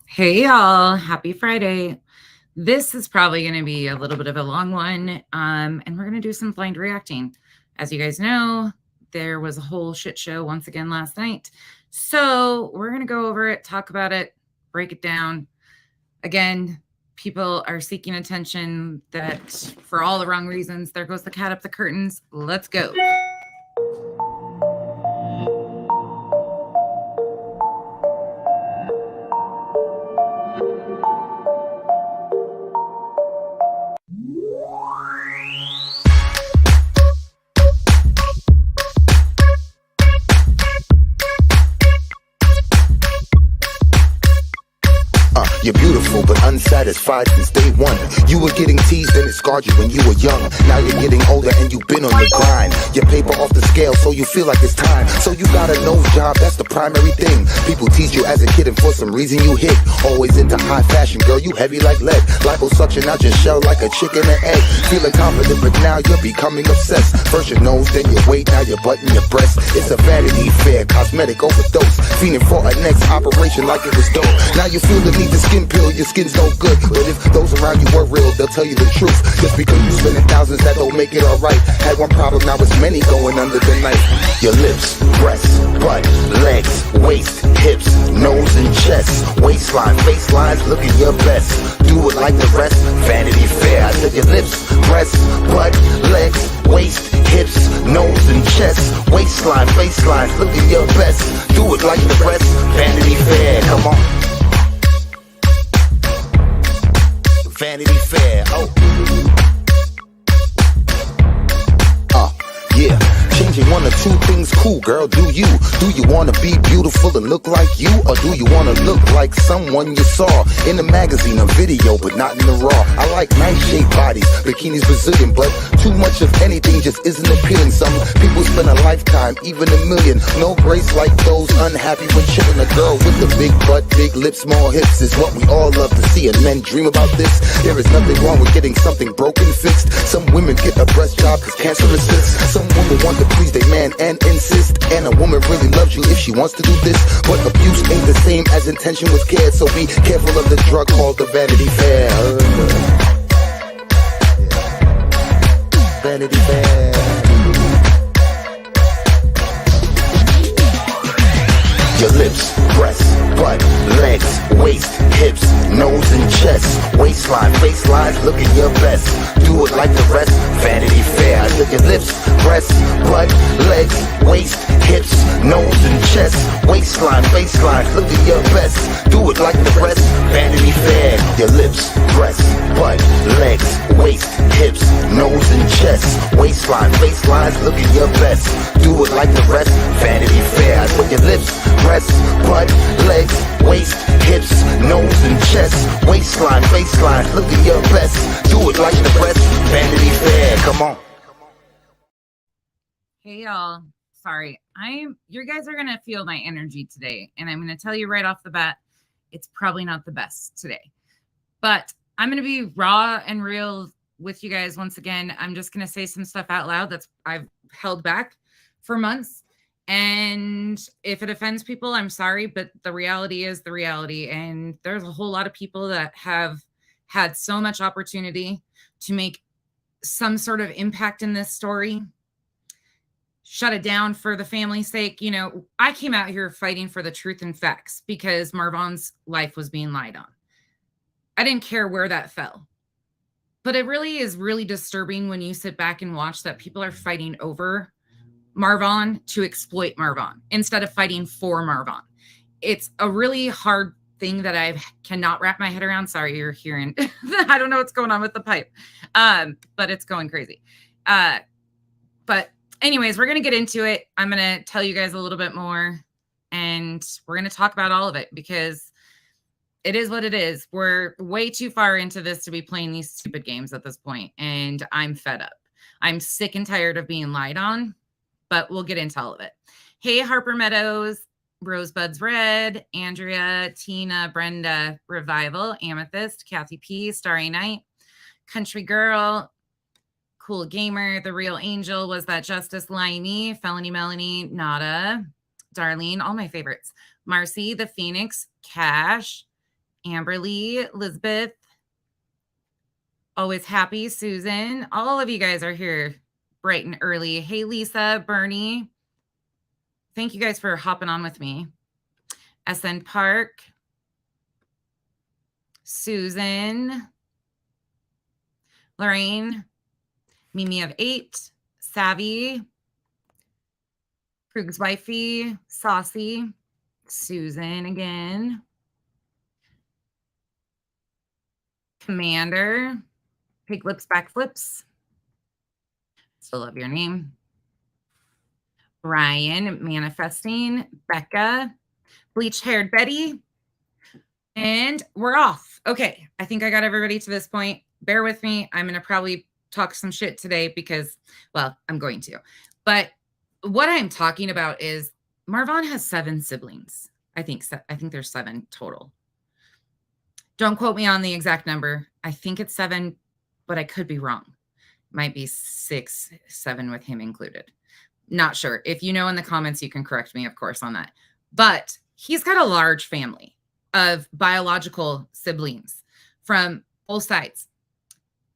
Hey y'all, happy Friday. This is probably going to be a little bit of a long one, and we're going to do some blind reacting. As you guys know, there was a whole shit show once again last night. So we're going to go over it, talk about it, break it down. Again, people are seeking attention that for all the wrong reasons. There goes the cat up the curtains. Let's go. You're beautiful but unsatisfied since day one. You were getting teased and it scarred you when you were young. Now you're getting older and you've been on the grind. Your paper off the scale so you feel like it's time. So you got a nose job, that's the primary thing. People teased you as a kid and for some reason you hit. Always into high fashion, girl, you heavy like lead. Liposuction out your shell like a chicken and egg. Feeling confident but now you're becoming obsessed. First your nose, then your weight, now your butt and your breast. It's a vanity fair, cosmetic overdose. Fiending for a next operation like it was dope. Now you feel the need to skin pill, your skin's no good. But if those around you were real, they'll tell you the truth. Just because you spending thousands, that don't make it alright. Had one problem, now it's many going under the knife. Your lips, breasts, butt, legs, waist, hips, nose and chest, waistline, facelines, looking your best. Do it like the rest, Vanity Fair. I said your lips, breasts, butt, legs, waist, hips, nose and chest, waistline, facelines, looking your best. Do it like the rest, Vanity Fair. Come on. Vanity Fair, yeah. Changing one or two things cool, girl, do you? Do you wanna be beautiful and look like you? Or do you wanna look like someone you saw in a magazine or video, but not in the raw? I like nice shaped bodies, bikinis Brazilian, but too much of anything just isn't appealing. Some people spend a lifetime, even a million. No grace like those unhappy when chilling. A girl with a big butt, big lips, small hips is what we all love to see, and men dream about this. There is nothing wrong with getting something broken fixed. Some women get a breast job cause cancer resists. Some women want to please their man and insist. And a woman really loves you if she wants to do this. But abuse ain't the same as intention was cared. So be careful of the drug called the Vanity Fair. Vanity Fair. Your lips, breasts, butt, legs, waist, hips, nose and chest, waistline, facelines, looking your best. Do it like the rest, Vanity Fair. I said your lips, breasts, butt, legs, waist, hips, nose and chest, waistline, facelines, looking your best. Do it like the rest, Vanity Fair. Your lips, breasts, butt, legs, waist, hips, nose and chest, waistline, facelines, looking your best. Do it like the rest, Vanity Fair. I said your lips, breasts, butt, legs, waist, hips, nose and chest, waistline, faceline, look at your best. Do it like the rest, Vanity Fair. Come on. Hey y'all. Sorry. You guys are going to feel my energy today, and I'm going to tell you right off the bat, it's probably not the best today. But I'm going to be raw and real with you guys once again. I'm just going to say some stuff out loud that's I've held back for months. And if it offends people, I'm sorry, but the reality is the reality. And there's a whole lot of people that have had so much opportunity to make some sort of impact in this story, shut it down for the family's sake. You know, I came out here fighting for the truth and facts because Marvon's life was being lied on. I didn't care where that fell. But it really is really disturbing when you sit back and watch that people are fighting over Marvon to exploit Marvon instead of fighting for Marvon. It's a really hard thing that I cannot wrap my head around. Sorry, you're hearing. I don't know what's going on with the pipe, but it's going crazy. But anyways, we're going to get into it. I'm going to tell you guys a little bit more, and we're going to talk about all of it because it is what it is. We're way too far into this to be playing these stupid games at this point, and I'm fed up. I'm sick and tired of being lied on. But we'll get into all of it. Hey, Harper Meadows, Rosebuds Red, Andrea, Tina, Brenda, Revival, Amethyst, Kathy P, Starry Night, Country Girl, Cool Gamer, The Real Angel, Was That Justice, Liney, Felony Melanie, Nada, Darlene, all my favorites, Marcy, The Phoenix, Cash, Amberly, Elizabeth, always happy, Susan. All of you guys are here bright and early. Hey, Lisa, Bernie. Thank you guys for hopping on with me. SN Park, Susan, Lorraine, Mimi of 8, Savvy, Krug's Wifey, Saucy, Susan again, Commander, Pig Lips Backflips, still love your name, Ryan, Manifesting, Becca, Bleach Haired Betty, and we're off. Okay, I think I got everybody to this point. Bear with me. I'm going to probably talk some shit today because, well, I'm going to. But what I'm talking about is Marvon has 7 siblings. I think there's 7 total. Don't quote me on the exact number. I think it's 7, but I could be wrong. Might be 6, 7 with him included. Not sure. If you know in the comments, you can correct me, of course, on that. But he's got a large family of biological siblings from both sides.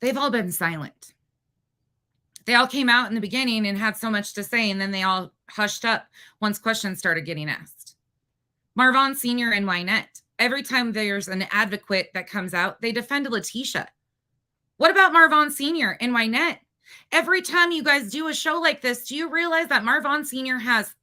They've all been silent. They all came out in the beginning and had so much to say, and then they all hushed up once questions started getting asked. Marvon Sr. and Wynette, every time there's an advocate that comes out, they defend Letitia. What about Marvon Sr. and Wynette? Every time you guys do a show like this, do you realize that Marvon Sr. has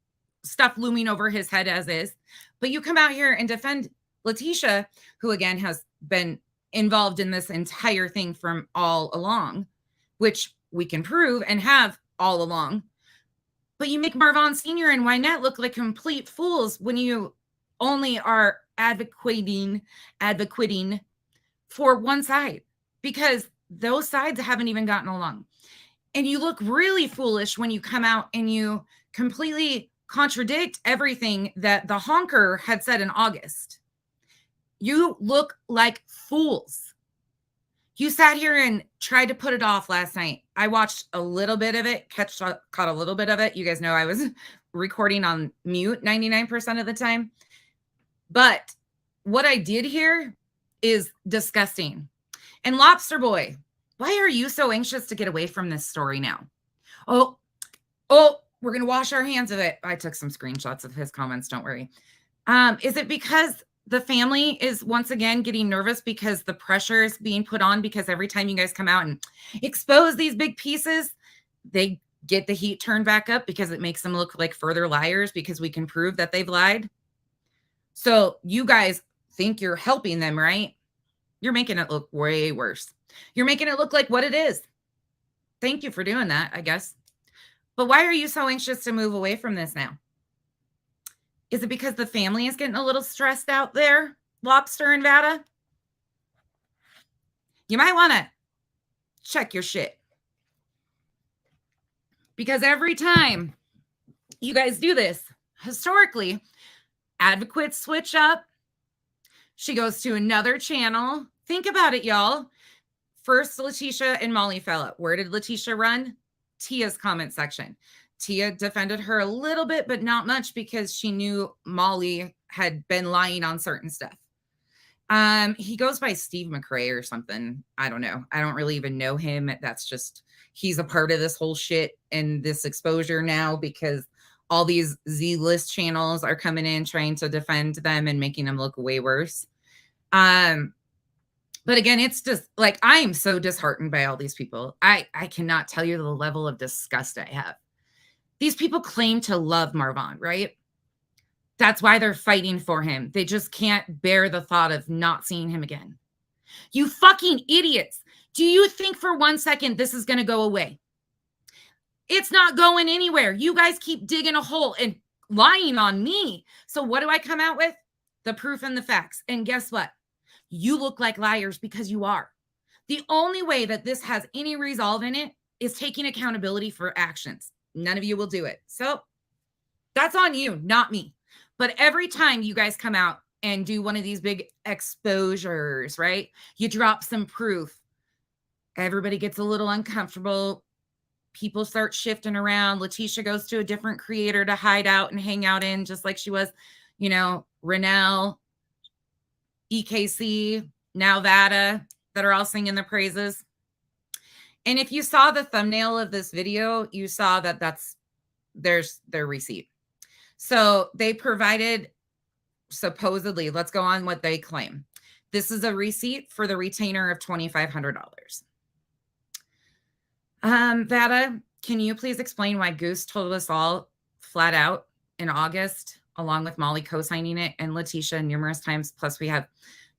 stuff looming over his head as is? But you come out here and defend Letitia, who again has been involved in this entire thing from all along, which we can prove and have all along. But you make Marvon Sr. and Wynette look like complete fools when you only are advocating for one side, because those sides haven't even gotten along. And you look really foolish when you come out and you completely contradict everything that the honker had said in August. You look like fools. You sat here and tried to put it off last night. I watched a little bit of it, caught a little bit of it. You guys know I was recording on mute 99% of the time. But what I did here is disgusting. And Lobster Boy, why are you so anxious to get away from this story now? Oh, we're going to wash our hands of it. I took some screenshots of his comments. Don't worry. Is it because the family is once again getting nervous because the pressure is being put on, because every time you guys come out and expose these big pieces, they get the heat turned back up because it makes them look like further liars because we can prove that they've lied? So you guys think you're helping them, right? You're making it look way worse. You're making it look like what it is. Thank you for doing that, I guess. But why are you so anxious to move away from this now? Is it because the family is getting a little stressed out there, Lobster and Vada? You might want to check your shit. Because every time you guys do this, historically, advocates switch up. She goes to another channel. Think about it, y'all. First, Letitia and Molly fell out. Where did Letitia run? Tia's comment section. Tia defended her a little bit, but not much, because she knew Molly had been lying on certain stuff. He goes by Steve McRae or something. I don't know. I don't really even know him. That's just, he's a part of this whole shit and this exposure now, because all these Z-list channels are coming in trying to defend them and making them look way worse. But again, it's just like, I am so disheartened by all these people. I cannot tell you the level of disgust I have. These people claim to love Marvon, right? That's why they're fighting for him. They just can't bear the thought of not seeing him again. You fucking idiots. Do you think for 1 second this is going to go away? It's not going anywhere. You guys keep digging a hole and lying on me. So what do I come out with? The proof and the facts. And guess what? You look like liars, because you are. The only way that this has any resolve in it is taking accountability for actions. None of you will do it. So that's on you, not me. But every time you guys come out and do one of these big exposures, right? You drop some proof. Everybody gets a little uncomfortable. People start shifting around. Letitia goes to a different creator to hide out and hang out in, just like she was, Renelle. EKC, now VADA, that are all singing the praises. And if you saw the thumbnail of this video, you saw that there's their receipt. So they provided, supposedly, let's go on what they claim. This is a receipt for the retainer of $2,500. Vada, can you please explain why Goose told us all flat out in August, along with Molly co-signing it and Letitia numerous times, plus we have,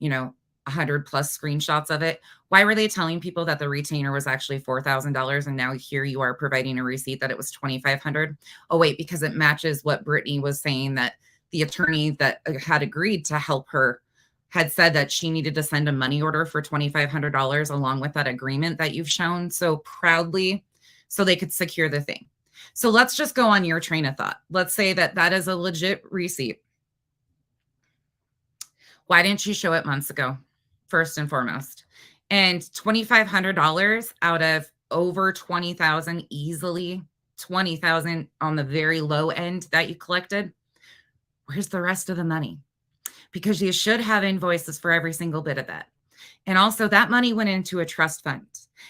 100 plus screenshots of it. Why were they telling people that the retainer was actually $4,000 and now here you are providing a receipt that it was $2,500? Oh wait, because it matches what Brittany was saying, that the attorney that had agreed to help her had said that she needed to send a money order for $2,500 along with that agreement that you've shown so proudly so they could secure the thing. So let's just go on your train of thought. Let's say that that is a legit receipt. Why didn't you show it months ago? First and foremost. And $2,500 out of over 20,000, easily 20,000 on the very low end that you collected. Where's the rest of the money? Because you should have invoices for every single bit of that. And also that money went into a trust fund.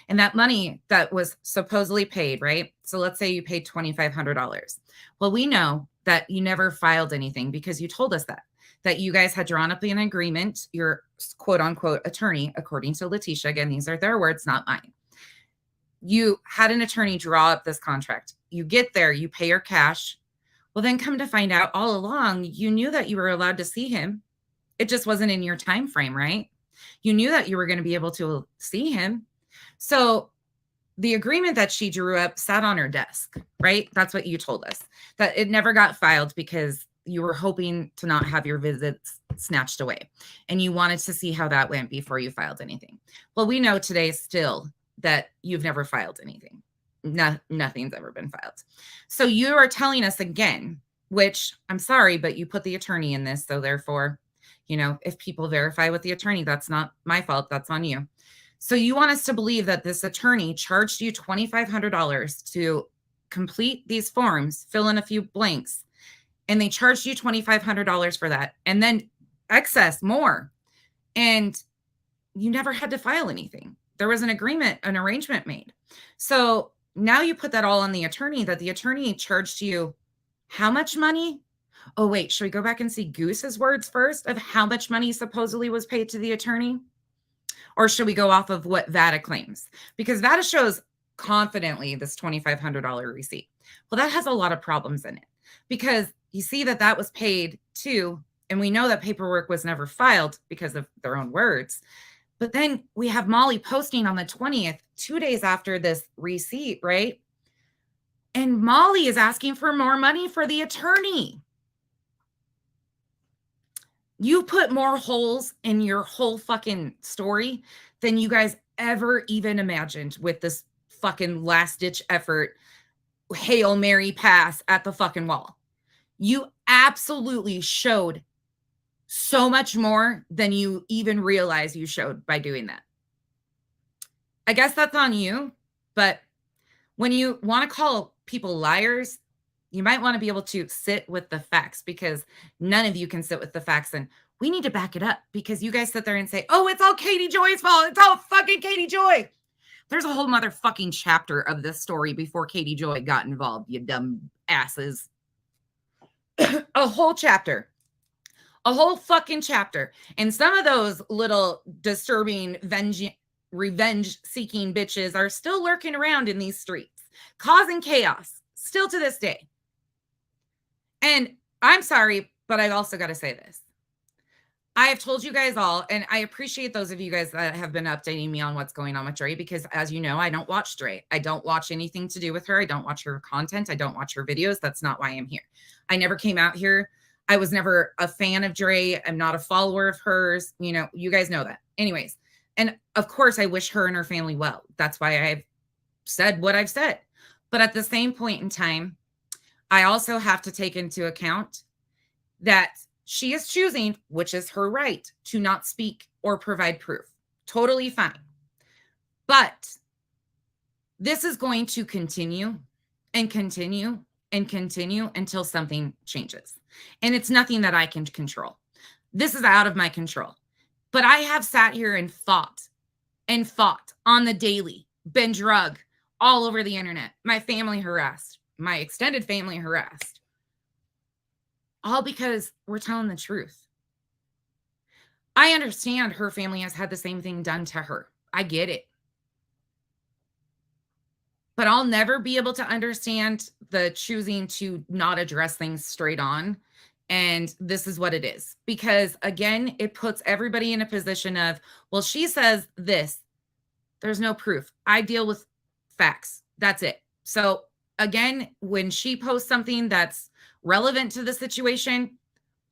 And that money that was supposedly paid, right? So let's say you paid $2,500. Well, we know that you never filed anything because you told us that you guys had drawn up an agreement, your quote unquote attorney, according to Letitia. Again, these are their words, not mine. You had an attorney draw up this contract. You get there, you pay your cash. Well, then come to find out all along, you knew that you were allowed to see him. It just wasn't in your time frame, right? You knew that you were going to be able to see him. So the agreement that she drew up sat on her desk, right? That's what you told us, that it never got filed because you were hoping to not have your visits snatched away. And you wanted to see how that went before you filed anything. Well, we know today still that you've never filed anything. Nothing's ever been filed. So you are telling us again, which I'm sorry, but you put the attorney in this. So therefore, if people verify with the attorney, that's not my fault. That's on you. So you want us to believe that this attorney charged you $2,500 to complete these forms, fill in a few blanks, and they charged you $2,500 for that, and then excess more. And you never had to file anything. There was an agreement, an arrangement made. So now you put that all on the attorney, that the attorney charged you how much money? Oh, wait, should we go back and see Goose's words first of how much money supposedly was paid to the attorney? Or should we go off of what VADA claims? Because VADA shows confidently this $2,500 receipt. Well, that has a lot of problems in it because you see that was paid too. And we know that paperwork was never filed because of their own words. But then we have Molly posting on the 20th, 2 days after this receipt, right? And Molly is asking for more money for the attorney. You put more holes in your whole fucking story than you guys ever even imagined with this fucking last ditch effort, Hail Mary pass at the fucking wall. You absolutely showed so much more than you even realize you showed by doing that. I guess that's on you, but when you want to call people liars, you might want to be able to sit with the facts because none of you can sit with the facts. And we need to back it up because you guys sit there and say, oh, it's all Katie Joy's fault. It's all fucking Katie Joy. There's a whole motherfucking chapter of this story before Katie Joy got involved, you dumb asses. A whole chapter. A whole fucking chapter. And some of those little disturbing revenge-seeking bitches are still lurking around in these streets, causing chaos, still to this day. And I'm sorry, but I've also got to say this. I have told you guys all, and I appreciate those of you guys that have been updating me on what's going on with Dre, because as you know, I don't watch Dre. I don't watch anything to do with her. I don't watch her content. I don't watch her videos. That's not why I'm here. I never came out here. I was never a fan of Dre. I'm not a follower of hers. You guys know that. Anyways, and of course, I wish her and her family well. That's why I've said what I've said. But at the same point in time, I also have to take into account that she is choosing, which is her right, to not speak or provide proof. Totally fine. But this is going to continue and continue and continue until something changes. And it's nothing that I can control. This is out of my control. But I have sat here and fought on the daily, been drugged all over the internet, my family harassed, my extended family harassed, all because we're telling the truth. I understand her family has had the same thing done to her. I get it. But I'll never be able to understand the choosing to not address things straight on. And this is what it is. Because again, it puts everybody in a position of, well, she says this. There's no proof. I deal with facts. That's it. So again, when she posts something that's relevant to the situation,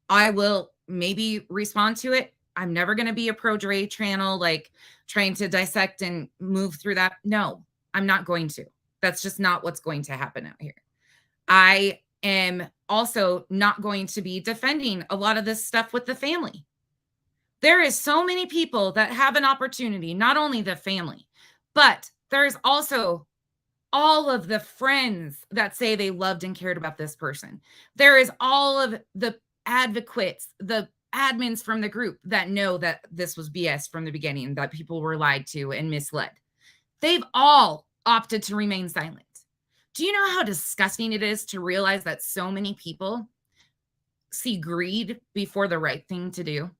I will maybe respond to it. I'm never going to be a pro Dre channel, like trying to dissect and move through that. No, I'm not going to. That's just not what's going to happen out here. I am also not going to be defending a lot of this stuff with the family. There is so many people that have an opportunity, not only the family, but there's also all of the friends that say they loved and cared about this person. There is all of the advocates, the admins from the group that know that this was BS from the beginning, that people were lied to and misled. They've all opted to remain silent. Do you know how disgusting it is to realize that so many people see greed before the right thing to do?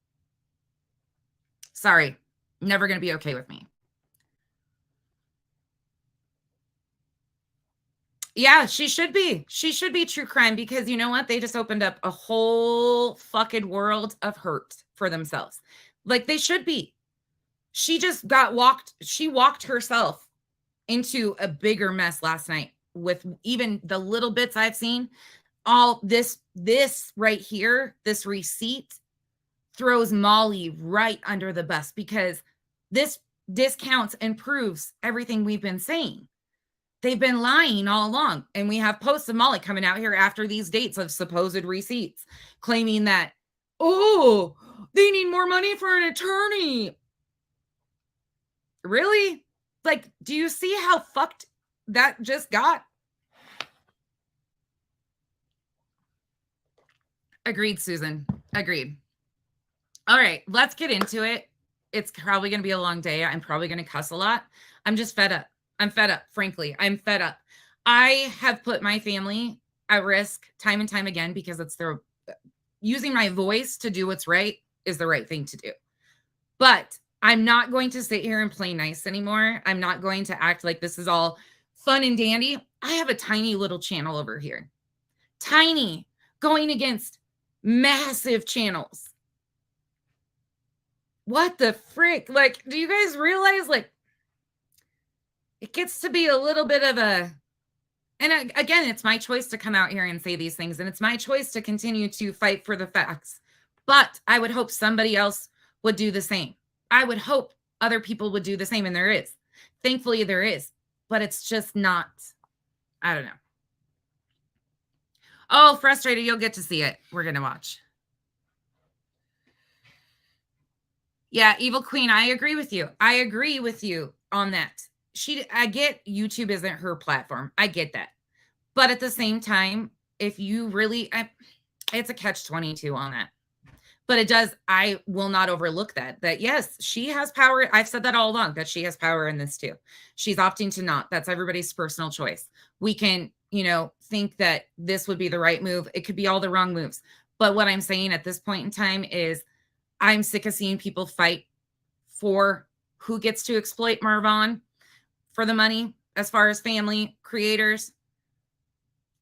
Sorry, never going to be okay with me. Yeah, she should be. She should be true crime because you know what? They just opened up a whole fucking world of hurt for themselves. Like they should be. She just she walked herself into a bigger mess last night with even the little bits I've seen. All this right here, this receipt throws Molly right under the bus because this discounts and proves everything we've been saying. They've been lying all along. And we have posts of Molly coming out here after these dates of supposed receipts claiming that, oh, they need more money for an attorney. Really? Like, do you see how fucked that just got? Agreed, Susan. Agreed. All right, let's get into it. It's probably going to be a long day. I'm probably going to cuss a lot. I'm just fed up. I'm fed up, frankly. I'm fed up. I have put my family at risk time and time again because it's using my voice to do what's right is the right thing to do. But I'm not going to sit here and play nice anymore. I'm not going to act like this is all fun and dandy. I have a tiny little channel over here. Tiny, going against massive channels. What the frick? Like, do you guys realize, like, it gets to be a little bit of a, and again, it's my choice to come out here and say these things, and it's my choice to continue to fight for the facts. But I would hope somebody else would do the same. I would hope other people would do the same, and there is. Thankfully, there is. But it's just not, I don't know. Oh, frustrated. You'll get to see it. We're going to watch. Yeah, Evil Queen, I agree with you. I agree with you on that. I get YouTube isn't her platform. I get that. But at the same time, if you really, it's a catch-22 on that. But it does, I will not overlook that yes, she has power. I've said that all along, that she has power in this too. She's opting to not. That's everybody's personal choice. We can, think that this would be the right move. It could be all the wrong moves. But what I'm saying at this point in time is I'm sick of seeing people fight for who gets to exploit Marvon for the money as far as family, creators,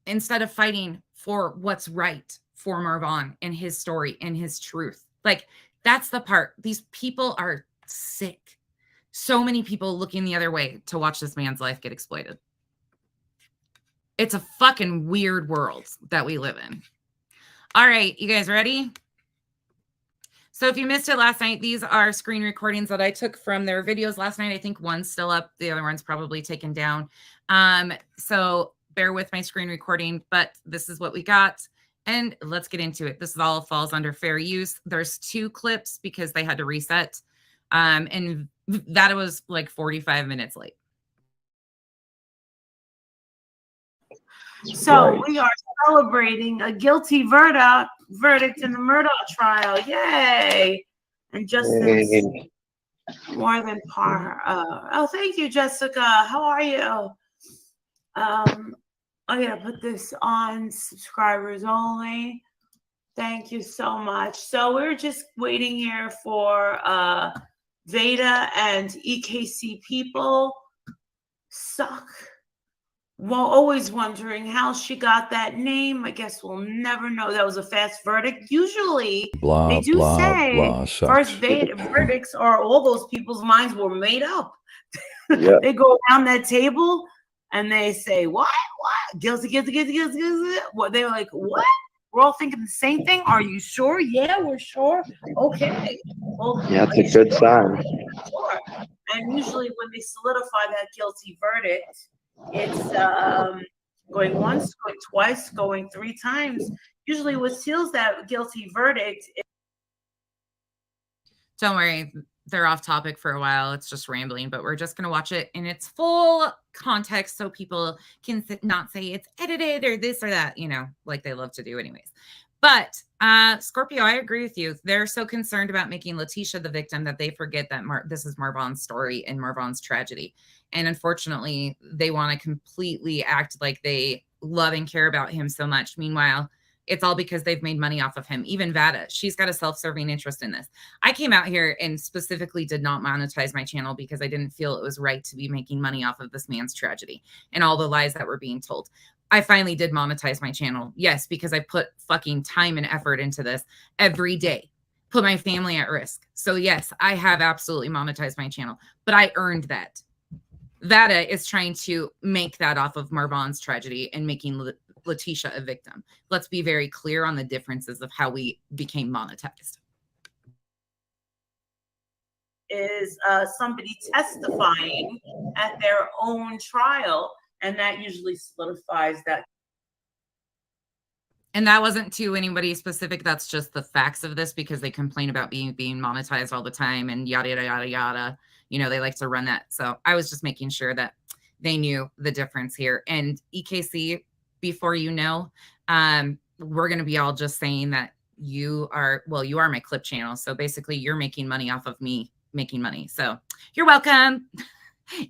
instead of fighting for what's right for Marvon and his story and his truth. Like, that's the part. These people are sick. So many people looking the other way to watch this man's life get exploited. It's a fucking weird world that we live in. All right, you guys ready? So if you missed it last night, these are screen recordings that I took from their videos last night. I think one's still up. The other one's probably taken down. So bear with my screen recording, but this is what we got. And let's get into it. This all falls under fair use. There's 2 clips because they had to reset. And that was like 45 minutes late. So we are celebrating a guilty verdict in the Murdaugh trial. Yay. And Justin's more than par. Oh, thank you, Jessica. How are you? I'm gonna put this on subscribers only. Thank you so much. So we're just waiting here for Veda and EKC people. Suck. Well, always wondering how she got that name. I guess we'll never know. That was a fast verdict. Usually, they do say first verdicts are all those people's minds were made up. Yeah. They go around that table and they say, what? Guilty. What? They're like, what? We're all thinking the same thing. Are you sure? Yeah, we're sure. Okay. Well, yeah, it's a good sign. Sure. And usually when they solidify that guilty verdict, it's going once, going twice, going 3 times. Usually what seals that guilty verdict. Don't worry. They're off topic for a while. It's just rambling, but we're just going to watch it in its full context so people can not say it's edited or this or that, like they love to do anyways. But Scorpio, I agree with you. They're so concerned about making Letitia the victim that they forget that this is Marvon's story and Marvon's tragedy. And unfortunately, they want to completely act like they love and care about him so much. Meanwhile, it's all because they've made money off of him. Even Vada, she's got a self-serving interest in this. I came out here and specifically did not monetize my channel because I didn't feel it was right to be making money off of this man's tragedy and all the lies that were being told. I finally did monetize my channel. Yes, because I put fucking time and effort into this every day, put my family at risk. So yes, I have absolutely monetized my channel, but I earned that. Vada is trying to make that off of Marvon's tragedy and making Letitia a victim. Let's be very clear on the differences of how we became monetized. Is somebody testifying at their own trial, and that usually solidifies that. And that wasn't to anybody specific. That's just the facts of this because they complain about being monetized all the time and yada, yada, yada, yada. They like to run that. So I was just making sure that they knew the difference here. And EKC, before we're going to be all just saying that you are my clip channel. So basically you're making money off of me making money. So you're welcome.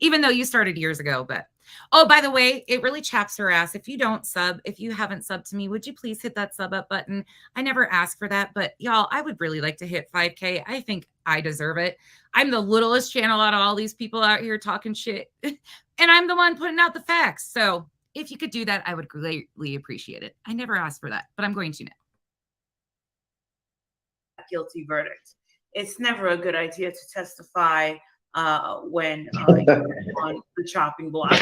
Even though you started years ago, but oh, by the way, it really chaps her ass. If you haven't subbed to me, would you please hit that sub up button? I never ask for that, but y'all, I would really like to hit 5K. I think I deserve it. I'm the littlest channel out of all these people out here talking shit, and I'm the one putting out the facts. So if you could do that, I would greatly appreciate it. I never asked for that, but I'm going to now. Guilty verdict. It's never a good idea to testify when you're on the chopping block.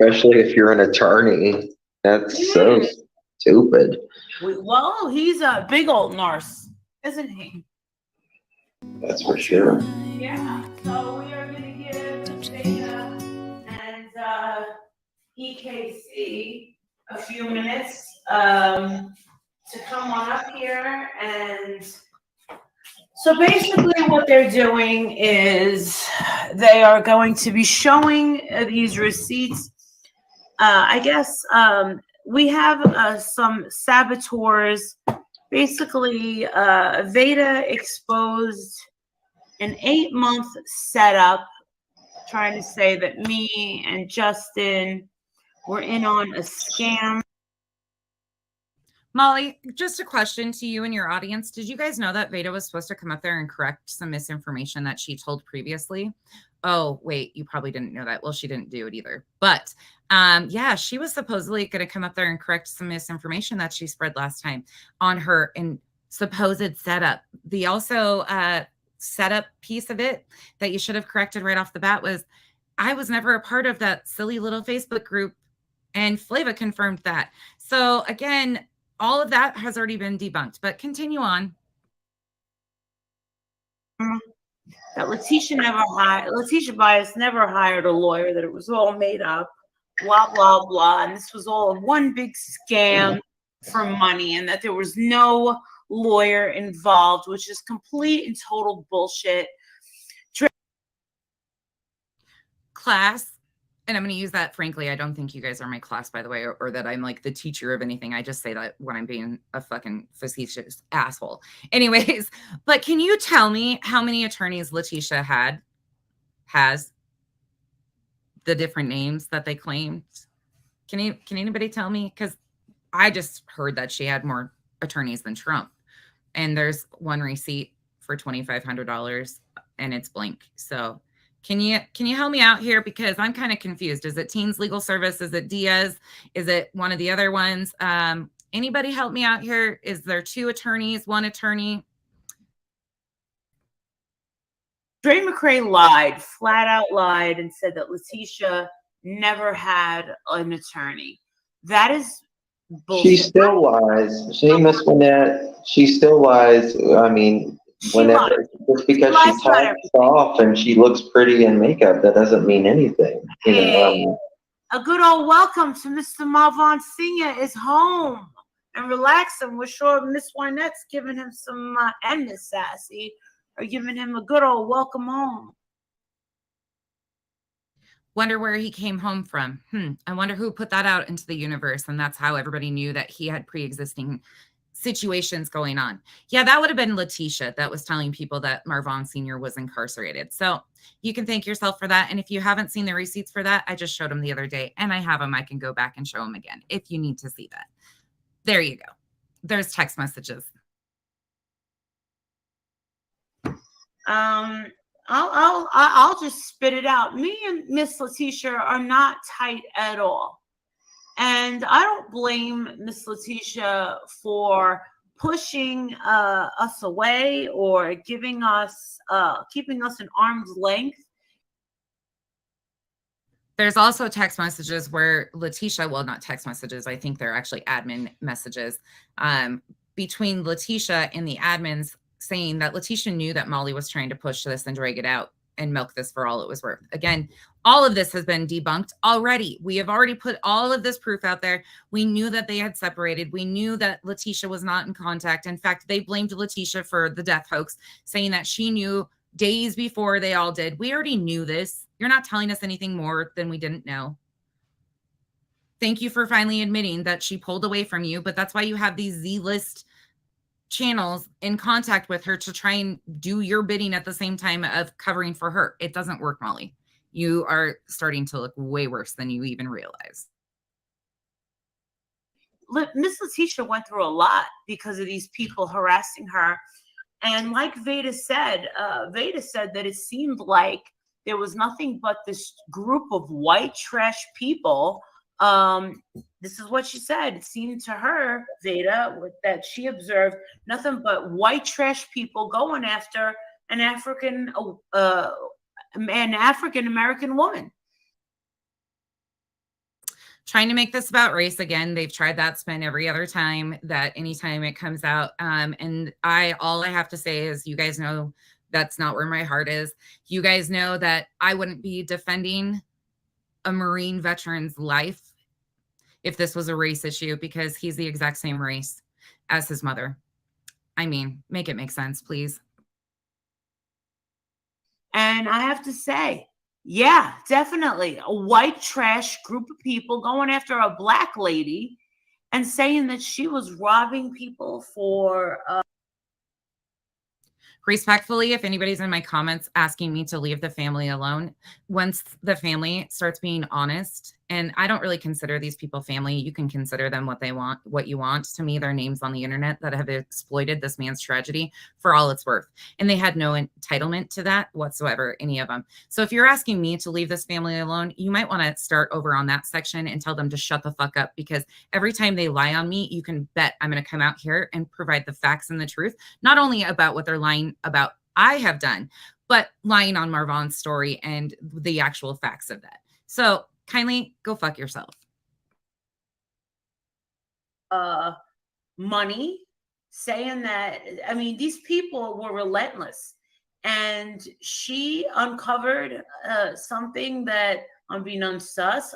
Especially if you're an attorney. That's so stupid. Well, he's a big old narc, isn't he? That's for sure. Yeah. So we are going to give Veda and EKC a few minutes to come on up here. And so basically what they're doing is they are going to be showing these receipts. I guess we have some saboteurs. Basically, Veda exposed an 8-month setup trying to say that me and Justin were in on a scam. Molly, just a question to you and your audience. Did you guys know that Veda was supposed to come up there and correct some misinformation that she told previously? Oh, wait, you probably didn't know that. Well, she didn't do it either. But yeah, she was supposedly going to come up there and correct some misinformation that she spread last time on her and supposed setup. The also setup piece of it that you should have corrected right off the bat was I was never a part of that silly little Facebook group, and Flava confirmed that. So again, all of that has already been debunked, but continue on. That Letitia Bias never hired a lawyer, that it was all made up, blah, blah, blah. And this was all one big scam for money, and that there was no lawyer involved, which is complete and total bullshit. Class, And I'm going to use that frankly. I don't think you guys are my class, by the way, or that I'm like the teacher of anything. I just say that when I'm being a fucking facetious asshole. Anyways, but can you tell me how many attorneys Letitia has? The different names that they claimed. Can anybody tell me? Because I just heard that she had more attorneys than Trump. And there's one receipt for $2,500 and it's blank. So can you help me out here? Because I'm kind of confused. Is it Teens Legal Service? Is it Diaz? Is it one of the other ones? Anybody help me out here? Is there 2 attorneys, 1 attorney? Dre McCray lied, flat out lied, and said that Letitia never had an attorney. That is bullshit. She still lies. She, Miss Lynette, she still lies. I mean, whenever, just because she talks off and she looks pretty in makeup, that doesn't mean anything. Hey, a good old welcome to Mr. Marvon Sr. is home and relaxing. We're sure Miss Wynette's giving him some, and Miss Sassy are giving him a good old welcome home. Wonder where he came home from. I wonder who put that out into the universe. And that's how everybody knew that he had pre-existing situations going on. Yeah, that would have been Letitia that was telling people that Marvon Sr. was incarcerated. So you can thank yourself for that. And if you haven't seen the receipts for that, I just showed them the other day and I have them. I can go back and show them again if you need to see that. There you go. There's text messages. I'll just spit it out. Me and Miss Letitia are not tight at all. And I don't blame Miss Letitia for pushing us away or giving us, keeping us in arm's length. There's also text messages where Letitia, well, not text messages, I think they're actually admin messages, between Letitia and the admins saying that Letitia knew that Molly was trying to push this and drag it out and milk this for all it was worth. Again, all of this has been debunked already. We have already put all of this proof out there. We knew that they had separated. We knew that Letitia was not in contact. In fact, they blamed Letitia for the death hoax, saying that she knew days before they all did. We already knew this. You're not telling us anything more than we didn't know. Thank you for finally admitting that she pulled away from you, but that's why you have these Z-list channels in contact with her to try and do your bidding at the same time of covering for her. It doesn't work, Molly. You are starting to look way worse than you even realize. Miss Letitia went through a lot because of these people harassing her. And like Veda said that it seemed like there was nothing but this group of white trash people. This is what she said. It seemed to her, Veda, that she observed nothing but white trash people going after an African American woman. Trying to make this about race again. They've tried that spin every other time that anytime it comes out. And all I have to say is, you guys know that's not where my heart is. You guys know that I wouldn't be defending a Marine veteran's life if this was a race issue, because he's the exact same race as his mother. I mean, make it make sense, please. And I have to say, yeah, definitely a white trash group of people going after a black lady and saying that she was robbing people for respectfully, if anybody's in my comments asking me to leave the family alone, once the family starts being honest, and I don't really consider these people family. You can consider them what they want, what you want. To me, they're names on the internet that have exploited this man's tragedy for all it's worth. And they had no entitlement to that whatsoever, any of them. So if you're asking me to leave this family alone, you might want to start over on that section and tell them to shut the fuck up, because every time they lie on me, you can bet I'm going to come out here and provide the facts and the truth, not only about what they're lying about I have done, but lying on Marvon's story and the actual facts of that. So kindly go fuck yourself. Money, saying that, I mean, these people were relentless. And she uncovered something that, unbeknownst to us,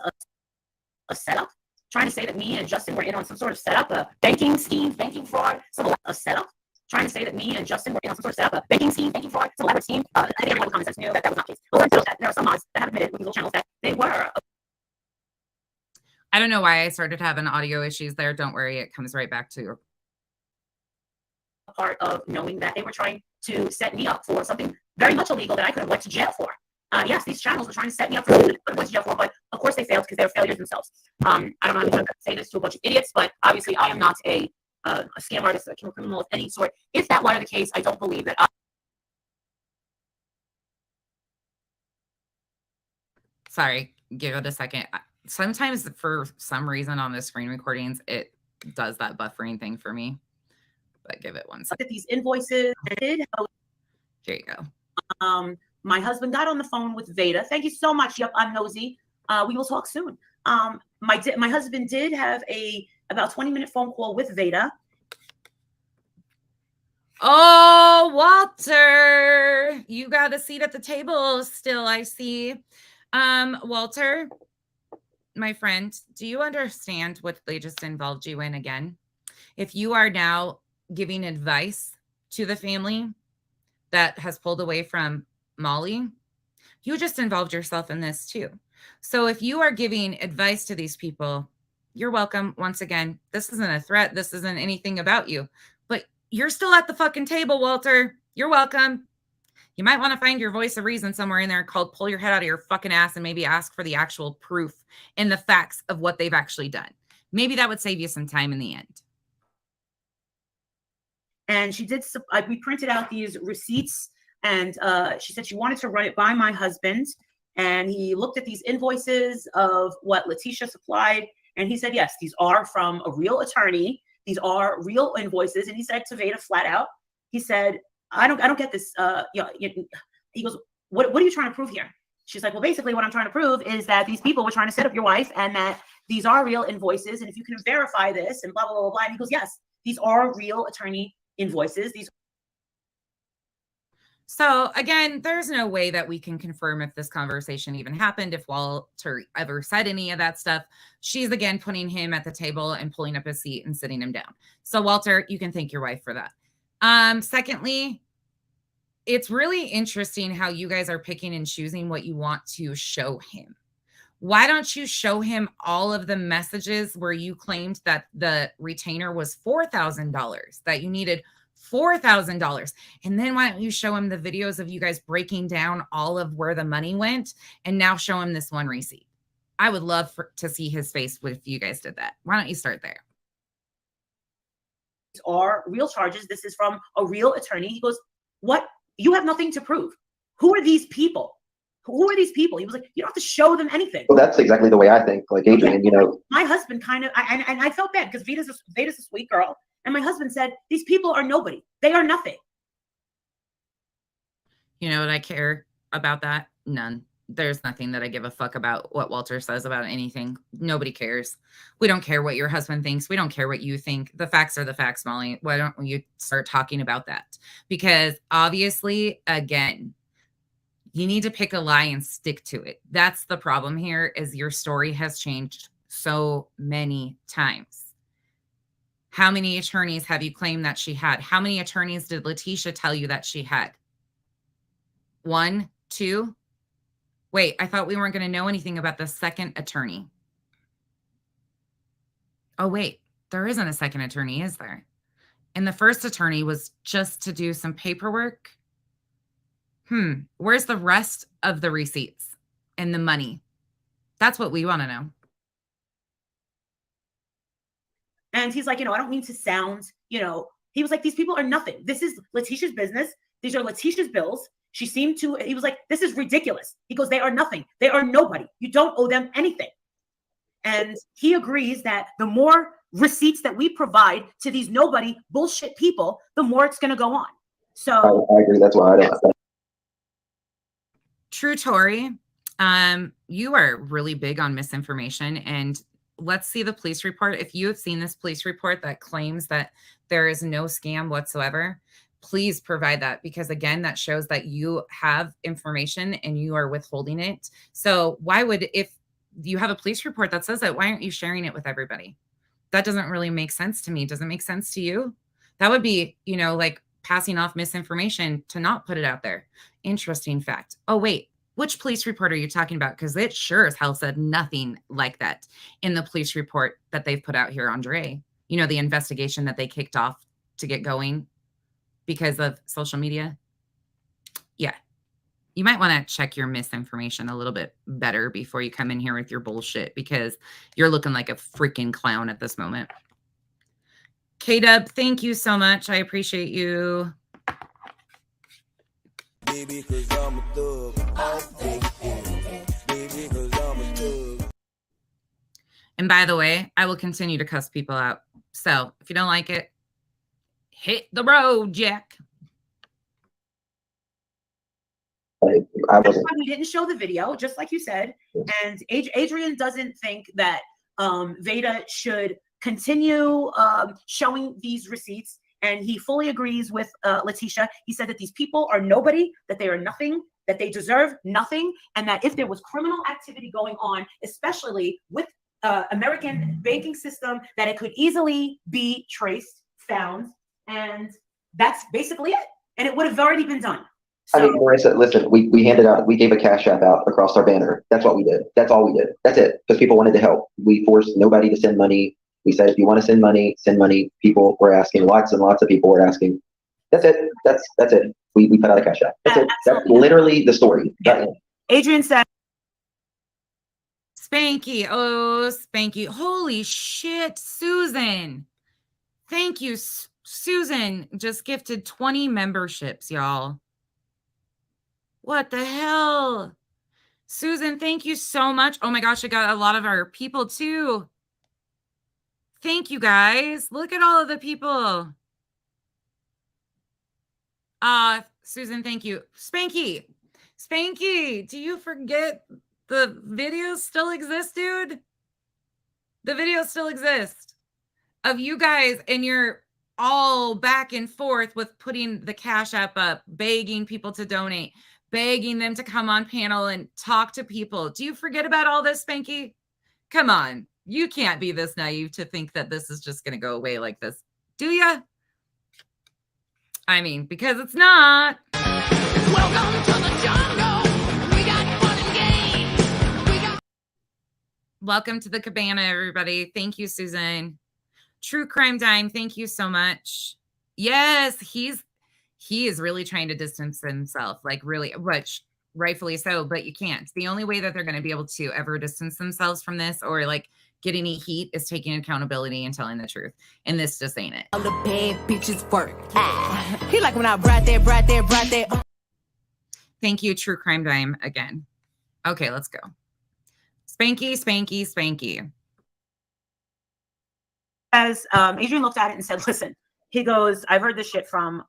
a setup, trying to say that me and Justin were in on some sort of setup, a banking scheme, banking fraud, a setup. Trying to say that me and Justin were in on some sort of setup, a banking scheme, banking fraud, some elaborate scheme. I think everyone in the comments knew that that was not the case. But there are some mods that have admitted with Google channels that they were I don't know why I started having audio issues there. Don't worry, it comes right back to part of knowing that they were trying to set me up for something very much illegal that I could have went to jail for. Yes, these channels were trying to set me up for something that I could have went to jail for, but of course they failed because they're failures themselves. I don't know how to say this to a bunch of idiots, but obviously I am not a scam artist, a criminal of any sort. If that were the case, I don't believe that. Sorry, give it a second. Sometimes for some reason on the screen recordings, it does that buffering thing for me. But give it one second. These invoices. Here you go. My husband got on the phone with Veda. Thank you so much. Yep, I'm nosy. We will talk soon. My husband did have about 20-minute phone call with Veda. Oh, Walter, you got a seat at the table still, I see. Walter, my friend, do you understand what they just involved you in again? If you are now giving advice to the family that has pulled away from Molly, you just involved yourself in this too. So if you are giving advice to these people, you're welcome. Once again, this isn't a threat. This isn't anything about you, but you're still at the fucking table, Walter. You're welcome. You might want to find your voice of reason somewhere in there called pull your head out of your fucking ass and maybe ask for the actual proof and the facts of what they've actually done. Maybe that would save you some time in the end. And she did, we printed out these receipts, and she said she wanted to run it by my husband. And he looked at these invoices of what Letitia supplied. And he said, yes, these are from a real attorney. These are real invoices. And he said to Veda flat out, he said, I don't get this. He goes, what are you trying to prove here? She's like, well, basically what I'm trying to prove is that these people were trying to set up your wife and that these are real invoices. And if you can verify this and blah, blah, blah, blah. And he goes, yes, these are real attorney invoices. So again, there's no way that we can confirm if this conversation even happened, if Walter ever said any of that stuff. She's again putting him at the table and pulling up his seat and sitting him down. So Walter, you can thank your wife for that. Secondly, it's really interesting how you guys are picking and choosing what you want to show him. Why don't you show him all of the messages where you claimed that the retainer was $4,000, that you needed $4,000? And then why don't you show him the videos of you guys breaking down all of where the money went and now show him this one receipt? I would love to see his face if you guys did that. Why don't you start there? Are real charges. This is from a real attorney. He goes, what? You have nothing to prove. Who are these people? Who are these people? He was like, you don't have to show them anything. Well, that's exactly the way I think. Like Adrian, you know. My husband kind of, and I felt bad because Veda's a sweet girl. And my husband said, these people are nobody. They are nothing. You know what I care about that? None. There's nothing that I give a fuck about what Walter says about anything. Nobody cares. We don't care what your husband thinks. We don't care what you think. The facts are the facts, Molly. Why don't you start talking about that? Because obviously, again, you need to pick a lie and stick to it. That's the problem here, is your story has changed so many times. How many attorneys have you claimed that she had? How many attorneys did Letitia tell you that she had? 1, 2? Wait, I thought we weren't going to know anything about the second attorney. Oh, wait, there isn't a second attorney, is there? And the first attorney was just to do some paperwork. Where's the rest of the receipts and the money? That's what we want to know. And he's like, I don't mean to sound, he was like, these people are nothing. This is Letitia's business. These are Letitia's bills. He was like, this is ridiculous. He goes, they are nothing. They are nobody. You don't owe them anything. And he agrees that the more receipts that we provide to these nobody bullshit people, the more it's going to go on. So I agree. That's why I don't. True, Tori. You are really big on misinformation, and let's see the police report. If you have seen this police report that claims that there is no scam whatsoever, please provide that, because again, that shows that you have information and you are withholding it. So if you have a police report that says that, why aren't you sharing it with everybody? That doesn't really make sense to me. Does it make sense to you? That would be, like passing off misinformation to not put it out there. Interesting fact. Oh, wait, Which police report are you talking about? Because it sure as hell said nothing like that in the police report that they've put out here on Dre. You know, the investigation that they kicked off to get going because of social media. Yeah. You might want to check your misinformation a little bit better before you come in here with your bullshit, because you're looking like a freaking clown at this moment. K-Dub, thank you so much. I appreciate you. Baby, 'cause I'm a thug. Baby, 'cause I'm a thug. And by the way, I will continue to cuss people out. So if you don't like it, hit the road, Jack. That's why we didn't show the video, just like you said. And Adrian doesn't think that Veda should continue showing these receipts. And he fully agrees with Letitia. He said that these people are nobody, that they are nothing, that they deserve nothing, and that if there was criminal activity going on, especially with American banking system, that it could easily be traced, found, and that's basically it. And it would have already been done. So, I mean, Marissa, listen, we handed out, we gave a cash app out across our banner. That's what we did. That's all we did. That's it. Because people wanted to help. We forced nobody to send money. We said, if you want to send money, send money. People were asking, lots and lots of people were asking. That's it. That's it. We put out a cash app. That's it. That's literally the story. Yeah. Adrian said, Spanky. Oh, Spanky. Holy shit, Susan. Thank you. Susan just gifted 20 memberships, y'all. What the hell? Susan, thank you so much. Oh my gosh, I got a lot of our people too. Thank you guys. Look at all of the people. Susan, thank you. Spanky, do you forget the videos still exist, dude? The videos still exist of you guys, and you're all back and forth with putting the cash app up, begging people to donate, begging them to come on panel and talk to people. Do you forget about all this, Spanky? Come on. You can't be this naive to think that this is just going to go away like this. Do ya? I mean, because it's not. Welcome to the jungle. We got fun and games. Welcome to the cabana, everybody. Thank you, Susan. True Crime Dime, thank you so much. Yes, he is really trying to distance himself, like really, which rightfully so, but you can't. The only way that they're going to be able to ever distance themselves from this or like get any heat is taking accountability and telling the truth. And this just ain't it. All the bad bitches work. He like when I brought there. Thank you, True Crime Dime, again. Okay, let's go. Spanky. As Adrian looked at it and said, listen, he goes, I've heard this shit from,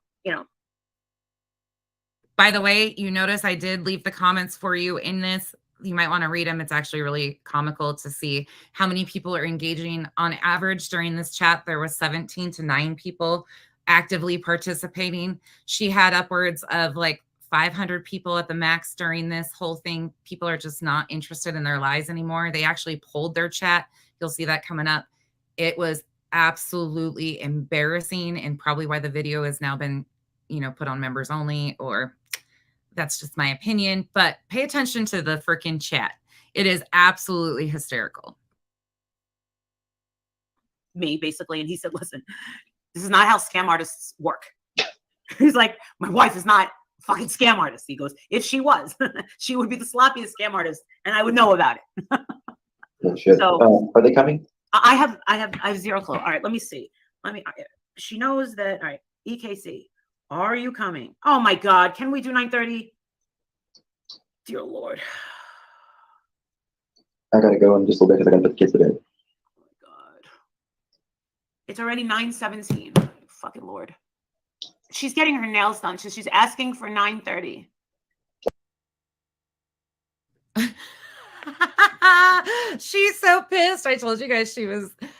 By the way, you notice I did leave the comments for you in this. You might want to read them. It's actually really comical to see how many people are engaging. On average during this chat, there was 17 to 9 people actively participating. She had upwards of like 500 people at the max during this whole thing. People are just not interested in their lives anymore. They actually pulled their chat. You'll see that coming up. It was absolutely embarrassing, and probably why the video has now been, put on members only, or that's just my opinion, but pay attention to the freaking chat. It is absolutely hysterical. Me, basically. And he said, listen, this is not how scam artists work. He's like, my wife is not a fucking scam artist. He goes, if she was, she would be the sloppiest scam artist, and I would know about it. Oh, shit. So, are they coming? I have zero clue. All right, let me see. She knows that. All right, EKC. Are you coming? Oh my God. Can we do 9:30? Dear Lord. I gotta go in just a little bit because I gotta put the kids to bed. Oh my God. It's already 9:17. Fucking Lord. She's getting her nails done, so she's asking for 9:30. She's so pissed. I told you guys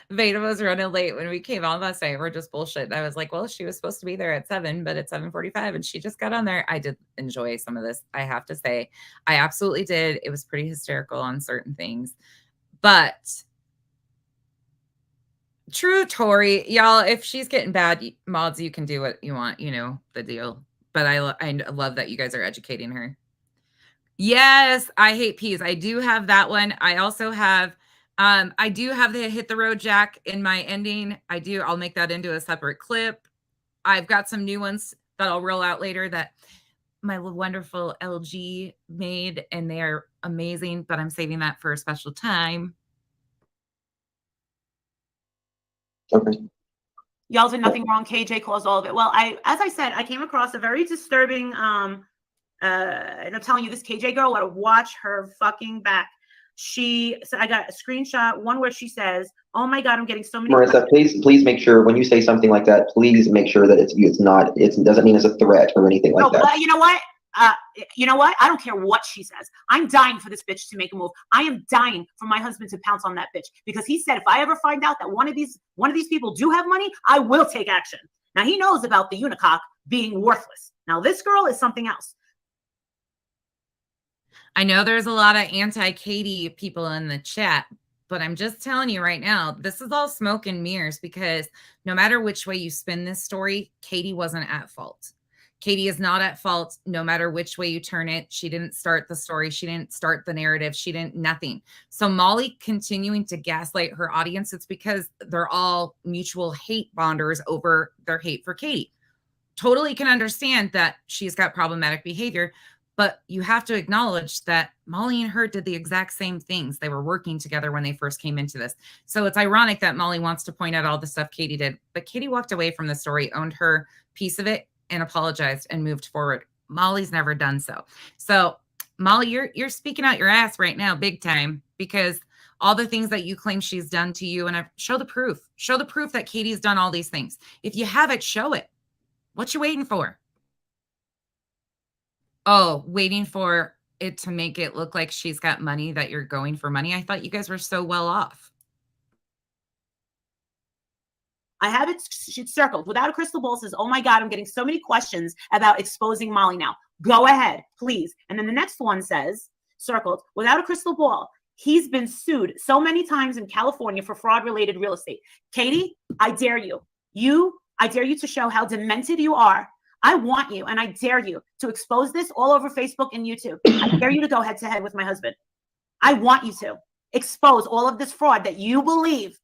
Veda was running late when we came on last night. We're just bullshit. I was like, well, she was supposed to be there at 7, but it's 7:45 and she just got on there. I did enjoy some of this, I have to say. I absolutely did. It was pretty hysterical on certain things. But true Tori, y'all, if she's getting bad mods, you can do what you want, the deal. But I love that you guys are educating her. Yes, I hate peas. I do have that one. I also have I do have the hit the road Jack in my ending. I'll make that into a separate clip. I've got some new ones that I'll roll out later that my wonderful LG made, and they are amazing, but I'm saving that for a special time. Okay. Y'all did nothing wrong. KJ caused all of it. Well, as I said, I came across a very disturbing, and I'm telling you, this KJ girl, I watch her fucking back. I got a screenshot, one where she says, "Oh my God, I'm getting so many." Marissa, please make sure when you say something like that, please make sure that it doesn't mean it's a threat or anything like that. But you know what? I don't care what she says. I'm dying for this bitch to make a move. I am dying for my husband to pounce on that bitch, because he said if I ever find out that one of these people do have money, I will take action. Now he knows about the unicock being worthless. Now this girl is something else. I know there's a lot of anti-Katie people in the chat, but I'm just telling you right now, this is all smoke and mirrors, because no matter which way you spin this story, Katie wasn't at fault. Katie is not at fault no matter which way you turn it. She didn't start the story. She didn't start the narrative. She didn't nothing. So Molly continuing to gaslight her audience, it's because they're all mutual hate bonders over their hate for Katie. Totally can understand that she's got problematic behavior, but you have to acknowledge that Molly and her did the exact same things. They were working together when they first came into this. So it's ironic that Molly wants to point out all the stuff Katie did, but Katie walked away from the story, owned her piece of it, and apologized and moved forward. Molly's never done so. So Molly, you're speaking out your ass right now, big time, because all the things that you claim she's done to you, and show the proof. Show the proof that Katie's done all these things. If you have it, show it. What you waiting for? Oh, waiting for it to make it look like she's got money, that you're going for money. I thought you guys were so well off. I have it circled. Without a crystal ball says, "Oh my God, I'm getting so many questions about exposing Molly now." Go ahead, please. And then the next one says, circled, "Without a crystal ball, he's been sued so many times in California for fraud-related real estate." Katie, I dare you. I dare you to show how demented you are. I want you, and I dare you to expose this all over Facebook and YouTube. I dare you to go head-to-head with my husband. I want you to expose all of this fraud that you believe.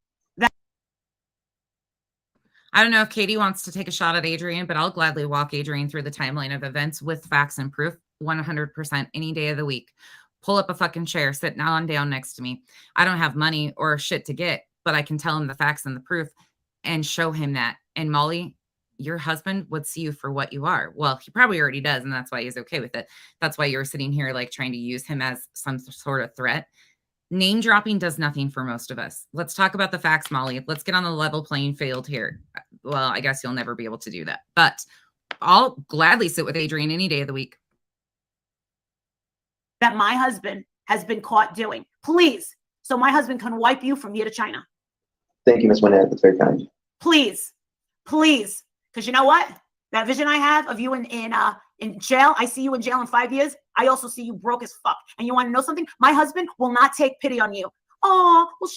I don't know if Katie wants to take a shot at Adrian, but I'll gladly walk Adrian through the timeline of events with facts and proof 100% any day of the week. Pull up a fucking chair, sit down next to me. I don't have money or shit to get, but I can tell him the facts and the proof and show him that. And Molly, your husband would see you for what you are. Well, he probably already does, and that's why he's okay with it. That's why you're sitting here like trying to use him as some sort of threat. Name dropping does nothing for most of us. Let's talk about the facts, Molly. Let's get on the level playing field here. Well, I guess you'll never be able to do that, but I'll gladly sit with Adrian any day of the week. That my husband has been caught doing. Please. So my husband can wipe you from here to China. Thank you, Ms. Wynette. That's very kind. Please. Because you know what? That vision I have of you in jail, I see you in jail in 5 years. I also see you broke as fuck. And you want to know something? My husband will not take pity on you. Oh, well,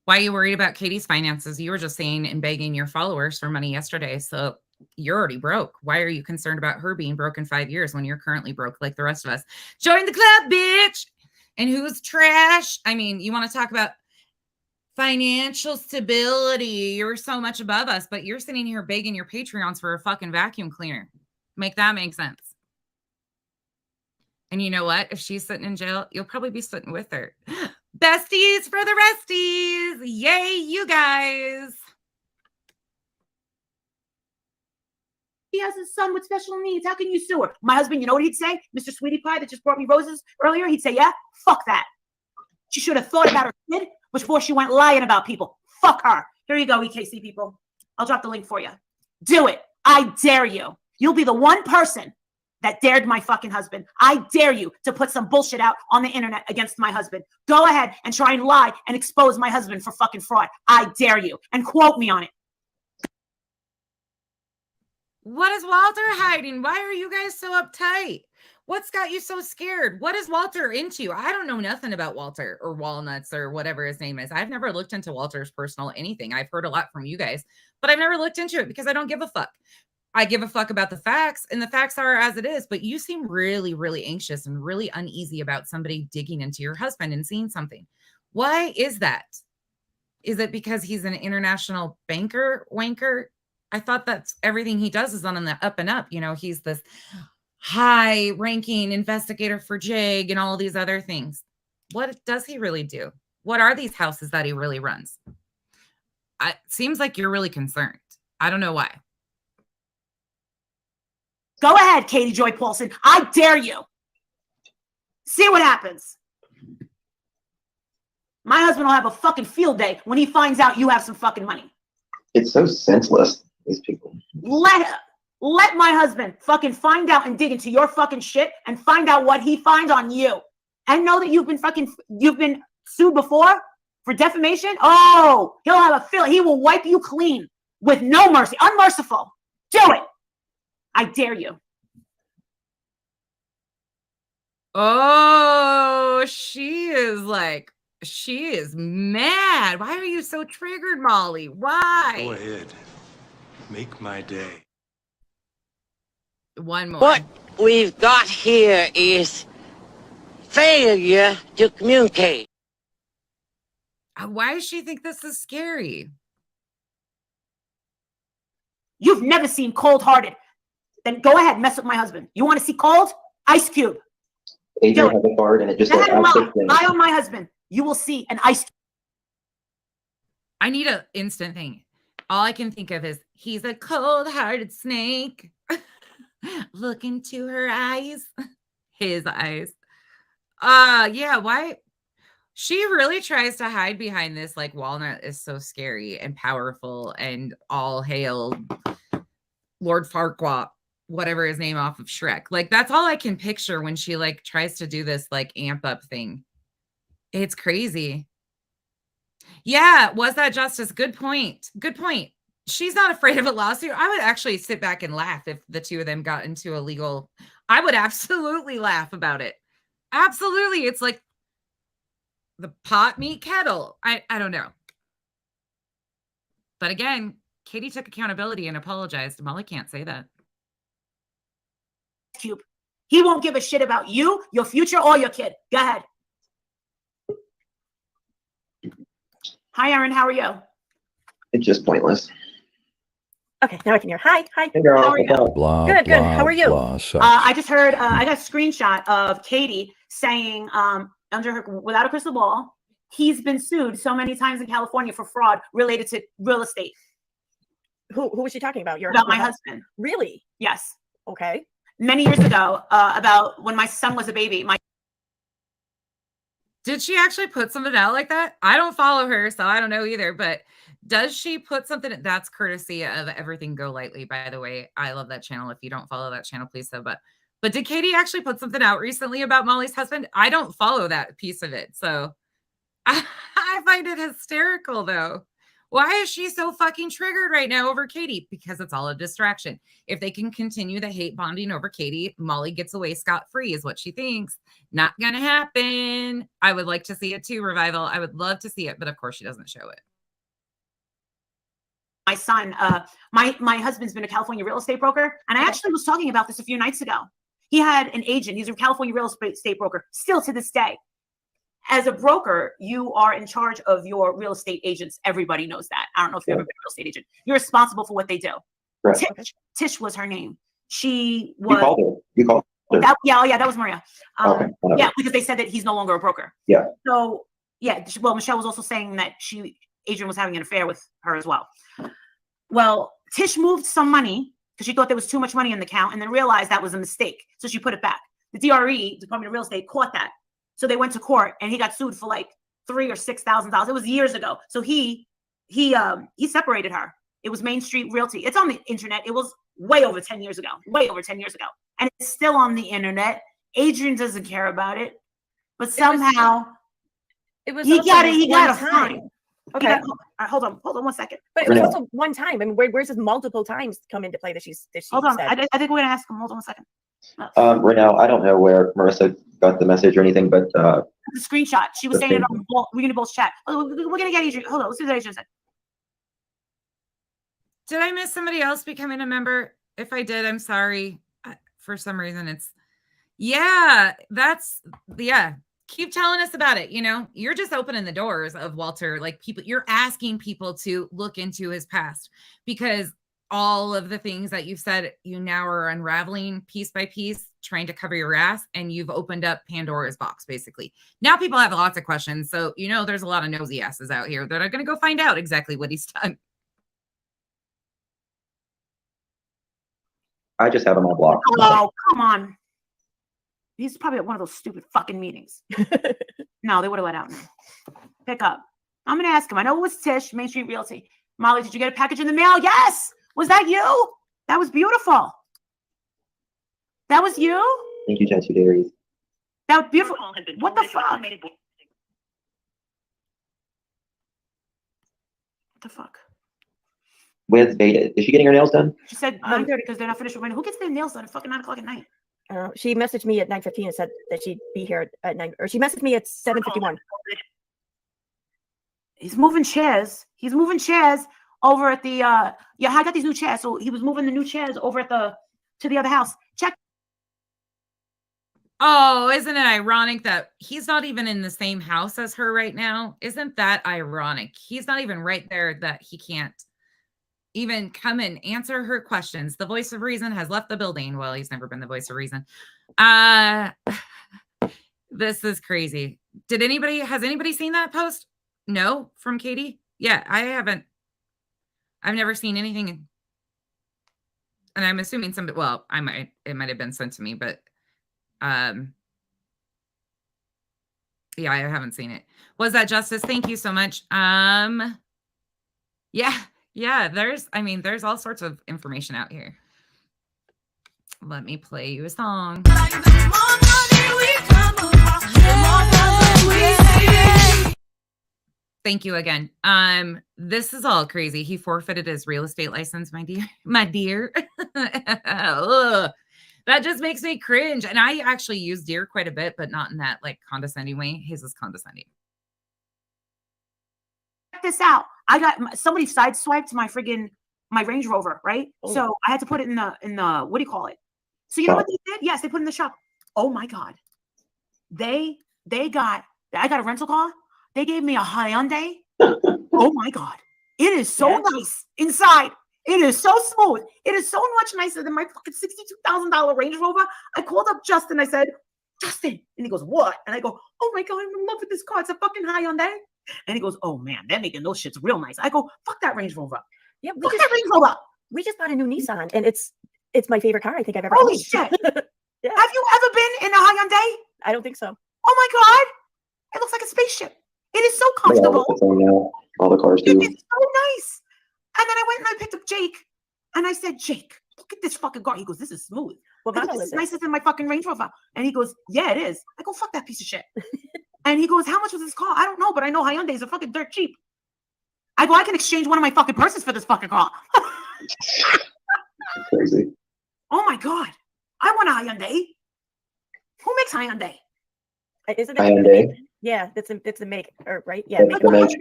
Why are you worried about Katie's finances? You were just saying and begging your followers for money yesterday. So you're already broke. Why are you concerned about her being broke in 5 years when you're currently broke like the rest of us? Join the club, bitch. And who's trash? I mean, you want to talk about financial stability. You're so much above us, but you're sitting here begging your Patreons for a fucking vacuum cleaner. Make that make sense. And you know what? If she's sitting in jail, you'll probably be sitting with her. Besties for the resties. Yay, you guys. he has a son with special needs. How can you sue her? My husband, you know what he'd say? Mr. Sweetie Pie that just brought me roses earlier, he'd say, yeah, fuck that. She should have thought about her kid before she went lying about people. Fuck her. Here you go, EKC people. I'll drop the link for you. Do it. I dare you. You'll be the one person that dared my fucking husband. I dare you to put some bullshit out on the internet against my husband. Go ahead and try and lie and expose my husband for fucking fraud. I dare you. And quote me on it. What is Walter hiding? Why are you guys so uptight? What's got you so scared? What is Walter into? I don't know nothing about Walter or Walnuts or whatever his name is. I've never looked into Walter's personal anything. I've heard a lot from you guys, but I've never looked into it because I don't give a fuck. I give a fuck about the facts, and the facts are as it is. But you seem really, really anxious and really uneasy about somebody digging into your husband and seeing something. Why is that? Is it because he's an international banker wanker? I thought that's everything he does is on the up and up. You know, he's this high ranking investigator for JIG and all these other things. What does he really do? What are these houses that he really runs? It seems like you're really concerned. I don't know why. Go ahead, Katie Joy Paulson. I dare you. See what happens. My husband will have a fucking field day when he finds out you have some fucking money. It's so senseless, these people. Let my husband fucking find out and dig into your fucking shit and find out what he finds on you. And know that you've been sued before for defamation. Oh, he'll have a field. He will wipe you clean with no mercy. Unmerciful. Do it. I dare you. Oh, she is mad. Why are you so triggered, Molly? Why? Go ahead. Make my day. One more. What we've got here is failure to communicate. Why does she think this is scary? You've never seen cold-hearted. Then go ahead, mess with my husband. You want to see cold? Ice cube. Adrian has a card and it just says lie on my husband. You will see an ice. I need an instant thing. All I can think of is he's a cold-hearted snake. Look into her eyes. His eyes. Yeah, why? She really tries to hide behind this, like Walnut is so scary and powerful and all hail Lord Farquaad, whatever his name off of Shrek. Like, that's all I can picture when she like tries to do this like amp up thing. It's crazy. Yeah, was that justice? Good point. Good point. She's not afraid of a lawsuit. I would actually sit back and laugh if the two of them got into a legal. I would absolutely laugh about it. Absolutely. It's like the pot meet kettle. I don't know. But again, Katie took accountability and apologized. Molly can't say that. Cube. He won't give a shit about you, your future, or your kid. Go ahead. Hi, Erin. How are you? It's just pointless. Okay, now I can hear. Hi. Hey, girl. How are you? Blah, Good. blah, How are you? blah, sucks. I just heard. I got a screenshot of Katie saying, under her without a crystal ball, he's been sued so many times in California for fraud related to real estate. Who was she talking about? About my husband. Really? Yes. Okay. Many years ago, about when my son was a baby. Did she actually put something out like that? I don't follow her, so I don't know either. But does she put something? That's courtesy of Everything Go Lightly, by the way. I love that channel. If you don't follow that channel, please so. But did Katie actually put something out recently about Molly's husband? I don't follow that piece of it. So I find it hysterical, though. Why is she so fucking triggered right now over Katie? Because it's all a distraction. If they can continue the hate bonding over Katie, Molly gets away scot-free is what she thinks. Not going to happen. I would like to see it too, Revival. I would love to see it, but of course she doesn't show it. My son, my husband's been a California real estate broker, and I actually was talking about this a few nights ago. He had an agent. He's a California real estate broker, still to this day. As a broker, you are in charge of your real estate agents. Everybody knows that. I don't know if you've ever been a real estate agent. You're responsible for what they do. Right. Tish was her name. She was. You called her. That was Maria. Okay. Yeah, because they said that he's no longer a broker. Yeah. So yeah, well, Michelle was also saying that Adrian was having an affair with her as well. Well, Tish moved some money because she thought there was too much money in the account, and then realized that was a mistake. So she put it back. The DRE, Department of Real Estate, caught that. So they went to court, and he got sued for like $3,000 or $6,000. It was years ago. So he separated her. It was Main Street Realty. It's on the internet. It was way over 10 years ago. And it's still on the internet. Adrian doesn't care about it, but somehow he got a fine. Okay. Hold on 1 second. But it was also one time. I mean, where's this multiple times come into play that she Hold on. said? I think we're gonna ask him. Hold on 1 second. Right now, I don't know where Marissa got the message or anything, but the screenshot. She was saying it on. We're gonna both chat. We're gonna get Adrian. Hold on. Let's see what Adrian said. Did I miss somebody else becoming a member? If I did, I'm sorry. For some reason, yeah. Keep telling us about it. You're just opening the doors of Walter. Like people, you're asking people to look into his past because all of the things that you've said, you now are unraveling piece by piece, trying to cover your ass, and you've opened up Pandora's box, basically. Now people have lots of questions. So, there's a lot of nosy asses out here that are going to go find out exactly what he's done. I just have him on block. Oh, come on. He's probably at one of those stupid fucking meetings. No, they would have let out now. Pick up. I'm going to ask him. I know it was Tish, Main Street Realty. Molly, did you get a package in the mail? Yes. Was that you? That was beautiful. That was you? Thank you, Tattoo Dairies. That was beautiful. What the fuck? What the fuck? With Beta. Is she getting her nails done? She said 9:30 because they're not finished. Who gets their nails done at fucking 9 o'clock at night? I don't know. She messaged me at 9:15 and said that she'd be here at 9, or she messaged me at 7:51. He's moving chairs. He's moving chairs over at the I got these new chairs. So he was moving the new chairs over to the other house. Check. Oh, isn't it ironic that he's not even in the same house as her right now? Isn't that ironic? He's not even right there, that he can't even come and answer her questions. The voice of reason has left the building. Well, he's never been the voice of reason. This is crazy. Has anybody seen that post? No, from Katie? Yeah, I haven't. I've never seen anything. And I'm assuming it might have been sent to me, but yeah, I haven't seen it. Was that Justice? Thank you so much. Yeah, there's all sorts of information out here. Let me play you a song. Thank you again. This is all crazy. He forfeited his real estate license, my dear. My dear. That just makes me cringe. And I actually use dear quite a bit, but not in that like condescending way. His is condescending. Check this out. I got somebody sideswiped my Range Rover, right? Oh. So I had to put it in the what do you call it? So you know what they did? Yes, they put it in the shop. Oh my God. I got a rental car. They gave me a Hyundai. Oh my God. It is so nice inside. It is so smooth. It is so much nicer than my fucking $62,000 Range Rover. I called up Justin. I said, Justin. And he goes, what? And I go, oh my God, I'm in love with this car. It's a fucking Hyundai. And he goes, oh man, they're making those shits real nice. I go, fuck that Range Rover. Yeah, fuck that Range Rover. We just bought a new Nissan, and it's my favorite car I think I've ever Holy owned. Shit. Yeah. Have you ever been in a Hyundai? I don't think so. Oh my God. It looks like a spaceship. It is so comfortable. All the cars do. It's so nice. And then I went and I picked up Jake. And I said, Jake, look at this fucking car. He goes, this is smooth. Well, this is nicer than my fucking Range Rover. And he goes, yeah, it is. I go, fuck that piece of shit. And he goes, how much was this car? I don't know, but I know Hyundais are fucking dirt cheap. I go, I can exchange one of my fucking purses for this fucking car. Crazy. Oh my God. I want a Hyundai. Who makes Hyundai? Isn't it Hyundai? Yeah, it's a make, or right? Yeah, It's the make.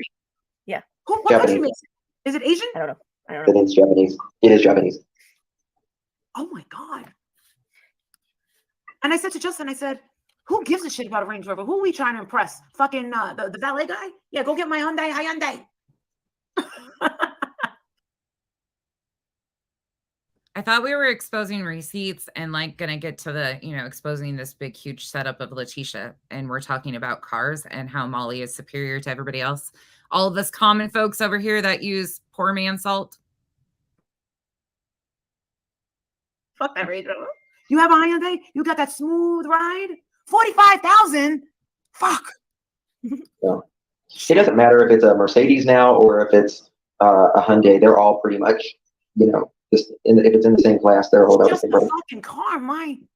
Yeah. What country makes it? Is it Asian? I don't know. It is Japanese. It is Japanese. Oh my God. And I said to Justin, I said, who gives a shit about a Range Rover? Who are we trying to impress? Fucking the valet guy? Yeah, go get my Hyundai. I thought we were exposing receipts and like gonna get to the, exposing this big, huge setup of Letitia. And we're talking about cars and how Molly is superior to everybody else. All of us common folks over here that use poor man salt. Fuck that Range Rover. You have a Hyundai? You got that smooth ride? 45,000? Fuck. Yeah. It doesn't matter if it's a Mercedes now or if it's a Hyundai. They're all pretty much, if it's in the same class, they're all about the same. It's just a fucking car, mine.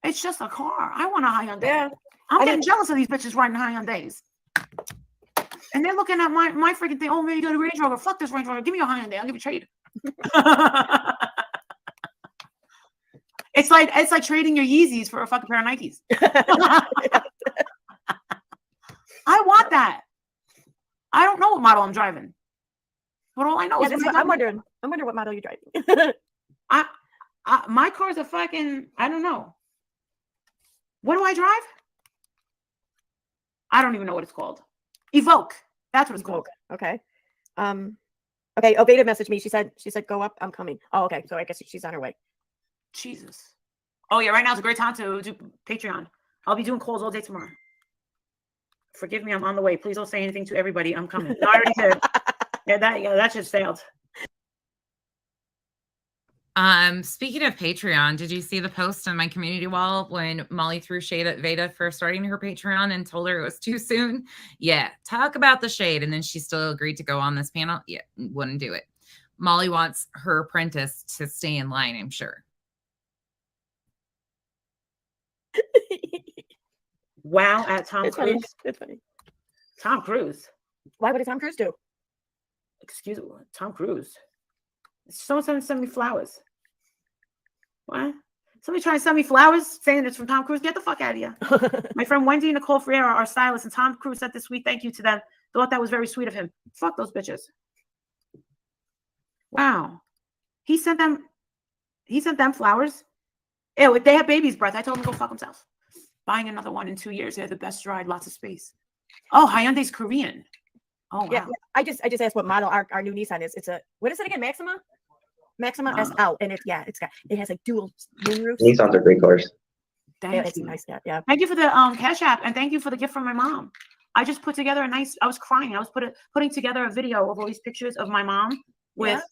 It's just a car. I want a Hyundai. Yeah. I'm getting jealous of these bitches riding Hyundais. And they're looking at my freaking thing. Oh man, you got a Range Rover. Fuck this Range Rover. Give me a Hyundai. I'll give you a trade. It's like trading your Yeezys for a fucking pair of Nikes. I want that. I don't know what model I'm driving. But all I know is I'm wondering what model you're driving. My car's a fucking, I don't know. What do I drive? I don't even know what it's called. Evoque. That's what it's called. Okay. Okay. Oveda messaged me. She said, go up. I'm coming. Oh, okay. So I guess she's on her way. Jesus. Oh yeah. Right now is a great time to do Patreon. I'll be doing calls all day tomorrow. Forgive me. I'm on the way. Please don't say anything to everybody. I'm coming. No, I already did. Yeah, that just failed. Speaking of Patreon, did you see the post on my community wall when Molly threw shade at Veda for starting her Patreon and told her it was too soon? Yeah, talk about the shade. And then she still agreed to go on this panel. Yeah, wouldn't do it. Molly wants her apprentice to stay in line, I'm sure. Wow, at Tom Cruise. It's funny. Tom Cruise. Why would Tom Cruise do? Excuse me, Tom Cruise. Someone send me flowers. What? Somebody trying to send me flowers saying it's from Tom Cruise? Get the fuck out of here. My friend Wendy and Nicole Ferreira, our stylist, and Tom Cruise said this week, thank you to them. Thought that was very sweet of him. Fuck those bitches. Wow. He sent them flowers. Ew, they have baby's breath. I told them to go fuck themselves. Buying another one in 2 years. They have the best ride, lots of space. Oh, Hyundai's Korean. Oh, wow. Yeah. I just asked what model our new Nissan is. It's a, what is it again? Maxima SL. And it has like dual moonroofs. Nissans are great cars. Thank you. Nice. Yeah. Thank you for the Cash App, and thank you for the gift from my mom. I just put together I was crying. I was putting together a video of all these pictures of my mom with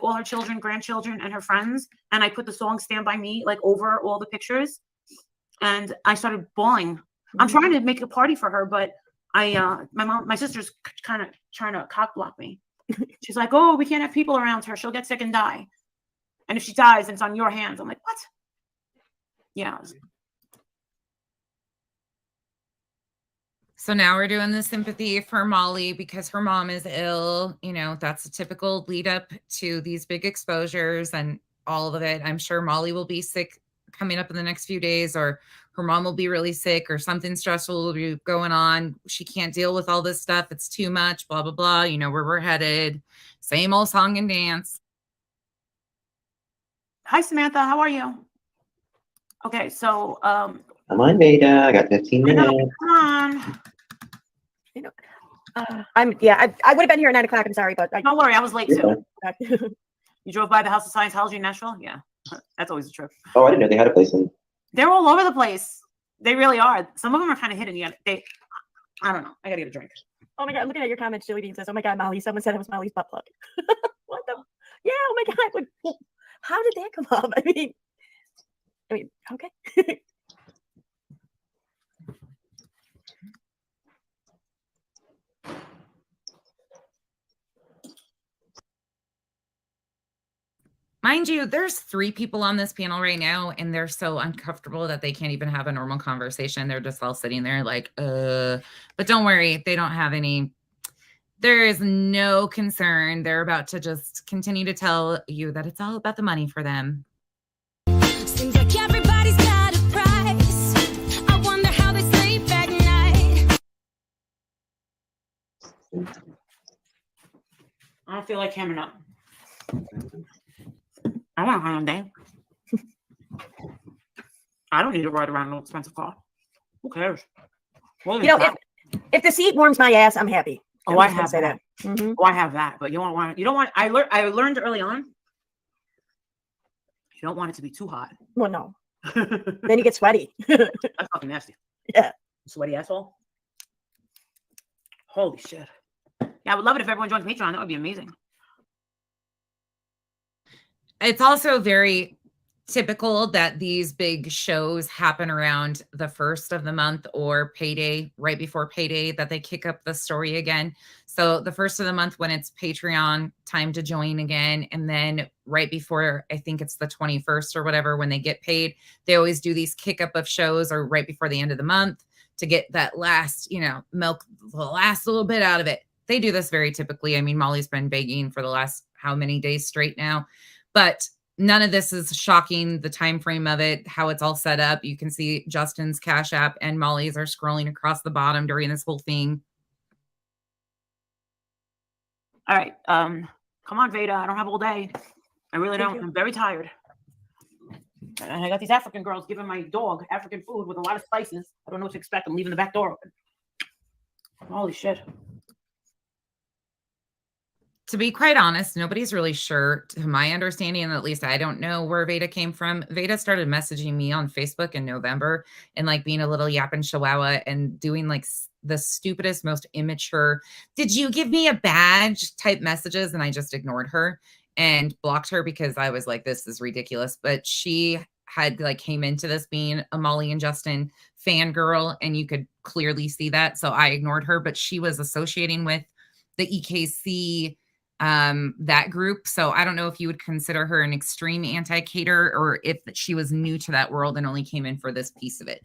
all her children, grandchildren, and her friends. And I put the song Stand By Me like over all the pictures. And I started bawling. I'm trying to make a party for her, but my sister's kind of trying to cock block me. She's like, oh, we can't have people around her. She'll get sick and die. And if she dies, it's on your hands. I'm like, what? Yeah. So now we're doing the sympathy for Molly because her mom is ill. You know, that's a typical lead up to these big exposures and all of it. I'm sure Molly will be sick coming up in the next few days, or her mom will be really sick, or something stressful will be going on. She can't deal with all this stuff. It's too much, blah, blah, blah. You know where we're headed. Same old song and dance. Hi, Samantha. How are you? Okay, so I'm on Veda. I got 15 minutes. Come on. I would have been here at 9 o'clock. I'm sorry, but don't worry, I was late too. You drove by the House of Scientology in Nashville? Yeah, that's always a trip. Oh, I didn't know they had a place in. They're all over the place. They really are. Some of them are kind of hidden. Yeah, I don't know. I gotta get a drink. Oh my God, I'm looking at your comments. Julie Bean says, oh my God, Molly, someone said it was Molly's butt plug. What the? Yeah, oh my God. Like, how did that come up? I mean, okay. Mind you, there's 3 people on this panel right now, and they're so uncomfortable that they can't even have a normal conversation. They're just all sitting there like, But don't worry, they don't have any. There is no concern. They're about to just continue to tell you that it's all about the money for them. Seems like everybody's got a price. I wonder how they sleep at night. I don't feel like hammering up. I want a Hyundai. I don't need to ride around in an expensive car. Who cares? Well, if the seat warms my ass, I'm happy. Oh, I have that. Mm-hmm. Oh, I have that. But you don't want. I learned early on. You don't want it to be too hot. Well, no. Then you get sweaty. That's fucking nasty. Yeah. Sweaty asshole. Holy shit. Yeah, I would love it if everyone joined Patreon. That would be amazing. It's also very typical that these big shows happen around the 1st of the month or payday, right before payday, that they kick up the story again. So the 1st of the month when it's Patreon time to join again. And then right before, I think it's the 21st or whatever, when they get paid, they always do these kick up of shows, or right before the end of the month to get that last, milk the last little bit out of it. They do this very typically. I mean, Molly's been begging for the last how many days straight now. But none of this is shocking, the time frame of it, how it's all set up. You can see Justin's Cash App and Molly's are scrolling across the bottom during this whole thing. All right. Come on, Veda. I don't have all day. I really Thank don't. you. I'm very tired. And I got these African girls giving my dog African food with a lot of spices. I don't know what to expect. I'm leaving the back door open. Holy shit. To be quite honest, nobody's really sure, to my understanding, and at least I don't know where Veda came from. Veda started messaging me on Facebook in November and like being a little yapping chihuahua and doing like the stupidest, most immature, did you give me a badge type messages? And I just ignored her and blocked her because I was like, this is ridiculous. But she had like came into this being a Molly and Justin fangirl, and you could clearly see that. So I ignored her, but she was associating with the EKC that group. So I don't know if you would consider her an extreme anti-cater or if she was new to that world and only came in for this piece of it.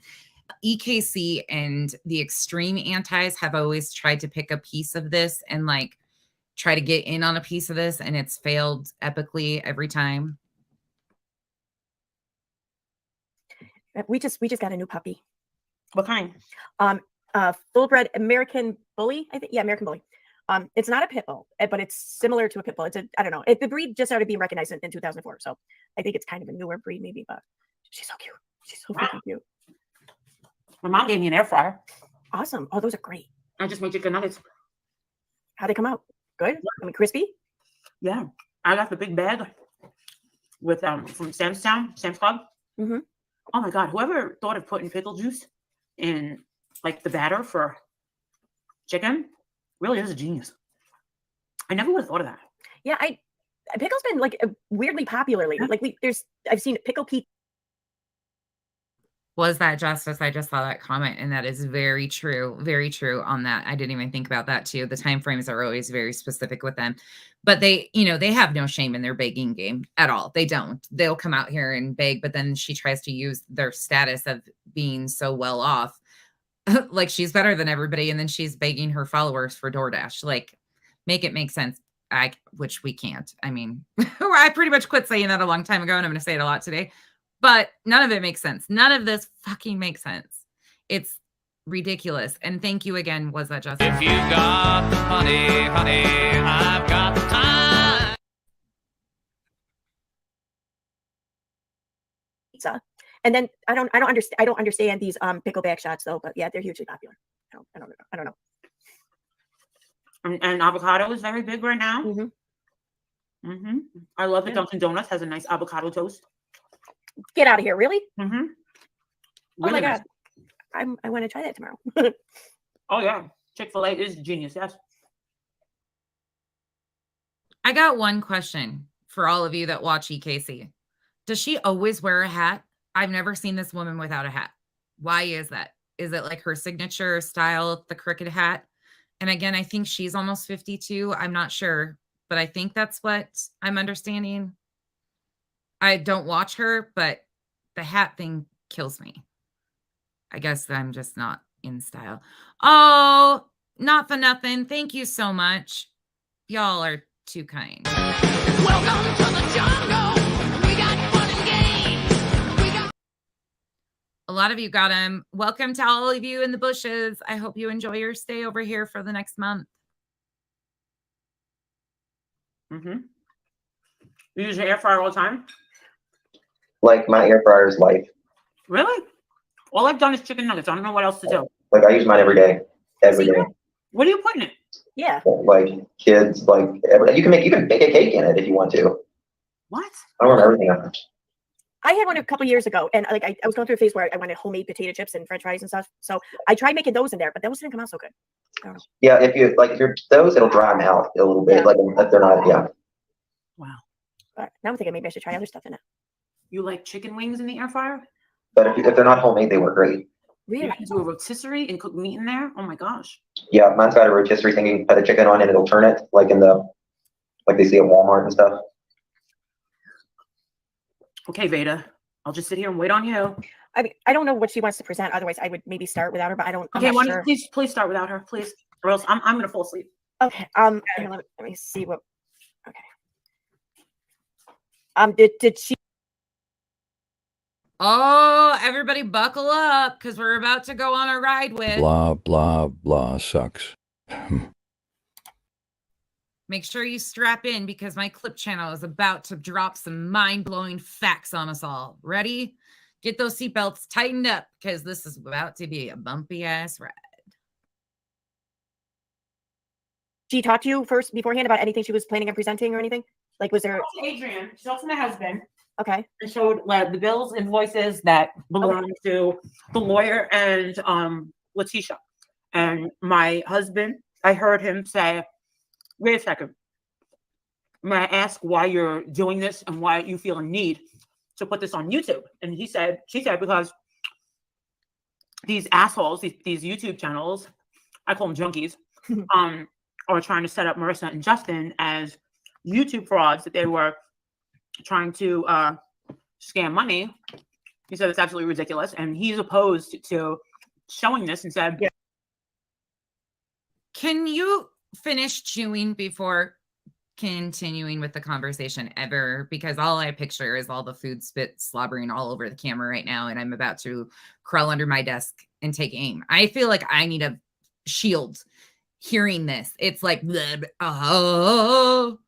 EKC and the extreme antis have always tried to pick a piece of this and like try to get in on a piece of this, and it's failed epically every time. We just got a new puppy. What kind? Full bred American Bully, I think. Yeah, American Bully. It's not a pit bull, but it's similar to a pit bull. It's I don't know. The breed just started being recognized in 2004. So I think it's kind of a newer breed maybe, but she's so cute. She's so freaking cute. My mom gave me an air fryer. Awesome. Oh, those are great. I just made chicken nuggets. How'd they come out? Good? I mean, crispy? Yeah. I got the big bag with from Sam's Club. Mm-hmm. Oh my God. Whoever thought of putting pickle juice in like the batter for chicken really is a genius. I never would have thought of that. Yeah, pickle's been like weirdly popular lately. Like I've seen pickle pizza. Was that justice? I just saw that comment, and that is very true on that. I didn't even think about that too. The time frames are always very specific with them, but they have no shame in their begging game at all. They don't. They'll come out here and beg, but then she tries to use their status of being so well off, like she's better than everybody, and then she's begging her followers for DoorDash. Like, make it make sense. Which we can't. I mean, I pretty much quit saying that a long time ago, and I'm going to say it a lot today. But none of it makes sense. None of this fucking makes sense. It's ridiculous. And thank you again. Was that just? If you got the money, honey, I've got the time. Pizza. And then I don't understand these pickleback shots though, but yeah, they're hugely popular. I don't know. And avocado is very big right now. Mm-hmm. Mm-hmm. I love that Dunkin' Donuts has a nice avocado toast. Get out of here, really? Mm-hmm. Oh Really my nice. God. I want to try that tomorrow. Oh yeah. Chick-fil-A is genius, yes. I got one question for all of you that watch EKC. Does she always wear a hat? I've never seen this woman without a hat. Why is that? Is it like her signature style, the cricket hat? And again, I think she's almost 52. I'm not sure, but I think that's what I'm understanding. I don't watch her, but the hat thing kills me. I guess I'm just not in style. Oh, not for nothing. Thank you so much. Y'all are too kind. Welcome to the jungle. We got fun and games. We got A lot of you got them. Welcome to all of you in the bushes. I hope you enjoy your stay over here for the next month. Mm-hmm. You use your air fryer all the time? Like my air fryer is life. Really? All I've done is chicken nuggets. I don't know what else to do. Like I use mine every day. Every day. What are you putting in it? Yeah. Like kids, like you can bake a cake in it if you want to. What? I don't remember everything else. I had one a couple years ago, and like I was going through a phase where I wanted homemade potato chips and French fries and stuff. So I tried making those in there, but those didn't come out so good. I don't know. Yeah, if you're those, it'll dry them out a little bit. Yeah. Like if they're not, yeah. Wow. But now I'm thinking maybe I should try other stuff in it. You like chicken wings in the air fryer? But if they're not homemade, they work great. Really? You can do a rotisserie and cook meat in there? Oh my gosh. Yeah, mine's got a rotisserie thing. You can put the chicken on and it'll turn it like like they see at Walmart and stuff. Okay, Veda. I'll just sit here and wait on you. I mean, I don't know what she wants to present. Otherwise, I would maybe start without her. But I'm Okay, not sure. please start without her, please, or else I'm gonna fall asleep. Okay. Here, let me see what. Okay. Did she? Oh, everybody buckle up because we're about to go on a ride with. Blah, blah, blah sucks. Make sure you strap in because my clip channel is about to drop some mind-blowing facts on us all. Ready? Get those seatbelts tightened up because this is about to be a bumpy ass ride. She talked to you first beforehand about anything she was planning on presenting or anything? Like, was there? Adrian, she talked to my husband Okay. and showed the bills, invoices that belong to the lawyer and Letitia. And my husband, I heard him say, wait a second. May I ask why you're doing this and why you feel a need to put this on YouTube? And she said, because these assholes, these YouTube channels, I call them junkies, are trying to set up Marissa and Justin as YouTube frauds, that they were trying to scam money. He said it's absolutely ridiculous. And he's opposed to showing this and said, yeah. Can you finish chewing before continuing with the conversation ever? Because all I picture is all the food spit slobbering all over the camera right now, and I'm about to crawl under my desk and take aim. I feel like I need a shield hearing this. It's like, bleh, bleh, oh,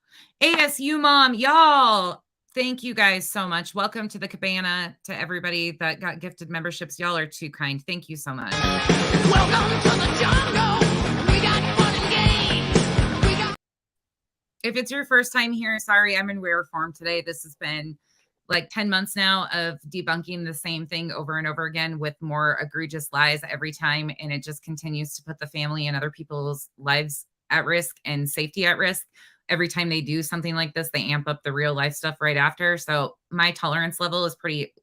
ASU mom, y'all. Thank you guys so much. Welcome to the cabana. To everybody that got gifted memberships, y'all are too kind. Thank you so much. Welcome to the jungle. We got fun and games. If it's your first time here, sorry, I'm in rare form today. This has been like 10 months now of debunking the same thing over and over again with more egregious lies every time. And it just continues to put the family and other people's lives at risk and safety at risk. Every time they do something like this, they amp up the real life stuff right after. So my tolerance level is pretty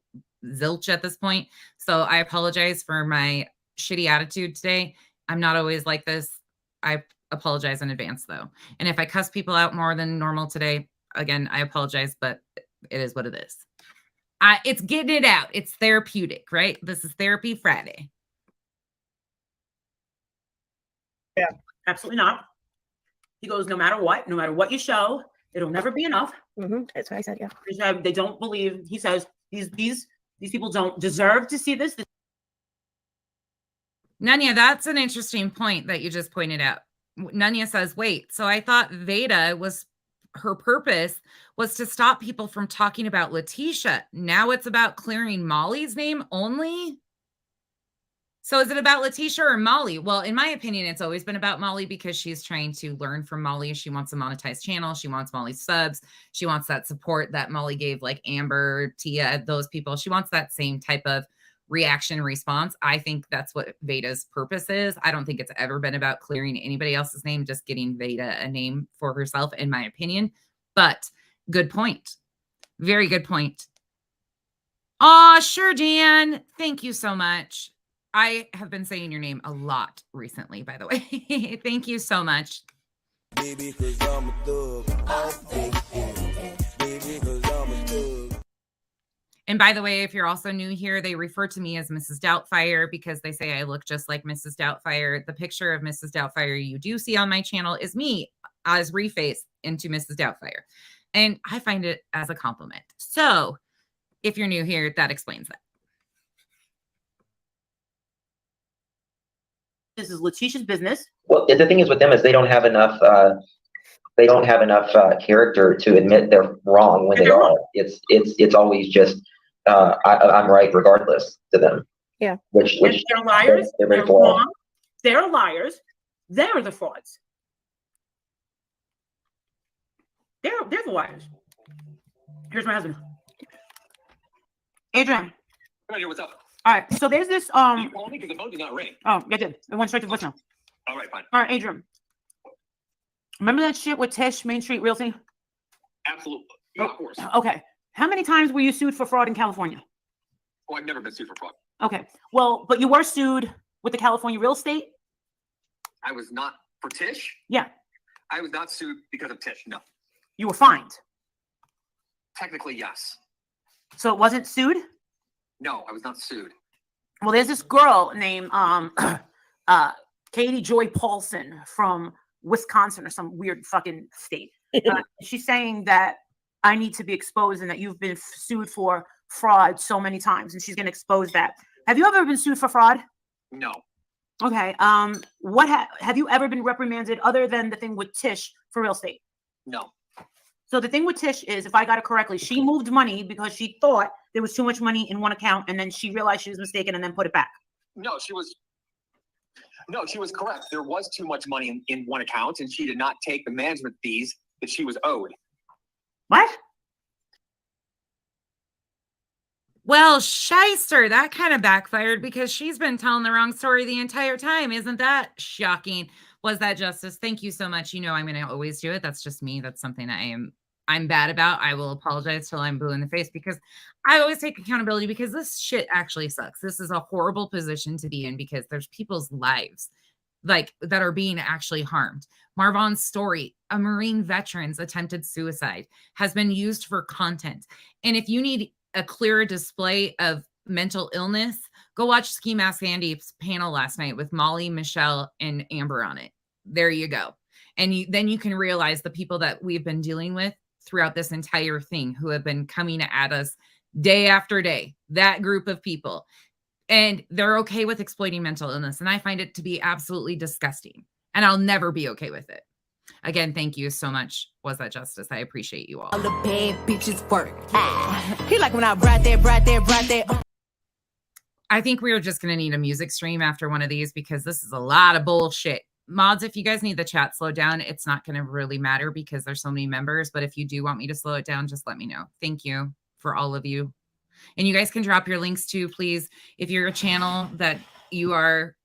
zilch at this point. So I apologize for my shitty attitude today. I'm not always like this. I apologize in advance though. And if I cuss people out more than normal today, again, I apologize, but it is what it is. It's getting it out. It's therapeutic, right? This is Therapy Friday. Yeah, absolutely not. He goes, no matter what you show, it'll never be enough. That's what I said. Yeah. They don't believe. He says these people don't deserve to see this. Nanya, that's an interesting point that you just pointed out. Nanya says, wait, so I thought Veda was, her purpose was to stop people from talking about Letitia. Now it's about clearing Molly's name only? So is it about Letitia or Molly? Well, in my opinion, it's always been about Molly because she's trying to learn from Molly. She wants a monetized channel. She wants Molly's subs. She wants that support that Molly gave, like Amber, Tia, those people. She wants that same type of reaction response. I think that's what Veda's purpose is. I don't think it's ever been about clearing anybody else's name, just getting Veda a name for herself, in my opinion. But good point. Very good point. Oh, sure, Dan. Thank you so much. I have been saying your name a lot recently, by the way. Thank you so much. Baby, 'cause I'm a thug. Baby, 'cause I'm a thug. And by the way, if you're also new here, they refer to me as Mrs. Doubtfire because they say I look just like Mrs. Doubtfire. The picture of Mrs. Doubtfire you do see on my channel is me as refaced into Mrs. Doubtfire. And I find it as a compliment. So if you're new here, that explains that. This is Letitia's business. Well, the thing is with them is they don't have enough. They don't have enough character to admit they're wrong when they are. It's always just I'm right regardless to them. Yeah. Which they're liars. They're very flawed. Wrong. They're liars. They're the frauds. They're the liars. Here's my husband. Adrian. What's up? All right. So there's this You called me because the phone did not ring. Oh, I did. It went straight to voicemail. All right, fine. All right, Adrian. Remember that shit with Tish, Main Street Realty? Absolutely. Yeah, of course. Okay. How many times were you sued for fraud in California? Oh, I've never been sued for fraud. Okay. Well, but you were sued with the California real estate? I was not for Tish. Yeah. I was not sued because of Tish. No. You were fined. Technically, yes. So it wasn't sued? No, I was not sued. Well, there's this girl named Katie Joy Paulson from Wisconsin or some weird fucking state. She's saying that I need to be exposed and that you've been sued for fraud so many times, and she's going to expose that. Have you ever been sued for fraud? No. Okay. What have you ever been reprimanded other than the thing with Tish for real estate? No. So the thing with Tish is, if I got it correctly, she moved money because she thought there was too much money in one account, and then she realized she was mistaken and then put it back. No, she was correct. There was too much money in one account, and she did not take the management fees that she was owed. What? Well, shyster, that kind of backfired because she's been telling the wrong story the entire time. Isn't that shocking? Was that justice? Thank you so much. You know, I'm going to always do it. That's just me. That's something I'm bad about. I will apologize till I'm blue in the face because I always take accountability because this shit actually sucks. This is a horrible position to be in because there's people's lives like that are being actually harmed. Marvon's story, a Marine veteran's attempted suicide, has been used for content. And if you need a clearer display of mental illness, go watch Ski Mask Andy's panel last night with Molly, Michelle, and Amber on it. There you go. And then you can realize the people that we've been dealing with throughout this entire thing who have been coming at us day after day, that group of people. And they're okay with exploiting mental illness. And I find it to be absolutely disgusting. And I'll never be okay with it. Again, thank you so much. Was that justice? I appreciate you all. All the bad bitches work. He like when I brought that. I think we're just going to need a music stream after one of these because this is a lot of bullshit. Mods, if you guys need the chat slowed down, it's not going to really matter because there's so many members. But if you do want me to slow it down, just let me know. Thank you for all of you. And you guys can drop your links too, please. If you're a channel that you are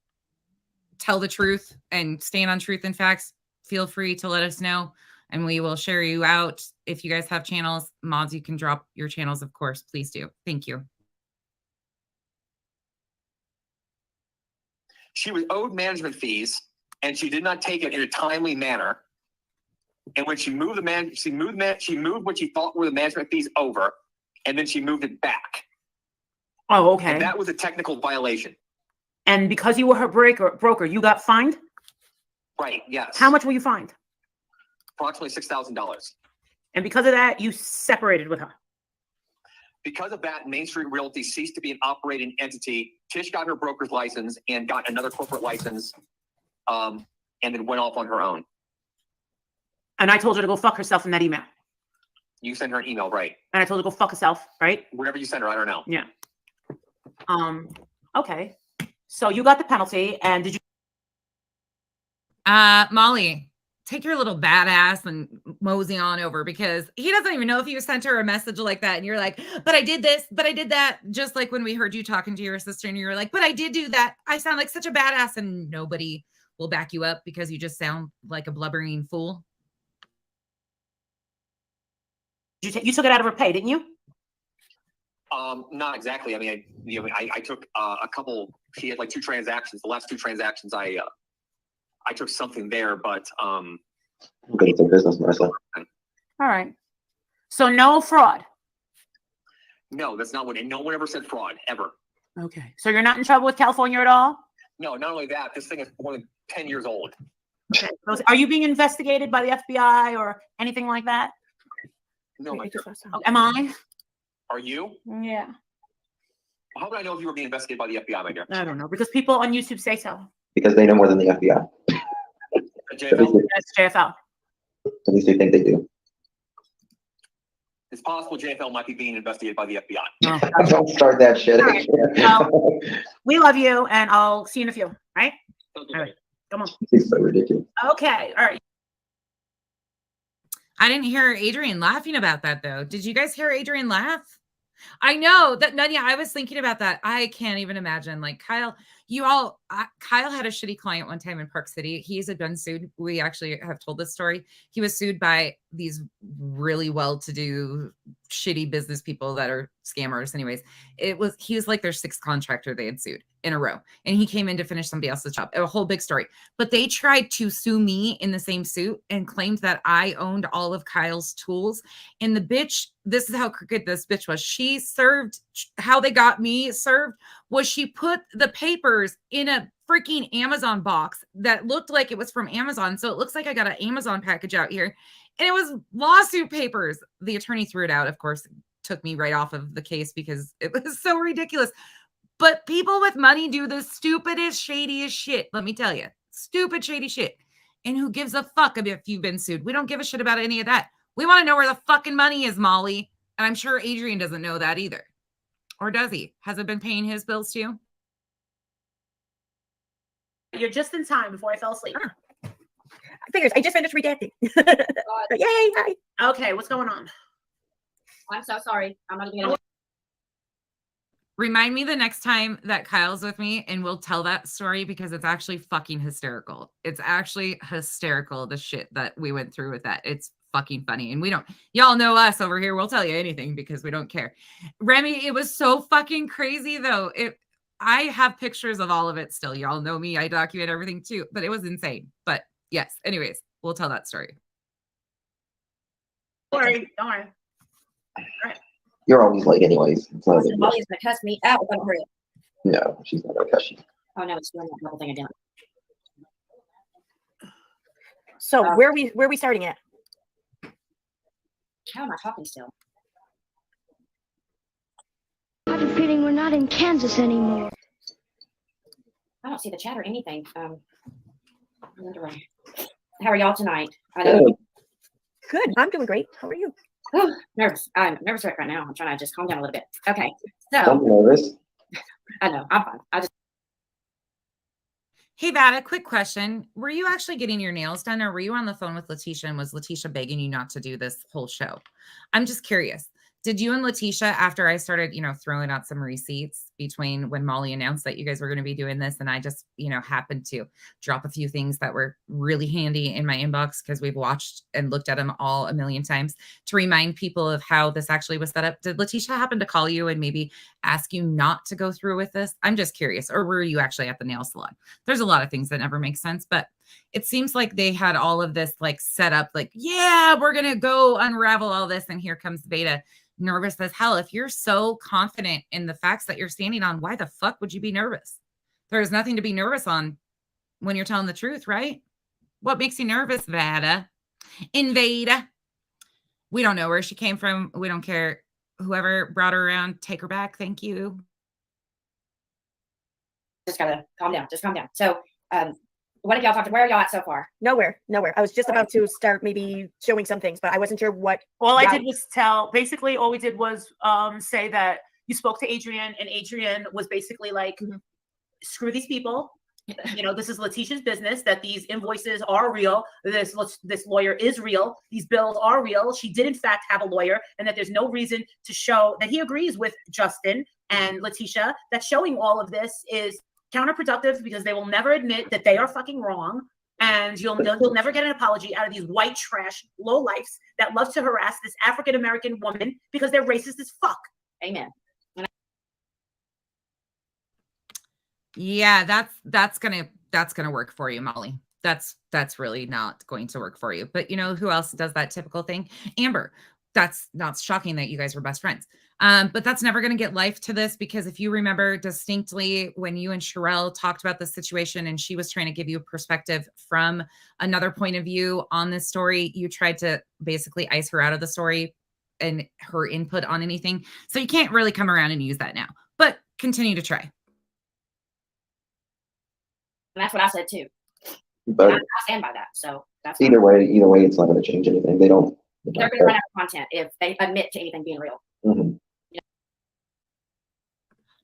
tell the truth and stand on truth and facts, feel free to let us know and we will share you out. If you guys have channels, mods, you can drop your channels, of course. Please do. Thank you. She was owed management fees, and she did not take it in a timely manner. And when she moved she moved what she thought were the management fees over, and then she moved it back. Oh, okay. And that was a technical violation. And because you were her broker, you got fined? Right, yes. How much were you fined? Approximately $6,000. And because of that, you separated with her? Because of that, Main Street Realty ceased to be an operating entity. Tish got her broker's license and got another corporate license, and then went off on her own. And I told her to go fuck herself in that email. You sent her an email, right? And I told her to go fuck herself, right? Whatever you sent her, I don't know. Yeah. Okay. So you got the penalty, and did you? Molly, take your little badass and mosey on over because he doesn't even know if you sent her a message like that. And you're like, but I did this, but I did that. Just like when we heard you talking to your sister and you were like, but I did do that. I sound like such a badass, and nobody will back you up because you just sound like a blubbering fool. You took it out of her pay, didn't you? Not exactly. I mean, I took a couple. She had like 2 transactions. The last 2 transactions, I took something there, but Good for business, mostly. All right. So no fraud. no, that's not what. No one ever said fraud ever. Okay. So you're not in trouble with California at all? No, not only that, this thing is more than 10 years old. Okay. So are you being investigated by the FBI or anything like that? No, my dear. Oh, am I? Are you? Yeah. How would I know if you were being investigated by the FBI, my dear? I don't know, because people on YouTube say so. Because they know more than the FBI. JFL? That's JFL. At least they think they do. It's possible JFL might be being investigated by the FBI. Don't start that shit. All right. We love you, and I'll see you in a few. Right? All right. Come on. It's so ridiculous. Okay. All right. I didn't hear Adrian laughing about that, though. Did you guys hear Adrian laugh? I know that, Nadia, I was thinking about that. I can't even imagine. Like, Kyle, Kyle had a shitty client one time in Park City. He's been sued. We actually have told this story. He was sued by these really well-to-do, shitty business people that are scammers. Anyways, he was like their 6th contractor they had sued in a row. And he came in to finish somebody else's job. A whole big story. But they tried to sue me in the same suit and claimed that I owned all of Kyle's tools. And the bitch, this is how crooked this bitch was. She served, how they got me served was she put the papers in a freaking Amazon box that looked like it was from Amazon. So it looks like I got an Amazon package out here. And it was lawsuit papers. The attorney threw it out, of course, took me right off of the case because it was so ridiculous. But people with money do the stupidest, shadiest shit. Let me tell you, stupid, shady shit. And who gives a fuck if you've been sued? We don't give a shit about any of that. We want to know where the fucking money is, Molly. And I'm sure Adrian doesn't know that either. Or does he? Has it been paying his bills too? You're just in time before I fell asleep. Figures. I just finished redacting. Yay! Hi. Okay, what's going on? I'm so sorry. I'm not even gonna. Remind me the next time that Kyle's with me and we'll tell that story because it's actually fucking hysterical. It's actually hysterical, the shit that we went through with that. It's fucking funny. And we don't, y'all know us over here. We'll tell you anything because we don't care. Remy, it was so fucking crazy though. I have pictures of all of it still. Y'all know me. I document everything too, but it was insane. But yes, anyways, we'll tell that story. Don't worry. Don't worry. All right. You're always late anyways. So Molly's gonna cuss me out if I don't hurry up. no, she's not gonna cuss you. Oh no, it's doing that little thing again. So where are we starting at? How am I talking still? I have a feeling we're not in Kansas anymore. I don't see the chat or anything. I wonder how are y'all tonight? I know. Good. I'm doing great. How are you? Oh, nervous. I'm nervous right now. I'm trying to just calm down a little bit. Okay. I'm So nervous. I know I'm fine. I just Hey, Vada, quick question. Were you actually getting your nails done or were you on the phone with Letitia and was Letitia begging you not to do this whole show? I'm just curious. Did you and Letitia, after I started, throwing out some receipts between when Molly announced that you guys were going to be doing this and I just, happened to drop a few things that were really handy in my inbox because we've watched and looked at them all a million times to remind people of how this actually was set up. Did Letitia happen to call you and maybe ask you not to go through with this? I'm just curious. Or were you actually at the nail salon? There's a lot of things that never make sense, but it seems like they had all of this like set up like, yeah, we're going to go unravel all this. And here comes Veda. Nervous as hell. If you're so confident in the facts that you're standing on, why the fuck would you be nervous? There's nothing to be nervous on when you're telling the truth, right? What makes you nervous, Vada? Invada. We don't know where she came from. We don't care. Whoever brought her around, take her back. Thank you. just gotta calm down. Just calm down. So, what have y'all talked to? Where are y'all at so far? Nowhere. I was just about to start maybe showing some things, but I wasn't sure what. All I did was basically all we did was say that you spoke to Adrian and Adrian was basically like, screw these people. This is Letitia's business, that these invoices are real. This lawyer is real. These bills are real. She did in fact have a lawyer and that there's no reason to show that he agrees with Justin and Letitia, that showing all of this is counterproductive because they will never admit that they are fucking wrong. And you'll never get an apology out of these white trash lowlifes that love to harass this African-American woman because they're racist as fuck. Amen. Yeah, that's gonna work for you, Molly. That's really not going to work for you. But you know who else does that typical thing? Amber. That's not shocking that you guys were best friends. But that's never going to get life to this, because if you remember distinctly when you and Sherelle talked about the situation and she was trying to give you a perspective from another point of view on this story, you tried to basically ice her out of the story and her input on anything. So you can't really come around and use that now, but continue to try. And that's what I said too. But I stand by that. So that's either way, it's not going to change anything. They're going to run out of content if they admit to anything being real. Mm-hmm.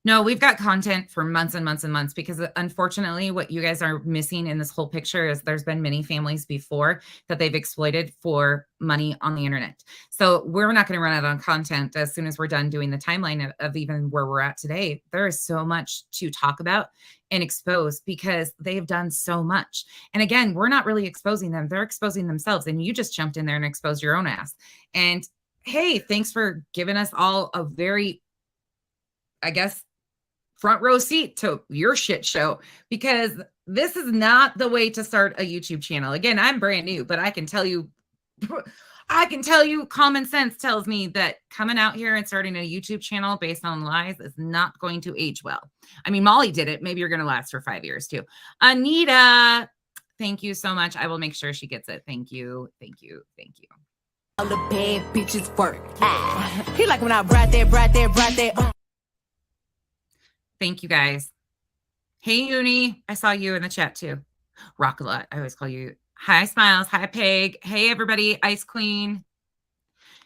No, we've got content for months and months and months, because unfortunately what you guys are missing in this whole picture is there's been many families before that they've exploited for money on the internet. So we're not going to run out on content as soon as we're done doing the timeline of even where we're at today. There is so much to talk about and expose because they've done so much. And again, we're not really exposing them. They're exposing themselves. And you just jumped in there and exposed your own ass. And hey, thanks for giving us all a very, I guess, front row seat to your shit show, because this is not the way to start a YouTube channel. Again, I'm brand new, but I can tell you common sense tells me that coming out here and starting a YouTube channel based on lies is not going to age well. I mean, Molly did it. Maybe you're going to last for 5 years too. Anita, thank you so much. I will make sure she gets it. Thank you. Thank you. Thank you. All the bad bitches work. He like when I brought that. Thank you guys. Hey, Uni. I saw you in the chat too. Rock a lot. I always call you Hi, Smiles. Hi, Peg. Hey, everybody. Ice Queen.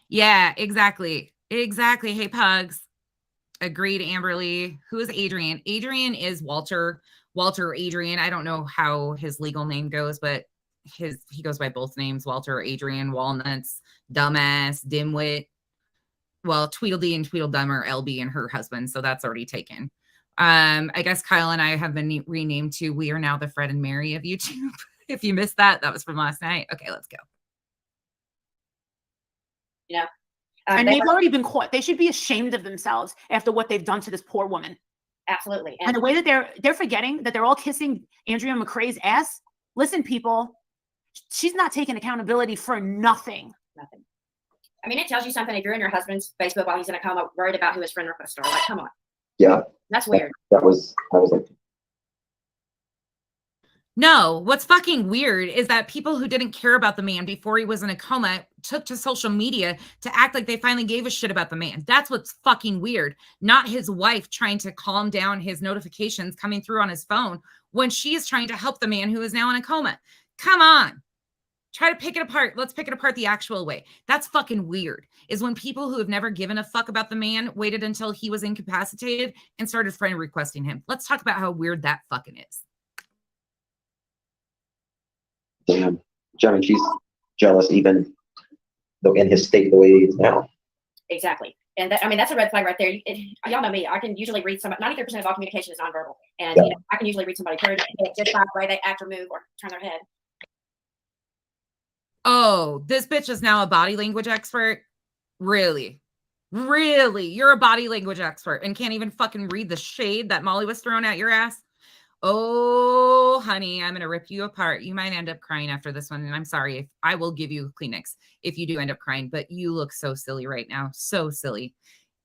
Yeah, exactly. Exactly. Hey, Pugs. Agreed, Amberly. Who is Adrian? Adrian is Walter. Walter or Adrian. I don't know how his legal name goes, but he goes by both names, Walter or Adrian. Walnuts, dumbass, dimwit. Well, Tweedledee and Tweedledum are LB and her husband, so that's already taken. I guess Kyle and I have been renamed to We Are Now the Fred and Mary of YouTube. If you missed that, that was from last night. Okay, let's go. Yeah. And they've already been caught. They should be ashamed of themselves after what they've done to this poor woman. Absolutely. And the way that they're forgetting that they're all kissing Andrea McRae's ass. Listen, people, she's not taking accountability for nothing. Nothing. I mean, it tells you something if you're in your husband's Facebook while he's in a coma, worried about who his friend requests are. Like, come on. Yeah. That's weird. I was like, No, what's fucking weird is that people who didn't care about the man before he was in a coma took to social media to act like they finally gave a shit about the man. That's what's fucking weird. Not his wife trying to calm down his notifications coming through on his phone when she's trying to help the man who is now in a coma. Come on. Try to pick it apart. Let's pick it apart the actual way. That's fucking weird, is when people who have never given a fuck about the man waited until he was incapacitated and started friend requesting him. Let's talk about how weird that fucking is. damn. I mean, she's jealous even though in his state the way he is now. Exactly. And that, I mean, that's a red flag right there. Y'all know me. I can usually read somebody. 93% of all communication is nonverbal. And Yeah. you know, I can usually read somebody just by the way they act or move or turn their head. Oh, this bitch is now a body language expert? Really? Really? You're a body language expert and can't even fucking read the shade that Molly was throwing at your ass? Oh, honey, I'm going to rip you apart. You might end up crying after this one. And I'm sorry if I will give you Kleenex if you do end up crying, but you look so silly right now. So silly.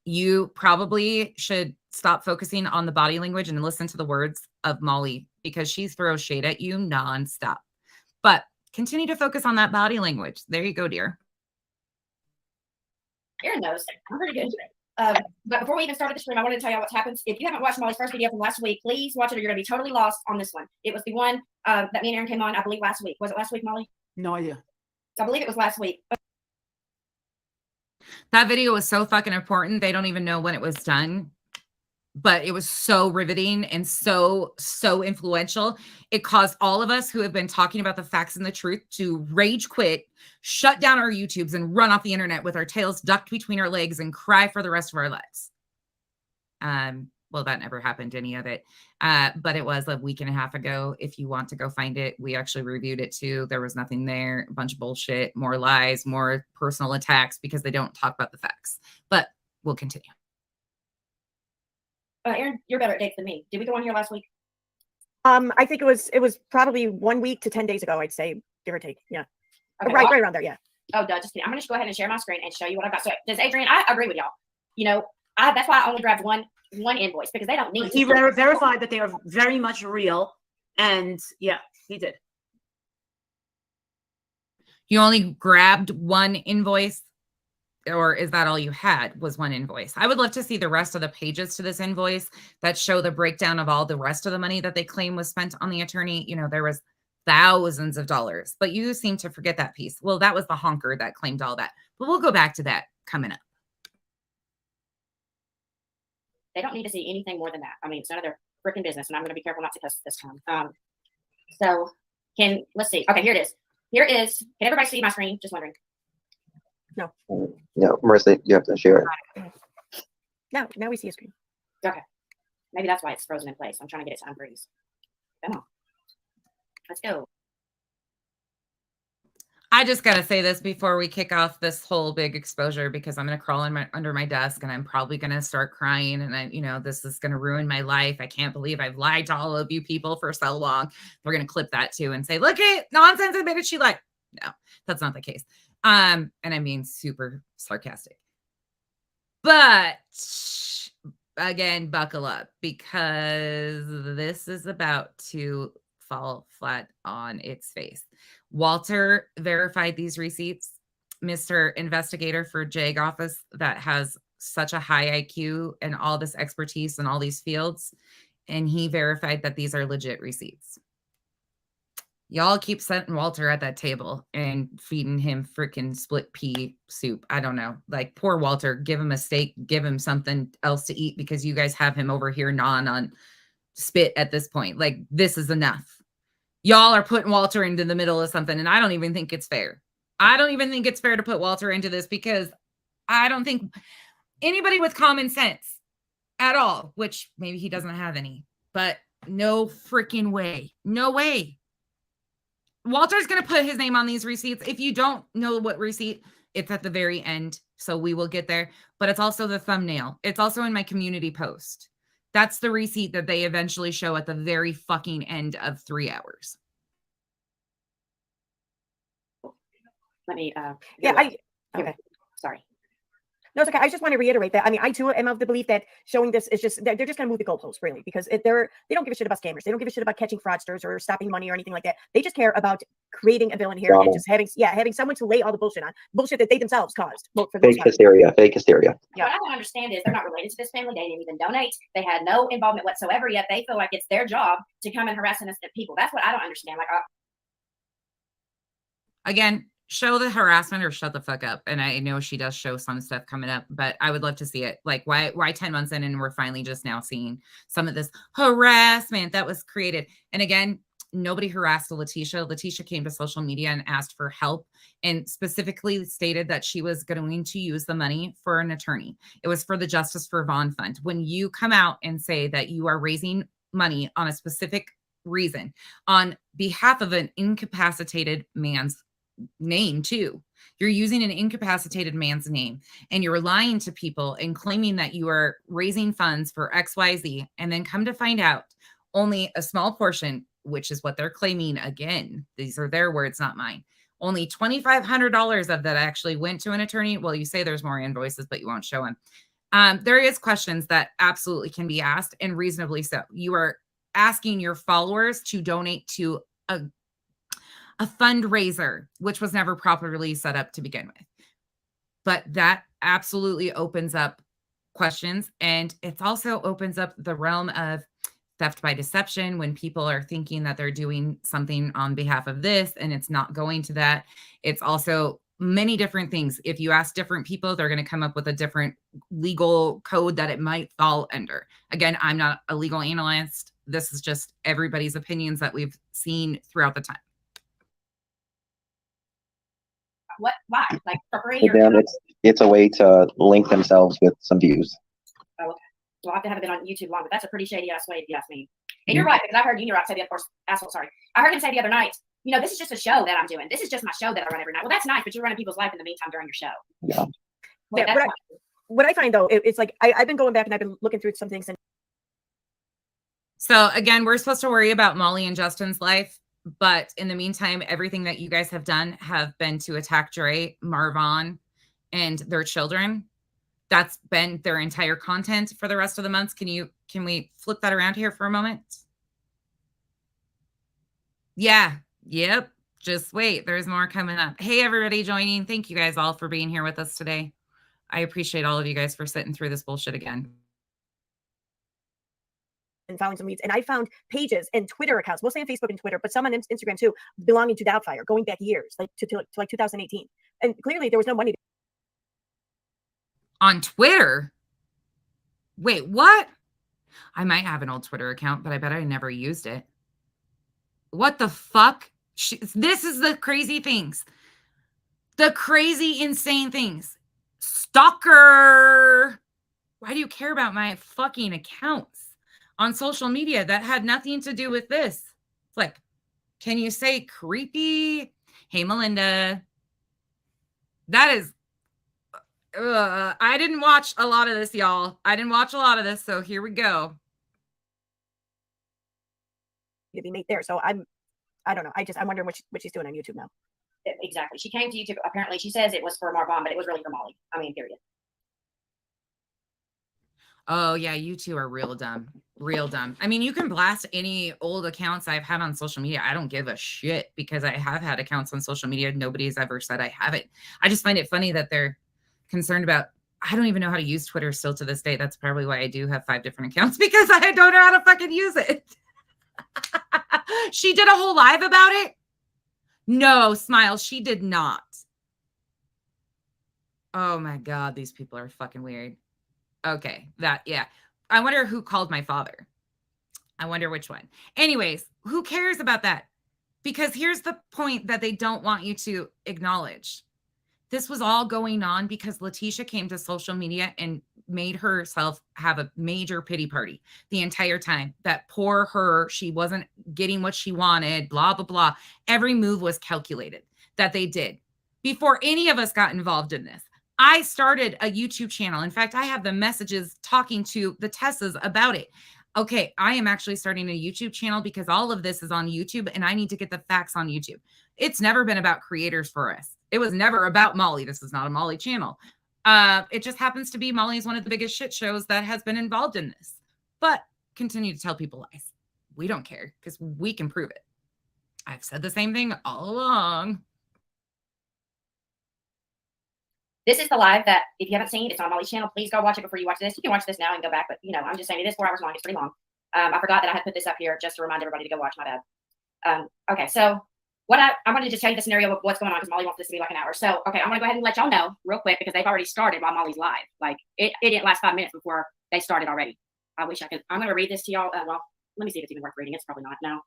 You probably should stop focusing on the body language and listen to the words of Molly because she throws shade at you nonstop. But continue to focus on that body language. There you go, dear. Aaron knows. I'm pretty good. But before we even started the stream, I wanted to tell you what happens. If you haven't watched Molly's first video from last week, please watch it or you're going to be totally lost on this one. It was the one that me and Aaron came on, I believe, last week. Was it last week, Molly? No idea. I believe it was last week. That video was so fucking important. They don't even know when it was done. But it was so riveting and so influential. It caused all of us who have been talking about the facts and the truth to rage quit, shut down our YouTubes, and run off the internet with our tails ducked between our legs and cry for the rest of our lives. Well, that never happened, any of it. But it was a week and a half ago. If you want to go find it, we actually reviewed it too. There was nothing there. A bunch of bullshit, more lies, more personal attacks because they don't talk about the facts. But we'll continue. Aaron, you're better at dates than me. Did we go on here last week? I think it was probably 1 week to 10 days ago, I'd say, give or take. Yeah. Okay, right well, around there, yeah. Oh, duh, just kidding. I'm going to go ahead and share my screen and show you what I've got. So, does Adrian, I agree with y'all. You know, that's why I only grabbed one invoice because they don't need He verified that they are very much real. And yeah, he did. You only grabbed one invoice? Or is that all you had was one invoice? I would love to see the rest of the pages to this invoice that show the breakdown of all the rest of the money that they claim was spent on the attorney. You know, there was thousands of dollars, but you seem to forget that piece. Well, that was the honker that claimed all that, but we'll go back to that coming up. They don't need to see anything more than that. I mean, it's none of their freaking business, and I'm going to be careful not to cuss this time. So let's see. Okay, here it is. Here is, can everybody see my screen? Just wondering. No. No, Marissa, you have to share it. Now we see a screen. Okay. Maybe that's why it's frozen in place. I'm trying to get it to unfreeze. Come on. Let's go. I just got to say this before we kick off this whole big exposure because I'm going to crawl under my desk and I'm probably going to start crying and this is going to ruin my life. I can't believe I've lied to all of you people for so long. They're going to clip that too and say, look at nonsense admitted she lied. No, that's not the case. And I mean super sarcastic. But again, buckle up because this is about to fall flat on its face. Walter verified these receipts. Mr. Investigator for JAG office that has such a high IQ and all this expertise in all these fields. And he verified that these are legit receipts. Y'all keep setting Walter at that table and feeding him freaking split pea soup. I don't know. Like, poor Walter, give him a steak, give him something else to eat, because you guys have him over here gnawing on spit at this point. Like, this is enough. Y'all are putting Walter into the middle of something, and I don't even think it's fair. I don't even think it's fair to put Walter into this, because I don't think anybody with common sense at all, which maybe he doesn't have any, but no freaking way. No way. Walter's going to put his name on these receipts. If you don't know what receipt, it's at the very end. So we will get there, but it's also the thumbnail. It's also in my community post. That's the receipt that they eventually show at the very fucking end of 3 hours. Let me, okay. Sorry. No, it's okay. I just want to reiterate that. I mean, I too am of the belief that showing this is just, they're just going to move the goalposts, really, because they don't give a shit about scammers. They don't give a shit about catching fraudsters or stopping money or anything like that. They just care about creating a villain here and just having someone to lay all the bullshit on, bullshit that they themselves caused. Fake hysteria. Yeah. What I don't understand is they're not related to this family. They didn't even donate. They had no involvement whatsoever, yet they feel like it's their job to come and harass innocent people. That's what I don't understand. Like, again, show the harassment or shut the fuck up. And I know she does show some stuff coming up, but I would love to see it. Like, why 10 months in and we're finally just now seeing some of this harassment that was created. And again, nobody harassed Letitia. Letitia came to social media and asked for help and specifically stated that she was going to use the money for an attorney. It was for the Justice for Vaughn Fund. When you come out and say that you are raising money on a specific reason on behalf of an incapacitated man's name too, you're using an incapacitated man's name and you're lying to people and claiming that you are raising funds for XYZ, and then come to find out only a small portion, which is what they're claiming, again, these are their words, not mine, only $2,500 of that actually went to an attorney. Well, you say there's more invoices, but you won't show them. There is questions that absolutely can be asked, and reasonably so. You are asking your followers to donate to a fundraiser, which was never properly set up to begin with. But that absolutely opens up questions. And it also opens up the realm of theft by deception, when people are thinking that they're doing something on behalf of this and it's not going to that. It's also many different things. If you ask different people, they're going to come up with a different legal code that it might fall under. Again, I'm not a legal analyst. This is just everybody's opinions that we've seen throughout the time. Why? Like, for free? For them, it's a way to link themselves with some views. Oh, okay. Well, I have to have it on YouTube long, but that's a pretty shady ass way, if you ask me. And you're right, because I heard Unirock say I heard him say the other night, this is just a show that I'm doing. This is just my show that I run every night. Well, that's nice, but you're running people's life in the meantime during your show. Yeah. Yeah, what I find though, it's like I've been going back and I've been looking through some things. And so again, we're supposed to worry about Molly and Justin's life. But in the meantime, everything that you guys have done have been to attack Dre, Marvon, and their children. That's been their entire content for the rest of the months. Can we flip that around here for a moment? Yeah. Yep. Just wait. There's more coming up. Hey, everybody joining. Thank you guys all for being here with us today. I appreciate all of you guys for sitting through this bullshit again. And following some leads, and I found pages and Twitter accounts, mostly on Facebook and Twitter, but some on Instagram too, belonging to Doubtfire, going back years, like to like 2018. And clearly there was no money on Twitter. Wait, what? I might have an old Twitter account, but I bet I never used it. What the fuck? This is the crazy things, the crazy, insane things. Stalker. Why do you care about my fucking accounts on social media that had nothing to do with this? It's like, can you say creepy? Hey, Melinda. That is, I didn't watch a lot of this, y'all. I didn't watch a lot of this, so here we go. To be made there. So I don't know. I'm wondering what she's doing on YouTube now. Exactly. She came to YouTube. Apparently, she says it was for Marvon, but it was really for Molly. I mean, period. Oh, yeah, you two are real dumb. Real dumb. I mean, you can blast any old accounts I've had on social media. I don't give a shit, because I have had accounts on social media. Nobody's ever said I haven't. I just find it funny that they're concerned about, I don't even know how to use Twitter still to this day. That's probably why I do have 5 different accounts, because I don't know how to fucking use it. She did a whole live about it. No, Smile, she did not. Oh my God, these people are fucking weird. Okay, yeah. I wonder who called my father. I wonder which one. Anyways, who cares about that? Because here's the point that they don't want you to acknowledge. This was all going on because Letitia came to social media and made herself have a major pity party the entire time. That poor her, she wasn't getting what she wanted, blah, blah, blah. Every move was calculated that they did before any of us got involved in this. I started a YouTube channel. In fact, I have the messages talking to the Tessas about it. Okay, I am actually starting a YouTube channel because all of this is on YouTube and I need to get the facts on YouTube. It's never been about creators for us. It was never about Molly. This is not a Molly channel. It just happens to be Molly is one of the biggest shit shows that has been involved in this. But continue to tell people lies. We don't care because we can prove it. I've said the same thing all along. This is the live that, if you haven't seen, it's on Molly's channel. Please go watch it before you watch this. You can watch this now and go back, but, I'm just saying it is 4 hours long. It's pretty long. I forgot that I had put this up here just to remind everybody to go watch. My bad. Okay, so what I wanted to just tell you the scenario of what's going on because Molly wants this to be like an hour. So, okay, I'm going to go ahead and let y'all know real quick because they've already started while Molly's live. Like, it didn't last 5 minutes before they started already. I wish I could. I'm going to read this to y'all. Well, let me see if it's even worth reading. It's probably not. No.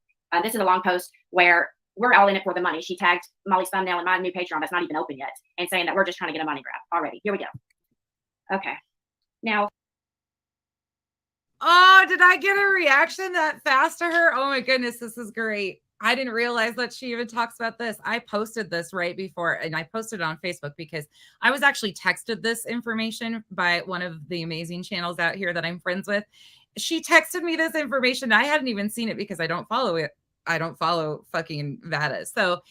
This is a long post where we're all in it for the money. She tagged Molly's thumbnail in my new Patreon that's not even open yet and saying that we're just trying to get a money grab already. Here we go. Okay. Now. Oh, did I get a reaction that fast to her? Oh my goodness, this is great. I didn't realize that she even talks about this. I posted this right before, and I posted it on Facebook because I was actually texted this information by one of the amazing channels out here that I'm friends with. She texted me this information. I hadn't even seen it because I don't follow it. I don't follow fucking Vada. So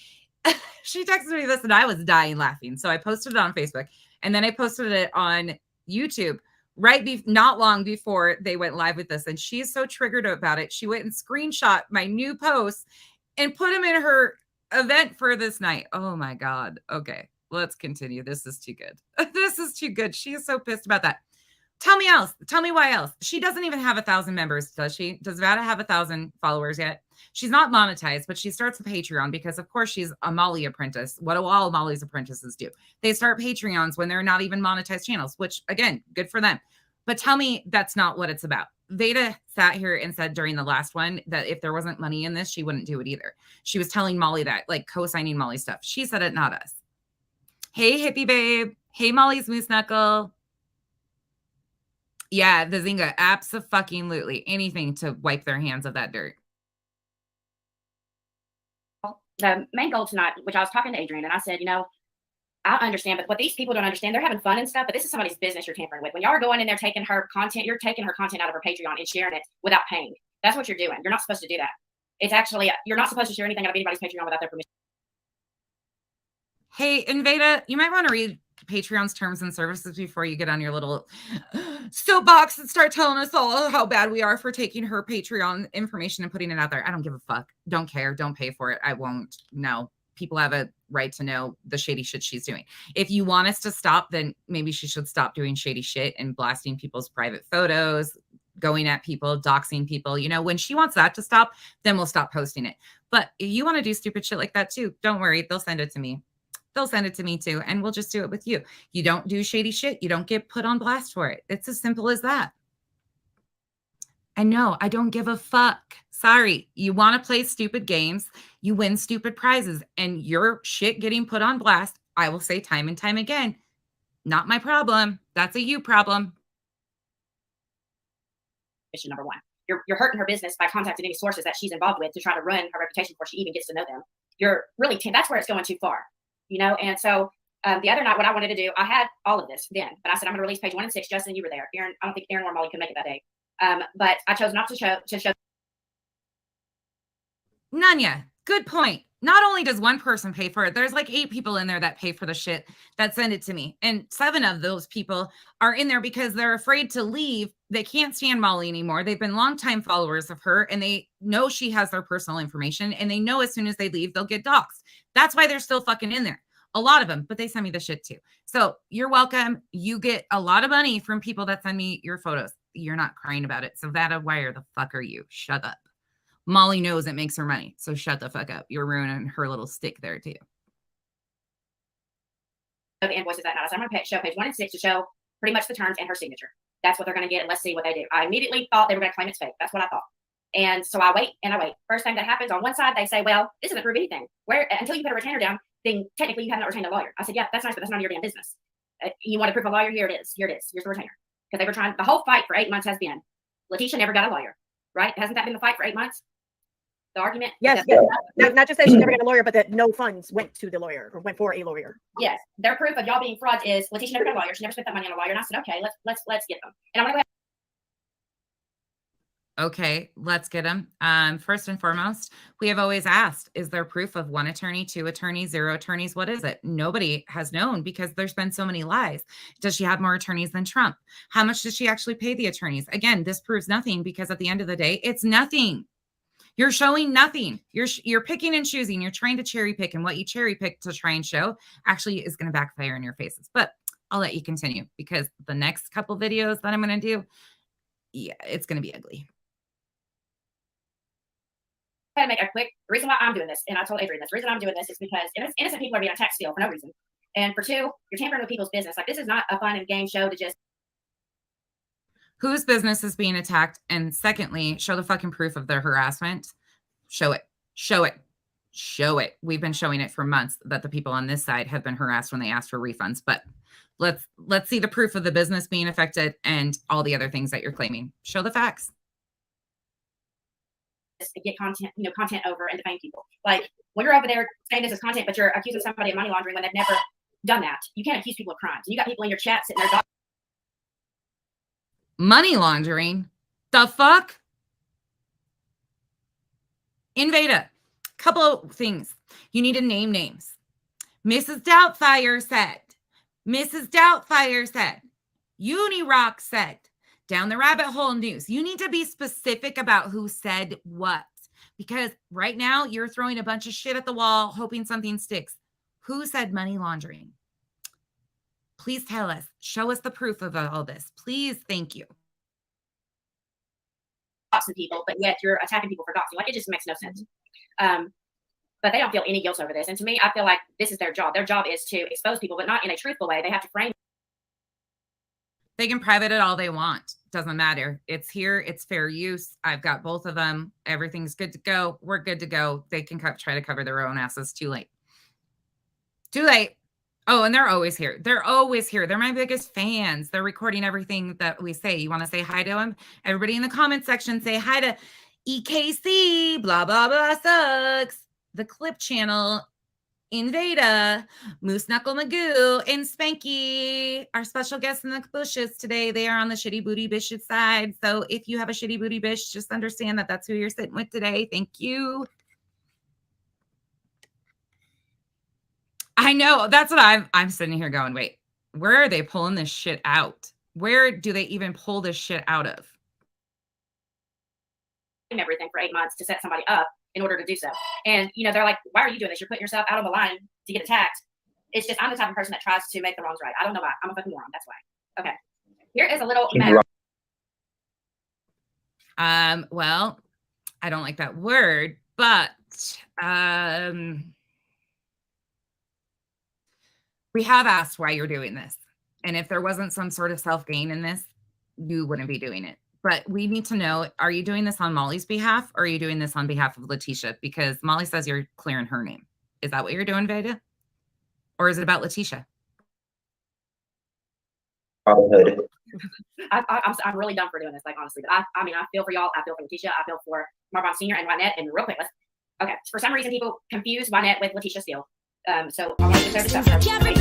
she texted me this and I was dying laughing. So I posted it on Facebook and then I posted it on YouTube not long before they went live with this. And she's so triggered about it. She went and screenshot my new posts and put them in her event for this night. Oh my God. Okay, let's continue. This is too good. This is too good. She is so pissed about that. Tell me else. Tell me why else. She doesn't even have 1,000 members, does she? Does Vada have 1,000 followers yet? She's not monetized, but she starts a Patreon because, of course, she's a Molly apprentice. What do all Molly's apprentices do? They start Patreons when they're not even monetized channels, which, again, good for them. But tell me that's not what it's about. Veda sat here and said during the last one that if there wasn't money in this, she wouldn't do it either. She was telling Molly that, like co-signing Molly stuff. She said it, not us. Hey, hippie babe. Hey, Molly's moose knuckle. Yeah, the Zynga, abso-fucking-lutely. Anything to wipe their hands of that dirt. The main goal tonight, which I was talking to Adrian, and I said, I understand, but what these people don't understand, they're having fun and stuff, but this is somebody's business you're tampering with. When y'all are going in there taking her content, you're taking her content out of her Patreon and sharing it without paying. That's what you're doing. You're not supposed to do that. It's actually, you're not supposed to share anything out of anybody's Patreon without their permission. Hey, Invada, you might want to read Patreon's terms and services before you get on your little soapbox and start telling us all how bad we are for taking her Patreon information and putting it out there. I don't give a fuck. Don't care. Don't pay for it. I won't. No. People have a right to know the shady shit she's doing. If you want us to stop, then maybe she should stop doing shady shit and blasting people's private photos, going at people, doxing people. When she wants that to stop, then we'll stop posting it. But if you want to do stupid shit like that too, don't worry. They'll send it to me. They'll send it to me too. And we'll just do it with you. You don't do shady shit. You don't get put on blast for it. It's as simple as that. And no, I don't give a fuck. Sorry. You want to play stupid games. You win stupid prizes and your shit getting put on blast. I will say time and time again, not my problem. That's a you problem. Mission number one. You're hurting her business by contacting any sources that she's involved with to try to ruin her reputation before she even gets to know them. You're really, that's where it's going too far. And so the other night, what I wanted to do, I had all of this then, but I said, I'm going to release page 1 and 6. Justin, you were there. Aaron, I don't think Aaron or Molly could make it that day. But I chose not to show. Nanya, good point. Not only does one person pay for it, there's like 8 people in there that pay for the shit that send it to me. And 7 of those people are in there because they're afraid to leave. They can't stand Molly anymore. They've been longtime followers of her and they know she has their personal information and they know as soon as they leave, they'll get doxxed. That's why they're still fucking in there. A lot of them, but they send me the shit too. So you're welcome. You get a lot of money from people that send me your photos. You're not crying about it. So Vada, why the fuck are you? Shut up. Molly knows it makes her money. So shut the fuck up. You're ruining her little stick there too. The invoices that night. So I'm going to show page 1 and 6 to show pretty much the terms and her signature. That's what they're going to get, and let's see what they do. I immediately thought they were going to claim it's fake. That's what I thought. And so I wait and I wait. First thing that happens, on one side, they say, well, this doesn't prove anything. Where until you put a retainer down, then technically you have not retained a lawyer. I said, yeah, that's nice, but that's none of your damn business. You want to prove a lawyer? Here it is. Here it is. Here's the retainer. Because they were trying, the whole fight for 8 months has been, Letitia never got a lawyer, right? Hasn't that been the fight for 8 months? The argument? Yes, yes. Not just that she never got a lawyer, but that no funds went to the lawyer or went for a lawyer. Yes. Their proof of y'all being frauds is Letitia never got a lawyer. She never spent that money on a lawyer. And I said, okay, let's get them. And I'm going to go ahead. Okay, let's get them. First and foremost, we have always asked, is there proof of 1 attorney, 2 attorneys, 0 attorneys? What is it? Nobody has known because there's been so many lies. Does she have more attorneys than Trump? How much does she actually pay the attorneys? Again, this proves nothing because at the end of the day, it's nothing. You're showing nothing. You're picking and choosing. You're trying to cherry pick, and what you cherry pick to try and show actually is going to backfire in your faces. But I'll let you continue because the next couple videos that I'm going to do, yeah, it's going to be ugly. To make a quick reason why I'm doing this, and I told Adrian this. The reason I'm doing this is because innocent people are being attacked still for no reason. And for 2, you're tampering with people's business. Like, this is not a fun and game show to just. Whose business is being attacked? And secondly, show the fucking proof of their harassment. Show it. Show it. Show it. We've been showing it for months that the people on this side have been harassed when they ask for refunds. But let's see the proof of the business being affected and all the other things that you're claiming. Show the facts. Get content over and defame people. Like, when you're over there saying this is content, but you're accusing somebody of money laundering when they've never done that. You can't accuse people of crimes. You got people in your chat sitting there. Money laundering? The fuck? Invada. Couple of things. You need to name names. Mrs. Doubtfire said. Mrs. Doubtfire said. Unirock said. Down the rabbit hole news. You need to be specific about who said what. Because right now you're throwing a bunch of shit at the wall, hoping something sticks. Who said money laundering? Please tell us. Show us the proof of all this. Please. Thank you. Doxing people, but yet you're attacking people for doxing. Like, it just makes no sense. But they don't feel any guilt over this. And to me, I feel like this is their job. Their job is to expose people, but not in a truthful way. They have to frame. They can private it all they want. Doesn't matter. It's here. It's fair use. I've got both of them. Everything's good to go. We're good to go. They can try to cover their own asses. Too late. Too late. Oh, and they're always here. They're always here. They're my biggest fans. They're recording everything that we say. You want to say hi to them? Everybody in the comment section, say hi to EKC. Blah, blah, blah sucks. The Clip Channel. Invada, Moose Knuckle Magoo, and Spanky, our special guests in the bushes today. They are on the shitty booty bitch side. So if you have a shitty booty bitch, just understand that that's who you're sitting with today. Thank you. I know. That's what I'm sitting here going, wait, where are they pulling this shit out? Where do they even pull this shit out of? Everything for 8 months to set somebody up in order to do so. And, they're like, why are you doing this? You're putting yourself out on the line to get attacked. It's just, I'm the type of person that tries to make the wrongs right. I don't know why. I'm a fucking moron. That's why. Okay. Here is a little matter. Well, I don't like that word, but we have asked why you're doing this. And if there wasn't some sort of self-gain in this, you wouldn't be doing it. But we need to know, are you doing this on Molly's behalf or are you doing this on behalf of Letitia? Because Molly says you're clearing her name. Is that what you're doing, Veda? Or is it about Letitia? I'm really done for doing this, like, honestly. But I mean, I feel for y'all. I feel for Letitia. I feel for Marvon Sr. and Wynette. And real quick, okay. For some reason, people confuse Wynette with Letitia Steele. So I want to clear this up. Letitia doesn't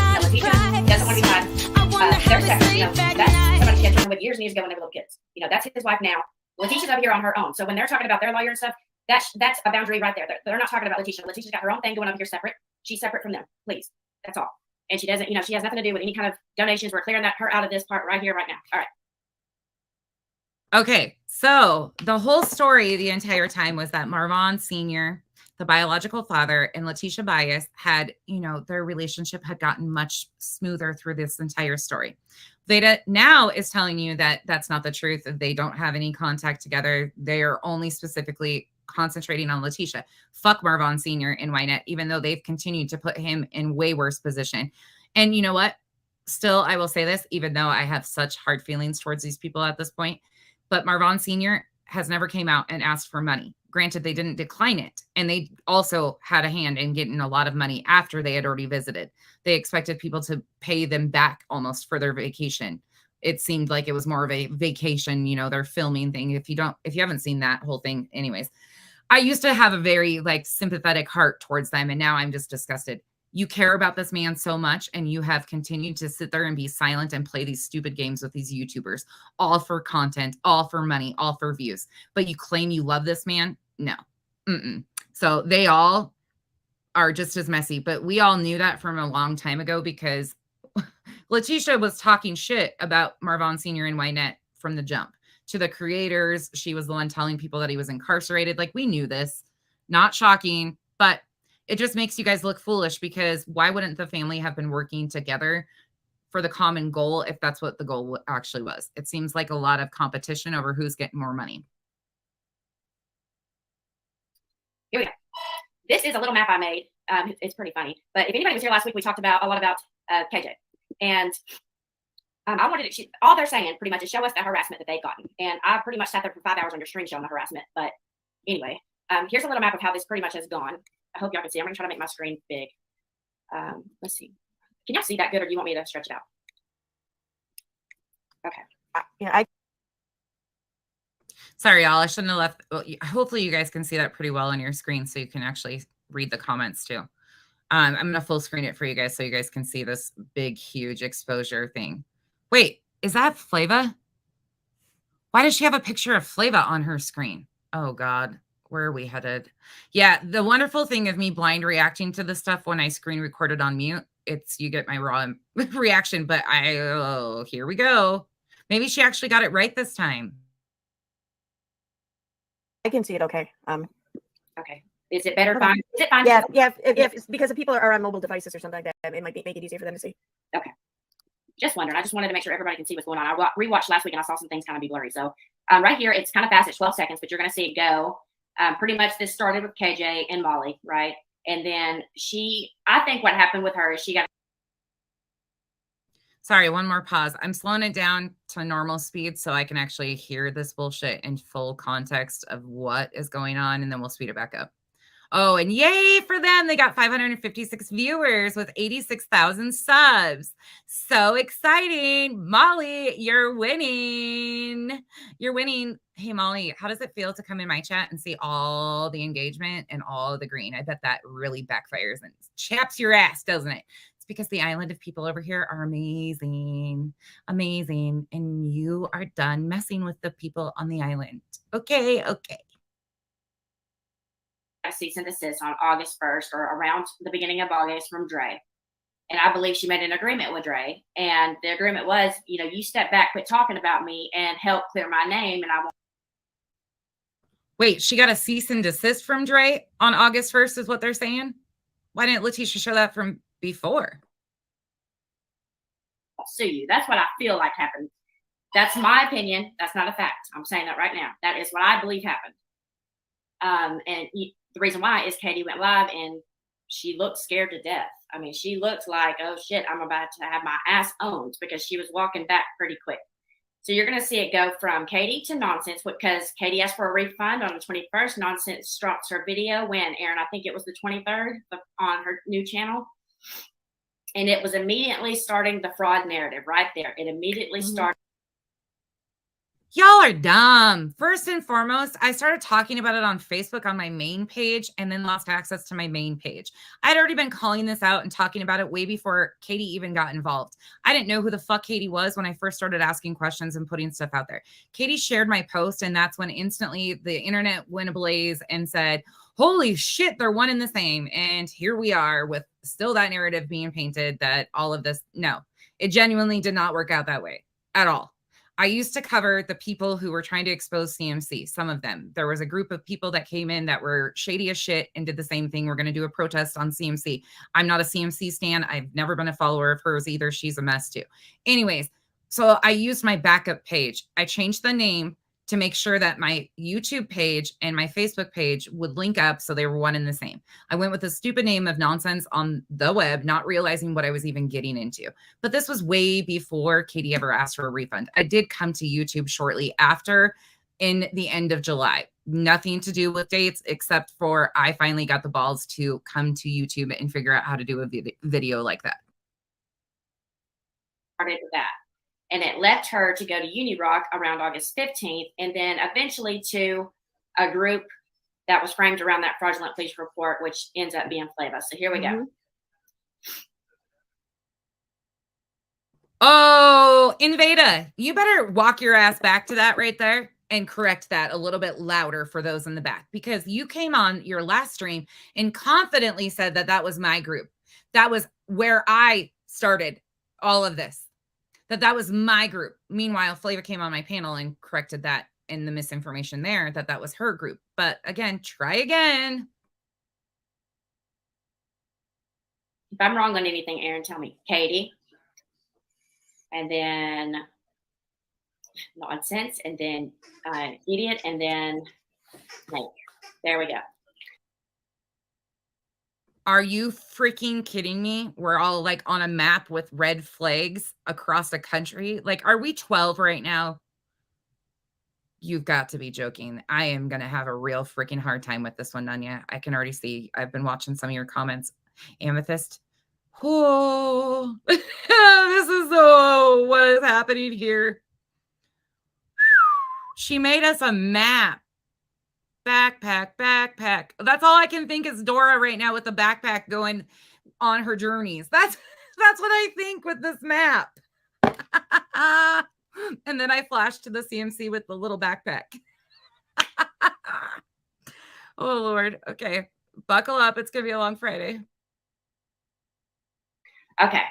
want to be tied. They're separate. That's somebody she had children with years and years ago when they were little kids. That's his wife now. Letitia's up here on her own. So when they're talking about their lawyer and stuff, that's a boundary right there. They're not talking about Letitia. Letitia's got her own thing going up here separate. She's separate from them. Please. That's all. And she doesn't, she has nothing to do with any kind of donations. We're clearing her out of this part right here, right now. All right. Okay. So the whole story the entire time was that Marvon Sr., the biological father, and Letitia Bias had, their relationship had gotten much smoother through this entire story. Veda now is telling you that that's not the truth. They don't have any contact together. They are only specifically concentrating on Letitia. Fuck Marvon Sr. and Wynette, even though they've continued to put him in way worse position. And you know what? Still, I will say this, even though I have such hard feelings towards these people at this point, but Marvon Sr. has never came out and asked for money. Granted, they didn't decline it. And they also had a hand in getting a lot of money after they had already visited. They expected people to pay them back almost for their vacation. It seemed like it was more of a vacation, you know, their filming thing. If you haven't seen that whole thing, anyways, I used to have a very like sympathetic heart towards them. And now I'm just disgusted. You care about this man so much, and you have continued to sit there and be silent and play these stupid games with these YouTubers, all for content, all for money, all for views. But you claim you love this man? No. So they all are just as messy. But we all knew that from a long time ago because Letitia was talking shit about Marvon Sr. and Wynette from the jump. To the creators, she was the one telling people that he was incarcerated. Like, we knew this. Not shocking, but it just makes you guys look foolish because why wouldn't the family have been working together for the common goal if that's what the goal actually was? It seems like a lot of competition over who's getting more money. Here we go. This is a little map I made. It's pretty funny. But if anybody was here last week, we talked a lot about KJ. And I wanted to, all they're saying pretty much is show us the harassment that they've gotten. And I pretty much sat there for 5 hours on your screen showing the harassment. But anyway, here's a little map of how this pretty much has gone. I hope y'all can see. I'm going to try to make my screen big. Let's see. Can y'all see that good, or do you want me to stretch it out? Okay. Yeah, Sorry, y'all. I shouldn't have left. Well, hopefully you guys can see that pretty well on your screen so you can actually read the comments too. I'm going to full screen it for you guys so you guys can see this big, huge exposure thing. Wait, is that Flava? Why does she have a picture of Flava on her screen? Oh, God. Where are we headed? Yeah, the wonderful thing of me blind reacting to the stuff when I screen recorded on mute, it's you get my raw reaction, but here we go. Maybe she actually got it right this time. I can see it okay. Okay. Is it better? Fine. Is it fine? Yeah, if it's because the people are on mobile devices or something like that, it might make it easier for them to see. Okay. Just wondering. I just wanted to make sure everybody can see what's going on. I rewatched last week and I saw some things kind of be blurry. So right here, it's kind of fast at 12 seconds, but you're going to see it go. Pretty much this started with KJ and Molly, right? And then I think what happened with her is she got. Sorry, one more pause. I'm slowing it down to normal speed so I can actually hear this bullshit in full context of what is going on, and then we'll speed it back up. Oh, and yay for them. They got 556 viewers with 86,000 subs. So exciting. Molly, you're winning. You're winning. Hey, Molly, how does it feel to come in my chat and see all the engagement and all the green? I bet that really backfires and chaps your ass, doesn't it? It's because the island of people over here are amazing. Amazing. And you are done messing with the people on the island. Okay. A cease and desist on August 1st or around the beginning of August from Dre. And I believe she made an agreement with Dre. And the agreement was, you step back, quit talking about me, and help clear my name. And I won't. Wait, she got a cease and desist from Dre on August 1st is what they're saying? Why didn't Letitia show that from before? I'll sue you. That's what I feel like happened. That's my opinion. That's not a fact. I'm saying that right now. That is what I believe happened. The reason why is Katie went live and she looked scared to death. I mean, she looked like, oh shit, I'm about to have my ass owned, because she was walking back pretty quick. So you're going to see it go from Katie to Nonsense, because Katie asked for a refund on the 21st. Nonsense drops her video when, Aaron, I think it was the 23rd on her new channel. And it was immediately starting the fraud narrative right there. It immediately started. Y'all are dumb. First and foremost, I started talking about it on Facebook on my main page and then lost access to my main page. I'd already been calling this out and talking about it way before Katie even got involved. I didn't know who the fuck Katie was when I first started asking questions and putting stuff out there. Katie shared my post, and that's when instantly the internet went ablaze and said, holy shit, they're one and the same. And here we are with still that narrative being painted that all of this. No, it genuinely did not work out that way at all. I used to cover the people who were trying to expose CMC, some of them. There was a group of people that came in that were shady as shit and did the same thing. We're going to do a protest on CMC. I'm not a CMC stan. I've never been a follower of hers either. She's a mess too. Anyways, so I used my backup page. I changed the name to make sure that my YouTube page and my Facebook page would link up so they were one and the same. I went with a stupid name of nonsense on the web, not realizing what I was even getting into. But this was way before Katie ever asked for a refund. I did come to YouTube shortly after, in the end of July. Nothing to do with dates, except for I finally got the balls to come to YouTube and figure out how to do a video like that. Started with that. And it left her to go to UniRock around August 15th, and then eventually to a group that was framed around that fraudulent police report, which ends up being Flava. So here we go. Oh, Invada, you better walk your ass back to that right there and correct that a little bit louder for those in the back, because you came on your last stream and confidently said that that was my group. That was where I started all of this. That was my group. Meanwhile, Flava came on my panel and corrected that in the misinformation there, that was her group. But again, try again. If I'm wrong on anything, Aaron, tell me. Katie. And then nonsense. And then idiot. And then like, there we go. Are you freaking kidding me? We're all like on a map with red flags across the country. Like, are we 12 right now? You've got to be joking. I am going to have a real freaking hard time with this one, Nanya. I can already see. I've been watching some of your comments. Amethyst. Oh, this is what is happening here. She made us a map. Backpack. That's all I can think is Dora right now with the backpack going on her journeys. That's what I think with this map. And then I flashed to the CMC with the little backpack. Oh, Lord. Okay. Buckle up. It's going to be a long Friday. Okay.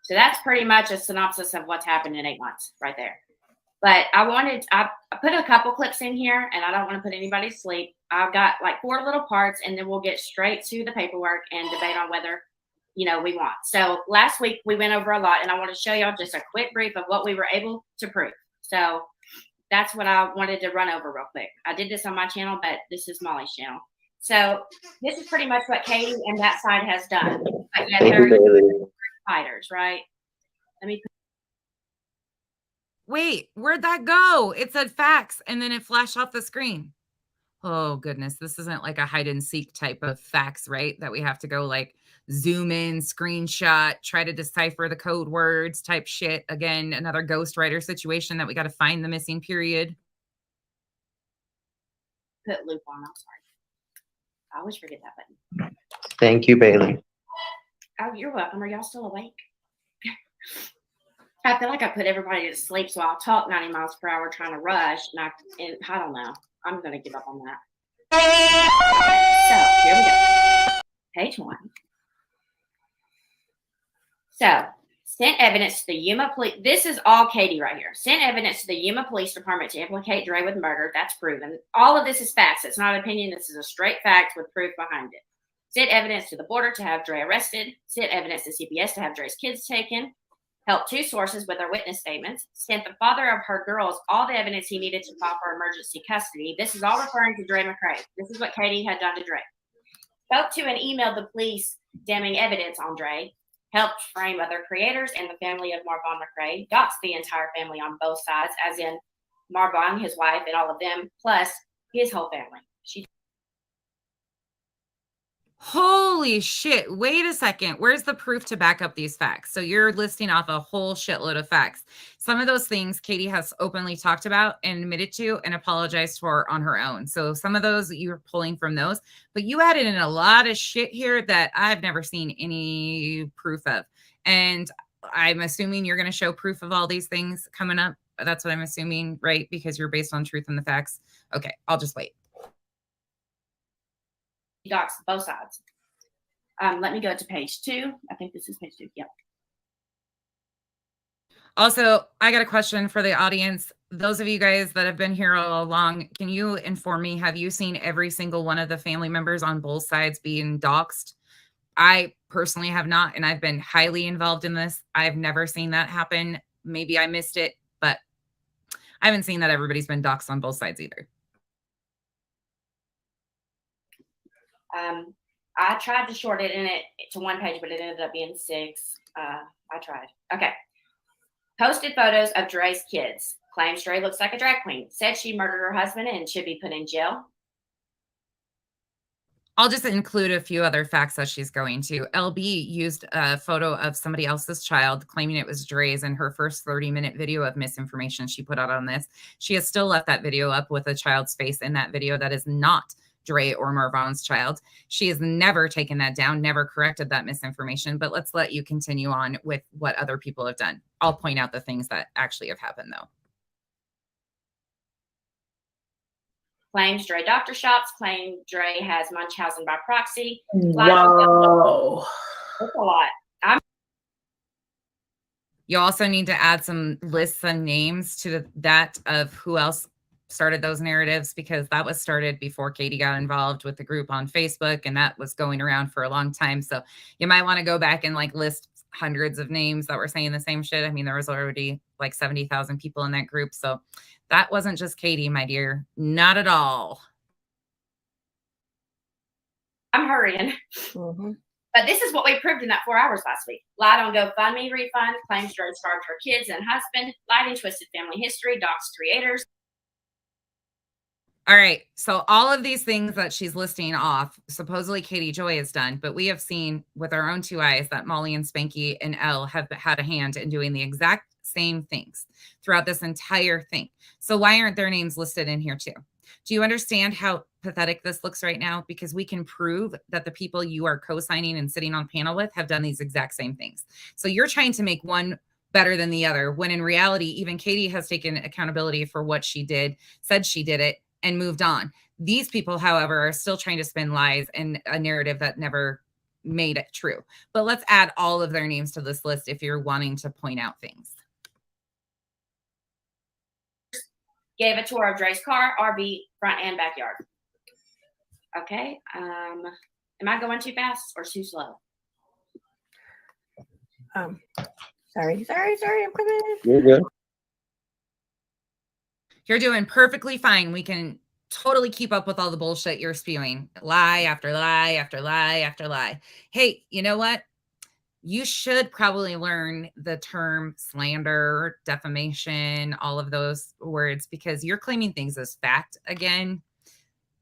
So that's pretty much a synopsis of what's happened in 8 months right there. But I put a couple clips in here, and I don't want to put anybody to sleep. I've got like 4 little parts, and then we'll get straight to the paperwork and debate on whether, we want. So last week we went over a lot, and I want to show y'all just a quick brief of what we were able to prove. So that's what I wanted to run over real quick. I did this on my channel, but this is Molly's channel. So this is pretty much what Katie and that side has done. But yet they're fighters, right? Let me. Wait, where'd that go? It said facts and then it flashed off the screen. Oh, goodness. This isn't like a hide and seek type of facts, right? That we have to go like zoom in, screenshot, try to decipher the code words type shit. Again, another ghostwriter situation that we got to find the missing period. Put loop on. I'm sorry. I always forget that button. Thank you, Bailey. Oh, you're welcome. Are y'all still awake? I feel like I put everybody to sleep, so I'll talk 90 miles per hour trying to rush, and I don't know. I'm going to give up on that. So, here we go. Page 1. So, sent evidence to the Yuma Police. This is all Katie right here. Sent evidence to the Yuma Police Department to implicate Dre with murder. That's proven. All of this is facts. It's not opinion. This is a straight fact with proof behind it. Sent evidence to the border to have Dre arrested. Sent evidence to CPS to have Dre's kids taken. Helped 2 sources with their witness statements. Sent the father of her girls all the evidence he needed to file for emergency custody. This is all referring to Dre McCray. This is what Katie had done to Dre. Spoke to and emailed the police damning evidence on Dre. Helped frame other creators and the family of Marvon McCray. Doxed the entire family on both sides, as in Marvon, his wife, and all of them, plus his whole family. Holy shit. Wait a second. Where's the proof to back up these facts? So you're listing off a whole shitload of facts. Some of those things Katie has openly talked about and admitted to and apologized for on her own. So some of those you're pulling from those, but you added in a lot of shit here that I've never seen any proof of. And I'm assuming you're going to show proof of all these things coming up. That's what I'm assuming, right? Because you're based on truth and the facts. Okay. I'll just wait. Docs both sides. Let me go to page 2. I think this is page 2. Yep. Also, I got a question for the audience. Those of you guys that have been here all along, can you inform me, have you seen every single one of the family members on both sides being doxxed? I personally have not, and I've been highly involved in this. I've never seen that happen. Maybe I missed it, but I haven't seen that everybody's been doxxed on both sides either. I tried to short it in it to one page, but it ended up being 6. I tried. Okay. Posted photos of Dre's kids. Claims Dre looks like a drag queen. Said she murdered her husband and should be put in jail. I'll just include a few other facts that she's going to. LB used a photo of somebody else's child, claiming it was Dre's in her first 30-minute video of misinformation she put out on this. She has still left that video up with a child's face in that video that is not Dre or Marvon's child. She has never taken that down, never corrected that misinformation, but let's let you continue on with what other people have done. I'll point out the things that actually have happened, though. Claims Dre doctor shops. Claim Dre has Munchausen by proxy. Whoa. That's a lot. You also need to add some lists and names to that of who else started those narratives, because that was started before Katie got involved with the group on Facebook, and that was going around for a long time. So you might want to go back and like list hundreds of names that were saying the same shit. I mean, there was already like 70,000 people in that group. So that wasn't just Katie, my dear. Not at all. I'm hurrying. Mm-hmm. But this is what we proved in that 4 hours last week. Lied on GoFundMe refund. Claims Dre starved her kids and husband. Lied and twisted family history. Doxed creators. All right. So all of these things that she's listing off, supposedly Katie Joy has done, but we have seen with our own 2 eyes that Molly and Spanky and Elle have had a hand in doing the exact same things throughout this entire thing. So why aren't their names listed in here too? Do you understand how pathetic this looks right now? Because we can prove that the people you are co-signing and sitting on panel with have done these exact same things. So you're trying to make one better than the other, when in reality, even Katie has taken accountability for what she did, said she did it, and moved on. These people, however, are still trying to spin lies and a narrative that never made it true. But let's add all of their names to this list if you're wanting to point out things. Gave a tour of Dre's car, RV, front and backyard. Okay. Am I going too fast or too slow? Sorry. I'm coming. You're good. You're doing perfectly fine. We can totally keep up with all the bullshit you're spewing. Lie after lie after lie after lie. Hey, you know what? You should probably learn the term slander, defamation, all of those words, because you're claiming things as fact again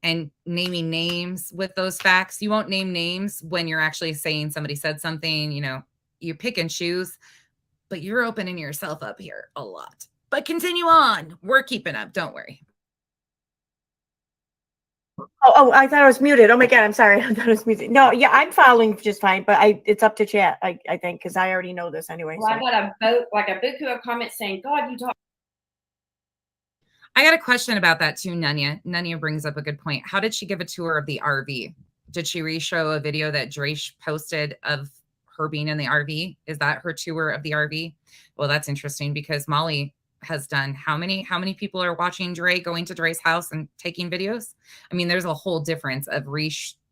and naming names with those facts. You won't name names when you're actually saying somebody said something, you know, you pick and choose, but you're opening yourself up here a lot. But continue on. We're keeping up. Don't worry. Oh, I thought I was muted. Oh my God, I'm sorry. I thought I was muted. No, yeah, I'm following just fine, but it's up to chat, I think, because I already know this anyway. Well, So. I got a buku of comments saying, God, you talk. I got a question about that too, Nunya. Nunya brings up a good point. How did she give a tour of the RV? Did she re-show a video that Drace posted of her being in the RV? Is that her tour of the RV? Well, that's interesting, because Molly has done how many people are watching Dre going to Dre's house and taking videos? I mean, there's a whole difference of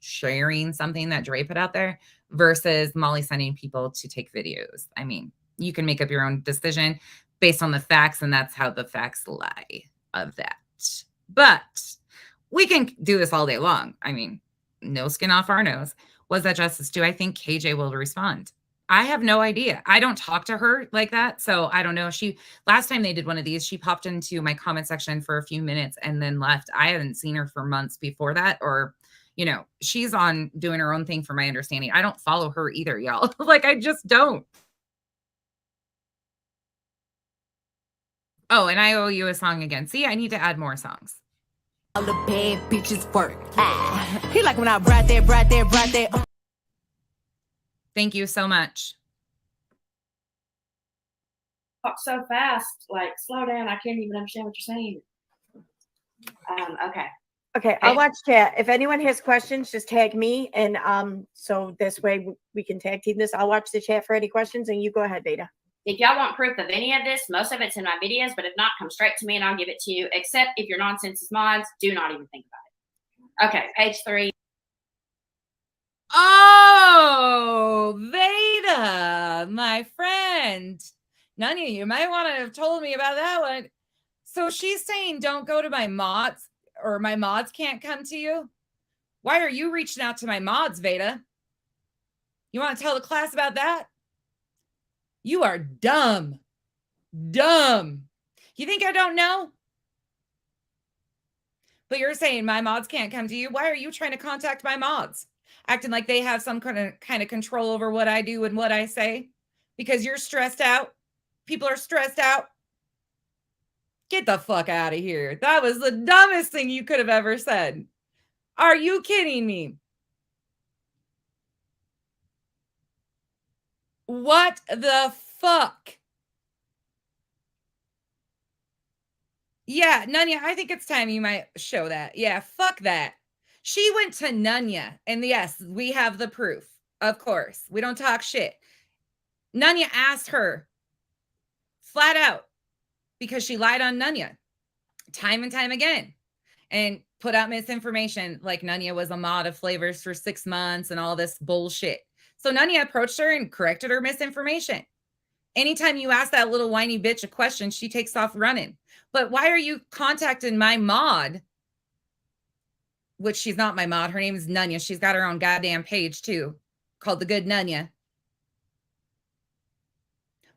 sharing something that Dre put out there versus Molly sending people to take videos. I mean, you can make up your own decision based on the facts, and that's how the facts lie of that. But we can do this all day long. I mean, no skin off our nose. Was that justice? Do I think KJ will respond? I have no idea. I don't talk to her like that. So I don't know. Last time they did one of these, she popped into my comment section for a few minutes and then left. I hadn't seen her for months before that, or, you know, she's on doing her own thing from my understanding. I don't follow her either, y'all. Like, I just don't. Oh, and I owe you a song again. See, I need to add more songs. All the bad bitches work. He like when I right there. Thank you so much. Talk so fast, like slow down. I can't even understand what you're saying. Okay, I'll watch chat. If anyone has questions, just tag me, and so this way we can tag team this. I'll watch the chat for any questions, and you go ahead, Beta. If y'all want proof of any of this, most of it's in my videos, but if not, come straight to me and I'll give it to you. Except if your nonsense is mods, do not even think about it. Okay, page 3. Oh, Veda, my friend. Nunya, you might want to have told me about that one. So she's saying don't go to my mods, or my mods can't come to you. Why are you reaching out to my mods, Veda? You want to tell the class about that? You are dumb. Dumb. You think I don't know? But you're saying my mods can't come to you. Why are you trying to contact my mods? Acting like they have some kind of control over what I do and what I say? Because you're stressed out. People are stressed out. Get the fuck out of here. That was the dumbest thing you could have ever said. Are you kidding me? What the fuck? Yeah, Nunya, I think it's time you might show that. Yeah, fuck that. She went to Nunya, and yes, we have the proof. Of course. We don't talk shit. Nunya asked her flat out because she lied on Nunya time and time again and put out misinformation like Nunya was a mod of Flavors for 6 months and all this bullshit. So Nunya approached her and corrected her misinformation. Anytime you ask that little whiny bitch a question, she takes off running. But why are you contacting my mod? Which she's not my mod. Her name is Nunya. She's got her own goddamn page too, called The Good Nunya.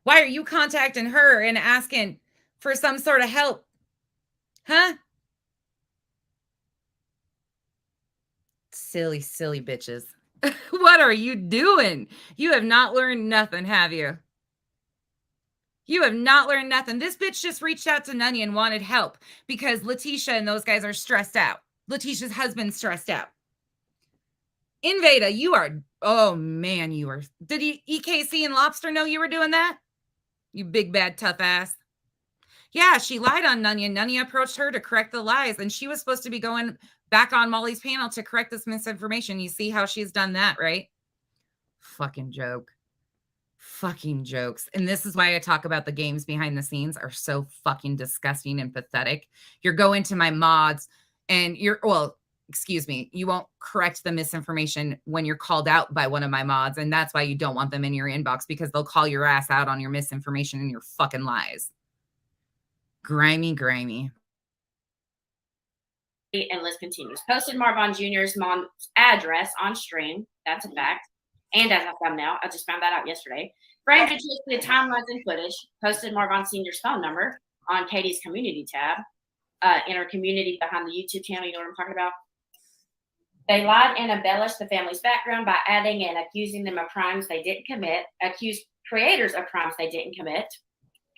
Why are you contacting her and asking for some sort of help? Huh? Silly, silly bitches. What are you doing? You have not learned nothing, have you? You have not learned nothing. This bitch just reached out to Nunya and wanted help because Letitia and those guys are stressed out. Letitia's husband's stressed out. Invada, you are, oh man, you are. Did EKC and Lobster know you were doing that? You big, bad, tough ass. Yeah, she lied on Nunya. Nunya approached her to correct the lies, and she was supposed to be going back on Molly's panel to correct this misinformation. You see how she's done that, right? Fucking joke. Fucking jokes. And this is why I talk about the games behind the scenes are so fucking disgusting and pathetic. You're going to my mods and you won't correct the misinformation when you're called out by one of my mods. And that's why you don't want them in your inbox, because they'll call your ass out on your misinformation and your fucking lies. Grimy. And list continues. Posted Marvon Jr.'s mom's address on stream. That's a fact. And as a thumbnail, I just found that out yesterday. Framed and twisted timelines and footage. Posted Marvon Sr.'s phone number on Katie's community tab. In her community behind the YouTube channel. You know what I'm talking about? They lied and embellished the family's background by adding and accusing them of crimes they didn't commit. Accused creators of crimes they didn't commit.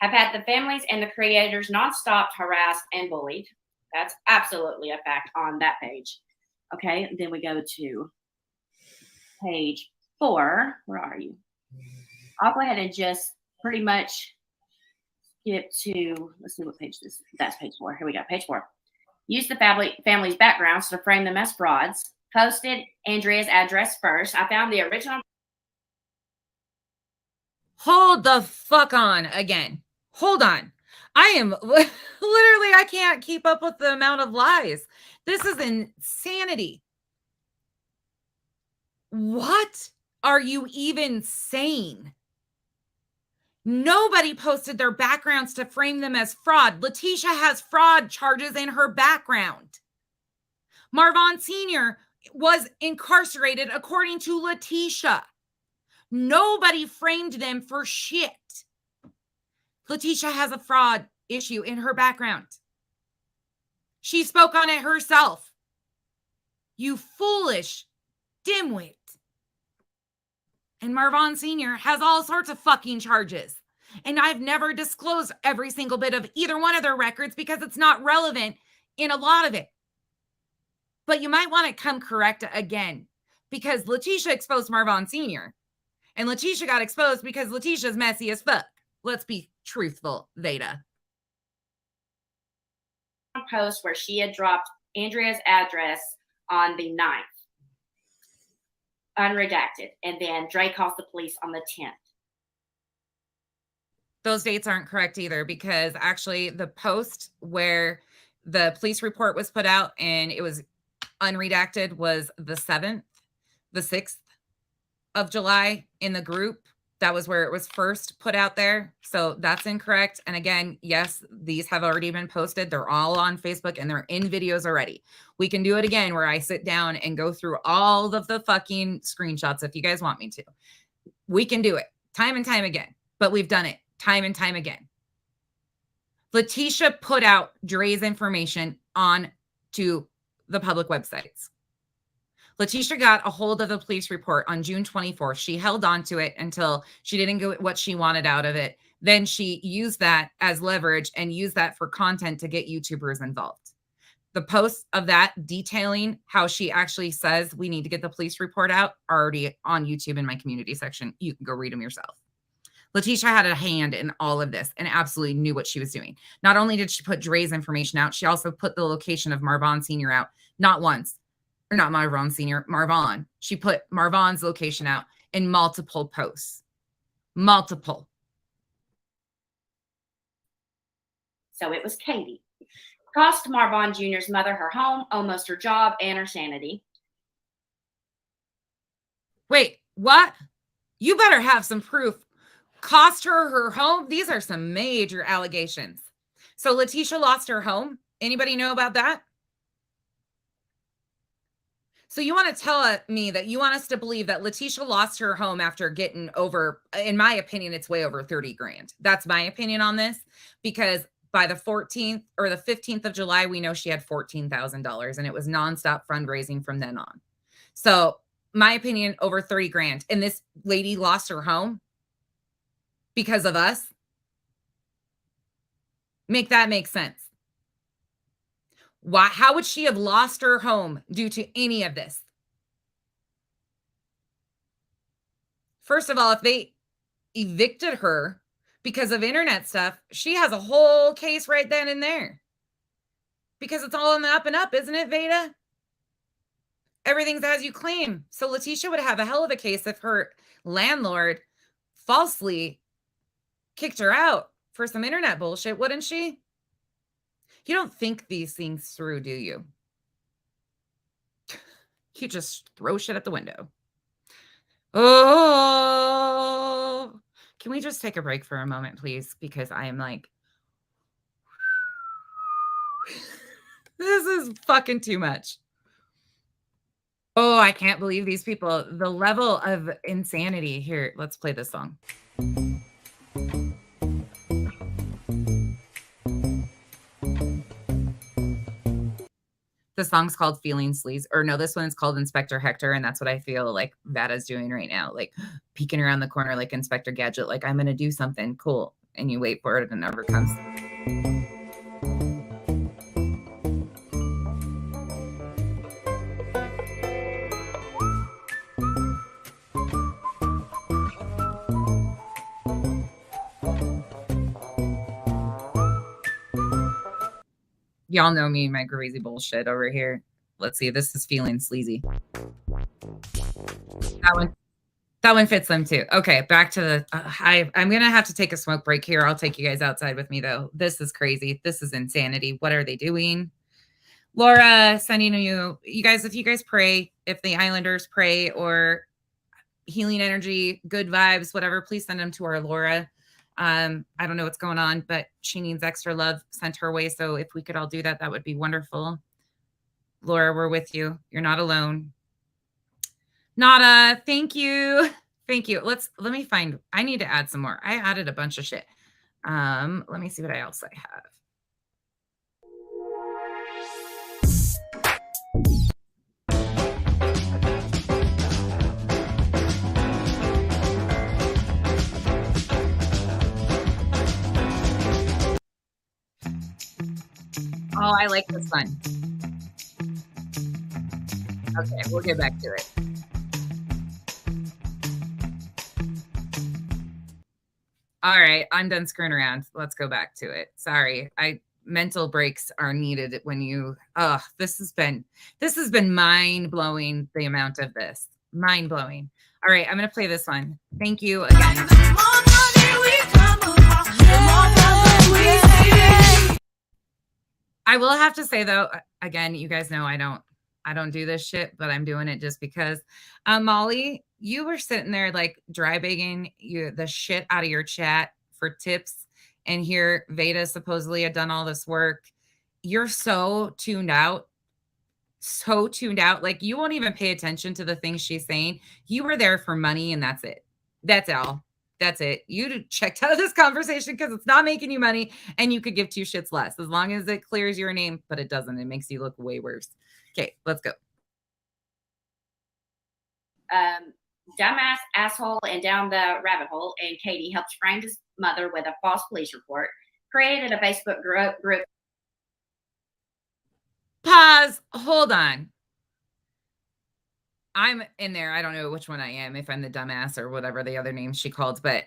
Have had the families and the creators nonstop harassed and bullied. That's absolutely a fact on that page. Okay, then we go to page 4. Where are you? I'll go ahead and just pretty much skip to, let's see what page this is. That's page 4. Here we go, page 4. Use the family's backgrounds to frame them as frauds. Posted Andrea's address first. I found the original. Hold the fuck on again. Hold on. I am literally, I can't keep up with the amount of lies. This is insanity. What are you even saying? Nobody posted their backgrounds to frame them as fraud. Letitia has fraud charges in her background. Marvon Sr. was incarcerated according to Letitia. Nobody framed them for shit. Letitia has a fraud issue in her background. She spoke on it herself. You foolish dimwit. And Marvon Sr. has all sorts of fucking charges. And I've never disclosed every single bit of either one of their records because it's not relevant in a lot of it. But you might want to come correct again because Letitia exposed Marvon Sr. And Letitia got exposed because Letitia's messy as fuck. Let's be truthful, Veda. Post where she had dropped Andrea's address on the 9th. Unredacted. And then Dre calls the police on the 10th. Those dates aren't correct either because actually the post where the police report was put out and it was unredacted was the 7th, the 6th of July in the group. That was where it was first put out there. So that's incorrect. And again, yes, these have already been posted. They're all on Facebook and they're in videos already. We can do it again where I sit down and go through all of the fucking screenshots if you guys want me to. We can do it time and time again, but we've done it time and time again. Letitia put out Dre's information on to the public websites. Letitia got a hold of the police report on June 24th. She held on to it until she didn't get what she wanted out of it. Then she used that as leverage and used that for content to get YouTubers involved. The posts of that detailing how she actually says we need to get the police report out are already on YouTube in my community section. You can go read them yourself. Letitia had a hand in all of this and absolutely knew what she was doing. Not only did she put Dre's information out, she also put the location of Marvon Sr. out, not once. Or not Marvon Sr., Marvon. She put Marvon's location out in multiple posts. Multiple. So it was Katie. Cost Marvon Jr.'s mother her home, almost her job, and her sanity. Wait, what? You better have some proof. Cost her home? These are some major allegations. So Letitia lost her home? Anybody know about that? So you want to tell me that you want us to believe that Letitia lost her home after getting over, in my opinion, it's way over 30 grand. That's my opinion on this, because by the 14th or the 15th of July, we know she had $14,000 and it was nonstop fundraising from then on. So my opinion, over 30 grand. And this lady lost her home because of us. Make that make sense. Why? How would she have lost her home due to any of this? First of all, if they evicted her because of internet stuff, she has a whole case right then and there. Because it's all on the up and up, isn't it, Veda? Everything's as you claim. So Letitia would have a hell of a case if her landlord falsely kicked her out for some internet bullshit, wouldn't she? You don't think these things through, do you? You just throw shit at the window. Oh, can we just take a break for a moment, please? Because I am like, this is fucking too much. Oh, I can't believe these people. The level of insanity here. Let's play this song. The song's called Feeling Sleaze. Or no, this one is called Inspector Hector. And that's what I feel like Vada's doing right now. Like peeking around the corner like Inspector Gadget. Like, I'm going to do something cool. And you wait for it and it never comes. Y'all know me, my crazy bullshit over here. Let's see. This is Feeling Sleazy. That one fits them too. Okay, back to the. I'm gonna have to take a smoke break here. I'll take you guys outside with me though. This is crazy. This is insanity. What are they doing? Laura, sending you guys. If you guys pray, if the Islanders pray or healing energy, good vibes, whatever, please send them to our Laura. I don't know what's going on, but she needs extra love sent her way. So if we could all do that, that would be wonderful. Laura, we're with you. You're not alone. Nada, thank you. Thank you. Let me find, I need to add some more. I added a bunch of shit. Let me see what else I have. Oh, I like this one. Okay, we'll get back to it. All right, I'm done screwing around. Let's go back to it. Sorry, mental breaks are needed when you. This has been mind blowing. The amount of this, mind blowing. All right, I'm gonna play this one. Thank you again. I will have to say though, again, you guys know I don't I don't do this shit, but I'm doing it just because. Molly, you were sitting there like dry bagging the shit out of your chat for tips. And here Veda supposedly had done all this work. You're so tuned out. So tuned out. Like you won't even pay attention to the things she's saying. You were there for money and that's it. That's all. That's it. You checked out of this conversation because it's not making you money and you could give two shits less as long as it clears your name, but it doesn't. It makes you look way worse. Okay, let's go. Dumbass, asshole, and down the rabbit hole. And Katie helped frame his mother with a false police report, created a Facebook group. Pause. Hold on. I'm in there. I don't know which one I am, if I'm the dumbass or whatever the other name she called. But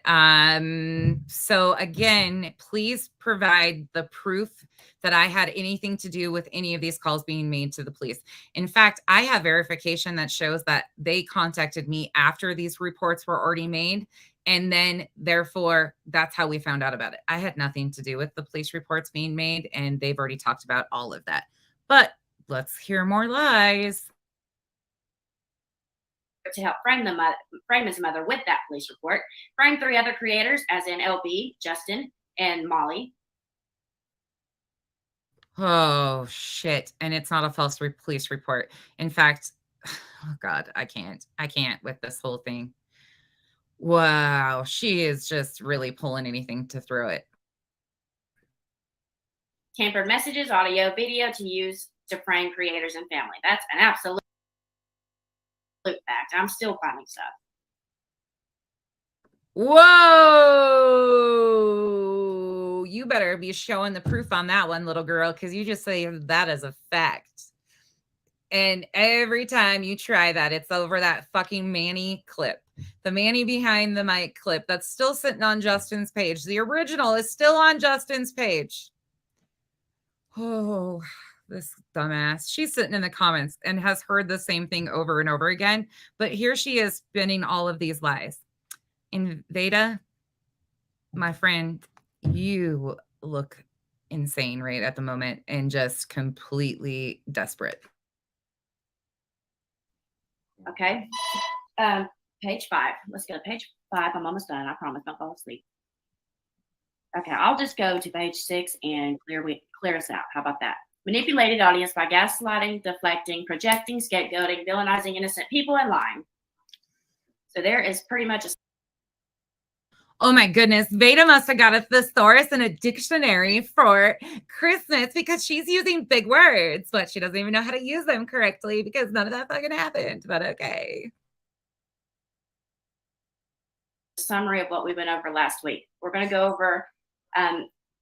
so again, please provide the proof that I had anything to do with any of these calls being made to the police. In fact, I have verification that shows that they contacted me after these reports were already made. And then therefore, that's how we found out about it. I had nothing to do with the police reports being made, and they've already talked about all of that. But let's hear more lies. To help frame his mother with that police report, frame 3 other creators, as in LB, Justin, and Molly. Oh, shit. And it's not a false police report. In fact, oh God, I can't with this whole thing. Wow. She is just really pulling anything to throw it. Tampered messages, audio, video to use to frame creators and family. That's an absolute fact. I'm still finding stuff. Whoa. You better be showing the proof on that one, little girl, because you just say that as a fact. And every time you try that, it's over that fucking Manny clip. The Manny behind the mic clip that's still sitting on Justin's page. The original is still on Justin's page. Oh, this dumbass. She's sitting in the comments and has heard the same thing over and over again. But here she is spinning all of these lies. And Veda, my friend, you look insane right at the moment and just completely desperate. Okay. Page 5. Let's go to page 5. I'm almost done. I promise. Don't fall asleep. Okay. I'll just go to page 6 and clear us out. How about that? Manipulated audience by gaslighting, deflecting, projecting, scapegoating, villainizing innocent people, and lying. So there is pretty much a... Oh my goodness. Veda must have got a thesaurus and a dictionary for Christmas because she's using big words, but she doesn't even know how to use them correctly because none of that fucking happened. But okay. Summary of what we went over last week. We're going to go over...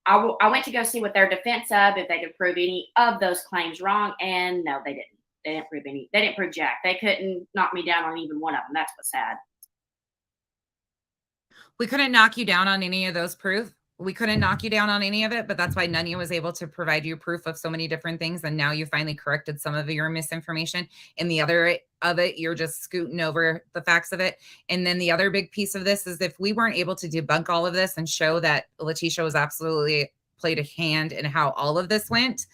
I went to go see what their defense of, if they could prove any of those claims wrong, and no, they didn't. They didn't prove any. They didn't prove jack. They couldn't knock me down on even one of them. That's what's sad. We couldn't knock you down on any of those proof. We couldn't knock you down on any of it, but that's why Nunya was able to provide you proof of so many different things. And now you finally corrected some of your misinformation. And the other of it, you're just scooting over the facts of it. And then the other big piece of this is if we weren't able to debunk all of this and show that Letitia was absolutely played a hand in how all of this went,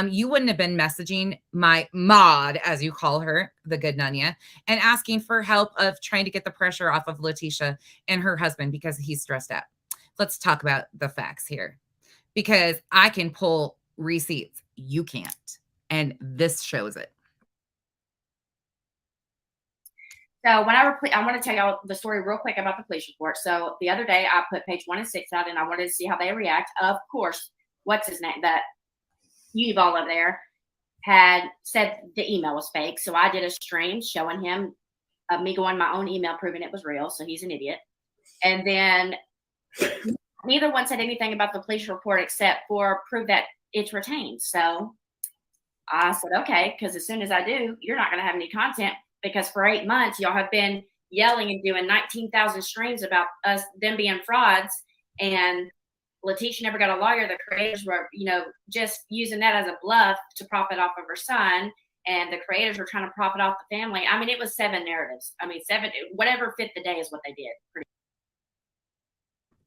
you wouldn't have been messaging my mod, as you call her, the good Nunya, and asking for help of trying to get the pressure off of Letitia and her husband because he's stressed out. Let's talk about the facts here because I can pull receipts. You can't. And this shows it. So when I want to tell y'all the story real quick about the police report. So the other day I put page 1 and 6 out and I wanted to see how they react. Of course, what's his name? That Unival over there had said the email was fake. So I did a stream showing him me going my own email proving it was real. So he's an idiot. And then neither one said anything about the police report except for prove that it's retained. So I said, okay, because as soon as I do, you're not going to have any content because for 8 months, y'all have been yelling and doing 19,000 streams about them being frauds. And Letitia never got a lawyer. The creators were, just using that as a bluff to profit off of her son. And the creators were trying to profit off the family. I mean, it was 7 narratives. I mean, 7, whatever fit the day is what they did.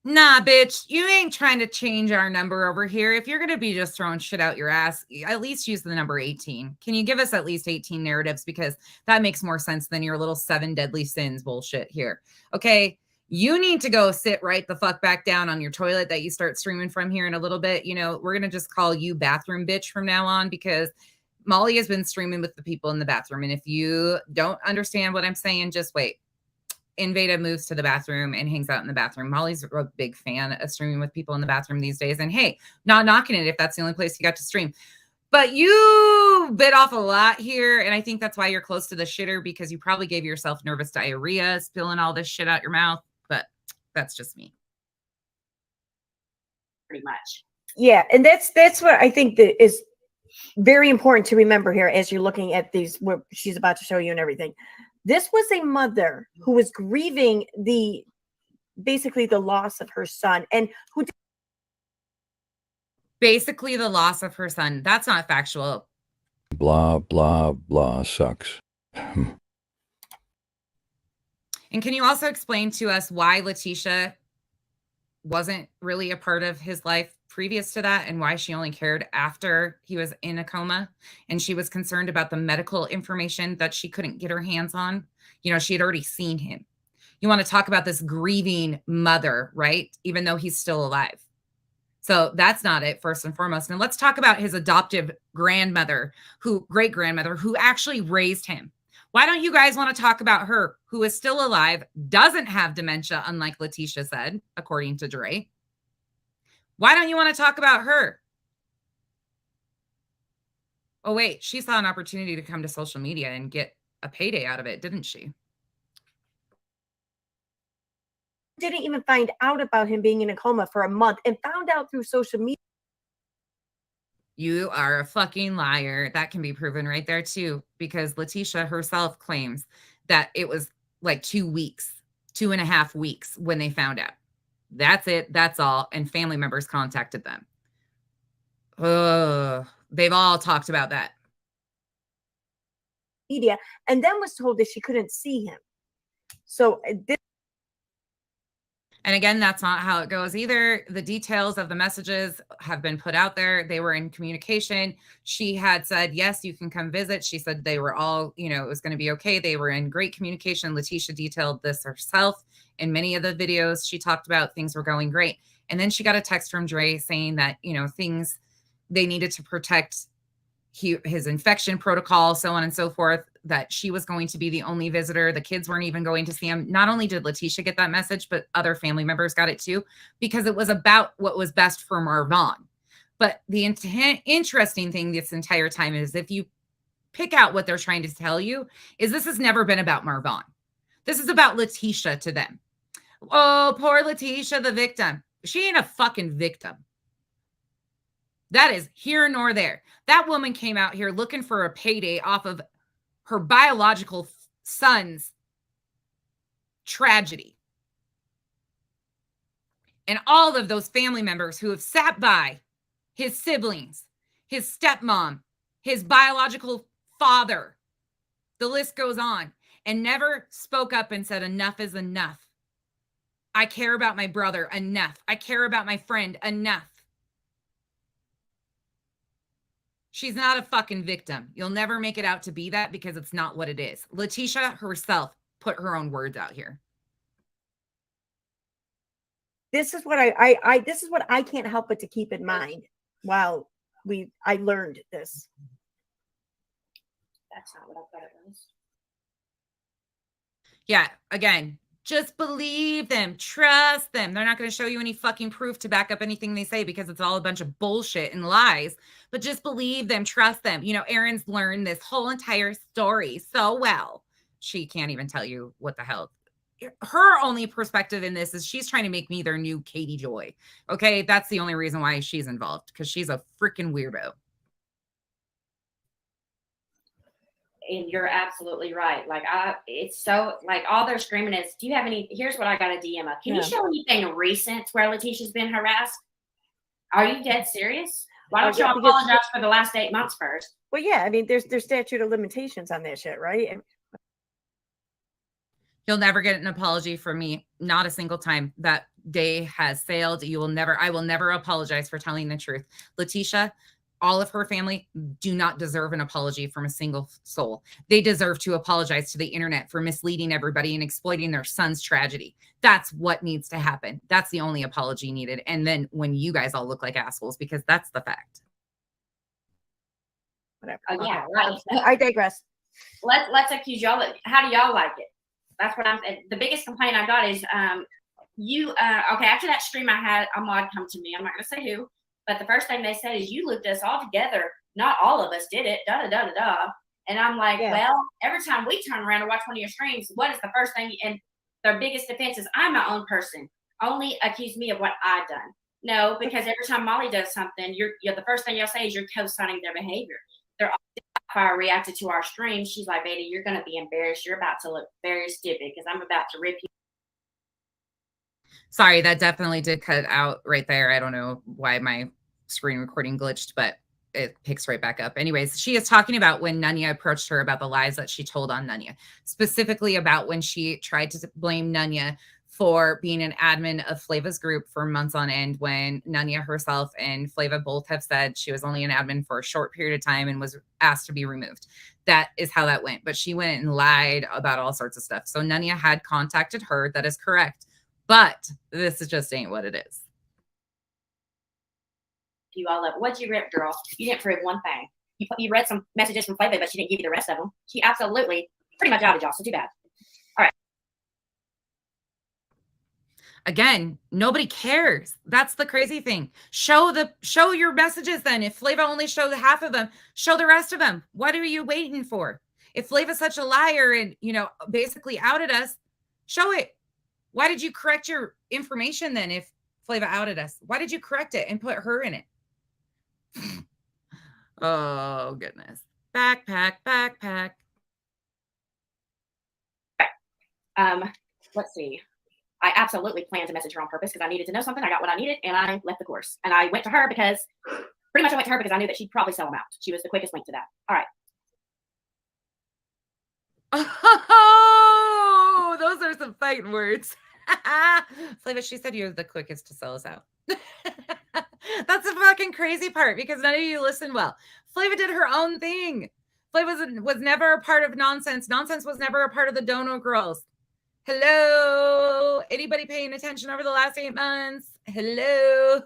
Nah, bitch, you ain't trying to change our number over here. If you're going to be just throwing shit out your ass, at least use the number 18. Can you give us at least 18 narratives? Because that makes more sense than your little 7 deadly sins bullshit here. Okay. You need to go sit right the fuck back down on your toilet that you start streaming from here in a little bit. You know, we're going to just call you bathroom bitch from now on because Molly has been streaming with the people in the bathroom. And if you don't understand what I'm saying, just wait. Invada moves to the bathroom and hangs out in the bathroom. Molly's a big fan of streaming with people in the bathroom these days. And hey, not knocking it if that's the only place you got to stream. But you bit off a lot here. And I think that's why you're close to the shitter, because you probably gave yourself nervous diarrhea, spilling all this shit out your mouth. But that's just me. Pretty much. Yeah, and that's what I think that is very important to remember here as you're looking at these, what she's about to show you and everything. This was a mother who was grieving basically the loss of her son, and who basically the loss of her son. That's not factual. Blah, blah, blah sucks. And can you also explain to us why Letitia wasn't really a part of his life previous to that, and why she only cared after he was in a coma, and she was concerned about the medical information that she couldn't get her hands on? You know, she had already seen him. You want to talk about this grieving mother, right? Even though he's still alive. So that's not it, first and foremost. And let's talk about his adoptive grandmother, great grandmother, who actually raised him. Why don't you guys want to talk about her, who is still alive, doesn't have dementia, unlike Letitia said, according to Dre? Why don't you want to talk about her? Oh, wait, she saw an opportunity to come to social media and get a payday out of it, didn't she? didn't even find out about him being in a coma for a month and found out through social media. You are a fucking liar. That can be proven right there too, because Letitia herself claims that it was like 2 weeks, 2.5 weeks when they found out. That's it. That's all. And family members contacted them. They've all talked about that. Media, and then was told that she couldn't see him. So this. And again, that's not how it goes either. The details of the messages have been put out there. They were in communication. She had said, yes, you can come visit. She said they were all, you know, it was going to be okay. They were in great communication. Letitia detailed this herself in many of the videos. She talked about things were going great. And then she got a text from Dre saying that, you know, things they needed to protect his infection protocol, so on and so forth, that she was going to be the only visitor. The kids weren't even going to see him. Not only did Letitia get that message, but other family members got it too, because it was about what was best for Marvon. But the interesting thing this entire time is, if you pick out what they're trying to tell you, is this has never been about Marvon. This is about Letitia to them. Oh, poor Letitia, the victim. She ain't a fucking victim. That is here nor there. That woman came out here looking for a payday off of her biological son's tragedy. And all of those family members who have sat by his siblings, his stepmom, his biological father, the list goes on, and never spoke up and said, enough is enough. I care about my brother, enough. I care about my friend, enough. She's not a fucking victim. You'll never make it out to be that, because it's not what it is. Letitia herself put her own words out here. This is what this is what I can't help but to keep in mind while I learned this. That's not what I thought it was. Yeah, again, just believe them. Trust them. They're not going to show you any fucking proof to back up anything they say, because it's all a bunch of bullshit and lies. But just believe them. Trust them. You know, Erin's learned this whole entire story so well. She can't even tell you what the hell. Her only perspective in this is she's trying to make me their new Katie Joy. Okay? That's the only reason why she's involved, because she's a freaking weirdo. And you're absolutely right. Like, it's so, like, all they're screaming is, do you have any, here's what I got a DM of. Can you show anything recent where Letitia's been harassed? Are you dead serious? Why don't you apologize for the last 8 months first? Well, yeah, I mean, there's statute of limitations on that shit, right? You'll never get an apology from me. Not a single time. That day has sailed. I will never apologize for telling the truth. Letitia, all of her family do not deserve an apology from a single soul. They deserve to apologize to the internet for misleading everybody and exploiting their son's tragedy. That's what needs to happen. That's the only apology needed. And then when you guys all look like assholes, because that's the fact. Whatever. Oh, yeah, Okay. right. I digress. Let's accuse y'all. How do y'all like it? That's what I'm saying. The biggest complaint I got is okay, after that stream I had a mod come to me. I'm not gonna say who, but the first thing they said is you looped us all together. Not all of us did it. Da da da da da. And I'm like, well, every time we turn around and watch one of your streams, what is the first thing? And their biggest defense is I'm my own person. Only accuse me of what I've done. No, because every time Molly does something, you're the first thing you'll say is you're co-signing their behavior. They're all fire reacted to our stream. She's like, Beta, you're gonna be embarrassed. You're about to look very stupid because I'm about to rip you. Sorry, that definitely did cut out right there. I don't know why my screen recording glitched, but it picks right back up. Anyways, she is talking about when Nunya approached her about the lies that she told on Nunya, specifically about when she tried to blame Nunya for being an admin of Flava's group for months on end, when Nunya herself and Flava both have said she was only an admin for a short period of time and was asked to be removed. That is how that went. But she went and lied about all sorts of stuff. So Nunya had contacted her. That is correct. But this just ain't what it is. You all up. What'd you rip, girl? You didn't prove one thing. You read some messages from Flava, but she didn't give you the rest of them. She absolutely pretty much outed y'all, so too bad. All right. Again, nobody cares. That's the crazy thing. Show your messages then. If Flava only showed half of them, show the rest of them. What are you waiting for? If Flava's such a liar and, basically outed us, show it. Why did you correct your information then if Flava outed us? Why did you correct it and put her in it? Oh, goodness. Backpack. Let's see. I absolutely planned to message her on purpose because I needed to know something. I got what I needed, and I left the course. And I went to her because I knew that she'd probably sell them out. She was the quickest link to that. All right. Oh, those are some fighting words. Flava, she said you were the quickest to sell us out. That's the fucking crazy part because none of you listened well. Flava did her own thing. Flava was never a part of nonsense. Nonsense was never a part of the Dono Girls. Hello? Anybody paying attention over the last 8 months? Hello?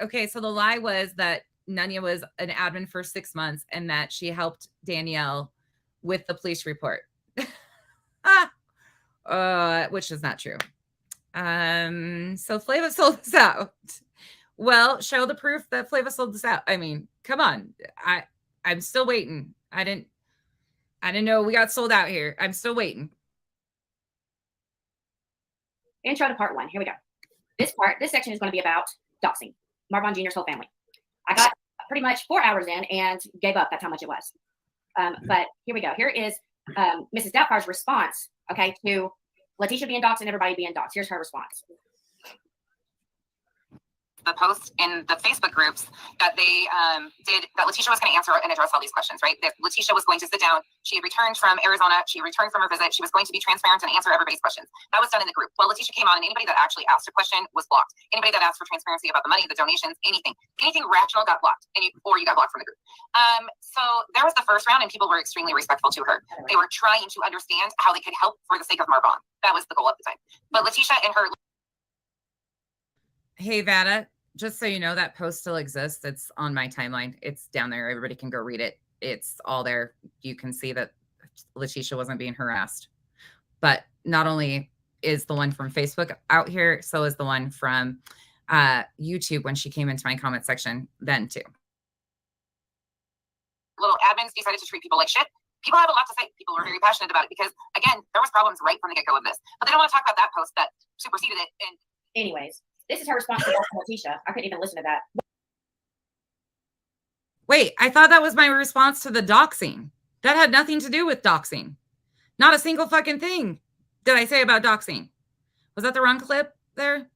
Okay, so the lie was that Nunya was an admin for 6 months and that she helped Danielle with the police report. Which is not true. So Flava sold this out. Well, show the proof that Flava sold this out. I mean, come on. I'm still waiting. I didn't know we got sold out here. I'm still waiting. Intro to part 1. Here we go. This section is going to be about doxing Marvon Jr.'s whole family. I got pretty much 4 hours in and gave up. That's how much it was. But here we go. Here is Mrs. Doubtfire's response, to Letitia being doxed and everybody being doxed. Here's her response. The post in the Facebook groups that they did, that Letitia was going to answer and address all these questions, right? That Letitia was going to sit down. She had returned from Arizona. She returned from her visit. She was going to be transparent and answer everybody's questions. That was done in the group. Well, Letitia came on and anybody that actually asked a question was blocked. Anybody that asked for transparency about the money, the donations, anything rational got blocked, or you got blocked from the group. So there was the first round and people were extremely respectful to her. They were trying to understand how they could help for the sake of Marvon. That was the goal at the time. But Letitia and her... Hey, Vada. Just so you know, that post still exists. It's on my timeline. It's down there. Everybody can go read it. It's all there. You can see that Letitia wasn't being harassed. But not only is the one from Facebook out here, so is the one from YouTube when she came into my comment section then too. Little admins decided to treat people like shit. People have a lot to say. People were very passionate about it because, again, there was problems right from the get-go of this. But they don't want to talk about that post that superseded it. And anyways. This is her response to Letitia. I couldn't even listen to that. Wait, I thought that was my response to the doxing. That had nothing to do with doxing. Not a single fucking thing did I say about doxing. Was that the wrong clip there?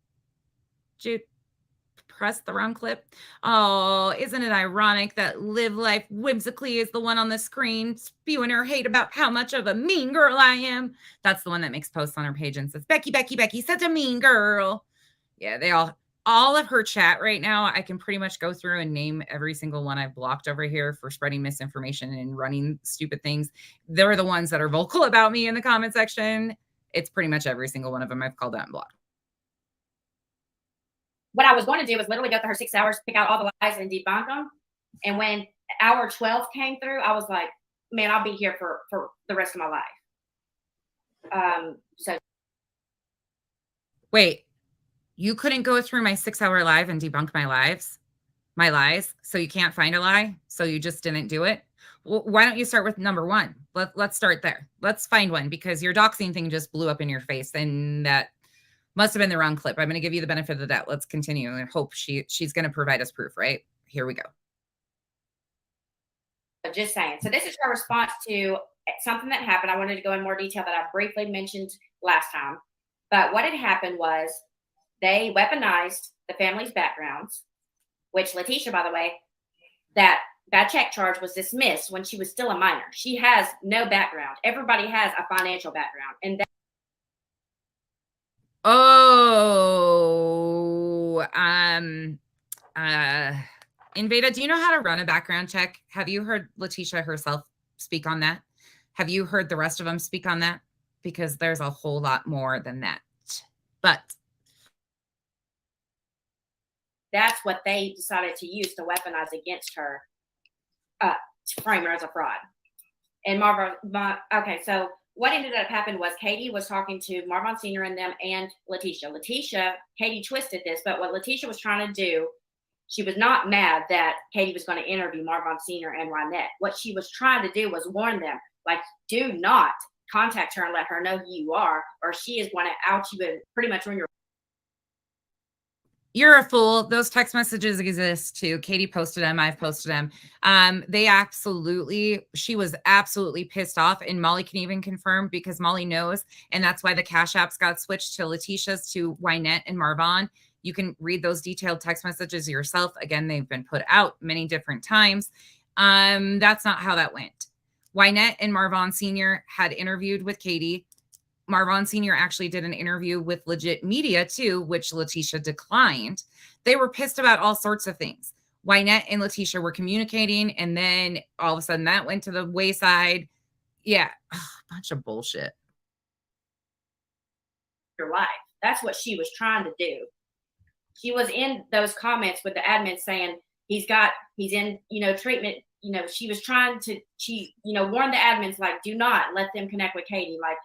pressed the wrong clip. Oh, isn't it ironic that Live Life Whimsically is the one on the screen spewing her hate about how much of a mean girl I am? That's the one that makes posts on her page and says, Becky, Becky, Becky, such a mean girl. Yeah, they all of her chat right now, I can pretty much go through and name every single one I've blocked over here for spreading misinformation and running stupid things. They're the ones that are vocal about me in the comment section. It's pretty much every single one of them I've called out and blocked. What I was going to do was literally go through her 6 hours, pick out all the lies and debunk them. And when hour 12 came through, I was like, man, I'll be here for the rest of my life. So wait, you couldn't go through my 6-hour live and debunk my lies, so you can't find a lie, so you just didn't do it? Well, why don't you start with number one? Let's start there. Let's find one, because your doxing thing just blew up in your face, and that must have been the wrong clip. I'm going to give you the benefit of the doubt. Let's continue and hope she's going to provide us proof, right? Here we go. Just saying. So this is her response to something that happened. I wanted to go in more detail that I briefly mentioned last time. But what had happened was they weaponized the family's backgrounds, which Letitia, by the way, that bad check charge was dismissed when she was still a minor. She has no background. Everybody has a financial background. And Invada, do you know how to run a background check? Have you heard Letitia herself speak on that? Have you heard the rest of them speak on that? Because there's a whole lot more than that. But that's what they decided to use to weaponize against her, to frame her as a fraud. And okay, so what ended up happening was Katie was talking to Marvin Sr. and them and Letitia. Katie twisted this, but what Letitia was trying to do, she was not mad that Katie was going to interview Marvin Sr. and Rynette. What she was trying to do was warn them, like, do not contact her and let her know who you are, or she is going to out you and pretty much ruin your. You're a fool. Those text messages exist too. Katie posted them. I've posted them. She was absolutely pissed off, and Molly can even confirm, because Molly knows, and that's why the Cash Apps got switched to Letitia's, to Wynette and Marvin. You can read those detailed text messages yourself. Again, they've been put out many different times. That's not how that went. Wynette and Marvin Sr. had interviewed with Katie. Marvin Sr. actually did an interview with Legit Media too, which Letitia declined. They were pissed about all sorts of things. Wynette and Letitia were communicating, and then all of a sudden that went to the wayside. Yeah, bunch of bullshit. Your life. That's what she was trying to do. She was in those comments with the admin saying he's in, treatment. She was trying to, warn the admins, like, do not let them connect with Katie. Like,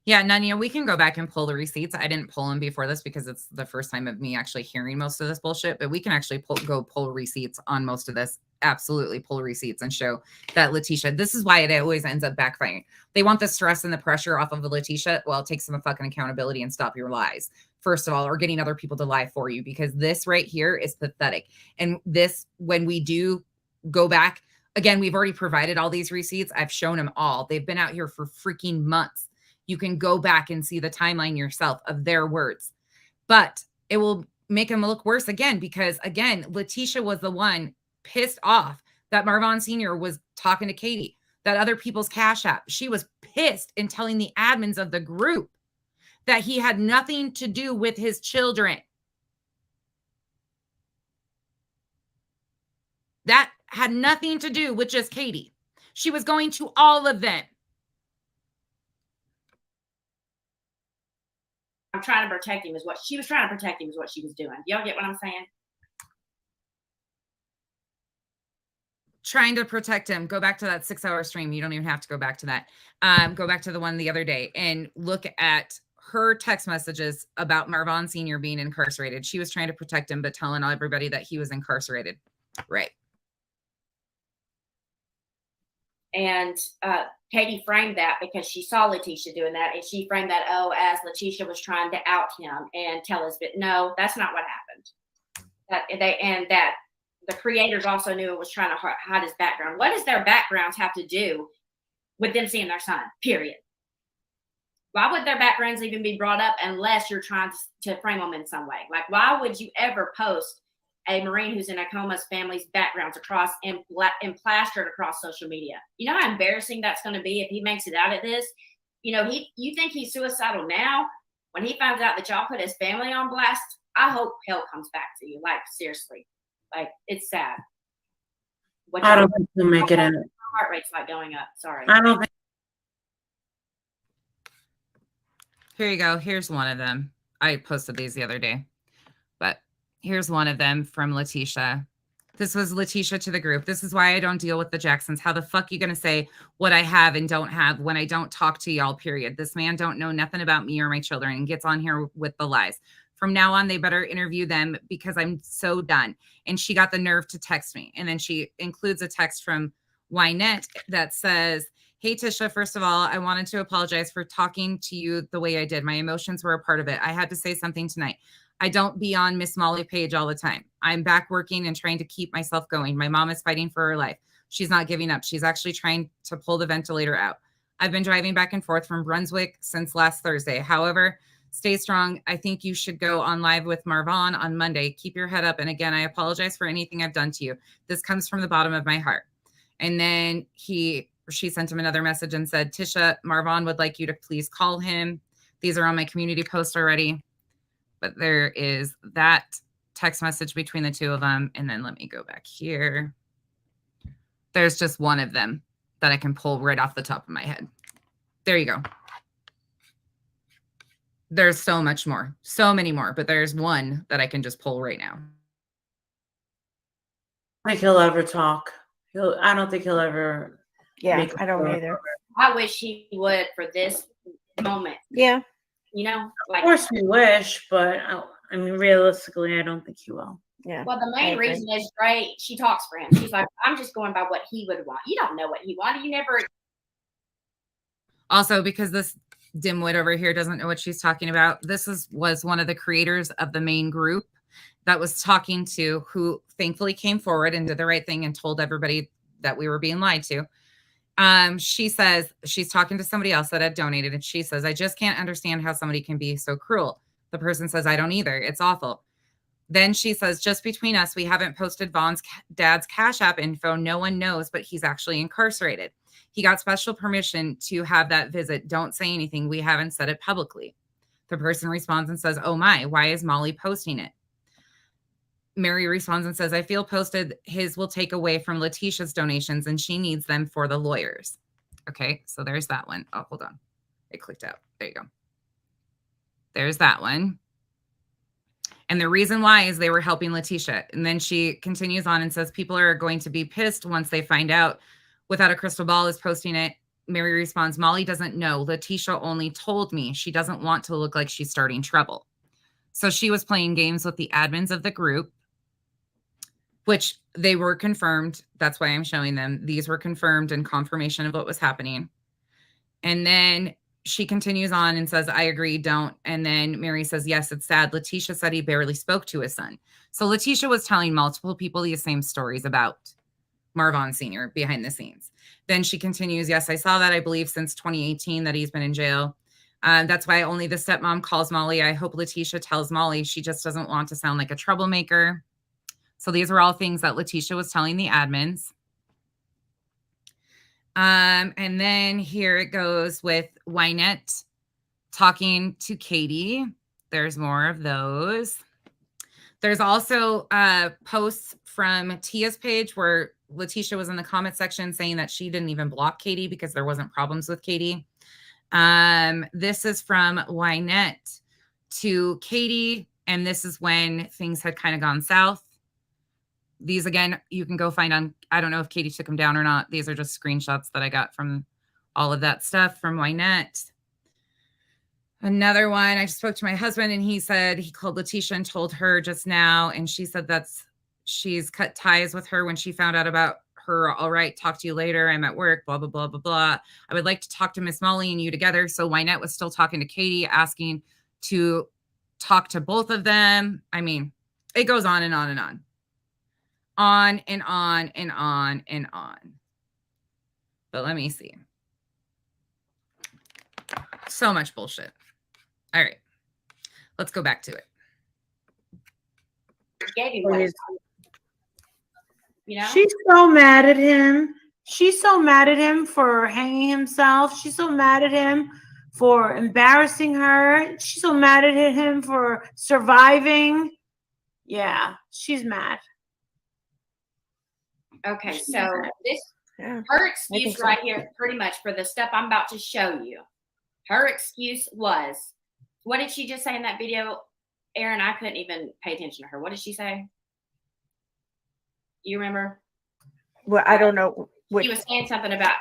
yeah, Nanya, we can go back and pull the receipts. I didn't pull them before this because it's the first time of me actually hearing most of this bullshit, but we can actually go pull receipts on most of this. Absolutely pull receipts and show that Letitia, this is why it always ends up backfiring. They want the stress and the pressure off of Letitia. Well, take some fucking accountability and stop your lies, first of all, or getting other people to lie for you, because this right here is pathetic. And this, when we do go back, again, we've already provided all these receipts. I've shown them all. They've been out here for freaking months. You can go back and see the timeline yourself of their words, but it will make them look worse again, because again, Letitia was the one pissed off that Marvin Sr. was talking to Katie, that other people's Cash App. She was pissed in telling the admins of the group that he had nothing to do with his children. That had nothing to do with just Katie. She was going to all of them. I'm trying to protect him is what she was trying to protect him is what she was doing. Y'all get what I'm saying? Trying to protect him. Go back to that 6-hour stream. You don't even have to go back to that. Go back to the one the other day and look at her text messages about Marvin Sr. being incarcerated. She was trying to protect him, but telling everybody that he was incarcerated. Right. And Katie framed that because she saw Letitia doing that, and she framed that, as Letitia was trying to out him and tell us, but no, that's not what happened. That the creators also knew it was trying to hide his background. What does their backgrounds have to do with them seeing their son? Period. Why would their backgrounds even be brought up unless you're trying to frame them in some way? Like, why would you ever post a Marine who's in a coma's family's backgrounds across and plastered across social media? You know how embarrassing that's going to be if he makes it out of this? You know, you think he's suicidal now? When he finds out that y'all put his family on blast, I hope hell comes back to you. Like, seriously. Like, it's sad. I don't think he'll make it out. Heart rate's like going up. Sorry. I don't think. Here you go. Here's one of them. I posted these the other day, but here's one of them from Letitia. This was Letitia to the group. This is why I don't deal with the Jacksons. How the fuck you going to say what I have and don't have when I don't talk to y'all, period? This man don't know nothing about me or my children and gets on here with the lies. From now on, they better interview them because I'm so done. And she got the nerve to text me. And then she includes a text from Wynette that says, hey, Tisha, first of all, I wanted to apologize for talking to you the way I did. My emotions were a part of it. I had to say something tonight. I don't be on Miss Molly page all the time. I'm back working and trying to keep myself going. My mom is fighting for her life. She's not giving up. She's actually trying to pull the ventilator out. I've been driving back and forth from Brunswick since last Thursday. However, stay strong. I think you should go on live with Marvon on Monday. Keep your head up. And again, I apologize for anything I've done to you. This comes from the bottom of my heart. And then she sent him another message and said, Tisha, Marvon would like you to please call him. These are on my community post already. But there is that text message between the two of them. And then let me go back here. There's just one of them that I can pull right off the top of my head. There you go. There's so much more, so many more, but there's one that I can just pull right now. I think he'll ever talk. I don't think he'll ever. Yeah, I don't either. I wish he would for this moment. Yeah. You know, Of course we wish, but I mean, realistically, I don't think he will. Yeah. Well, the main reason is Dre, she talks for him. She's like, I'm just going by what he would want. You don't know what he wanted. You never. Also, because this dimwit over here doesn't know what she's talking about, this was one of the creators of the main group that was talking to, who thankfully came forward and did the right thing and told everybody that we were being lied to. She says she's talking to somebody else that had donated, and she says, I just can't understand how somebody can be so cruel. The person says, I don't either. It's awful. Then she says, just between us, we haven't posted Vaughn's dad's Cash App info. No one knows, but he's actually incarcerated. He got special permission to have that visit. Don't say anything. We haven't said it publicly. The person responds and says, oh my, why is Molly posting it? Mary responds and says, I feel posted his will take away from Letitia's donations and she needs them for the lawyers. Okay, so there's that one. Oh, hold on. It clicked out. There you go. There's that one. And the reason why is they were helping Letitia. And then she continues on and says, people are going to be pissed once they find out Without a Crystal Ball is posting it. Mary responds, Molly doesn't know. Letitia only told me she doesn't want to look like she's starting trouble. So she was playing games with the admins of the group, which they were confirmed. That's why I'm showing them. These were confirmed and confirmation of what was happening. And then she continues on and says, I agree, don't. And then Mary says, yes, it's sad. Letitia said he barely spoke to his son. So Letitia was telling multiple people these same stories about Marvon Sr. behind the scenes. Then she continues, yes, I saw that. I believe since 2018 that he's been in jail. That's why only the stepmom calls Molly. I hope Letitia tells Molly she just doesn't want to sound like a troublemaker. So these were all things that Letitia was telling the admins. And then here it goes with Wynette talking to Katie. There's more of those. There's also posts from Tia's page where Letitia was in the comment section saying that she didn't even block Katie because there wasn't problems with Katie. This is from Wynette to Katie, and this is when things had kind of gone south. These, again, you can go find on, I don't know if Katie took them down or not. These are just screenshots that I got from all of that stuff from Wynette. Another one, I spoke to my husband and he said he called Letitia and told her just now. And she said she's cut ties with her when she found out about her. All right, talk to you later. I'm at work, blah, blah, blah, blah, blah. I would like to talk to Miss Molly and you together. So Wynette was still talking to Katie, asking to talk to both of them. I mean, it goes on and on and on. On and on and on and on. But let me see. So much bullshit. All right. Let's go back to it. Gave him what he you know? She's so mad at him. She's so mad at him for hanging himself. She's so mad at him for embarrassing her. She's so mad at him for surviving. Yeah, she's mad. Okay, so this her excuse right here, pretty much for the stuff I'm about to show you. Her excuse was, what did she just say in that video, Aaron? I couldn't even pay attention to her. What did she say? You remember? Well, I don't know. She was saying something about,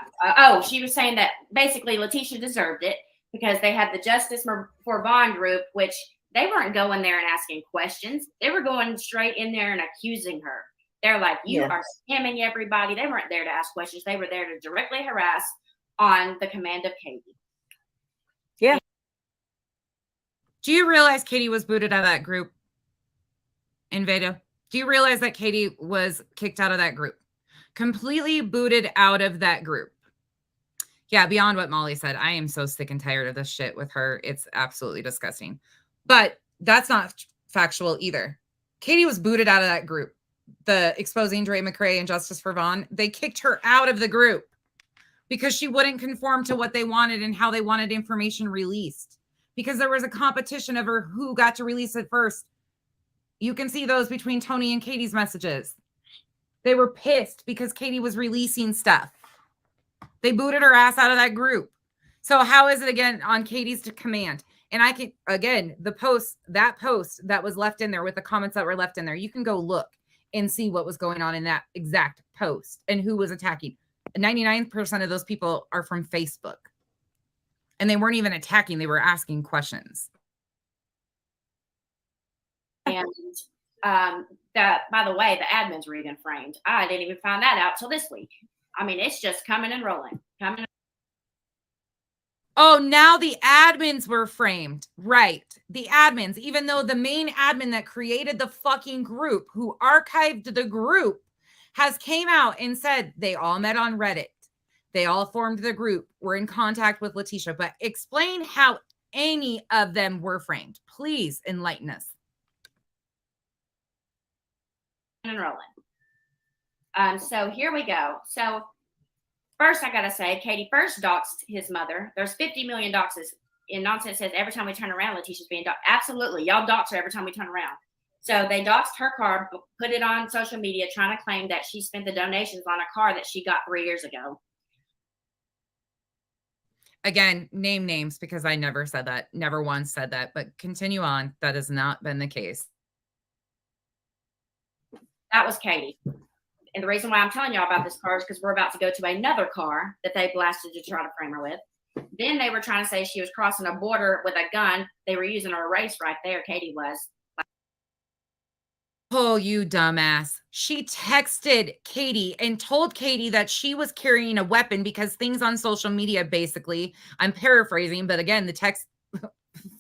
she was saying that basically Letitia deserved it because they had the Justice for Vaughn group, which they weren't going there and asking questions. They were going straight in there and accusing her. They're like, you are scamming everybody. They weren't there to ask questions. They were there to directly harass on the command of Katie. Yeah. Do you realize Katie was booted out of that group in Veda? Do you realize that Katie was kicked out of that group? Completely booted out of that group. Yeah, beyond what Molly said, I am so sick and tired of this shit with her. It's absolutely disgusting. But that's not factual either. Katie was booted out of that group. The Exposing Dre McRae and Justice for Vaughn, they kicked her out of the group because she wouldn't conform to what they wanted and how they wanted information released. Because there was a competition over who got to release it first. You can see those between Tony and Katie's messages. They were pissed because Katie was releasing stuff. They booted her ass out of that group. So how is it again on Katie's command? And I can, again, that post that was left in there with the comments that were left in there, you can go look and see what was going on in that exact post and who was attacking. 99% of those people are from Facebook. And they weren't even attacking. They were asking questions. And that, by the way, the admins were even framed. I didn't even find that out till this week. I mean, it's just coming and rolling. Oh, now the admins were framed. Right. The admins, even though the main admin that created the fucking group, who archived the group, has came out and said they all met on Reddit. They all formed the group. We're in contact with Letitia. But explain how any of them were framed. Please enlighten us. And rolling. So here we go. So first, I gotta say, Katie first doxed his mother. There's 50 million doxes. And Nonsense says every time we turn around, Letitia's being doxed. Absolutely, y'all dox her every time we turn around. So they doxed her car, put it on social media, trying to claim that she spent the donations on a car that she got 3 years ago. Again, name names because I never said that. Never once said that. But continue on. That has not been the case. That was Katie. And the reason why I'm telling y'all about this car is because we're about to go to another car that they blasted to try to frame her with. Then they were trying to say she was crossing a border with a gun. They were using a erase right there. Katie was. Oh, you dumbass. She texted Katie and told Katie that she was carrying a weapon because things on social media, basically, I'm paraphrasing, but again, the text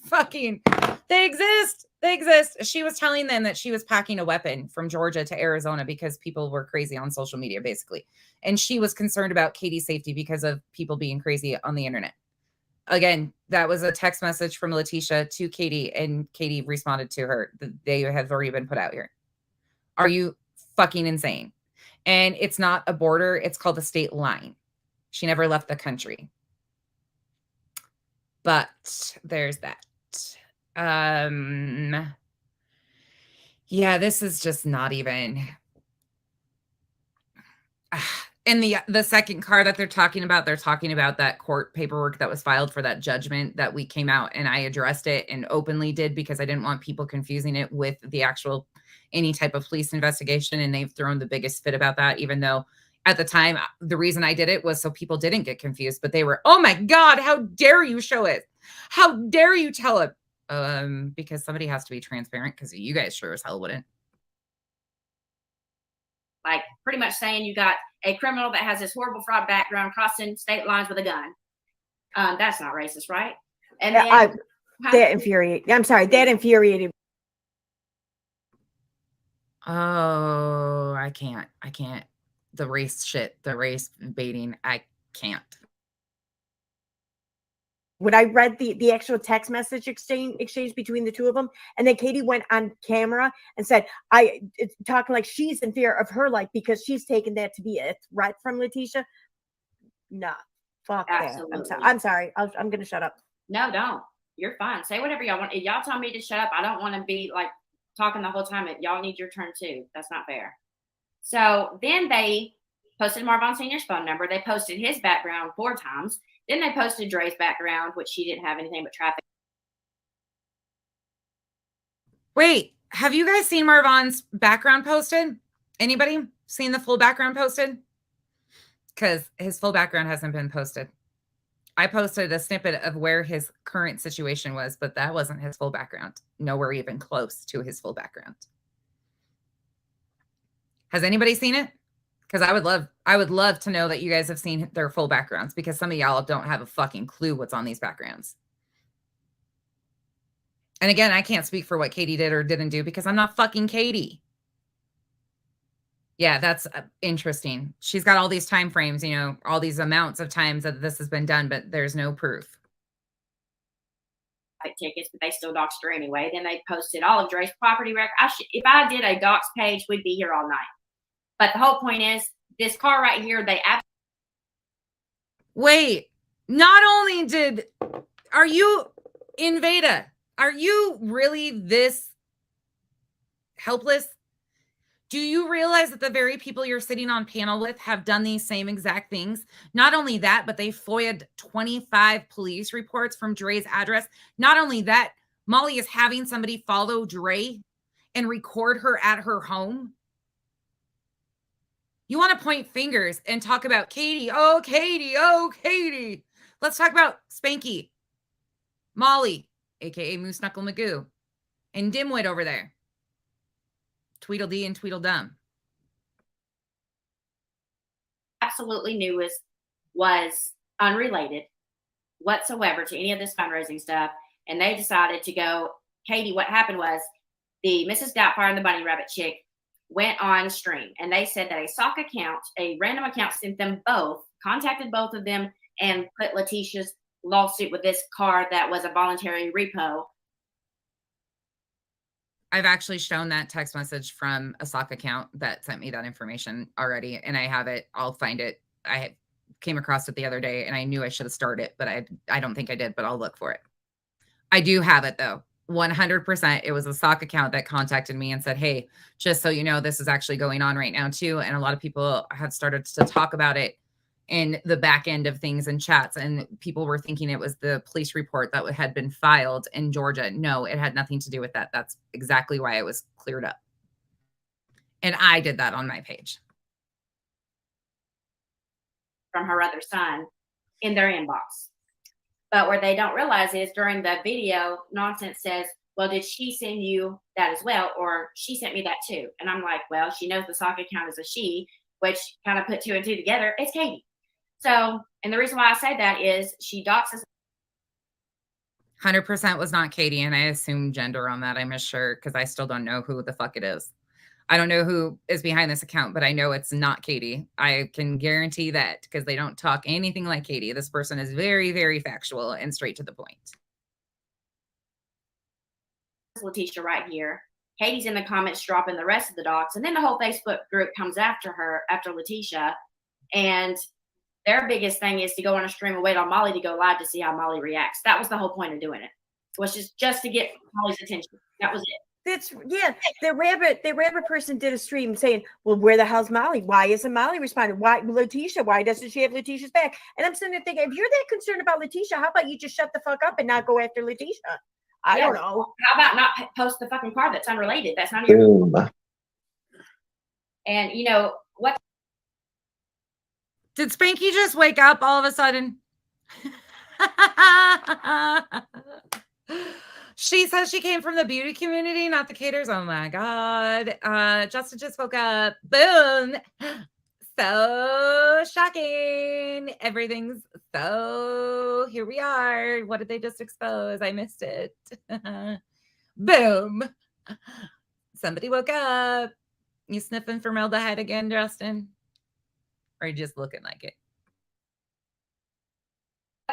fucking, they exist. They exist. She was telling them that she was packing a weapon from Georgia to Arizona because people were crazy on social media, basically. And she was concerned about Katie's safety because of people being crazy on the internet. Again, that was a text message from Letitia to Katie, and Katie responded to her. They have already been put out here. Are you fucking insane? And it's not a border. It's called the state line. She never left the country. But there's that. Yeah, this is just not even. And the second car that they're talking about that court paperwork that was filed for that judgment that we came out and I addressed it and openly did because I didn't want people confusing it with the actual any type of police investigation. And they've thrown the biggest fit about that, even though at the time, the reason I did it was so people didn't get confused, but they were, oh my God, how dare you show it? How dare you tell it? Because somebody has to be transparent because you guys sure as hell wouldn't. Like pretty much saying you got a criminal that has this horrible fraud background crossing state lines with a gun. That's not racist, right? And then, that infuriated. I'm sorry, that infuriated. Oh, I can't. The race shit, the race baiting, I can't. when I read the actual text message exchange between the two of them, and then Katie went on camera and said, it's talking like she's in fear of her life because she's taken that to be a threat from Letitia. Nah, fuck Absolutely. that. I'm sorry. I'm gonna shut up. No, don't. You're fine. Say whatever y'all want. If y'all tell me to shut up, I don't want to be like talking the whole time. Y'all need your turn too. That's not fair. So then they posted Marvon Sr.'s phone number. They posted his background 4 times. Then they posted Dre's background, which she didn't have anything but traffic. Wait, have you guys seen Marvon's background posted? Anybody seen the full background posted? Because his full background hasn't been posted. I posted a snippet of where his current situation was, but that wasn't his full background. Nowhere even close to his full background. Has anybody seen it? Because I would love to know that you guys have seen their full backgrounds, because some of y'all don't have a fucking clue what's on these backgrounds. And again, I can't speak for what Katie did or didn't do because I'm not fucking Katie. Yeah, that's interesting. She's got all these time frames, you know, all these amounts of times that this has been done, but there's no proof. Tickets, but they still doxed her anyway. Then they posted all of Dre's property record. If I did a dox page, we'd be here all night. But the whole point is, this car right here, Wait, not only are you, Invada, are you really this helpless? Do you realize that the very people you're sitting on panel with have done these same exact things? Not only that, but they FOIA'd 25 police reports from Dre's address. Not only that, Molly is having somebody follow Dre and record her at her home. You want to point fingers and talk about Katie. Oh, Katie. Oh, Katie. Let's talk about Spanky, Molly, a.k.a. Moose Knuckle Magoo, and Dimwit over there. Tweedledee and Tweedledum. absolutely newest was unrelated whatsoever to any of this fundraising stuff. And they decided to go, Katie, what happened was the Mrs. Doubtfire and the Bunny Rabbit chick went on stream. And they said that a sock account, a random account, sent them both, contacted both of them, and put Letitia's lawsuit with this car that was a voluntary repo. I've actually shown that text message from a sock account that sent me that information already, and I have it. I'll find it. I came across it the other day, and I knew I should have started it, but I don't think I did, but I'll look for it. I do have it, though. 100%. It was a sock account that contacted me and said, hey, just so you know, this is actually going on right now, too. And a lot of people have started to talk about it in the back end of things in chats, and people were thinking it was the police report that had been filed in Georgia. No, it had nothing to do with that. That's exactly why it was cleared up. And I did that on my page. From her other son in their inbox. But where they don't realize is during the video, Nonsense says, well, did she send you that as well? Or she sent me that too. And I'm like, well, she knows the sock account is a she, which kind of put 2 and 2 together. It's Katie. So, and the reason why I say that is she doxes. 100% was not Katie, and I assume gender on that. I'm sure, because I still don't know who the fuck it is. I don't know who is behind this account, but I know it's not Katie. I can guarantee that, because they don't talk anything like Katie. This person is very, very factual and straight to the point. Letitia right here. Katie's in the comments dropping the rest of the docs, and then the whole Facebook group comes after her, after Letitia, and their biggest thing is to go on a stream and wait on Molly to go live to see how Molly reacts. That was the whole point of doing it. Was just to get Molly's attention. That was it. That's, yeah. The rabbit person did a stream saying, well, where the hell's Molly? Why isn't Molly responding? Why Letitia? Why doesn't she have Letitia's back? And I'm sitting there thinking, if you're that concerned about Letitia, how about you just shut the fuck up and not go after Letitia? I don't know. How about not post the fucking car that's unrelated? That's not even. And you know what? Did Spanky just wake up all of a sudden? She says she came from the beauty community, not the caters. Oh my God. Justin just woke up. Boom. So shocking. Everything's so, here we are. What did they just expose? I missed it. Boom. Somebody woke up. You sniffing formaldehyde again, Justin? Or are you just looking like it?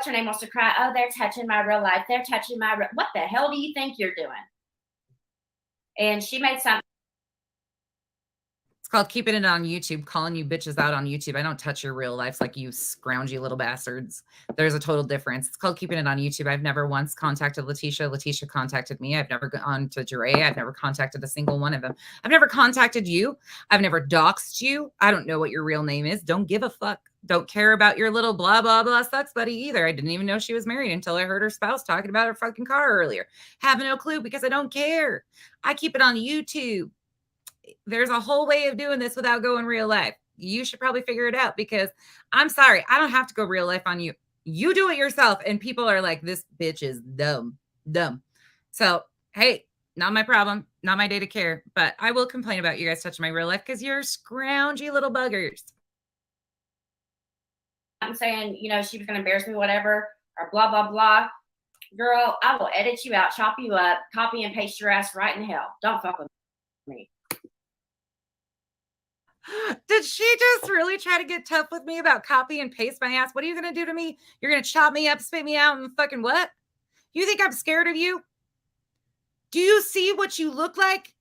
what's her name wants to cry. Oh, they're touching my real life. They're touching my what the hell do you think you're doing? And she made something. It's called keeping it on YouTube, calling you bitches out on YouTube. I don't touch your real lives like you scroungy little bastards. There's a total difference. It's called keeping it on YouTube. I've never once contacted Letitia. Letitia contacted me. I've never gone to Jure. I've never contacted a single one of them. I've never contacted you. I've never doxed you. I don't know what your real name is. Don't give a fuck. Don't care about your little blah, blah, blah sucks buddy either. I didn't even know she was married until I heard her spouse talking about her fucking car earlier. Have no clue because I don't care. I keep it on YouTube. There's a whole way of doing this without going real life. You should probably figure it out because I'm sorry. I don't have to go real life on you. You do it yourself. And people are like, this bitch is dumb. So, hey, not my problem. Not my day to care. But I will complain about you guys touching my real life because you're scroungy little buggers. I'm saying, you know, she was going to embarrass me, whatever, or blah, blah, blah. Girl, I will edit you out, chop you up, copy and paste your ass right in hell. Don't fuck with me. Did she just really try to get tough with me about copy and paste my ass? What are you going to do to me? You're going to chop me up, spit me out, and fucking what? You think I'm scared of you? Do you see what you look like?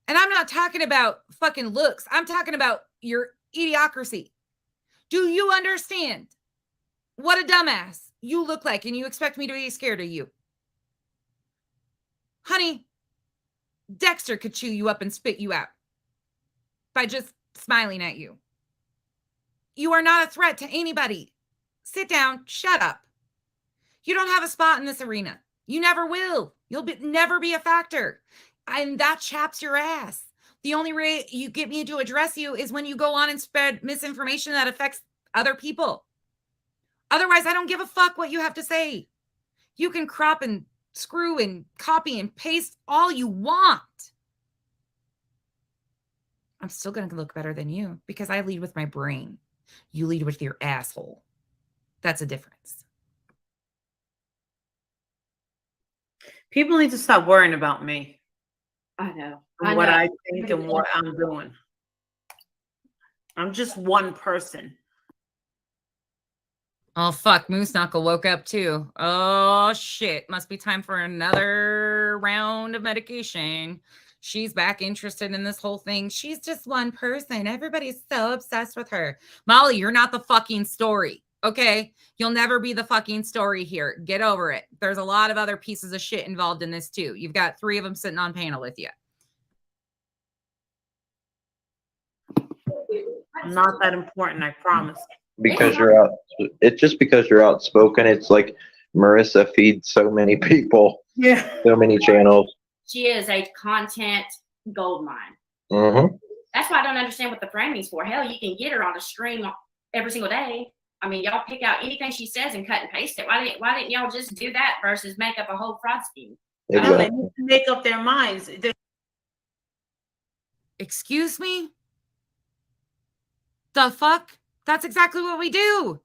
And I'm not talking about fucking looks. I'm talking about your idiocracy. Do you understand what a dumbass you look like and you expect me to be scared of you? Honey, Dexter could chew you up and spit you out by just smiling at you. You are not a threat to anybody. Sit down, shut up. You don't have a spot in this arena. You never will. You'll never be a factor. And that chaps your ass. The only way you get me to address you is when you go on and spread misinformation that affects other people. Otherwise, I don't give a fuck what you have to say. You can crop and screw and copy and paste all you want. I'm still going to look better than you because I lead with my brain. You lead with your asshole. That's a difference. People need to stop worrying about me. I know. And what I think and what I'm doing. I'm just one person. Oh, fuck. Moose Knuckle woke up too. Oh, shit. Must be time for another round of medication. She's back interested in this whole thing. She's just one person. Everybody's so obsessed with her. Molly, you're not the fucking story. Okay? You'll never be the fucking story here. Get over it. There's a lot of other pieces of shit involved in this too. You've got 3 of them sitting on panel with you. I'm not that important, I promise. Because you're out, it's just because you're outspoken. It's like Marissa feeds so many people, so many channels. She is a content goldmine. Mm-hmm. That's why I don't understand what the framing's for. Hell, you can get her on a stream every single day. I mean, y'all pick out anything she says and cut and paste it. Why didn't y'all just do that versus make up a whole fraud scheme? Exactly. They need to make up their minds. Excuse me? The fuck? That's exactly what we do.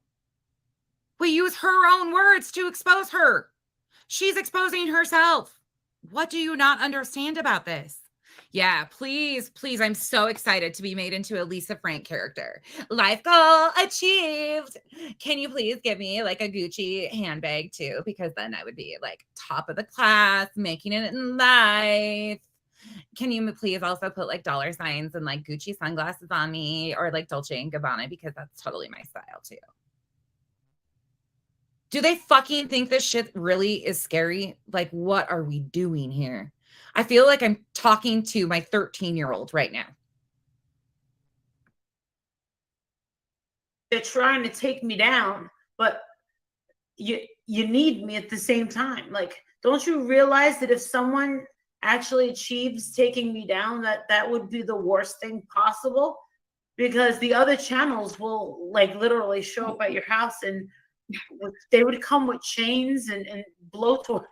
We use her own words to expose her. She's exposing herself. What do you not understand about this? Yeah, please, please. I'm so excited to be made into a Lisa Frank character. Life goal achieved. Can you please give me like a Gucci handbag too? Because then I would be like top of the class, making it in life. Can you please also put like dollar signs and like Gucci sunglasses on me or like Dolce & Gabbana because that's totally my style too. Do they fucking think this shit really is scary? Like, what are we doing here? I feel like I'm talking to my 13-year-old right now. They're trying to take me down, but you need me at the same time. Like, don't you realize that if someone actually achieves taking me down, that would be the worst thing possible? Because the other channels will like literally show up at your house and they would come with chains and blowtorch.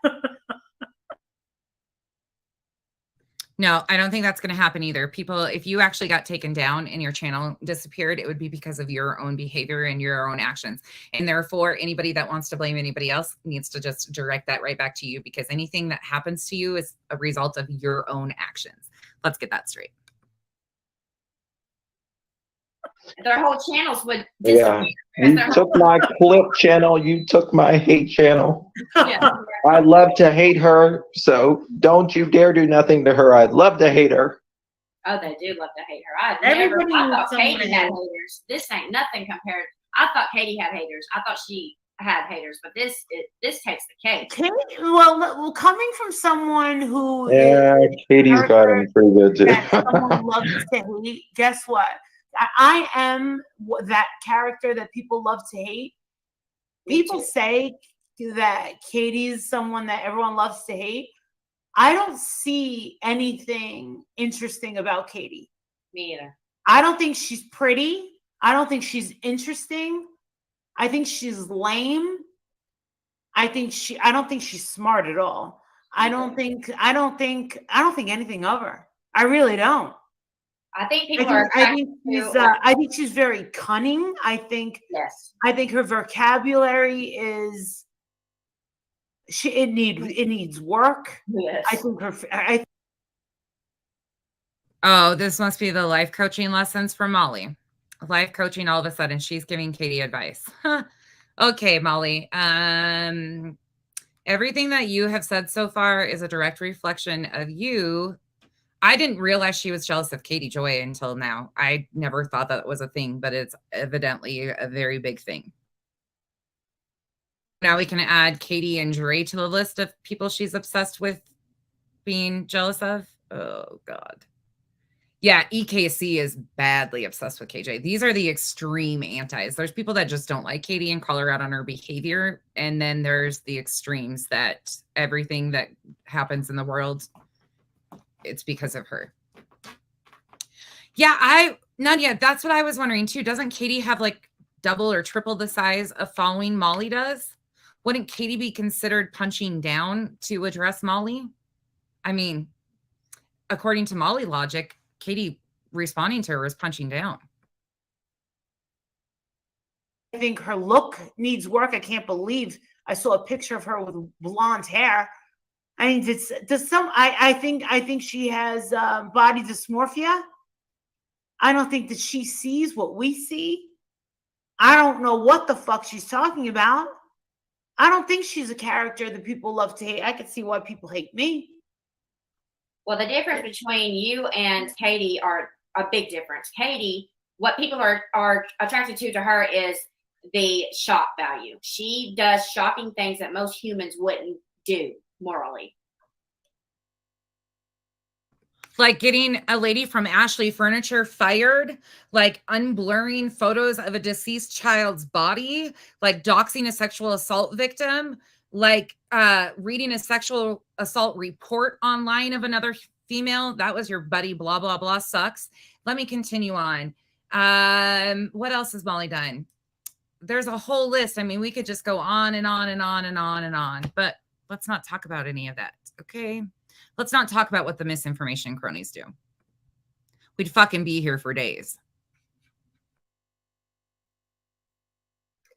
No, I don't think that's going to happen either. People, if you actually got taken down and your channel disappeared, it would be because of your own behavior and your own actions. And therefore, anybody that wants to blame anybody else needs to just direct that right back to you, because anything that happens to you is a result of your own actions. Let's get that straight. Their whole channels would disappear. Yeah. You took my clip channel. You took my hate channel. Yeah. I love to hate her, so don't you dare do nothing to her. I'd love to hate her. Oh, they do love to hate her. I Everybody thought needs someone Katie to had hate. haters. This ain't nothing compared. I thought Katie had haters. I thought she had haters, but this takes the cake. Well, coming from someone who Yeah, Katie's got him pretty good too. that someone loves to hate, guess what? I am that character that people love to hate. People say that Katie's someone that everyone loves to hate. I don't see anything interesting about Katie. Me either. I don't think she's pretty. I don't think she's interesting. I think she's lame. I don't think she's smart at all. I don't think anything of her. I really don't. I think I think she's very cunning. I think her vocabulary is it needs work. Yes. I think Oh, this must be the life coaching lessons from Molly. Life coaching, all of a sudden, she's giving Katie advice. Okay, Molly. Everything that you have said so far is a direct reflection of you. I didn't realize she was jealous of Katie Joy until now. I never thought that was a thing, but it's evidently a very big thing. Now we can add Katie and Dre to the list of people she's obsessed with being jealous of. Oh, God. Yeah, EKC is badly obsessed with KJ. These are the extreme antis. There's people that just don't like Katie and call her out on her behavior. And then there's the extremes that everything that happens in the world, it's because of her. Yeah, Nadia, that's what I was wondering too. Doesn't Katie have like double or triple the size of following Molly does? Wouldn't Katie be considered punching down to address Molly? I mean, according to Molly logic, Katie responding to her is punching down. I think her look needs work. I can't believe I saw a picture of her with blonde hair. I mean, I think she has body dysmorphia. I don't think that she sees what we see. I don't know what the fuck she's talking about. I don't think she's a character that people love to hate. I could see why people hate me. Well, the difference between you and Katie are a big difference. Katie, what people are attracted to her is the shock value. She does shocking things that most humans wouldn't do morally. Like getting a lady from Ashley Furniture fired, like unblurring photos of a deceased child's body, like doxing a sexual assault victim, like reading a sexual assault report online of another female. That was your buddy, blah, blah, blah, sucks. Let me continue on. What else has Molly done? There's a whole list. I mean, we could just go on and on and on and on and on, but let's not talk about any of that, okay? Let's not talk about what the misinformation cronies do. We'd fucking be here for days.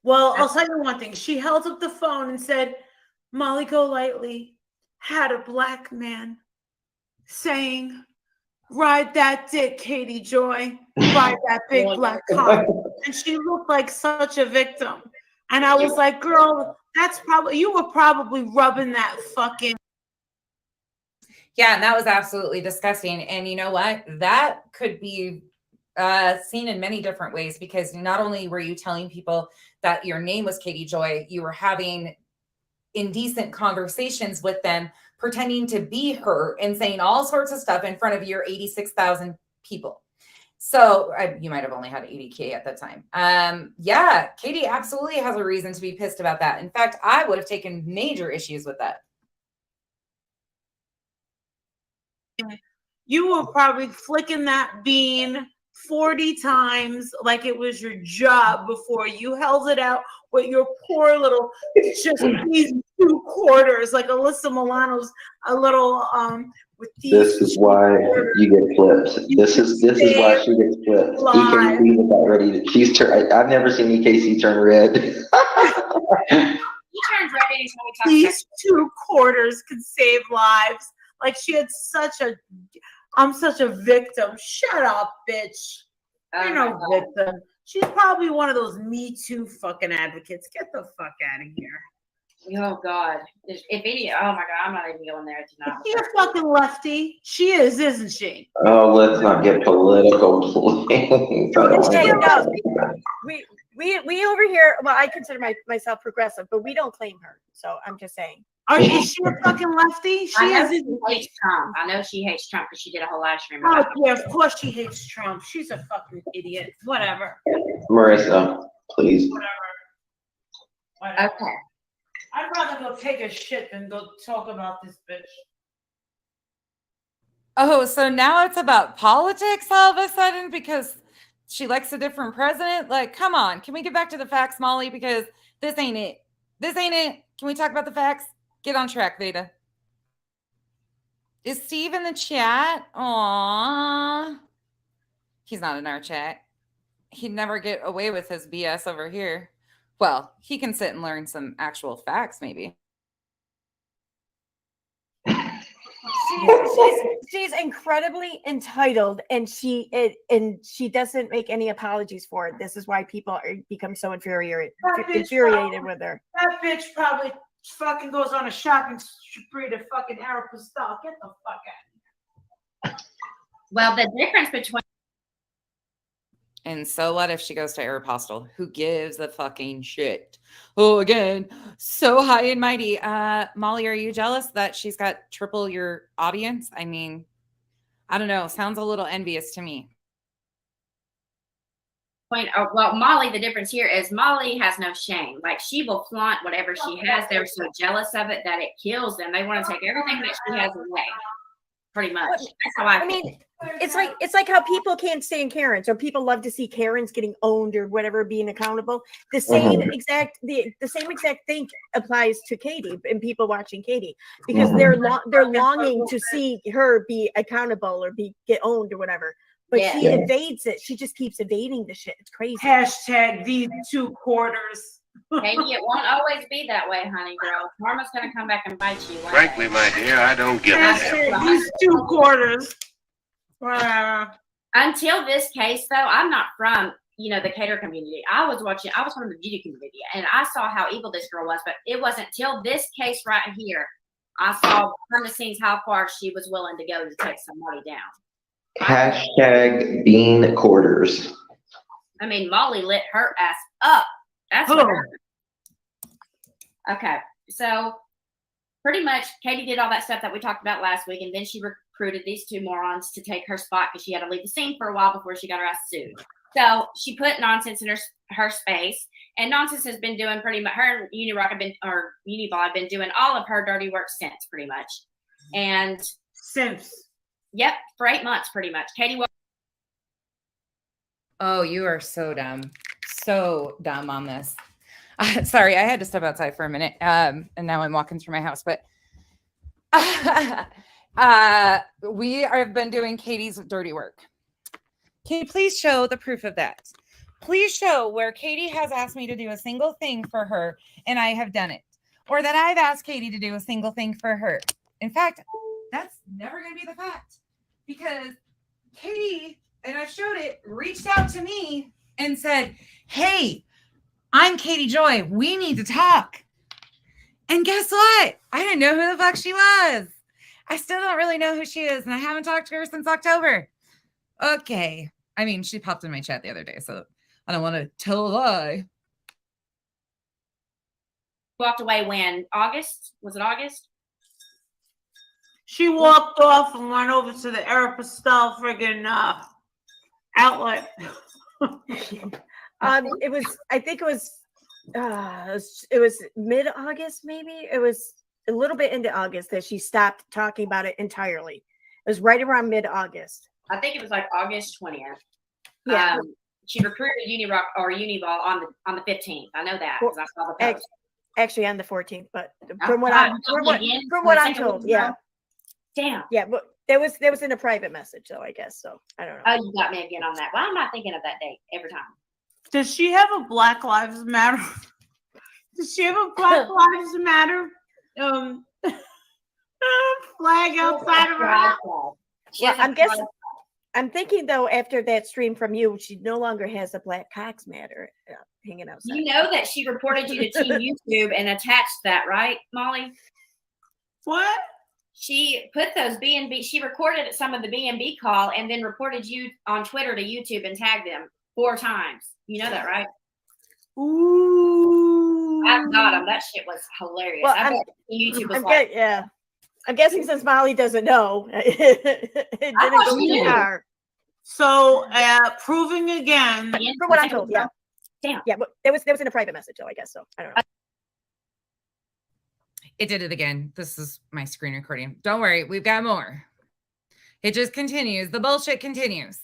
Well, I'll tell you one thing. She held up the phone and said, Molly Golightly had a black man saying, ride that dick, Katie Joy. Ride that big black cock. And she looked like such a victim. And I was like, girl, you were probably rubbing that fucking. Yeah, and that was absolutely disgusting. And you know what? That could be seen in many different ways, because not only were you telling people that your name was Katie Joy, you were having indecent conversations with them, pretending to be her and saying all sorts of stuff in front of your 86,000 people. So you might have only had 80K at that time. Yeah, Katie absolutely has a reason to be pissed about that. In fact, I would have taken major issues with that. You were probably flicking that bean 40 times like it was your job before you held it out with your poor little, just these 2 quarters, like Alyssa Milano's a little, with these. This is why you get flips. This is why she gets flips. EKC was about ready to, I've never seen EKC turn red. He turns red anytime we talk. These 2 quarters could save lives. Like she had I'm such a victim. Shut up, bitch. You're no victim. She's probably one of those Me Too fucking advocates. Get the fuck out of here. Oh God! If any, oh my God, I'm not even going there tonight. Is she a fucking lefty? She is, isn't she? Oh, let's not get political, please. I don't Hey, want no, to- we over here. Well, I consider myself progressive, but we don't claim her. So I'm just saying. Is she a fucking lefty? She I know is. she hates Trump. I know she hates Trump because she did a whole live stream. Oh about it. yeah, of course she hates Trump. She's a fucking idiot. Whatever. Marissa, please. Whatever. Okay. I'd rather go take a shit than go talk about this bitch. Oh, so now it's about politics all of a sudden because she likes a different president? Like, come on. Can we get back to the facts, Molly? Because this ain't it. This ain't it. Can we talk about the facts? Get on track, Veda. Is Steve in the chat? Aww. He's not in our chat. He'd never get away with his BS over here. Well, he can sit and learn some actual facts, maybe. She's incredibly entitled, and she doesn't make any apologies for it. This is why people become so infuriated with her. That bitch probably fucking goes on a shopping spree to fucking Aeropostale. Get the fuck out of here. Well, the difference between And so what if she goes to Aeropostale? Who gives a fucking shit? Oh, again, so high and mighty. Molly, are you jealous that she's got triple your audience? I mean, I don't know. Sounds a little envious to me. well, Molly, the difference here is Molly has no shame. Like she will flaunt whatever she has. They're so jealous of it that it kills them. They want to take everything that she has away. Pretty much. That's how I mean, it's like how people can't stand Karens, or people love to see Karens getting owned or whatever, being accountable. The same exact thing applies to Katie and people watching Katie, because they're longing to see her be accountable or get owned or whatever. But she evades it. She just keeps evading the shit. It's crazy. Hashtag these 2 quarters. Maybe it won't always be that way, honey girl. Karma's gonna come back and bite you. Frankly, my dear, I don't give a damn. These 2 quarters. Until this case, though, I'm not from the cater community. I was from the beauty community, and I saw how evil this girl was. But it wasn't till this case right here I saw behind the scenes how far she was willing to go to take somebody down. Hashtag bean quarters. I mean, Molly lit her ass up. That's what happened. Okay, so pretty much Katie did all that stuff that we talked about last week, and then she recruited these 2 morons to take her spot because she had to leave the scene for a while before she got her ass sued. So she put Nonsense in her space, and Nonsense has been doing pretty much, her and Unirock Uniball have been doing all of her dirty work since, pretty much. And yep, for 8 months, pretty much. Katie. Oh, you are so dumb. So dumb on this. Sorry, I had to step outside for a minute. And now I'm walking through my house. But we have been doing Katie's dirty work. Can you please show the proof of that? Please show where Katie has asked me to do a single thing for her and I have done it. Or that I've asked Katie to do a single thing for her. In fact, that's never going to be the fact. Because Katie, and I showed it, reached out to me and said, hey, I'm Katie Joy. We need to talk. And guess what? I didn't know who the fuck she was. I still don't really know who she is. And I haven't talked to her since October. Okay. I mean, she popped in my chat the other day, so I don't want to tell a lie. Walked away when? August? Was it August? She walked off and went over to the Aeropostale friggin' outlet. It was mid-August, maybe. It was a little bit into August that she stopped talking about it entirely. It was right around mid-August. I think it was like August 20th. Yeah. She recruited Unirock or Uniball on the 15th. I know that because I saw the post. Actually, on the 14th, but from what I'm told, yeah. Damn. Yeah, but there was in a private message, though, I guess. So I don't know. Oh, you got me again on that. Why am I thinking of that date every time? Does she have a Black Lives Matter? Does she have a Black Lives Matter flag outside of her house? Yeah, I'm guessing. I'm thinking though, after that stream from you, she no longer has a Black Cox Matter hanging outside. You know that she reported you to Team YouTube and attached that, right, Molly? What? She put those B&B. She recorded some of the B&B call and then reported you on Twitter to YouTube and tagged them 4 times. You know that, right? Ooh. I got them. That shit was hilarious. Well, I bet YouTube was like, yeah. I'm guessing since Molly doesn't know, it didn't go she too knew. far. So, proving again. From what I'm told, yeah. Damn. Yeah, but it was in a private message, though, I guess. So I don't know. It did it again. This is my screen recording. Don't worry, we've got more. It just continues. The bullshit continues.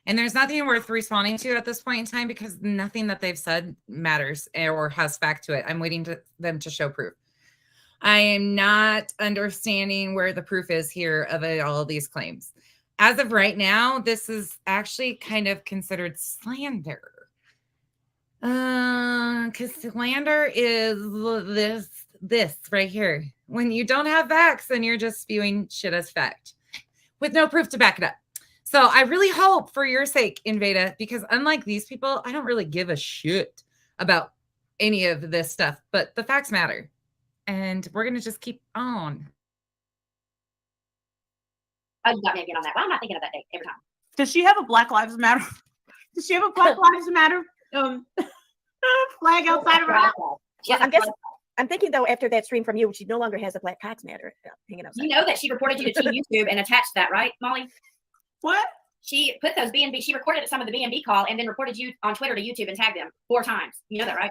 And there's nothing worth responding to at this point in time because nothing that they've said matters or has fact to it. I'm waiting for them to show proof. I am not understanding where the proof is here of all of these claims. As of right now, this is actually kind of considered slander. Because slander is this right here. When you don't have facts and you're just spewing shit as fact with no proof to back it up. So I really hope for your sake, Invada, because unlike these people, I don't really give a shit about any of this stuff, but the facts matter. And we're going to just keep on. oh, you got me again on that. Well, I'm not thinking of that day every time. Does she have a Black Lives Matter? Does she have a Black Lives Matter flag outside of her house? Yes, I'm thinking though, after that stream from you, she no longer has a Black Cox Matter hanging outside. You know that she reported you to Team YouTube and attached that, right, Molly? What? She put those B&B. She recorded some of the B&B call and then reported you on Twitter to YouTube and tagged them 4 times. You know that, right?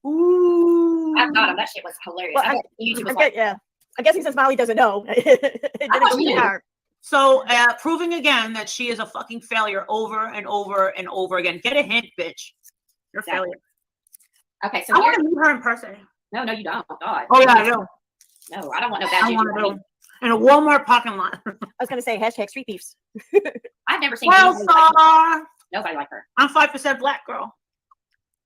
Ooh. I got them. That shit was hilarious. Well, I bet YouTube was like, yeah. I'm guessing since Molly doesn't know, it didn't go too far. So, proving again that she is a fucking failure over and over and over again. Get a hint, bitch. You're a failure. Okay, so I want to meet her in person. No, you don't. God. Oh, yeah, I do. No, I don't want no bad I juju. want to in a Walmart parking lot. I was going to say hashtag street beefs. I've never seen Well, anybody like her. star. Nobody like her. I'm 5% Black girl.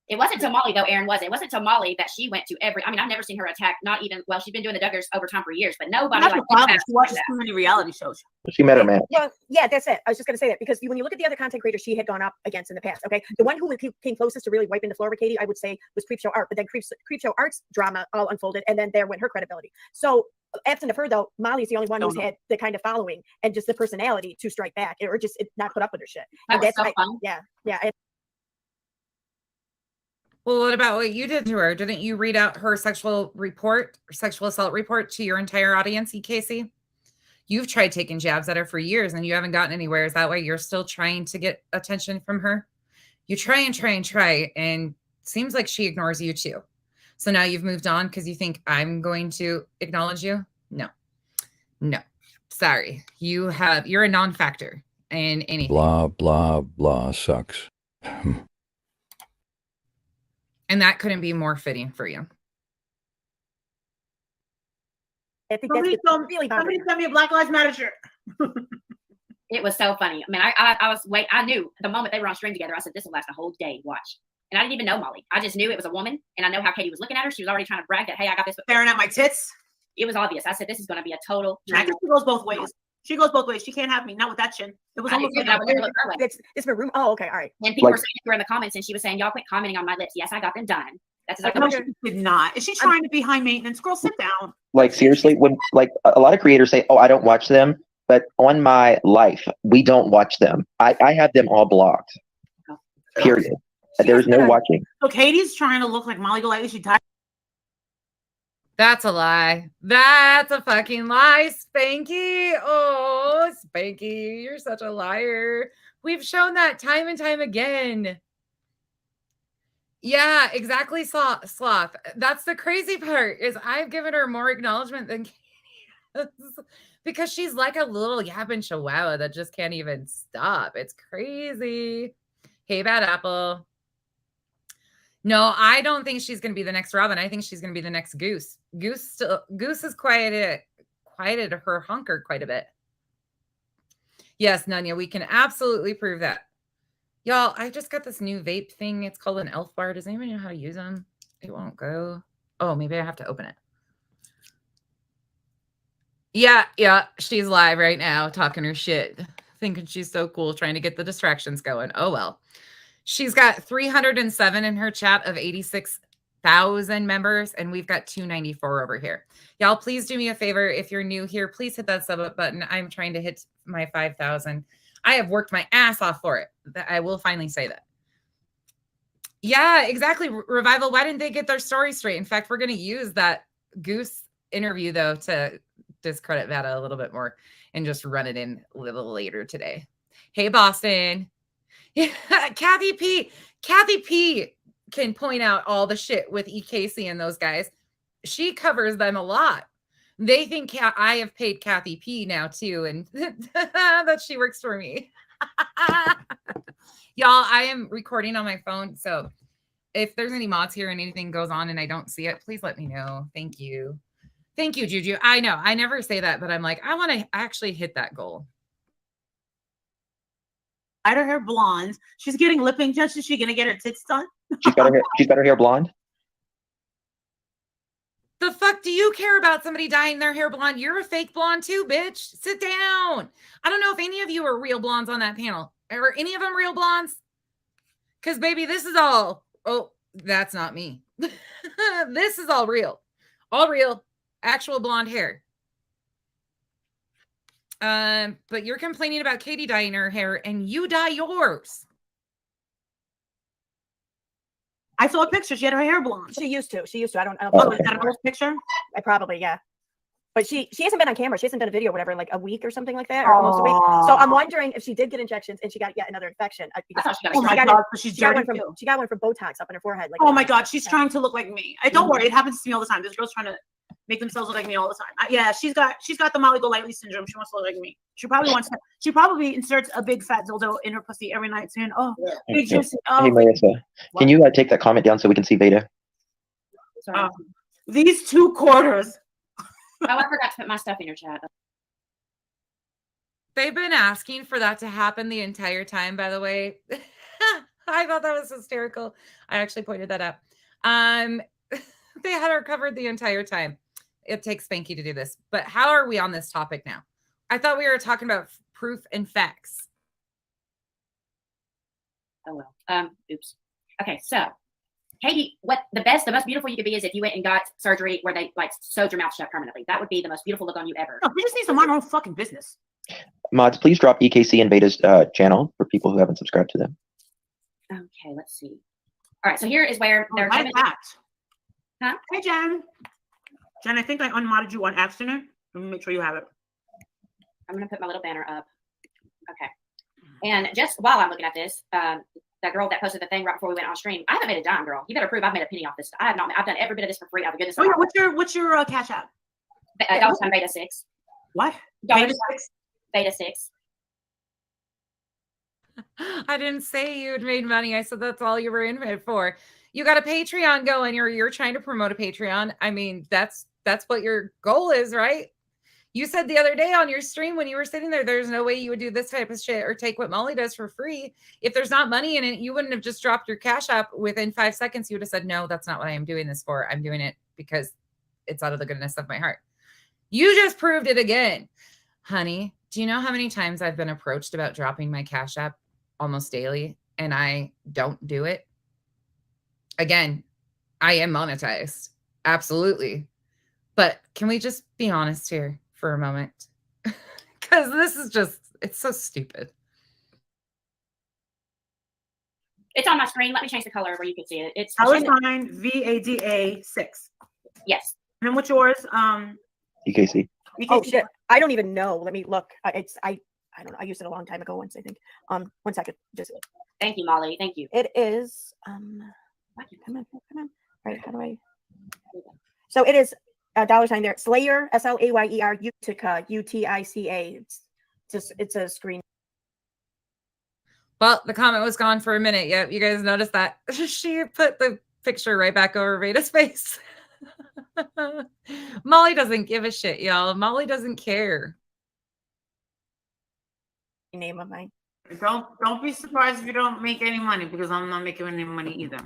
It wasn't till Molly, though, Aaron, was it? It wasn't till Molly that she went to every. I mean, I've never seen her attack, not even, well, she's been doing the Duggars over time for years, but nobody That's like the problem. that. She watches too many reality shows. She met her man. Well, yeah, that's it. I was just going to say that because when you look at the other content creators she had gone up against in the past, okay, the one who came closest to really wiping the floor with Katie, I would say, was Creepshow Art. But then Creepshow Art's drama all unfolded, and then there went her credibility. So, absent of her, though, Molly's the only one who's had the kind of following and just the personality to strike back or just not put up with her shit. That And was that's so fun. yeah. Well, what about what you did to her? Didn't you read out her sexual assault report to your entire audience, EKC? You've tried taking jabs at her for years and you haven't gotten anywhere. Is that why you're still trying to get attention from her? You try and try, and seems like she ignores you too. So now you've moved on because you think I'm going to acknowledge you? No. Sorry. You're a non-factor in anything. Blah, blah, blah sucks. And that couldn't be more fitting for you. I think Somebody send me a Black Lives Matter shirt. It was so funny. I mean, I knew the moment they were on stream together, I said, this will last a whole day. Watch. And I didn't even know Molly. I just knew it was a woman. And I know how Katie was looking at her. She was already trying to brag that, hey, I got this. Staring at my tits. It was obvious. I said, this is going to be a total. She goes both ways. She can't have me. Not with that chin. It was almost like it's my room. Oh, okay. All right. And people were saying to her in the comments, and she was saying, y'all quit commenting on my lips. Yes, I got them done. That's exactly what she did not. Is she trying to be high maintenance? Girl, sit down. Like, seriously, when like a lot of creators say, oh, I don't watch them. But on my life, we don't watch them. I have them all blocked. Period. There's no watching. So Katie's trying to look like Molly Golightly. She died. That's a lie. That's a fucking lie, Spanky. Oh, Spanky, you're such a liar. We've shown that time and time again. Yeah, exactly, Sloth. That's the crazy part is I've given her more acknowledgement than Katie has because she's like a little yapping chihuahua that just can't even stop. It's crazy. Hey, Bad Apple. No, I don't think she's going to be the next Robin. I think she's going to be the next Goose. Goose has quieted her hunker quite a bit. Yes, Nunya, we can absolutely prove that. Y'all, I just got this new vape thing. It's called an Elf Bar. Does anybody know how to use them? It won't go. Oh, maybe I have to open it. Yeah, she's live right now talking her shit, thinking she's so cool, trying to get the distractions going. Oh well. She's got 307 in her chat of 86,000 members, and we've got 294 over here. Y'all, please do me a favor. If you're new here, please hit that sub up button. I'm trying to hit my 5,000. I have worked my ass off for it. I will finally say that. Yeah, exactly. Revival, why didn't they get their story straight? In fact, we're going to use that Goose interview, though, to discredit Vada a little bit more and just run it in a little later today. Hey, Boston. Yeah, Kathy P can point out all the shit with EKC and those guys. She covers them a lot. They think I have paid Kathy P now too, and that she works for me. Y'all, I am recording on my phone, so if there's any mods here and anything goes on and I don't see it, please let me know. Thank you. Thank you, Juju. I know I never say that, but I'm like, I want to actually hit that goal. Dyed her hair blonde. She's getting lip ink. Is she gonna get her tits done? She's got her hair blonde. The fuck do you care about somebody dyeing their hair blonde? You're a fake blonde too, bitch. Sit down. I don't know if any of you are real blondes on that panel. Are any of them real blondes? Because baby, this is all. Oh, that's not me. This is all real. All real. Actual blonde hair. But you're complaining about Katie dyeing her hair and you dye yours. I saw a picture. She had her hair blonde. She used to. I don't Oh, is that a real picture? I probably, yeah. But she hasn't been on camera. She hasn't done a video or whatever in like a week or something like that, or almost a week. So I'm wondering if she did get injections and she got yet another infection. Oh my God, she's she got one dirty from she got one from Botox up in her forehead. Like, oh my God, she's trying to look like me. Don't worry, it happens to me all the time. There's girls trying to make themselves look like me all the time. Yeah, she's got the Molly Golightly syndrome. She wants to look like me. She probably inserts a big fat dildo in her pussy every night saying, "Oh, big juicy." Oh, Hey Marissa, can you take that comment down so we can see Veda? These 2 quarters. Oh, I forgot to put my stuff in your chat. They've been asking for that to happen the entire time, by the way. I thought that was hysterical. I actually pointed that out. They had her covered the entire time. It takes Spanky to do this. But how are we on this topic now? I thought we were talking about proof and facts. Oh, well. Oops. Okay, so Katie, what the most beautiful you could be is if you went and got surgery where they like sewed your mouth shut permanently. That would be the most beautiful look on you ever. No, we just need to mind our own fucking business. Mods, please drop EKC and Veda's channel for people who haven't subscribed to them. Okay, let's see. All right, so here is where they're Huh? Hey, Jen. Jen, I think I unmodded you on accident. Let me make sure you have it. I'm gonna put my little banner up. Okay. And just while I'm looking at this, that girl that posted the thing right before we went on stream, I haven't made a dime, girl. You better prove I've made a penny off this. I have not. I've done every bit of this for free. I've goodness. Oh yeah, what's your cash app? $1 Beta 6. What? Beta 6. Beta 6. I didn't say you had made money. I said that's all you were in it for. You got a Patreon going, or you're trying to promote a Patreon. I mean, that's what your goal is, right? You said the other day on your stream when you were sitting there, there's no way you would do this type of shit or take what Molly does for free. If there's not money in it, you wouldn't have just dropped your cash app within 5 seconds. You would have said, no, that's not what I am doing this for. I'm doing it because it's out of the goodness of my heart. You just proved it again. Honey, do you know how many times I've been approached about dropping my cash app almost daily and I don't do it? Again, I am monetized. Absolutely. But can we just be honest here for a moment? Because this is just, it's so stupid. It's on my screen. Let me change the color where you can see it. It's Lifeline VADA 6. Yes. And then what's yours? EKC. Oh shit! I don't even know. Let me look. I don't know. I used it a long time ago once, I think. 1 second. Just thank you, Molly. Thank you. It is come on. Right, how do I? So it is $sign there. Slayer, SLAYER, Utica, UTICA. It's a screen. Well, the comment was gone for a minute. Yep, you guys noticed that. She put the picture right back over Veda's face. Molly doesn't give a shit, y'all. Molly doesn't care. Name of mine. Don't be surprised if you don't make any money, because I'm not making any money either.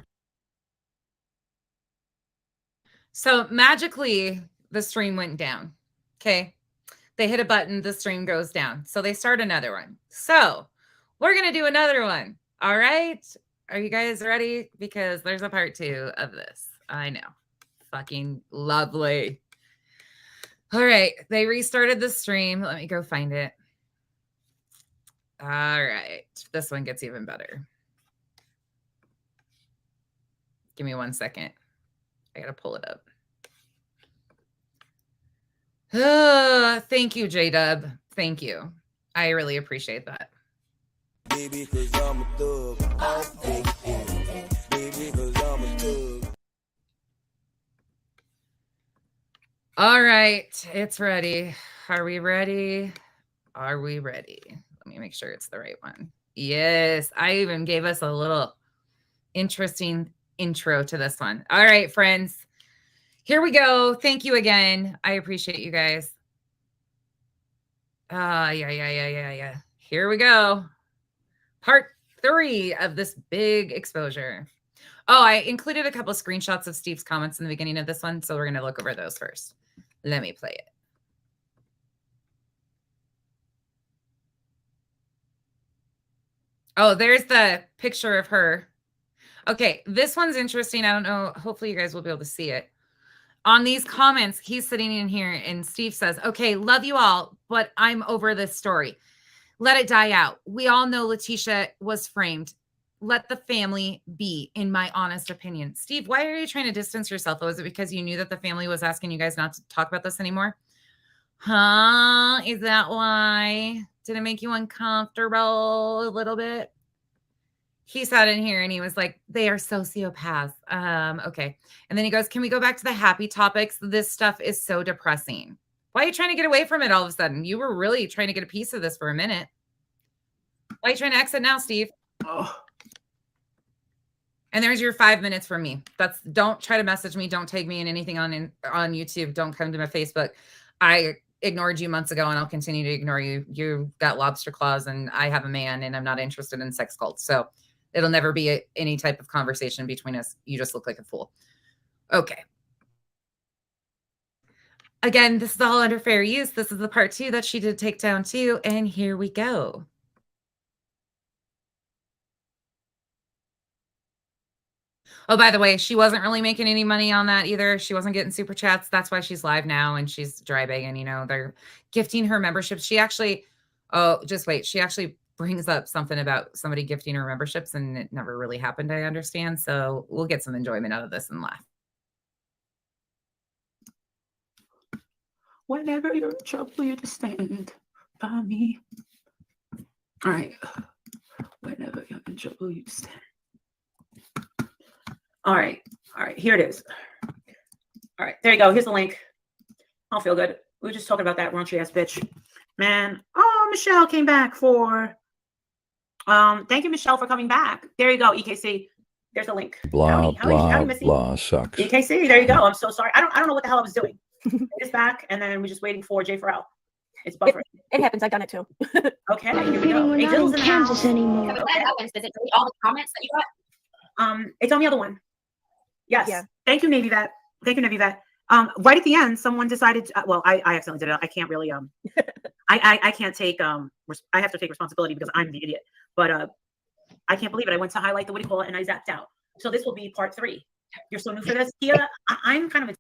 So magically, the stream went down. Okay. They hit a button, the stream goes down. So they start another one. So we're going to do another one. All right. Are you guys ready? Because there's a part 2 of this. I know. Fucking lovely. All right. They restarted the stream. Let me go find it. All right. This one gets even better. Give me 1 second. I got to pull it up. Thank you, J-Dub. Thank you. I really appreciate that. Baby, 'cause I'm a thug. Off day, baby, 'cause I'm a thug. All right. It's ready. Are we ready? Are we ready? Let me make sure it's the right one. Yes. I even gave us a little interesting intro to this one. All right, friends. Here we go. Thank you again. I appreciate you guys. Yeah. Here we go. Part 3 of this big exposure. Oh, I included a couple of screenshots of Steve's comments in the beginning of this one, so we're going to look over those first. Let me play it. Oh, there's the picture of her. Okay, this one's interesting. I don't know. Hopefully you guys will be able to see it. On these comments, he's sitting in here and Steve says, okay, love you all, but I'm over this story. Let it die out. We all know Letitia was framed. Let the family be, in my honest opinion. Steve, why are you trying to distance yourself? Was it because you knew that the family was asking you guys not to talk about this anymore? Huh? Is that why? Did it make you uncomfortable a little bit? He sat in here and he was like, they are sociopaths. Okay. And then he goes, can we go back to the happy topics? This stuff is so depressing. Why are you trying to get away from it all of a sudden? You were really trying to get a piece of this for a minute. Why are you trying to exit now, Steve? Oh. And there's your 5 minutes from me. Don't try to message me. Don't tag me in anything on YouTube. Don't come to my Facebook. I ignored you months ago and I'll continue to ignore you. You've got lobster claws and I have a man and I'm not interested in sex cults. So it'll never be any type of conversation between us. You just look like a fool. Okay. Again, this is all under fair use. This is the part 2 that she did take down too. And here we go. Oh, by the way, she wasn't really making any money on that either. She wasn't getting super chats. That's why she's live now and she's dry begging. You know, they're gifting her memberships. She actually, oh, just wait. She actually brings up something about somebody gifting her memberships and it never really happened, I understand. So we'll get some enjoyment out of this and laugh. Whenever you're in trouble, you just stand by me. All right. Whenever you're in trouble, you stand. All right. Here it is. All right. There you go. Here's the link. I'll feel good. We were just talking about that raunchy ass bitch. Man. Oh, Michelle came back for. Thank you, Michelle, for coming back. There you go, EKC. There's a link. Blah, blah, blah, sucks. EKC, there you go. I'm so sorry. I don't know what the hell I was doing. It's back, and then we're just waiting for J4L. It's buffering. It happens. I've done it too. Okay, here we go. Angel's in the house. Anymore. When that happens, does it delete all the comments that you got? It's on the other one. Yes. Yeah. Thank you, Navy Vet. Thank you, Navy Vet. Right at the end, someone decided. Well, I accidentally did it. I can't really. I can't take. I have to take responsibility because I'm the idiot. But I can't believe it. I went to highlight the what do you call it, and I zapped out. So this will be part 3. You're so new for this, Kia. I'm kind of.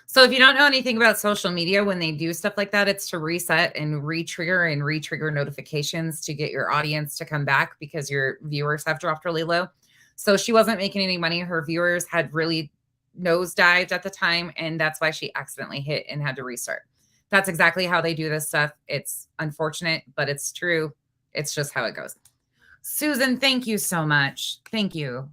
So if you don't know anything about social media, when they do stuff like that, it's to reset and re-trigger notifications to get your audience to come back because your viewers have dropped really low. So she wasn't making any money. Her viewers had really nosedived at the time, and that's why she accidentally hit and had to restart. That's exactly how they do this stuff. It's unfortunate, but it's true. It's just how it goes. Susan, thank you so much. Thank you.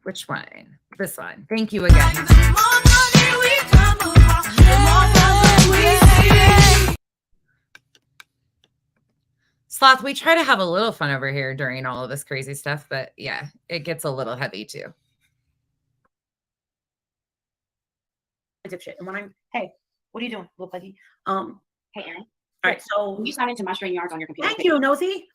Which one? This one. Thank you again. Sloth, we try to have a little fun over here during all of this crazy stuff, but yeah, it gets a little heavy too. Dipshit. And when I'm, hey, what are you doing, little puggy? Hey, Aaron. All right, so you sign into my StreamYards on your computer. Thank you, Nosy.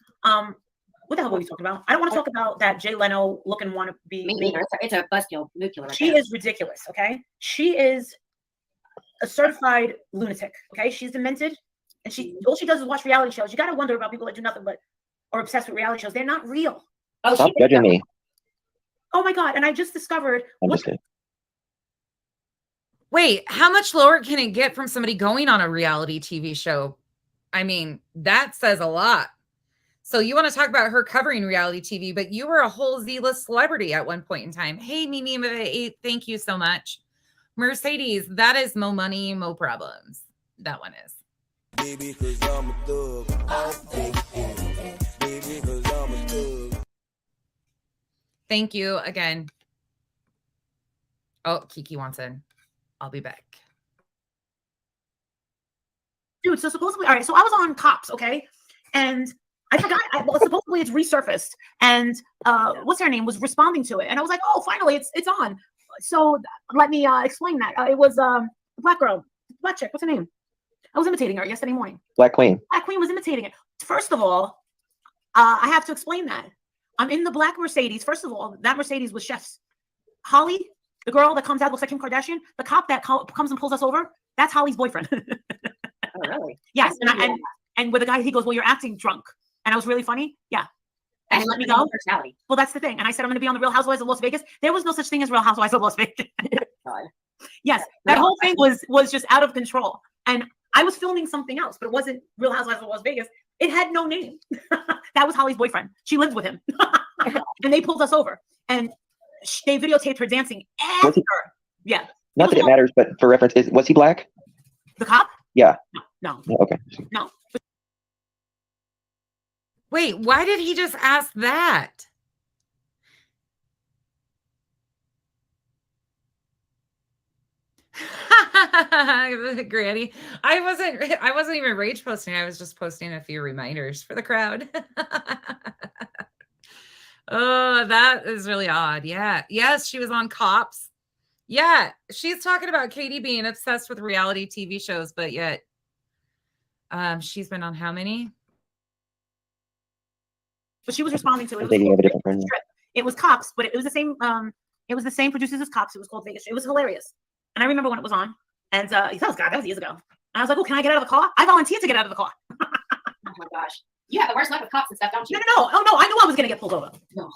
What the hell were we talking about? I don't want to talk about that Jay Leno looking wannabe. Me neither. It's a buzzkill, nuclear. Right She there. is ridiculous. Okay, she is a certified lunatic. Okay, she's demented, and all she does is watch reality shows. You got to wonder about people that do nothing but are obsessed with reality shows. They're not real. Oh, Stop judging me. Oh my god! And I just discovered. I'm just kidding. Wait, how much lower can it get from somebody going on a reality TV show? I mean, that says a lot. So you want to talk about her covering reality TV, but you were a whole Z-list celebrity at one point in time. Hey, Mimi, thank you so much. Mercedes, that is mo money, mo problems. That one is. Baby, 'cause I'm a thug. Off day, baby, 'cause I'm a thug. Thank you again. Oh, Kiki wants in. I'll be back. Dude, so supposedly, all right, so I was on Cops, okay? And I forgot, well, supposedly it's resurfaced. And what's her name was responding to it. And I was like, oh, finally, it's on. So let me explain that. It was a black girl, black chick, what's her name? I was imitating her yesterday morning. Black Queen. Black Queen was imitating it. First of all, I have to explain that. I'm in the black Mercedes. First of all, that Mercedes was Chef's. Holly, the girl that comes out, looks like Kim Kardashian, the cop that comes and pulls us over, that's Holly's boyfriend. Oh, really? Yes. And with the guy, he goes, well, you're acting drunk. And I was really funny. Yeah. And let me go. Personality. Well, that's the thing. And I said, I'm going to be on the Real Housewives of Las Vegas. There was no such thing as Real Housewives of Las Vegas. Yes. That whole thing was just out of control. And I was filming something else, but it wasn't Real Housewives of Las Vegas. It had no name. That was Holly's boyfriend. She lived with him. And they pulled us over. And they videotaped her dancing after. Yeah. Not that it matters, but for reference, was he black? The cop? Yeah. No. Okay. No. Wait, why did he just ask that? Granny, I wasn't even rage posting. I was just posting a few reminders for the crowd. Oh, that is really odd. Yeah. Yes, she was on Cops. Yeah, she's talking about Katie being obsessed with reality TV shows, but yet she's been on how many? But she was responding to it. It was Cops, but it was the same. It was the same producers as Cops. It was called Vegas. It was hilarious, and I remember when it was on. And that was years ago. And I was like, "Oh, can I get out of the car?" I volunteered to get out of the car. Oh my gosh, you have the worst luck with cops and stuff, don't you? No. Oh no, I knew I was gonna get pulled over. No,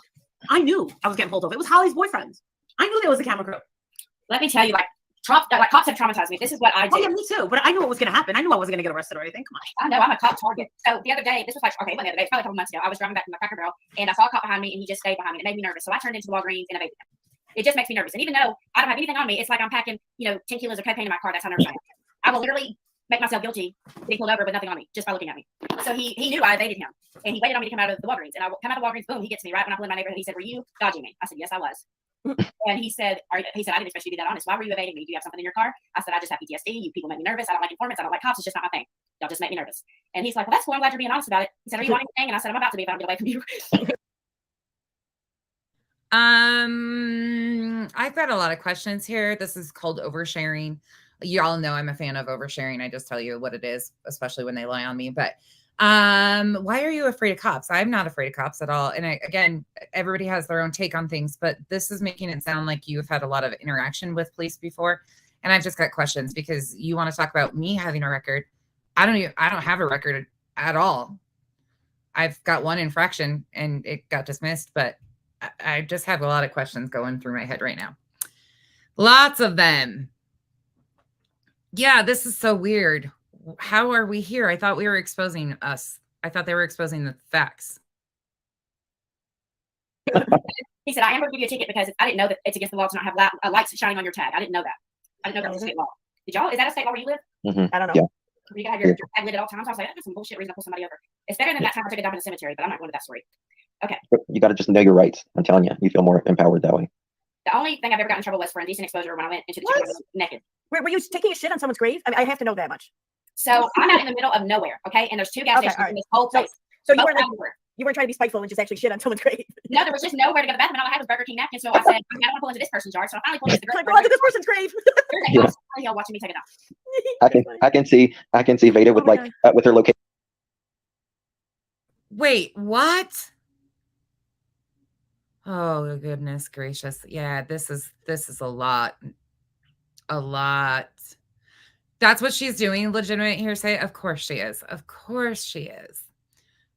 I knew I was getting pulled over. It was Holly's boyfriend. I knew there was a camera crew. Let me tell you, like cops have traumatized me. This is what I did. Oh yeah, me too. But I knew what was gonna happen. I knew I wasn't gonna get arrested or anything. Come on. I know, I'm a cop target. So the other day, this was like, okay, not the other day, it's probably a couple months ago. I was driving back from my Cracker Barrel, and I saw a cop behind me, and he just stayed behind me. It made me nervous. So I turned into Walgreens and evaded him. It just makes me nervous. And even though I don't have anything on me, it's like I'm packing, 10 kilos of cocaine in my car. That's how nervous I am. I will literally make myself guilty being pulled over with nothing on me just by looking at me. So he knew I evaded him, and he waited on me to come out of the Walgreens. And I come out of the Walgreens, boom, he gets me right when I pull in my neighborhood. He said, "Were you dodging me?" I said, "Yes, I was." And he said, "I didn't expect you to be that honest. Why were you evading me? Do you have something in your car?" I said, "I just have PTSD. You people make me nervous. I don't like informants. I don't like cops. It's just not my thing. Y'all just make me nervous." And he's like, "Well, that's cool. I'm glad you're being honest about it." He said, "Are you wanting anything?" And I said, "I'm about to be if I don't get away from you." I've got a lot of questions here. This is called oversharing. You all know I'm a fan of oversharing. I just tell you what it is, especially when they lie on me. But why are you afraid of cops? I'm not afraid of cops at all. And again, everybody has their own take on things, but this is making it sound like you've had a lot of interaction with police before. And I've just got questions because you want to talk about me having a record. I don't have a record at all. I've got one infraction and it got dismissed, but I just have a lot of questions going through my head right now. Lots of them. Yeah, this is so weird. How are we here? I thought we were exposing us. I thought they were exposing the facts. He said, "I am going to give you a ticket because I didn't know that it's against the law to not have lights shining on your tag. I didn't know that. I didn't know that was a state law." Did y'all? Is that a state law where you live? Mm-hmm. I don't know. Yeah. You can have your tag lit at all times. I was like, "That's some bullshit reason to pull somebody over." It's better than that time I took a dump in the cemetery, but I'm not going to that story. Okay. You got to just know your rights. I'm telling you, you feel more empowered that way. The only thing I've ever gotten in trouble was for indecent exposure when I went into the church naked. Were you taking a shit on someone's grave? I mean, I have to know that much. So I'm out in the middle of nowhere, okay? And there's two gas stations in this whole place. So you weren't trying to be spiteful and just actually shit on someone's grave. No, there was just nowhere to go to the bathroom, and all I had was Burger King napkins. So I said, I don't want to pull into this person's yard. So I finally pulled into the like, go onto this person's grave. There's a house watching me take it out. I can see Veda with with her location. Wait, what? Oh goodness gracious. Yeah, this is a lot. A lot. That's what she's doing, legitimate hearsay? Of course she is. Of course she is.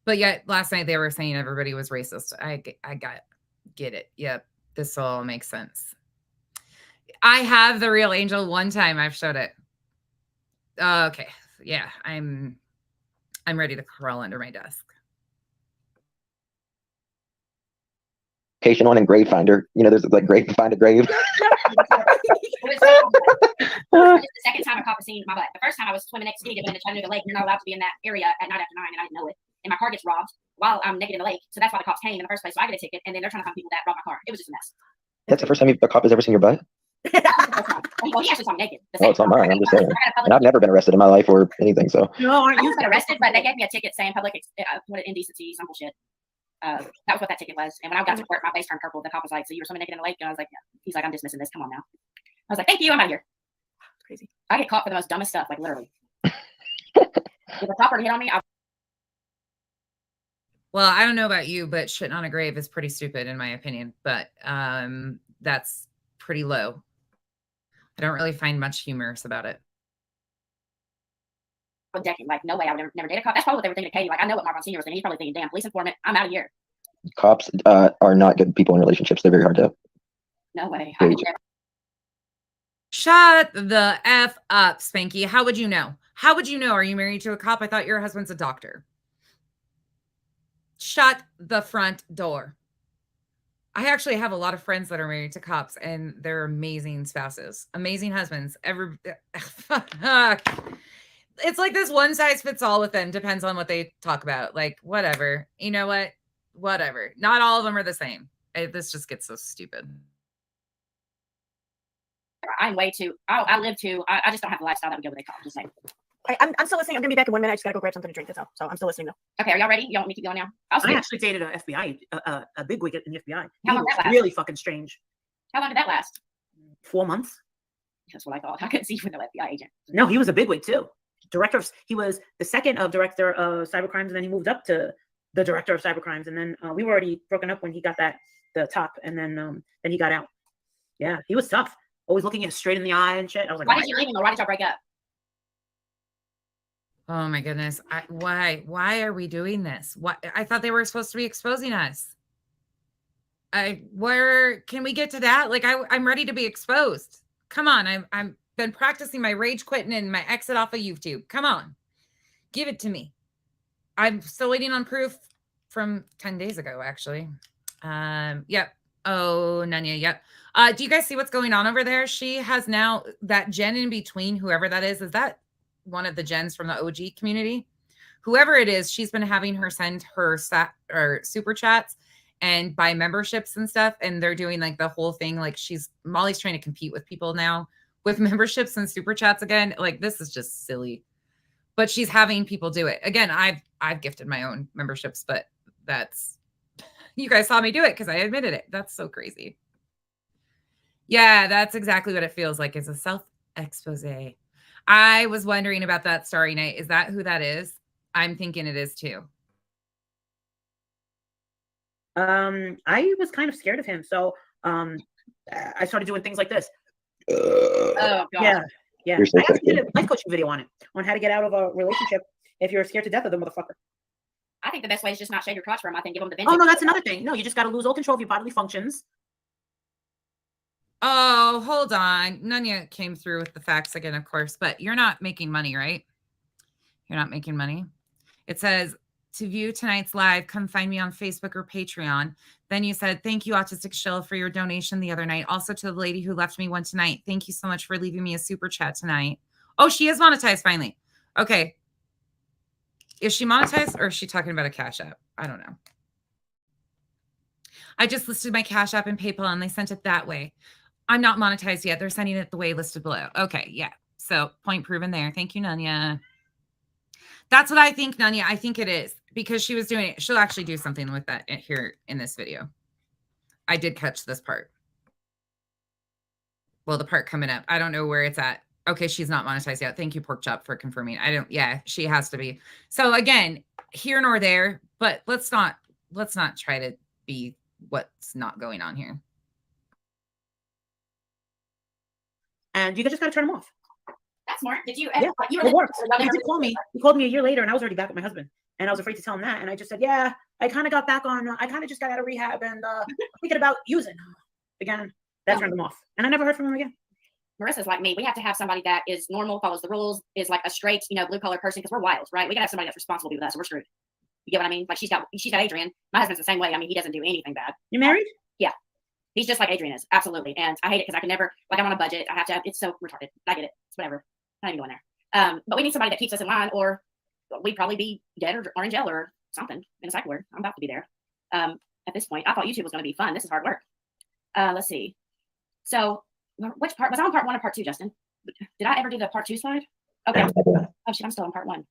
But yet last night they were saying everybody was racist. I get it. Yep. This all makes sense. I have the real angel one time. I've showed it. Okay. Yeah, I'm ready to crawl under my desk. On and Grave Finder. You know, there's like Grave Find a Grave. It was the second time a cop was seeing my butt. The first time I was swimming next to me in the Chattanooga Lake. You're not allowed to be in that area at night after 9, and I didn't know it. And my car gets robbed while I'm naked in the lake. So that's why the cops came in the first place. So I get a ticket, and then they're trying to find people that robbed my car. It was just a mess. That's the first time a cop has ever seen your butt? Well, he actually saw me naked. Oh, it's not mine. I'm just saying. And I've never been arrested in my life or anything. So. No, aren't you been arrested? But they gave me a ticket saying public indecency, some bullshit. That was what that ticket was. And when I got to court, my face turned purple. The cop was like, "So you were swimming naked in the lake?" And I was like, "Yeah." He's like, "I'm dismissing this. Come on now." I was like, "Thank you. I'm out of here." It's crazy. I get caught for the most dumbest stuff, like literally. If a cop were to hit on me, Well, I don't know about you, but shitting on a grave is pretty stupid in my opinion. But that's pretty low. I don't really find much humorous about it. decking. Like, no way, I would never date a cop. That's probably what they were thinking of Katie. Like, I know what Marvin Sr. was thinking. He's probably thinking, damn, police informant, I'm out of here. Cops are not good people in relationships. They're very hard to. No way. Shut the F up, Spanky. How would you know? How would you know? Are you married to a cop? I thought your husband's a doctor. Shut the front door. I actually have a lot of friends that are married to cops, and they're amazing spouses, amazing husbands. It's like this one size fits all with them. Depends on what they talk about. Like, whatever. You know what? Whatever. Not all of them are the same. This just gets so stupid. I'm way too. I live too. I just don't have the lifestyle that would go with a cop. Just saying. I'm still listening. I'm gonna be back in 1 minute. I just gotta go grab something to drink. That's all. So I'm still listening though. Okay, are y'all ready? You want me to keep going now? I actually dated an FBI, a bigwig in the FBI. How long did that last? Really fucking strange. How long did that last? 4 months. That's what I thought. I couldn't see you with no FBI agent. No, he was a bigwig too. He was the second of director of cybercrimes, and then he moved up to the director of cybercrimes, and then we were already broken up when he got the top, and then he got out. Yeah, he was tough. Always looking at straight in the eye and shit. I was like, why did you leave him, or why did y'all break up? Oh my goodness. Why are we doing this? What? I thought they were supposed to be exposing us. Where can we get to that? Like, I'm ready to be exposed. Come on. I'm been practicing my rage quitting and my exit off of YouTube. Come on. Give it to me. I'm still waiting on proof from 10 days ago, actually. Yep. Oh, Nanya. Yep. Do you guys see what's going on over there? She has now that gen in between, whoever that is that one of the gens from the OG community? Whoever it is, she's been having her send her super chats and buy memberships and stuff. And they're doing like the whole thing. Like Molly's trying to compete with people now with memberships and super chats again. Like, this is just silly, but she's having people do it again. I've gifted my own memberships, but you guys saw me do it because I admitted it. That's so crazy. Yeah, that's exactly what it feels like. It's a self-expose. I was wondering about that Starry Night. Is that who that is? I'm thinking it is too. I was kind of scared of him, so I started doing things like this. Oh God. Yeah. I actually did a life coaching video on it, on how to get out of a relationship if you're scared to death of the motherfucker. I think the best way is just not shave your crotch for a month and give them the Oh no, that's another thing. No, you just got to lose all control of your bodily functions. Oh, hold on. Nunya came through with the facts again, of course, but you're not making money, right? You're not making money. It says, to view tonight's live, come find me on Facebook or Patreon. Then you said, thank you, Autistic Shill, for your donation the other night. Also to the lady who left me one tonight. Thank you so much for leaving me a super chat tonight. Oh, she is monetized finally. Okay. Is she monetized or is she talking about a Cash App? I don't know. I just listed my Cash App and PayPal and they sent it that way. I'm not monetized yet. They're sending it the way listed below. Okay, yeah. So point proven there. Thank you, Nunya. That's what I think, Nunya. I think it is because she was doing it. She'll actually do something with that here in this video. I did catch this part. Well, the part coming up. I don't know where it's at. Okay, she's not monetized yet. Thank you, Pork Chop, for confirming. Yeah, she has to be. So again, here nor there, but let's not try to be what's not going on here. And you just got to turn them off. That's smart. Did you? Yeah, You it works. He did call me. He called me a year later, and I was already back with my husband. And I was afraid to tell him that. And I just said, yeah, I kind of got back on. I kind of just got out of rehab and thinking about using again. That turned him off. And I never heard from him again. Marissa's like me. We have to have somebody that is normal, follows the rules, is like a straight, blue collar person because we're wild, right? We got to have somebody that's responsible to be with us. Or we're screwed. You get what I mean? Like she's got Adrian. My husband's the same way. I mean, he doesn't do anything bad. You married? Yeah. He's just like Adrian is. Absolutely. And I hate it because I can never, like I'm on a budget. I have to, it's so retarded. I get it. It's whatever. I'm not even going there. But we need somebody that keeps us in line or we'd probably be dead or in jail or something in a psych ward. I'm about to be there. At this point, I thought YouTube was going to be fun. This is hard work. Let's see. So which part was I on part 1 or part 2, Justin? Did I ever do the part 2 slide? Okay. Oh shit, I'm still on part 1.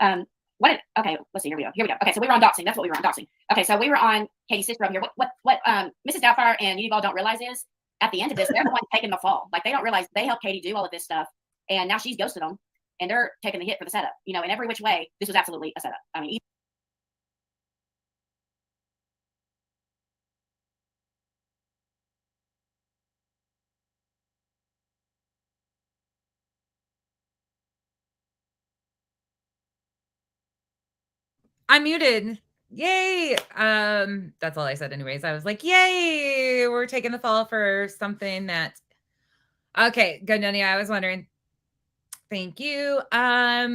Okay, let's see. Here we go. Okay, so we were on doxing. That's what we were on, doxing. Okay, so we were on Katie's sister over here. What Mrs. Doubtfire and Uniball don't realize is at the end of this, they're the ones taking the fall. Like they don't realize they helped Katie do all of this stuff, and now she's ghosted them, and they're taking the hit for the setup. In every which way, this was absolutely a setup. I mean. I'm muted. Yay. That's all I said anyways. I was like, yay, we're taking the fall for something that. Okay, good, Nani. I was wondering. Thank you. By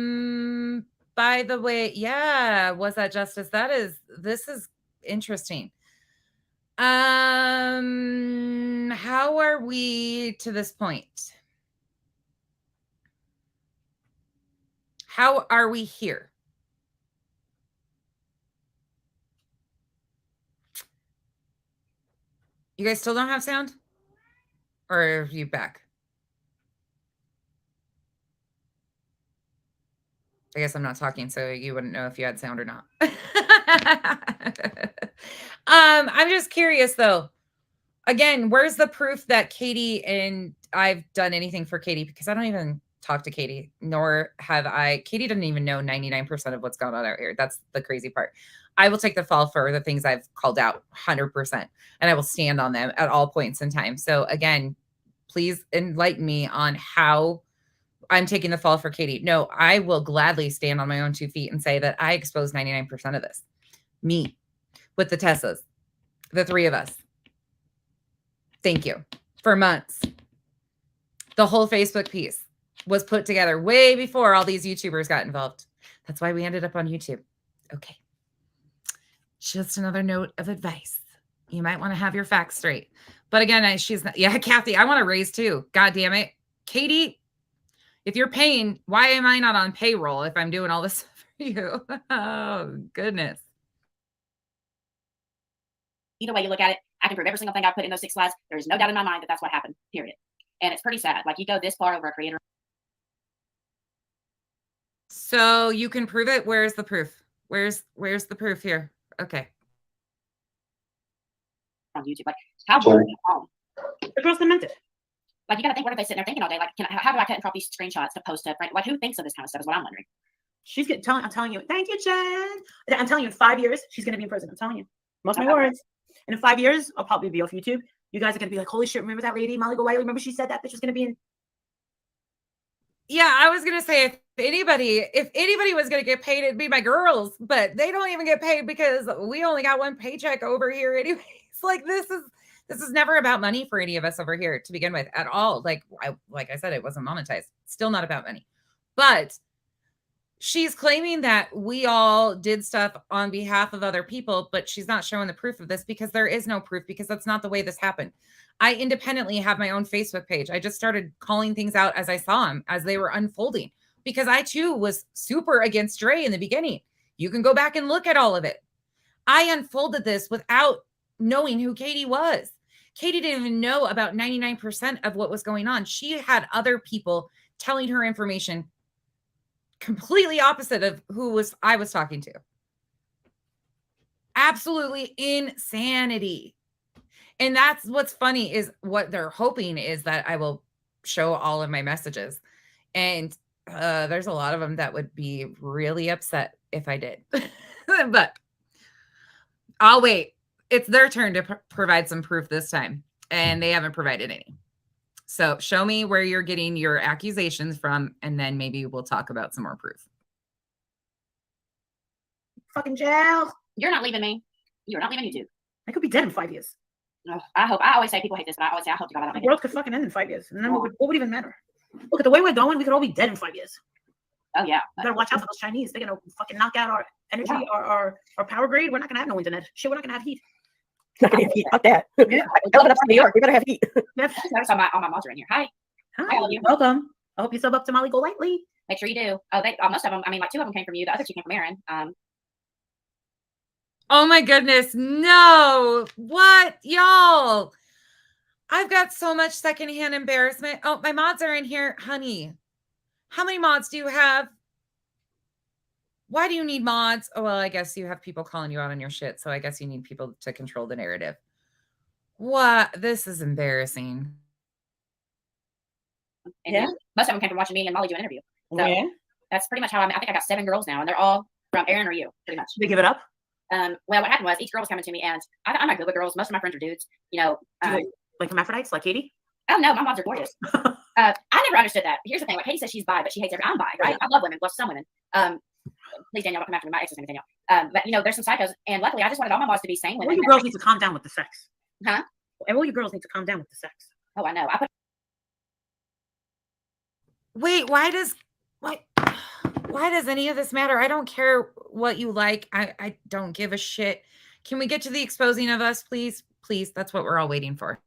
the way, yeah, was that justice? This is interesting. How are we to this point? How are we here? You guys still don't have sound? Or are you back? I guess I'm not talking, so you wouldn't know if you had sound or not. I'm just curious, though. Again, where's the proof that Katie and I've done anything for Katie? Because I don't even talk to Katie, nor have I. Katie doesn't even know 99% of what's going on out here. That's the crazy part. I will take the fall for the things I've called out 100%, and I will stand on them at all points in time. So again, please enlighten me on how I'm taking the fall for Katie. No, I will gladly stand on my own 2 feet and say that I exposed 99% of this. Me with the Tessas, the 3 of us. Thank you. For months. The whole Facebook piece was put together way before all these YouTubers got involved. That's why we ended up on YouTube. Okay. Just another note of advice. You might want to have your facts straight. But again, she's not, yeah, Kathy, I want to raise too. God damn it. Katie, if you're paying, why am I not on payroll if I'm doing all this for you? Oh, goodness. Either way you look at it, I can prove every single thing I put in those 6 slides. There is no doubt in my mind that that's what happened, period. And it's pretty sad. Like you go this far over a creator. So you can prove it. Where's the proof? Where's the proof here? Okay. On YouTube, like how boring is it? The girl's demented. Like you got to think, what are they sitting there thinking all day? Like, how do I cut and crop these screenshots to post to? Right? Like, who thinks of this kind of stuff? Is what I'm wondering. I'm telling you. Thank you, Jen. I'm telling you, in 5 years, she's gonna be in prison. I'm telling you. Most of my words. And in 5 years, I'll probably be off YouTube. You guys are gonna be like, holy shit! Remember that lady, Molly Go Wiley? Remember she said that bitch was gonna be in. Yeah, I was gonna say if anybody was gonna get paid, it'd be my girls, but they don't even get paid because we only got 1 paycheck over here anyways. Like this is never about money for any of us over here to begin with at all. Like I said, it wasn't monetized. Still not about money. But she's claiming that we all did stuff on behalf of other people, but she's not showing the proof of this because there is no proof because that's not the way this happened. I independently have my own Facebook page. I just started calling things out as I saw them, as they were unfolding, because I too was super against Dre in the beginning. You can go back and look at all of it. I unfolded this without knowing who Katie was. Katie didn't even know about 99% of what was going on. She had other people telling her information completely opposite of who I was talking to. Absolutely insanity. And that's what's funny is what they're hoping is that I will show all of my messages. And there's a lot of them that would be really upset if I did. But I'll wait. it's their turn to provide some proof this time, and they haven't provided any. So show me where you're getting your accusations from, and then maybe we'll talk about some more proof. Fucking jail. You're not leaving me. You're not leaving YouTube. I could be dead in 5 years. Oh, I hope. I always say people hate this, but I always say I hope to God I don't The make it. world could fucking end in 5 years. And then what would even matter? Look at the way we're going. We could all be dead in 5 years. Oh yeah. We gotta watch out for those Chinese. They're gonna fucking knock out our energy, our power grid. We're not gonna have no internet. Shit, we're not gonna have heat. Not gonna have heat. Fuck that. Yeah. I live up in New York. We gotta have heat. Notice all my mods are in here. Hi. Hi. all of you. Welcome. I hope you sub up to Molly Golightly. Make sure you do. Oh, most of them. I mean, like 2 of them came from you. The other 2 came from Aaron. Oh my goodness. No. What? Y'all. I've got so much secondhand embarrassment. Oh, my mods are in here. Honey, how many mods do you have? Why do you need mods? Oh, well, I guess you have people calling you out on your shit. So I guess you need people to control the narrative. What? This is embarrassing. And yeah. Most of them came from watching me and Molly do an interview. So yeah. That's pretty much how I think I got 7 girls now, and they're all from Aaron or you, pretty much. They give it up? Well, what happened was each girl was coming to me, and I'm not good with girls. Most of my friends are dudes. You know, like hermaphrodites, like Katie? Oh no, my moms are gorgeous. I never understood that. Here's the thing: like Katie says she's bi, but she hates I'm bi, right? I love women, well, some women. Please, Danielle, don't come after me. My ex is named Danielle. But you know, there's some psychos, and luckily, I just wanted all my moms to be sane women. All you girls need to calm down with the sex. Huh? And all you girls need to calm down with the sex. Oh, I know. Wait, why does any of this matter? I don't care what you like. I don't give a shit. Can we get to the exposing of us, please? Please, that's what we're all waiting for.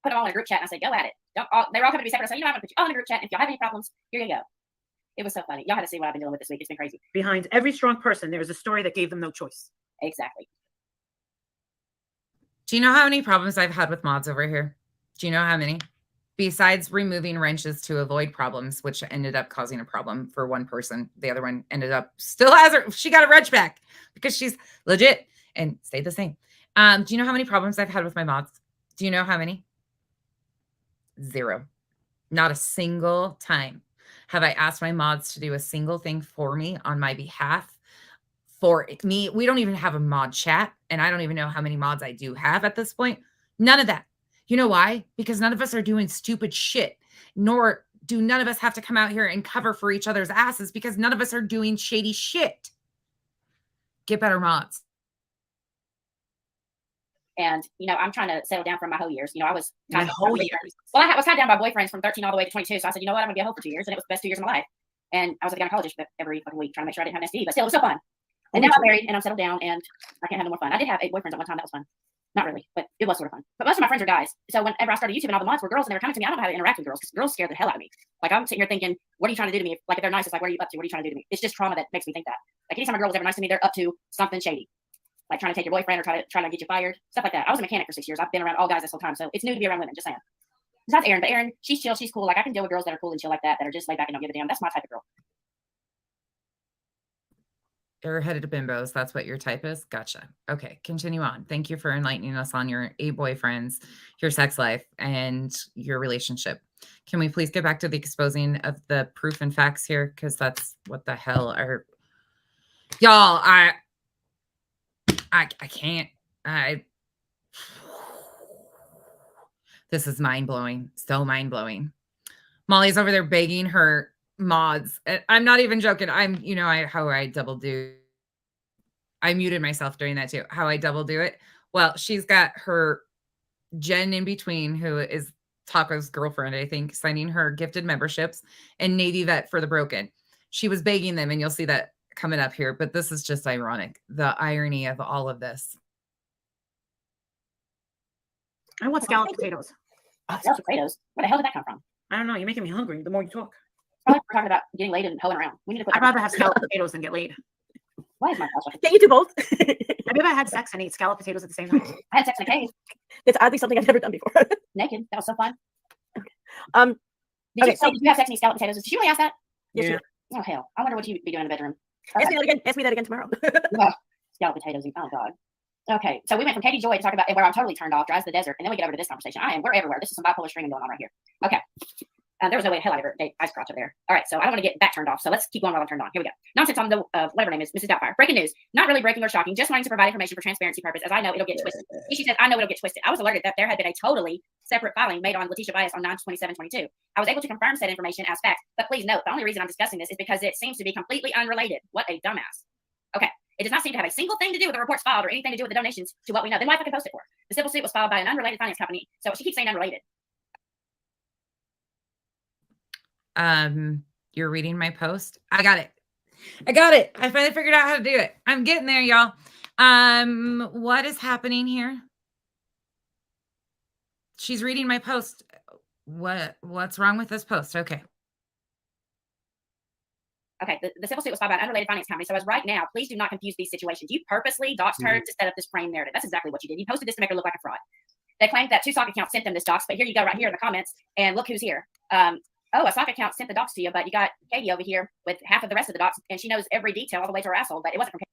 Put them all in a group chat, and I said, go at it. They were all coming to be separate. I said, you know, I'm going to put you all in a group chat. If y'all have any problems, here you go. It was so funny. Y'all had to see what I've been dealing with this week. It's been crazy. Behind every strong person, there is a story that gave them no choice. Exactly. Do you know how many problems I've had with mods over here? Do you know how many? Besides removing wrenches to avoid problems, which ended up causing a problem for one person, the other one ended up still has her. She got a wrench back because she's legit and stayed the same. Do you know how many problems I've had with my mods? Do you know how many? 0. Not a single time have I asked my mods to do a single thing for me on my behalf. For me, we don't even have a mod chat, and I don't even know how many mods I do have at this point. None of that. You know why? Because none of us are doing stupid shit, nor do none of us have to come out here and cover for each other's asses because none of us are doing shady shit. Get better mods. And, you know, I'm trying to settle down from my whole years. You know, I was my whole years. Well, I was tied down by boyfriends from 13 all the way to 22. So I said, you know what? I'm going to be a hoe for 2 years. And it was the best 2 years of my life. And I was at the gynecologist every fucking week trying to make sure I didn't have an STD. But still, it was so fun. And now I'm married and I'm settled down and I can't have no more fun. I did have 8 boyfriends at one time. That was fun. Not really, but it was sort of fun. But most of my friends are guys. So whenever I started YouTube and all the mods were girls and they were coming to me, I don't know how to interact with girls because girls scare the hell out of me. Like I'm sitting here thinking, what are you trying to do to me? Like if they're nice, it's like, what are you up to? What are you trying to do to me? It's just trauma that makes me think that. Like anytime a girl was ever nice to me, they're up to something shady. Like trying to take your boyfriend or trying to get you fired, stuff like that. I was a mechanic for 6 years. I've been around all guys this whole time. So it's new to be around women, just saying. Besides Erin, but Erin, she's chill, she's cool. Like I can deal with girls that are cool and chill like that are just laid back and don't give a damn. That's my type of girl. You're headed to bimbos. That's what your type is. Gotcha. Okay. Continue on. Thank you for enlightening us on your 8 boyfriends, your sex life, and your relationship. Can we please get back to the exposing of the proof and facts here? Because that's what the hell are y'all. I can't. This is mind blowing. So mind blowing. Molly's over there begging her mods. I'm not even joking. How I double do. I muted myself during that too. How I double do it. Well, she's got her Jen in between, who is Taco's girlfriend, I think, signing her gifted memberships, and Navy Vet for the broken. She was begging them, and you'll see that coming up here. But this is just ironic. The irony of all of this. I want scalloped potatoes. Oh, scalloped potatoes? Where the hell did that come from? I don't know. You're making me hungry the more you talk. Probably we're talking about getting laid and hoeing around. We need to put I'd rather have scalloped potatoes than get laid. Why is my gosh? Yeah, you do both. Have you ever had sex and ate scalloped potatoes at the same time? I had sex in a cave. It's oddly something I've never done before. Naked. That was so fun. Okay. Did you have sex and eat scalloped potatoes? Did she really ask that? Yes, yeah. Oh hell. I wonder what you'd be doing in the bedroom. Ask me that again tomorrow. Scalloped potatoes. Oh god. Okay, so we went from Katie Joy to talk about where I'm totally turned off, drives the desert, and then we get over to this conversation. We're everywhere. This is some bipolar streaming going on right here. Okay. There was no way in hell I ever gave ice crotch up there. All right, so I don't want to get that turned off. So let's keep going while I'm turned on. Here we go. Nonsense on the whatever her name is, Mrs. Doubtfire. Breaking news. Not really breaking or shocking. Just wanting to provide information for transparency purpose, as I know it'll get twisted. She said, I know it'll get twisted. I was alerted that there had been a totally separate filing made on Letitia Bias on 9/27/22. I was able to confirm said information as fact, but please note the only reason I'm discussing this is because it seems to be completely unrelated. What a dumbass. Okay. It does not seem to have a single thing to do with the reports filed or anything to do with the donations to what we know. Then why fucking post it for? The civil suit was filed by an unrelated finance company. So she keeps saying unrelated. You're reading my post. I got it. I finally figured out how to do it. I'm getting there, y'all. What is happening here? She's reading my post. What's wrong with this post? Okay. Okay, the civil suit was filed by an unrelated finance company. So as right now, please do not confuse these situations. You purposely doxed her to set up this frame narrative. That's exactly what you did. You posted this to make her look like a fraud. They claimed that 2 sock accounts sent them this dox, but here you go right here in the comments, and look who's here. A sock account sent the dox to you, but you got Katie over here with half of the rest of the dox, and she knows every detail all the way to her asshole, but it wasn't from Katie.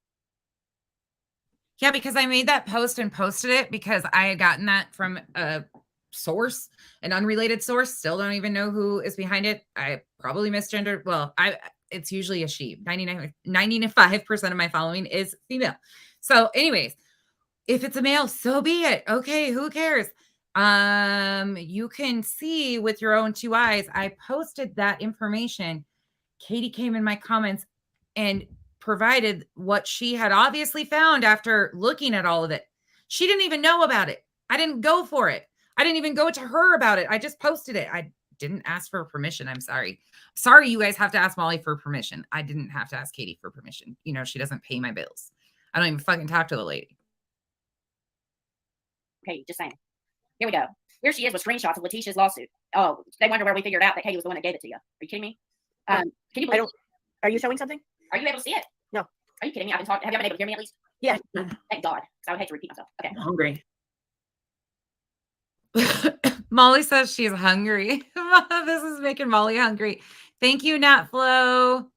Yeah, because I made that post and posted it because I had gotten that from a source, an unrelated source. Still don't even know who is behind it. I probably misgendered. Well, it's usually a she. 95% of my following is female. So anyways, if it's a male, so be it. Okay, who cares? You can see with your own 2 eyes, I posted that information. Katie came in my comments and provided what she had obviously found after looking at all of it. She didn't even know about it. I didn't go for it. I didn't even go to her about it. I just posted it. I didn't ask for permission. I'm sorry. Sorry, you guys have to ask Molly for permission. I didn't have to ask Katie for permission. You know, she doesn't pay my bills. I don't even fucking talk to the lady. Okay, just saying. Here we go. Here she is with screenshots of Letitia's lawsuit. Oh, they wonder where we figured out that Katie was the one that gave it to you. Are you kidding me? Can you believe? Are you showing something? Are you able to see it? No. Are you kidding me? I've been talking. Have you been able to hear me at least? Yeah. Thank God. I would hate to repeat myself. Okay. I'm hungry. Molly says she's hungry. This is making Molly hungry. Thank you, Nat Flo.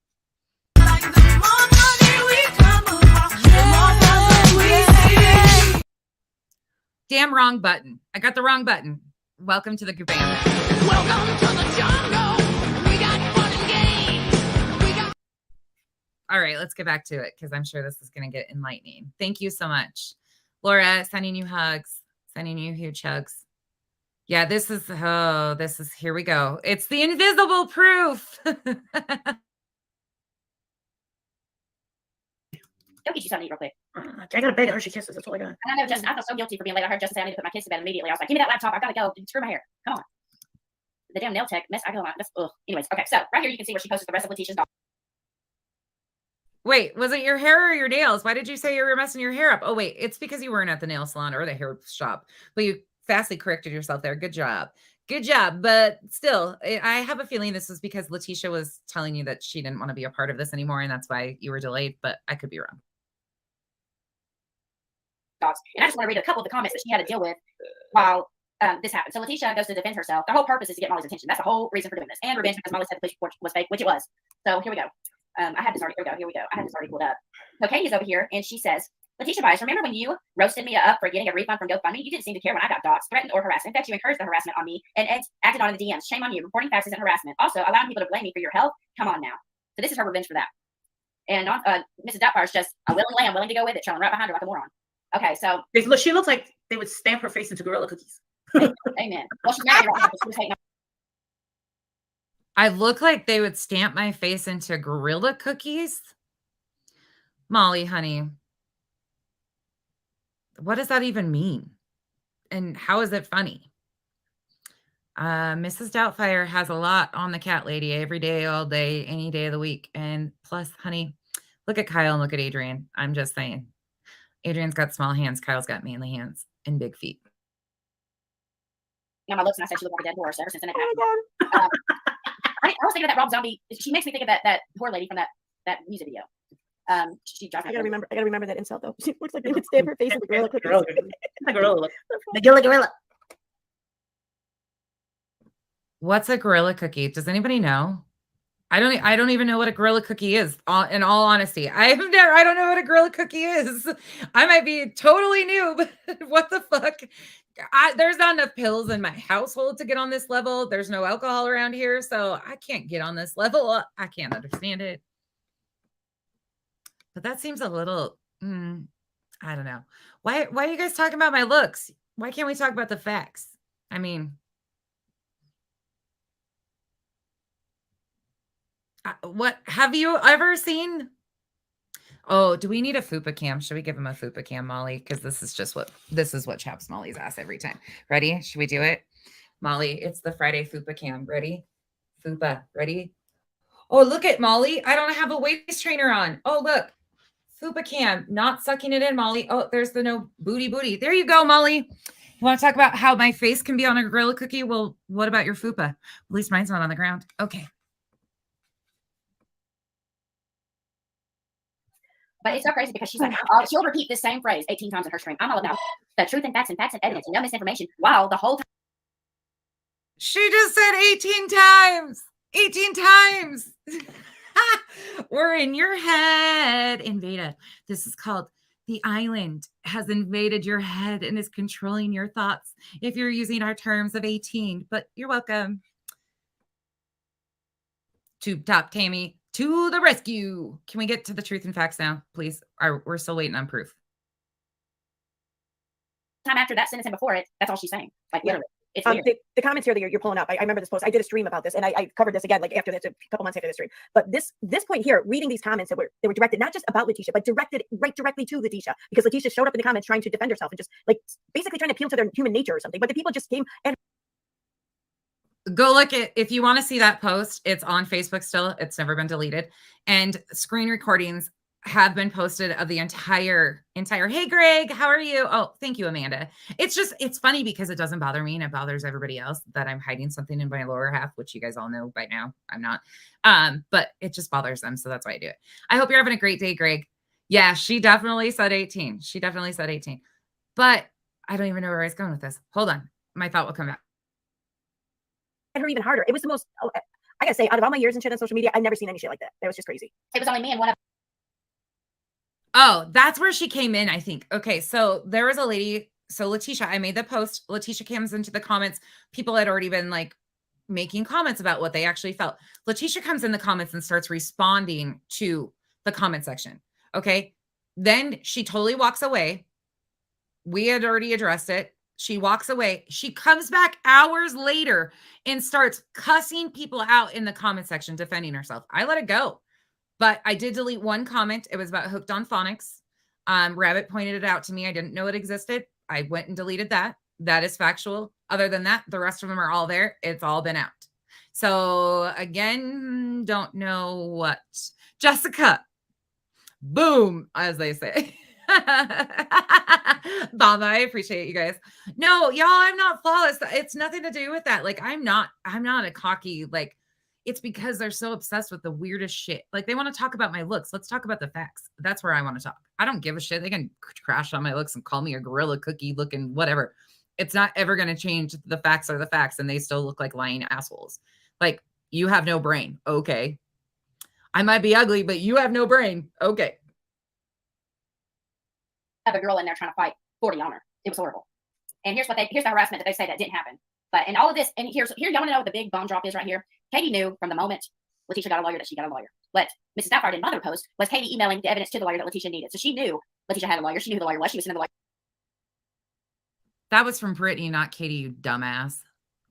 Damn wrong button. I got the wrong button. Welcome to the Gubam. Welcome to the jungle. We got fun and games. All right, let's get back to it because I'm sure this is going to get enlightening. Thank you so much. Laura, sending you hugs, sending you huge hugs. Yeah, this is, here we go. It's the invisible proof. Go get you something to eat real quick. I gotta beg her she kisses. That's all I got. And I know Justin, I feel so guilty for being late. I heard Justin say I need to put my kids to bed immediately. I was like, give me that laptop. I've got to go. Screw my hair. Come on. The damn nail tech mess. I go on. Anyways, okay. So right here you can see where she posted the rest of Letitia's doc. Wait, was it your hair or your nails? Why did you say you were messing your hair up? Oh, wait, it's because you weren't at the nail salon or the hair shop. But you fastly corrected yourself there. Good job. Good job. But still, I have a feeling this was because Letitia was telling you that she didn't want to be a part of this anymore. And that's why you were delayed. But I could be wrong. Dogs. And I just want to read a couple of the comments that she had to deal with while this happened. So Letitia goes to defend herself. The whole purpose is to get Molly's attention. That's the whole reason for doing this. And revenge because Molly said the police report was fake, which it was. So here we go. I had this already. Here we go. I had this already pulled up. So Katie's over here and she says, Letitia Bias, remember when you roasted me up for getting a refund from GoFundMe? You didn't seem to care when I got doxxed, threatened, or harassed. In fact, you encouraged the harassment on me and acted on the DMs. Shame on you. Reporting facts isn't harassment. Also, allowing people to blame me for your health. Come on now. So this is her revenge for that. And Mrs. Doubtfire is just a willing lamb, willing to go with it, trailing right behind her like a moron. Okay, so she looks like they would stamp her face into Gorilla Cookies. Amen. Well, she's not right. I look like they would stamp my face into Gorilla Cookies. Molly, honey, what does that even mean? And how is it funny? Mrs. Doubtfire has a lot on the cat lady every day, all day, any day of the week. And plus, honey, look at Kyle and look at Adrian. I'm just saying. Adrian's got small hands. Kyle's got manly hands and big feet. My looks, and I said she looked like a dead horse ever since then. I was thinking of that Rob Zombie. She makes me think of that poor lady from that music video. I gotta remember that insult though. She looks like they would stamp her face with Gorilla Cookies. The gorilla look. The gorilla. What's a Gorilla Cookie? Does anybody know? I don't even know what a Gorilla Cookie is. In all honesty, I don't know what a Gorilla Cookie is. I might be totally new, but what the fuck? there's not enough pills in my household to get on this level. There's no alcohol around here, so I can't get on this level. I can't understand it. But that seems a little, I don't know. Why are you guys talking about my looks? Why can't we talk about the facts? I mean, what have you ever seen? Oh, do we need a fupa cam? Should we give him a fupa cam, Molly? Because this is what chaps Molly's ass every time. Ready? Should we do it? Molly, it's the Friday fupa cam. Ready? Fupa, ready? Oh, look at Molly. I don't have a waist trainer on. Oh, look. Fupa cam, not sucking it in, Molly. Oh, there's the no booty. There you go, Molly. You want to talk about how my face can be on a gorilla cookie? Well, what about your fupa? At least mine's not on the ground. Okay. But it's so crazy because she's like, she'll repeat the same phrase 18 times in her stream. I'm all about the truth and facts and evidence and no misinformation. While the whole time. She just said 18 times. 18 times. We're in your head. Invada. This is called the island has invaded your head and is controlling your thoughts if you're using our terms of 18. But you're welcome. Tube Top Tammy. To the rescue. Can we get to the truth and facts now, please? We're still waiting on proof. Time after that sentence and before it, that's all she's saying. Like literally. It's weird. The comments here that you're pulling up, I remember this post. I did a stream about this, and I covered this again, like after this, a couple months after the stream. But this point here, reading these comments that were directed not just about Letitia, but directed right directly to Letitia, because Letitia showed up in the comments trying to defend herself and just like basically trying to appeal to their human nature or something. But the people just came and go look at, if you want to see that post, it's on Facebook still. It's never been deleted. And screen recordings have been posted of the entire, hey, Greg, how are you? Oh, thank you, Amanda. It's funny because it doesn't bother me and it bothers everybody else that I'm hiding something in my lower half, which you guys all know by now. I'm not. But it just bothers them. So that's why I do it. I hope you're having a great day, Greg. Yeah, she definitely said 18. But I don't even know where I was going with this. Hold on. My thought will come back. her even harder. It was the most, I gotta say, out of all my years and shit on social media, I've never seen any shit like that. That was just crazy. It was only me and one of. Oh, that's where she came in, I think. Okay, so there was a lady. So Letitia, I made the post. Letitia comes into the comments. People had already been like making comments about what they actually felt. Letitia comes in the comments and starts responding to the comment section. Okay. Then she totally walks away. We had already addressed it. She walks away. She comes back hours later and starts cussing people out in the comment section, defending herself. I let it go, but I did delete one comment. It was about Hooked on Phonics. Rabbit pointed it out to me. I didn't know it existed. I went and deleted that. That is factual. Other than that, the rest of them are all there. It's all been out. So again, don't know what. Jessica, boom, as they say. Baba, I appreciate you guys. No, y'all, I'm not flawless. It's nothing to do with that. Like, I'm not a cocky, like, it's because they're so obsessed with the weirdest shit. Like, they want to talk about my looks. Let's talk about the facts. That's where I want to talk. I don't give a shit. They can crash on my looks and call me a gorilla cookie looking whatever. It's not ever going to change. The facts are the facts, and they still look like lying assholes. Like, you have no brain. Okay. I might be ugly, but you have no brain. Okay. Have a girl in there trying to fight 40 on her. It was horrible. And here's the harassment that they say that didn't happen. But in all of this, and here y'all want to know what the big bomb drop is right here. Katie knew from the moment Letitia got a lawyer that she got a lawyer. What Mrs. Doubtfire didn't bother post was Katie emailing the evidence to the lawyer that Letitia needed. So she knew Letitia had a lawyer. She knew who the lawyer was. She was sending the lawyer. That was from Brittany, not Katie, you dumbass.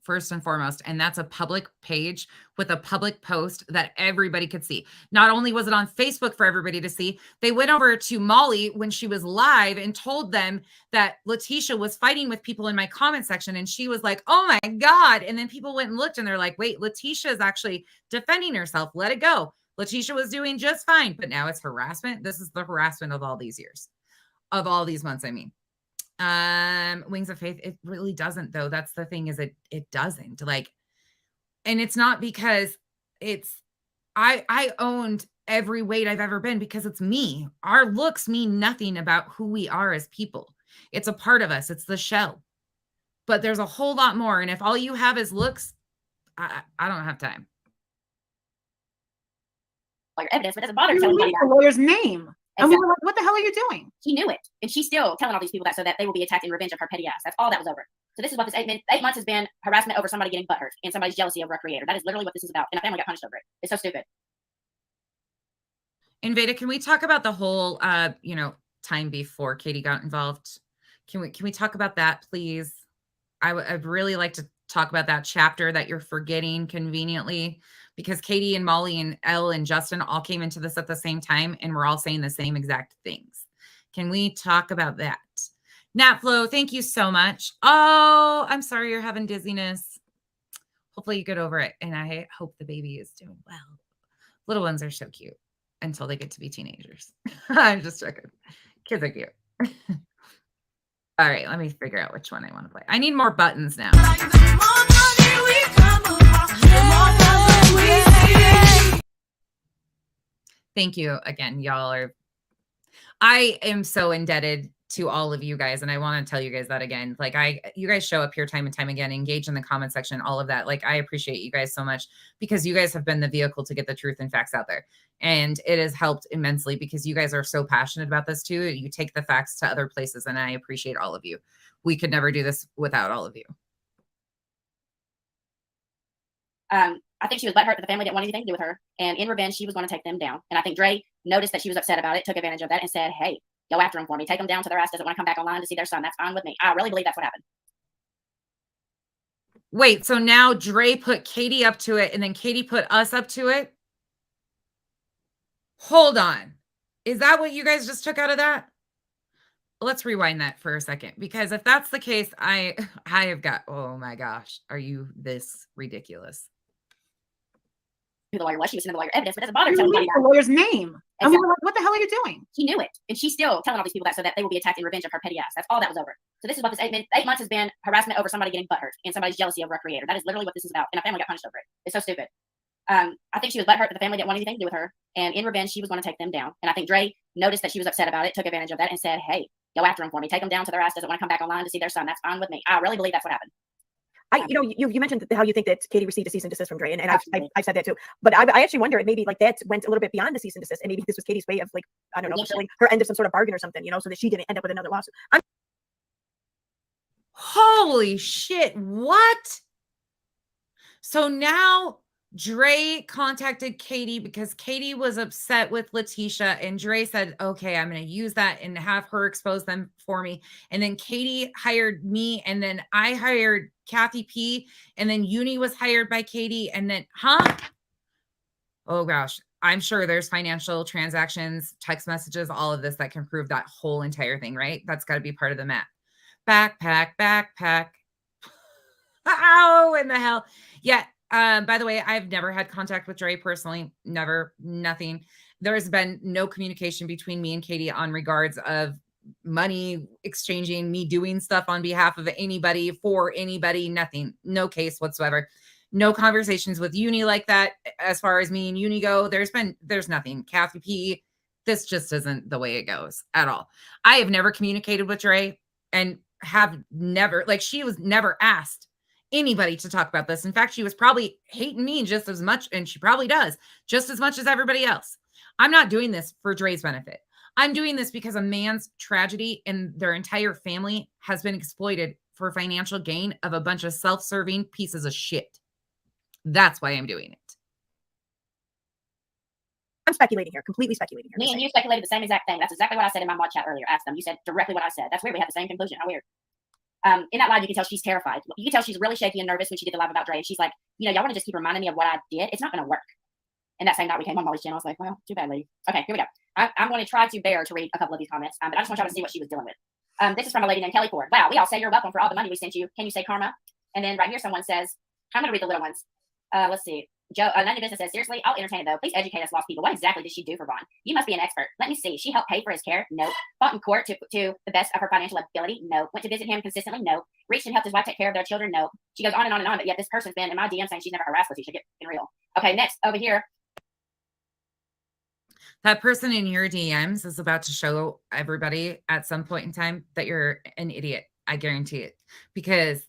First and foremost. And that's a public page with a public post that everybody could see. Not only was it on Facebook for everybody to see, they went over to Molly when she was live and told them that Letitia was fighting with people in my comment section. And she was like, oh my God. And then people went and looked and they're like, wait, Letitia is actually defending herself. Let it go. Letitia was doing just fine, but now it's harassment. This is the harassment of all these years, of all these months. I mean, Wings of Faith, it really doesn't, though. That's the thing, is it doesn't, like, and it's not because it's I owned every weight I've ever been because it's me. Our looks mean nothing about who we are as people. It's a part of us. It's the shell. But there's a whole lot more. And if all you have is looks, I don't have time. Lawyer evidence, but it doesn't bother her. The lawyer's name. And we were like, what the hell are you doing? He knew it. And she's still telling all these people that so that they will be attacked in revenge of her petty ass. That's all that was over. So this is what this 8 months has been: harassment over somebody getting butthurt and somebody's jealousy over a creator. That is literally what this is about. And a family got punished over it. It's so stupid. And Veda, can we talk about the whole, time before Katie got involved? Can we talk about that, please? I'd really like to talk about that chapter that you're forgetting conveniently, because Katie and Molly and Elle and Justin all came into this at the same time, and we're all saying the same exact things. Can we talk about that? Natflo, thank you so much. Oh, I'm sorry you're having dizziness. Hopefully you get over it, and I hope the baby is doing well. Little ones are so cute until they get to be teenagers. I'm just joking. Kids are cute. All right, let me figure out which one I want to play. I need more buttons now. Thank you again, y'all. I am so indebted to all of you guys, and I want to tell you guys that again. Like, you guys show up here time and time again, engage in the comment section, all of that. Like, I appreciate you guys so much, because you guys have been the vehicle to get the truth and facts out there. And it has helped immensely, because you guys are so passionate about this too. You take the facts to other places, and I appreciate all of you. We could never do this without all of you. I think she was butthurt that the family didn't want anything to do with her. And in revenge, she was going to take them down. And I think Dre noticed that she was upset about it, took advantage of that, and said, hey, go after them for me. Take them down to their ass. Doesn't want to come back online to see their son. That's fine with me. I really believe that's what happened. Wait, so now Dre put Katie up to it, and then Katie put us up to it? Hold on. Is that what you guys just took out of that? Let's rewind that for a second, because if that's the case, I have got, oh my gosh, are you this ridiculous? Who the lawyer was. She was sending the lawyer evidence, but it doesn't bother her. The lawyer's name. And we were like, what the hell are you doing? She knew it. And she's still telling all these people that so that they will be attacked in revenge of her petty ass. That's all that was over. So this is what this 8 months has been: harassment over somebody getting butthurt and somebody's jealousy over a creator. That is literally what this is about. And a family got punished over it. It's so stupid. I think she was butthurt that the family didn't want anything to do with her. And in revenge, she was going to take them down. And I think Dre noticed that she was upset about it, took advantage of that, and said, hey, go after them for me. Take them down to their ass. Doesn't want to come back online to see their son. That's fine with me. I really believe that's what happened. You mentioned how you think that Katie received a cease and desist from Dre, and I've said that too. But I actually wonder if maybe like that went a little bit beyond the cease and desist, and maybe this was Katie's way of, like, I don't know, fulfilling her end of some sort of bargain or something, so that she didn't end up with another lawsuit. Holy shit! What? So now Dre contacted Katie because Katie was upset with Letitia, and Dre said, okay, I'm going to use that and have her expose them for me. And then Katie hired me, and then I hired Kathy P, and then Uni was hired by Katie, and then, oh gosh, I'm sure there's financial transactions, text messages, all of this that can prove that whole entire thing, right? That's got to be part of the map. Backpack. Oh, in the hell. Yeah. By the way, I've never had contact with Dre personally. Never, nothing. There has been no communication between me and Katie on regards of money exchanging, me doing stuff on behalf of anybody, for anybody, nothing. No case whatsoever. No conversations with Uni like that. As far as me and Uni go, there's nothing. Kathy P, this just isn't the way it goes at all. I have never communicated with Dre, and have never, like, she was never asked anybody to talk about this. In fact, she was probably hating me just as much, and she probably does just as much as everybody else. I'm not doing this for Dre's benefit. I'm doing this because a man's tragedy and their entire family has been exploited for financial gain of a bunch of self-serving pieces of shit. That's why I'm doing it. I'm speculating here, completely speculating here. Me and you speculated the same exact thing. That's exactly what I said in my mod chat earlier. Ask them. You said directly what I said. That's weird. We had the same conclusion. How weird. In that live, you can tell she's terrified. You can tell she's really shaky and nervous when she did the live about Dre. And she's like, y'all want to just keep reminding me of what I did? It's not going to work. And that same night we came on Molly's channel. I was like, well, too bad, lady. Okay, here we go. I'm going to try to bear to read a couple of these comments, but I just want y'all to see what she was dealing with. This is from a lady named Kelly Ford. Wow, we all say you're welcome for all the money we sent you. Can you say karma? And then right here, someone says, I'm going to read the little ones. Let's see. Joe, None of Business says, seriously, I'll entertain it though. Please educate us lost people. What exactly did she do for Vaughn? You must be an expert. Let me see. She helped pay for his care? No. Fought in court to the best of her financial ability? No. Went to visit him consistently? No. Reached and helped his wife take care of their children? No. She goes on and on and on, but yet this person's been in my DM saying she's never harassed Letitia. Get real. Okay, next over here. That person in your DMs is about to show everybody at some point in time that you're an idiot. I guarantee it. Because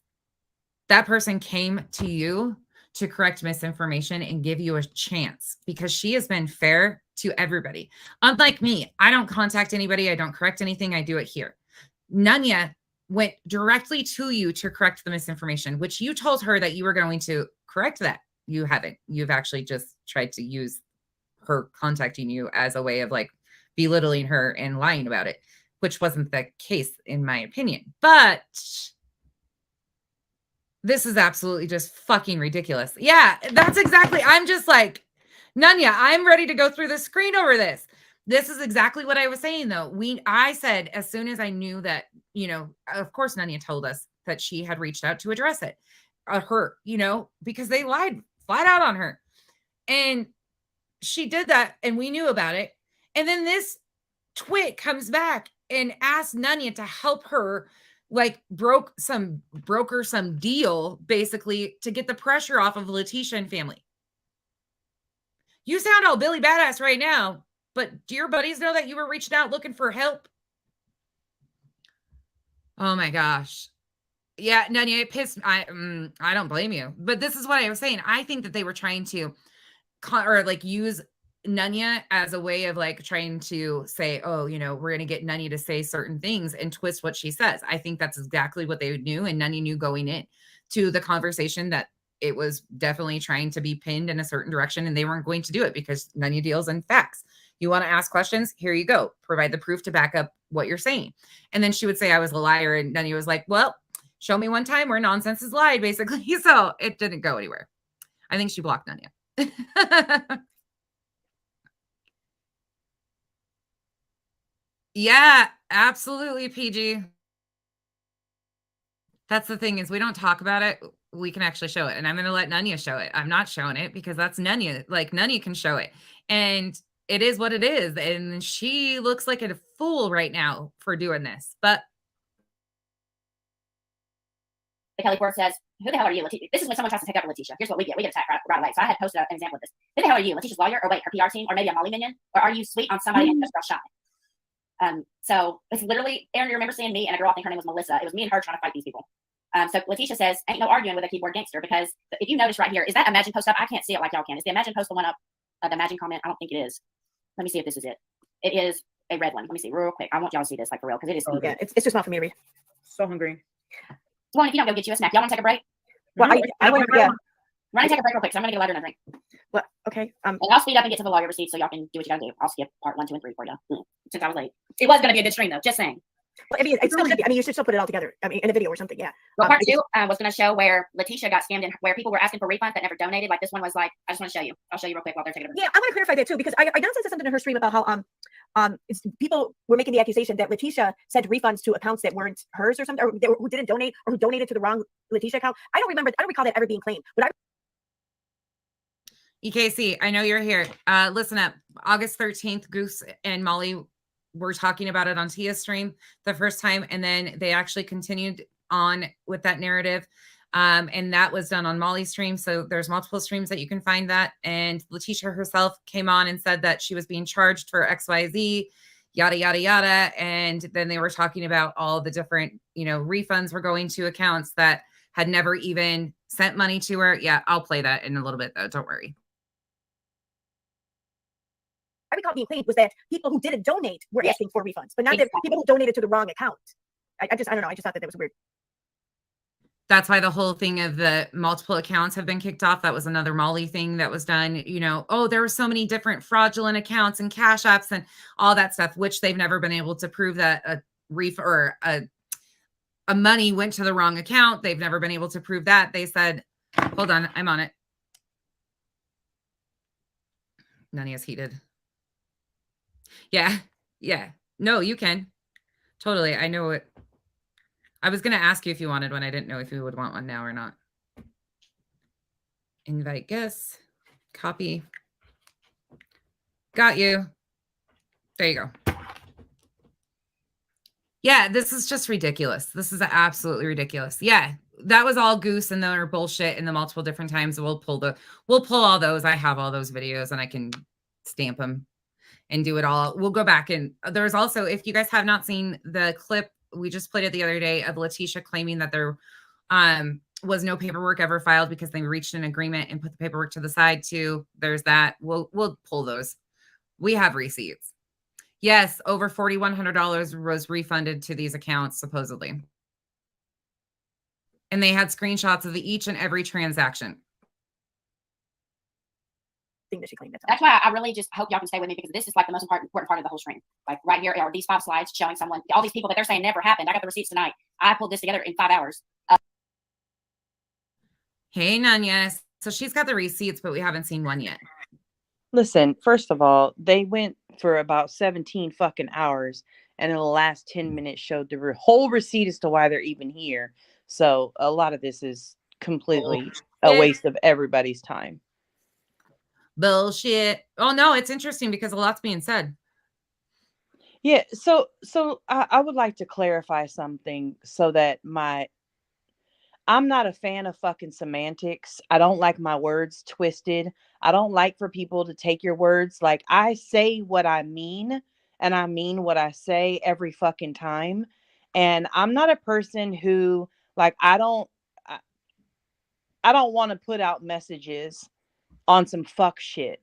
that person came to you to correct misinformation and give you a chance because she has been fair to everybody. Unlike me, I don't contact anybody. I don't correct anything. I do it here. Nunya went directly to you to correct the misinformation, which you told her that you were going to correct that. You haven't. You've actually just tried to use her contacting you as a way of like belittling her and lying about it, which wasn't the case in my opinion. But this is absolutely just fucking ridiculous. Yeah, that's exactly. I'm just like, Nunya, I'm ready to go through the screen over this. This is exactly what I was saying, though. I said as soon as I knew that, of course, Nunya told us that she had reached out to address it. Her, because they lied flat out on her. And she did that, and we knew about it. And then this twit comes back and asks Nunya to help her, like broker some deal, basically, to get the pressure off of Letitia and family. You sound all Billy Badass right now, but do your buddies know that you were reaching out looking for help? Oh my gosh. Yeah, Nunya, it pissed. I don't blame you, but this is what I was saying. I think that they were trying to use Nunya as a way of like trying to say, oh, we're going to get Nunya to say certain things and twist what she says. I think that's exactly what they knew. And Nunya knew going in to the conversation that it was definitely trying to be pinned in a certain direction, and they weren't going to do it because Nunya deals in facts. You want to ask questions? Here you go. Provide the proof to back up what you're saying. And then she would say I was a liar, and Nunya was like, well, show me one time where nonsense is lied, basically. So it didn't go anywhere. I think she blocked Nunya. Yeah, absolutely, PG. That's the thing is we don't talk about it. We can actually show it. And I'm going to let Nunya show it. I'm not showing it because that's Nunya. Like Nunya can show it. And it is what it is. And she looks like a fool right now for doing this. But the Kelly Ford says, who the hell are you, Letitia? This is when someone tries to take up Letitia. Here's what we get. We get attacked right away. So I had posted an example of this. Who the hell are you, Letitia's lawyer? Or wait, her PR team? Or maybe a Molly minion? Or are you sweet on somebody and just girl shy? So it's literally, Aaron, you remember seeing me and a girl, I think her name was Melissa. It was me and her trying to fight these people. So Letitia says, ain't no arguing with a keyboard gangster, because if you notice right here, is that Imagine post up? I can't see it like y'all can. Is the Imagine post the one up? The Imagine comment? I don't think it is. Let me see if this is it. It is a red one. Let me see real quick. I want y'all to see this like for real, because it is. Oh, yeah, it's just not for me to read. So hungry. Well, if you don't go get you a snack, y'all want to take a break? Well, I want to, yeah. Run and take a break real quick, so I'm going to get a lighter and a drink. Well, okay. And I'll speed up and get to the lawyer receipts so y'all can do what you got to do. I'll skip part 1, 2, and 3 for you, since I was late. It was going to be a good stream, though, just saying. Well, I mean, it still should be. I mean, you should still put it all together. I mean, in a video or something, yeah. Well, part 2 was going to show where Letitia got scammed and where people were asking for refunds that never donated. Like this one was like, I just want to show you. I'll show you real quick while they're taking a break. Yeah, I want to clarify that too, because I announced something in her stream about how people were making the accusation that Letitia sent refunds to accounts that weren't hers or something, or who didn't donate, or who donated to the wrong Letitia account. I don't recall that ever being claimed. But EKC, I know you're here. Listen up. August 13th, Goose and Molly were talking about it on Tia's stream the first time, and then they actually continued on with that narrative. And that was done on Molly's stream. So there's multiple streams that you can find that. And Letitia herself came on and said that she was being charged for XYZ, yada, yada, yada. And then they were talking about all the different, refunds were going to accounts that had never even sent money to her. Yeah, I'll play that in a little bit though. Don't worry. I recall being claimed was that people who didn't donate were asking for refunds, but not that people who donated to the wrong account. I don't know. I just thought that was weird. That's why the whole thing of the multiple accounts have been kicked off. That was another Molly thing that was done. There were so many different fraudulent accounts and cash apps and all that stuff, which they've never been able to prove that a money went to the wrong account. They've never been able to prove that. They said, hold on, I'm on it. Nunya's heated. Yeah. No, you can. Totally. I know it. I was going to ask you if you wanted one. I didn't know if you would want one now or not. Invite guests. Copy. Got you. There you go. Yeah, this is just ridiculous. This is absolutely ridiculous. Yeah, that was all Goose and their bullshit in the multiple different times. We'll pull all those. I have all those videos and I can stamp them and do it all. We'll go back, and there's also, if you guys have not seen the clip, we just played it the other day of Letitia claiming that there was no paperwork ever filed because they reached an agreement and put the paperwork to the side too. There's that. We'll pull those. We have receipts. Yes, over $4,100 was refunded to these accounts, supposedly. And they had screenshots of each and every transaction. Thing that she claimed. That's why I really just hope y'all can stay with me, because this is like the most important part of the whole stream. Like right here are these 5 slides showing someone, all these people that they're saying never happened. I got the receipts tonight. I pulled this together in 5 hours. Hey, Nanya. So she's got the receipts, but we haven't seen one yet. Listen, first of all, they went for about 17 fucking hours, and in the last 10 minutes showed the whole receipt as to why they're even here. So a lot of this is completely a waste of everybody's time. Bullshit. Oh no, it's interesting because a lot's being said. Yeah, so I would like to clarify something so that I'm not a fan of fucking semantics. I don't like my words twisted. I don't like for people to take your words. Like, I say what I mean, and I mean what I say every fucking time. And I'm not a person who, like, I don't want to put out messages on some fuck shit.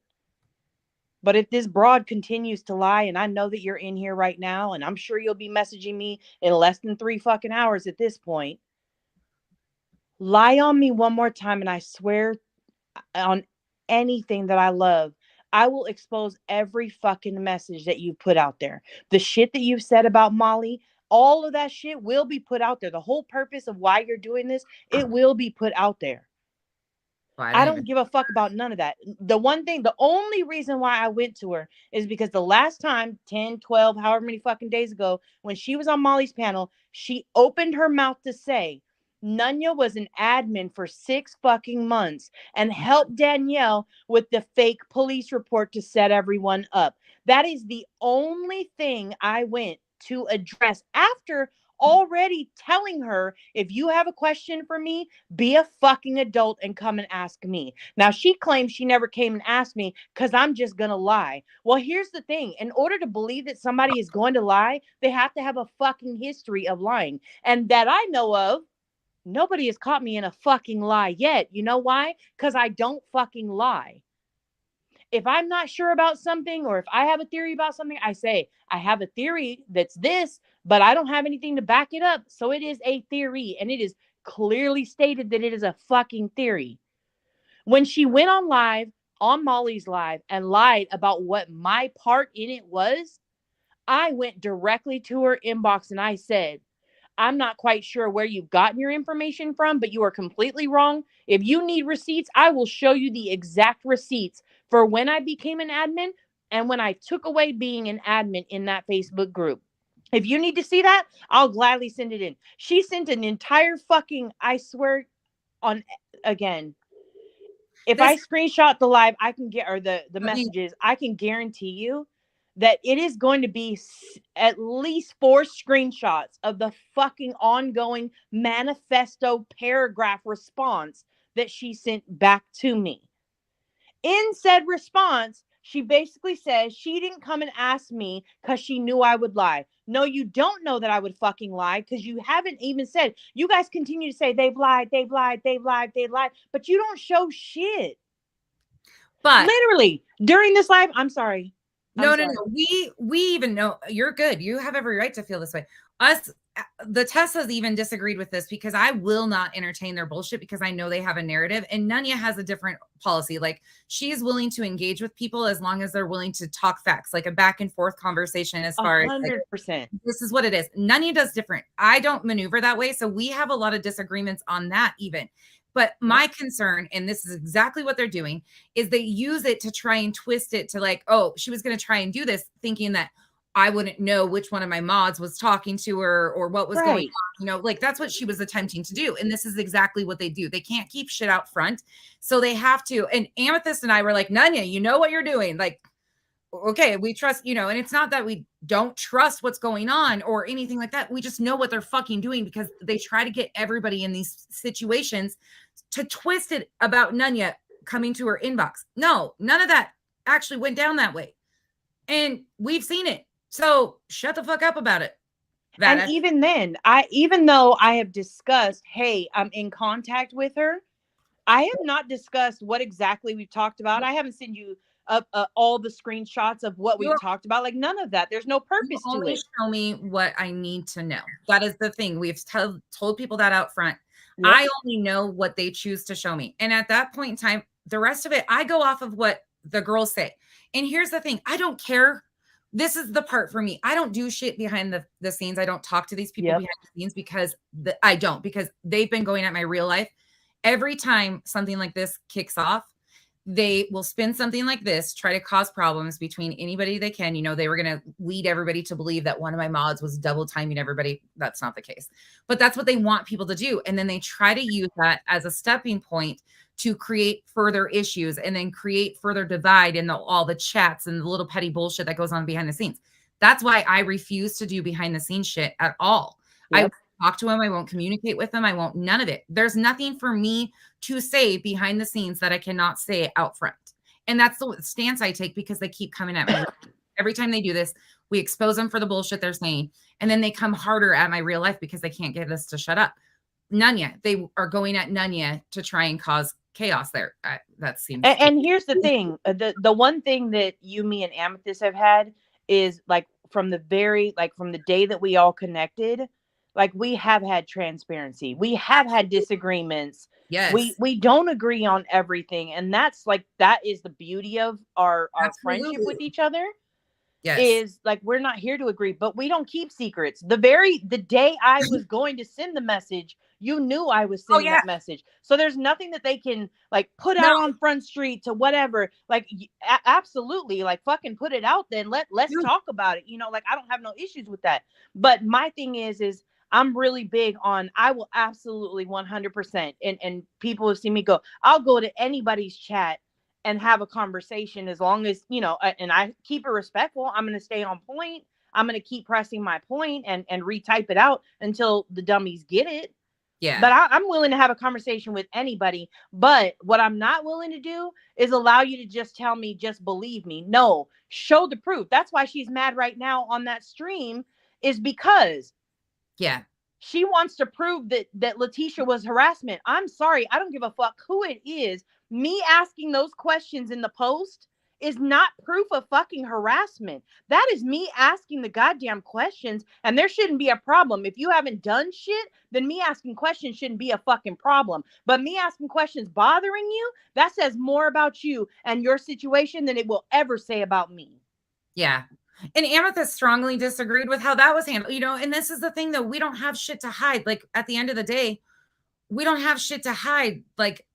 But if this broad continues to lie, and I know that you're in here right now, and I'm sure you'll be messaging me in less than 3 fucking hours at this point, lie on me one more time, and I swear on anything that I love, I will expose every fucking message that you put out there. The shit that you've said about Molly, all of that shit will be put out there. The whole purpose of why you're doing this, it will be put out there. I don't give a fuck about none of that. The only reason why I went to her is because the last time, 10, 12, however many fucking days ago, when she was on Molly's panel, she opened her mouth to say, Nunya was an admin for 6 fucking months and helped Danielle with the fake police report to set everyone up. That is the only thing I went to address after already telling her, if you have a question for me, be a fucking adult and come and ask me. Now, she claims she never came and asked me because I'm just going to lie. Well, here's the thing. In order to believe that somebody is going to lie, they have to have a fucking history of lying. And that I know of, nobody has caught me in a fucking lie yet. You know why? Because I don't fucking lie. If I'm not sure about something, or if I have a theory about something, I say, I have a theory that's this, but I don't have anything to back it up. So it is a theory, and it is clearly stated that it is a fucking theory. When she went on live, on Molly's live, and lied about what my part in it was, I went directly to her inbox and I said, I'm not quite sure where you've gotten your information from, but you are completely wrong. If you need receipts, I will show you the exact receipts for when I became an admin and when I took away being an admin in that Facebook group. If you need to see that, I'll gladly send it in. She sent an entire fucking, I swear on, again, if I screenshot the live, I can get, or the messages, I can guarantee you that it is going to be at least 4 screenshots of the fucking ongoing manifesto paragraph response that she sent back to me. In said response, she basically says she didn't come and ask me because she knew I would lie. No, you don't know that I would fucking lie because you haven't even said. You guys continue to say they've lied, they've lied, they've lied, they've lied, but you don't show shit. But literally during this live, I'm sorry. No. We even know you're good. You have every right to feel this way. Us, the Tessas even disagreed with this because I will not entertain their bullshit because I know they have a narrative, and Nunya has a different policy. Like, she is willing to engage with people as long as they're willing to talk facts, like a back and forth conversation as far 100%. as like, this is what it is. Nunya does different. I don't maneuver that way. So we have a lot of disagreements on that even. But my concern, and this is exactly what they're doing, is they use it to try and twist it to like, oh, she was going to try and do this thinking that I wouldn't know which one of my mods was talking to her or what was going on. You know, like that's what she was attempting to do. And this is exactly what they do. They can't keep shit out front. So they have to. And Amethyst and I were like, Nunya, you know what you're doing. Like, okay, we trust, you know, and it's not that we don't trust what's going on or anything like that. We just know what they're fucking doing because they try to get everybody in these situations to twist it about Nunya coming to her inbox. No, none of that actually went down that way. And we've seen it. So shut the fuck up about it. That And even then, even though I have discussed, hey, I'm in contact with her, I have not discussed what exactly we've talked about. I haven't sent you all the screenshots of what we've talked about. Like none of that. There's no purpose to only it. show me what I need to know. That is the thing. We've told people that out front. Yep. I only know what they choose to show me. And at that point in time, the rest of it, I go off of what the girls say. And here's the thing. I don't care. This is the part for me. I don't do shit behind the scenes. I don't talk to these people Yep. behind the scenes because because they've been going at my real life. Every time something like this kicks off, they will spin something like this, try to cause problems between anybody they can. You know, they were going to lead everybody to believe that one of my mods was double timing everybody. That's not the case, but that's what they want people to do. And then they try to use that as a stepping point to create further issues and then create further divide in all the chats and the little petty bullshit that goes on behind the scenes. That's why I refuse to do behind the scenes shit at all. Yep. I won't talk to them. I won't communicate with them. I won't, none of it. There's nothing for me to say behind the scenes that I cannot say out front. And that's the stance I take because they keep coming at me. Every time they do this, we expose them for the bullshit they're saying. And then they come harder at my real life because they can't get us to shut up. Nunya, they are going at Nunya to try and cause chaos there. That seems. And here's the thing. The one thing that you, me, and Amethyst have had is like from the day that we all connected, like we have had transparency. We have had disagreements. Yes. We don't agree on everything. And that is the beauty of our friendship with each other. Yes. Is like we're not here to agree, but we don't keep secrets. The day I was going to send the message, you knew I was sending that message. So there's nothing that they can like put out on Front Street to whatever. Like absolutely, like fucking put it out then. Let's talk about it. You know, like I don't have no issues with that. But my thing is I'm really big on I will absolutely 100%. And people have seen me go, I'll go to anybody's chat and have a conversation as long as, you know, and I keep it respectful. I'm going to stay on point. I'm going to keep pressing my point and retype it out until the dummies get it. Yeah. But I'm willing to have a conversation with anybody. But what I'm not willing to do is allow you to just tell me, just believe me. No, show the proof. That's why she's mad right now on that stream is because she wants to prove that Letitia was harassment. I'm sorry. I don't give a fuck who it is. Me asking those questions in the post is not proof of fucking harassment. That is me asking the goddamn questions, and there shouldn't be a problem. If you haven't done shit, then me asking questions shouldn't be a fucking problem. But me asking questions bothering you, that says more about you and your situation than it will ever say about me. Yeah. And Amethyst strongly disagreed with how that was handled, you know, and this is the thing though, we don't have shit to hide. Like at the end of the day, we don't have shit to hide. Like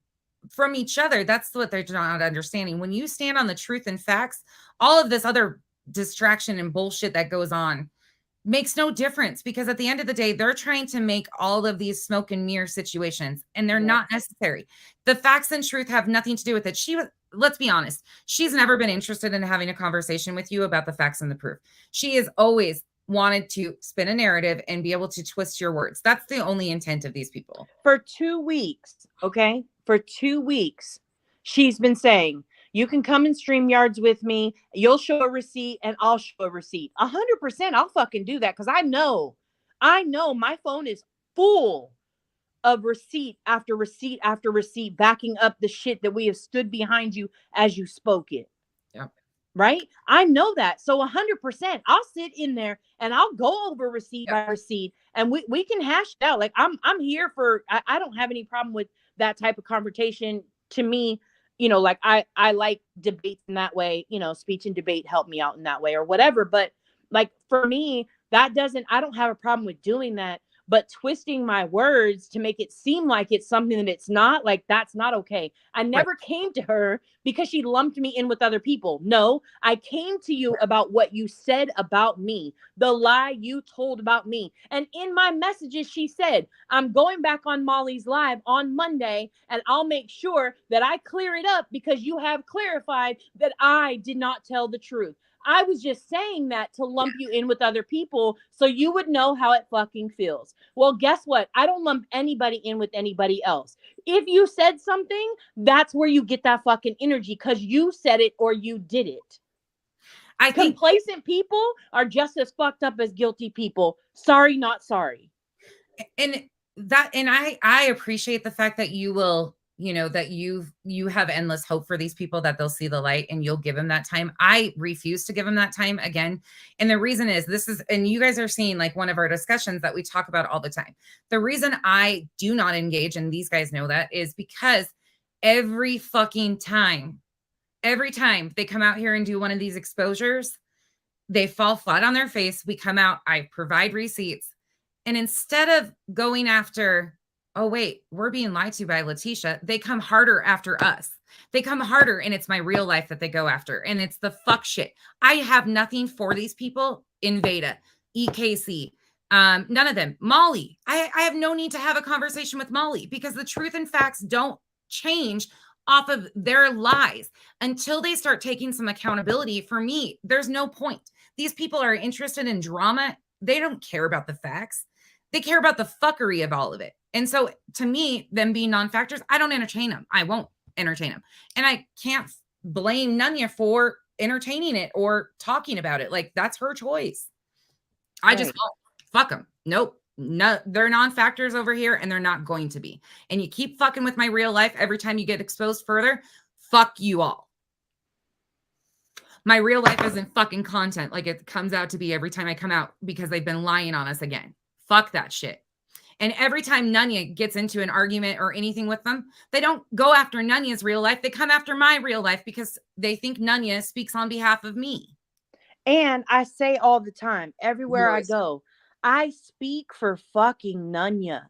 from each other. That's what they're not understanding. When you stand on the truth and facts, all of this other distraction and bullshit that goes on makes no difference because at the end of the day, they're trying to make all of these smoke and mirror situations and they're not necessary. The facts and truth have nothing to do with it. Let's be honest. She's never been interested in having a conversation with you about the facts and the proof. She has always wanted to spin a narrative and be able to twist your words. That's the only intent of these people. For 2 weeks, okay? For 2 weeks, she's been saying, you can come in StreamYards with me. You'll show a receipt and I'll show a receipt. 100% I'll fucking do that because I know my phone is full of receipt after receipt after receipt backing up the shit that we have stood behind you as you spoke it. Yeah. Right? I know that. So 100%, I'll sit in there and I'll go over receipt by receipt and we can hash it out. Like I'm here for, I don't have any problem with that type of confrontation. To me, you know, like I like debates in that way, you know, speech and debate help me out in that way or whatever. But like for me, I don't have a problem with doing that. But twisting my words to make it seem like it's something that it's not, like that's not okay. I never came to her because she lumped me in with other people. No, I came to you about what you said about me, the lie you told about me. And in my messages, she said, I'm going back on Molly's live on Monday and I'll make sure that I clear it up because you have clarified that I did not tell the truth. I was just saying that to lump you in with other people so you would know how it fucking feels. Well, guess what? I don't lump anybody in with anybody else. If you said something, that's where you get that fucking energy because you said it or you did it. I think complacent people are just as fucked up as guilty people. Sorry, not sorry. And I appreciate the fact that you will, that you have endless hope for these people, that they'll see the light and you'll give them that time. I refuse to give them that time again. And the reason is and you guys are seeing like one of our discussions that we talk about all the time. The reason I do not engage, and these guys know that, is because every time they come out here and do one of these exposures, they fall flat on their face. We come out, I provide receipts. And instead of going after, oh, wait, we're being lied to by Letitia, they come harder after us. They come harder, and it's my real life that they go after. And it's the fuck shit. I have nothing for these people. Invada, EKC, none of them. Molly, I have no need to have a conversation with Molly, because the truth and facts don't change off of their lies until they start taking some accountability. For me, there's no point. These people are interested in drama. They don't care about the facts. They care about the fuckery of all of it. And so to me, them being non-factors, I don't entertain them. I won't entertain them. And I can't blame Nunya for entertaining it or talking about it. Like, that's her choice. I just won't. Fuck them. Nope. No, they're non-factors over here, and they're not going to be. And you keep fucking with my real life every time you get exposed further. Fuck you all. My real life isn't fucking content like it comes out to be every time I come out, because they've been lying on us again. Fuck that shit. And every time Nunya gets into an argument or anything with them, they don't go after Nunya's real life. They come after my real life because they think Nunya speaks on behalf of me. And I say all the time, everywhere I go, I speak for fucking Nunya.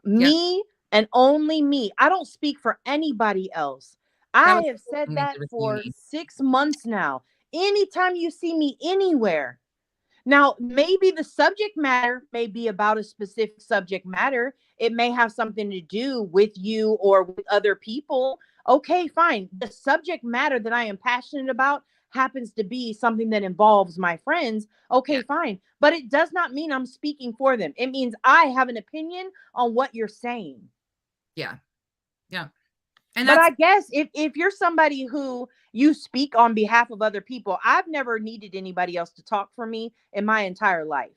Me and only me. I don't speak for anybody else. I have said that for 6 months now. Anytime you see me anywhere. Now, maybe the subject matter may be about a specific subject matter. It may have something to do with you or with other people. Okay, fine. The subject matter that I am passionate about happens to be something that involves my friends. Okay, fine. But it does not mean I'm speaking for them. It means I have an opinion on what you're saying. Yeah. Yeah. But I guess if you're somebody who you speak on behalf of other people, I've never needed anybody else to talk for me in my entire life.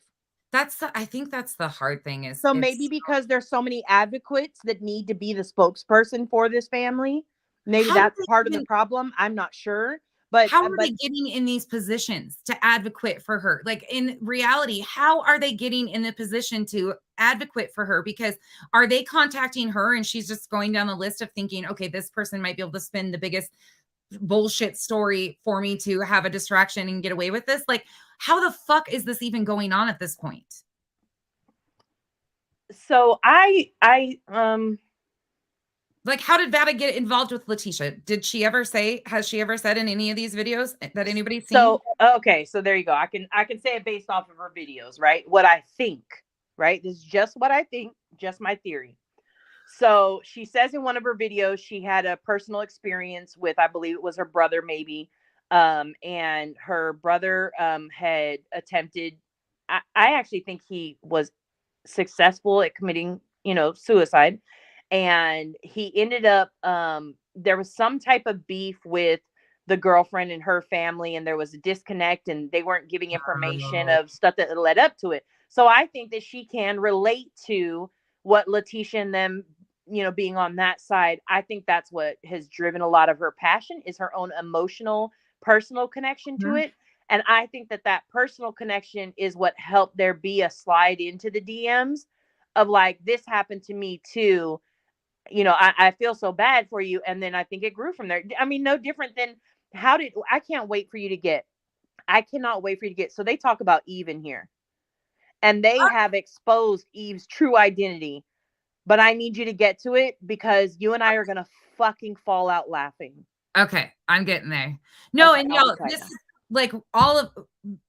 I think that's the hard thing is. So maybe because there's so many advocates that need to be the spokesperson for this family, maybe that's part of the problem. I'm not sure. But how are they getting in these positions to advocate for her? Like, in reality, how are they getting in the position to advocate for her? Because are they contacting her and she's just going down the list of thinking, okay, this person might be able to spin the biggest bullshit story for me to have a distraction and get away with this? Like, how the fuck is this even going on at this point? So like, how did Vada get involved with Letitia? Has she ever said in any of these videos that anybody's seen? So, okay. So there you go. I can say it based off of her videos, right? What I think, right? This is just what I think, just my theory. So she says in one of her videos, she had a personal experience with, I believe it was her brother, maybe. And her brother had attempted, I actually think he was successful at committing, suicide. And he ended up, there was some type of beef with the girlfriend and her family, and there was a disconnect, and they weren't giving information of stuff that led up to it. So I think that she can relate to what Letitia and them, being on that side. I think that's what has driven a lot of her passion, is her own emotional, personal connection to it. And I think that personal connection is what helped there be a slide into the DMs of like, this happened to me too. I feel so bad for you. And then I think it grew from there. I mean, no different than I cannot wait for you to get. So they talk about Eve in here, and they have exposed Eve's true identity, but I need you to get to it because you and I are going to fucking fall out laughing. Okay. I'm getting there. No. Okay, and y'all, this is like all of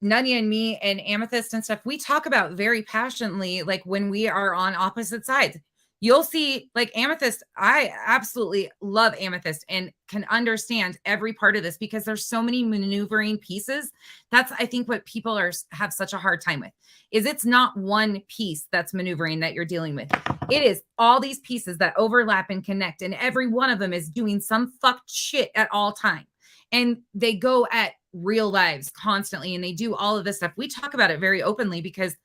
Nunya and me and Amethyst and stuff. We talk about very passionately, like when we are on opposite sides. You'll see, like, Amethyst, I absolutely love Amethyst and can understand every part of this because there's so many maneuvering pieces. That's, I think, what people have such a hard time with, is it's not one piece that's maneuvering that you're dealing with. It is all these pieces that overlap and connect, and every one of them is doing some fucked shit at all time. And they go at real lives constantly, and they do all of this stuff. We talk about it very openly because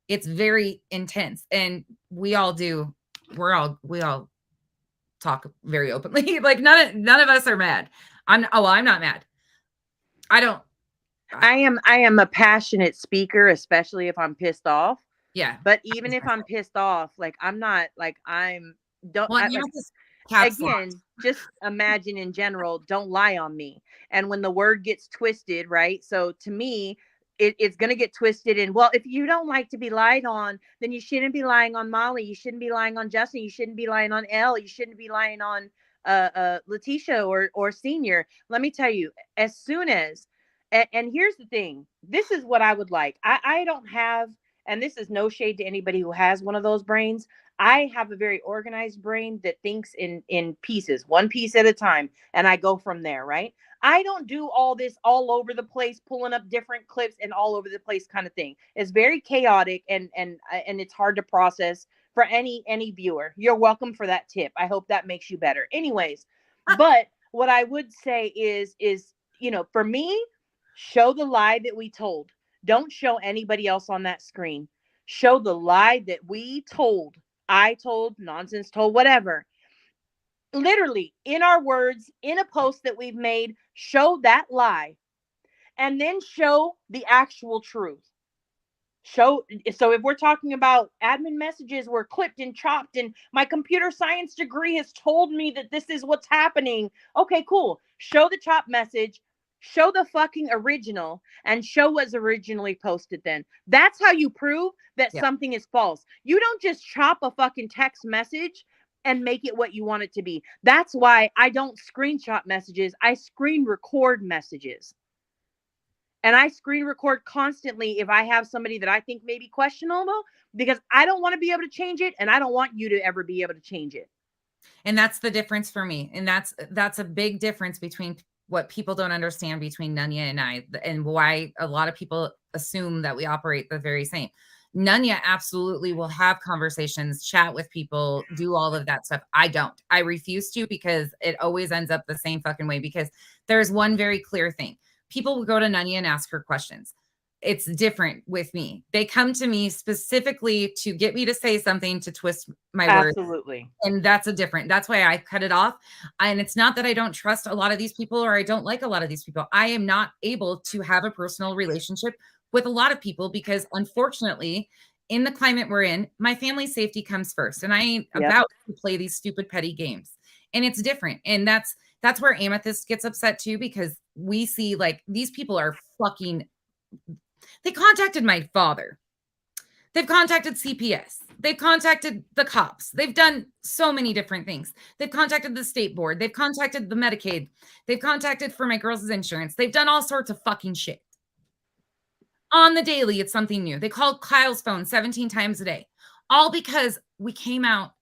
it's very intense, and we all talk very openly. Like none of us are mad. I'm not mad. I am a passionate speaker, especially if I'm pissed off. Yeah. But even if I'm pissed off, like I'm not like Well, again, just imagine in general, don't lie on me. And when the word gets twisted, right? So to me, it's going to get twisted in, well, if you don't like to be lied on, then you shouldn't be lying on Molly. You shouldn't be lying on Justin. You shouldn't be lying on Elle. You shouldn't be lying on Letitia or Senior. Let me tell you, as soon as, and here's the thing, this is what I would like. I don't have, and this is no shade to anybody who has one of those brains. I have a very organized brain that thinks in pieces, one piece at a time, and I go from there, right? I don't do all this all over the place, pulling up different clips and all over the place kind of thing. It's very chaotic and it's hard to process for any viewer. You're welcome for that tip. I hope that makes you better. Anyways, but what I would say is for me, show the lie that we told. Don't show anybody else on that screen. Show the lie that we told. I told, nonsense told, whatever. Literally, in our words, in a post that we've made, show that lie. And then show the actual truth. So if we're talking about admin messages were clipped and chopped and my computer science degree has told me that this is what's happening. Okay, cool. Show the chop message. Show the fucking original and show what's originally posted then. That's how you prove that something is false. You don't just chop a fucking text message and make it what you want it to be. That's why I don't screenshot messages. I screen record messages. And I screen record constantly if I have somebody that I think may be questionable, because I don't want to be able to change it and I don't want you to ever be able to change it. And that's the difference for me. And that's a big difference between what people don't understand between Nunya and I, and why a lot of people assume that we operate the very same. Nunya absolutely will have conversations, chat with people, do all of that stuff. I don't. I refuse to, because it always ends up the same fucking way, because there's one very clear thing. People will go to Nunya and ask her questions. It's different with me. They come to me specifically to get me to say something to twist my words. Absolutely. And that's why I cut it off. And it's not that I don't trust a lot of these people or I don't like a lot of these people. I am not able to have a personal relationship with a lot of people because, unfortunately, in the climate we're in, my family's safety comes first. And I ain't about to play these stupid petty games. And it's different. And that's where Amethyst gets upset too, because we see like these people are fucking. They contacted my father. They've contacted CPS. They've contacted the cops. They've done so many different things. They've contacted the state board. They've contacted the Medicaid. They've contacted for my girls' insurance. They've done all sorts of fucking shit. On the daily, it's something new. They called Kyle's phone 17 times a day, all because we came out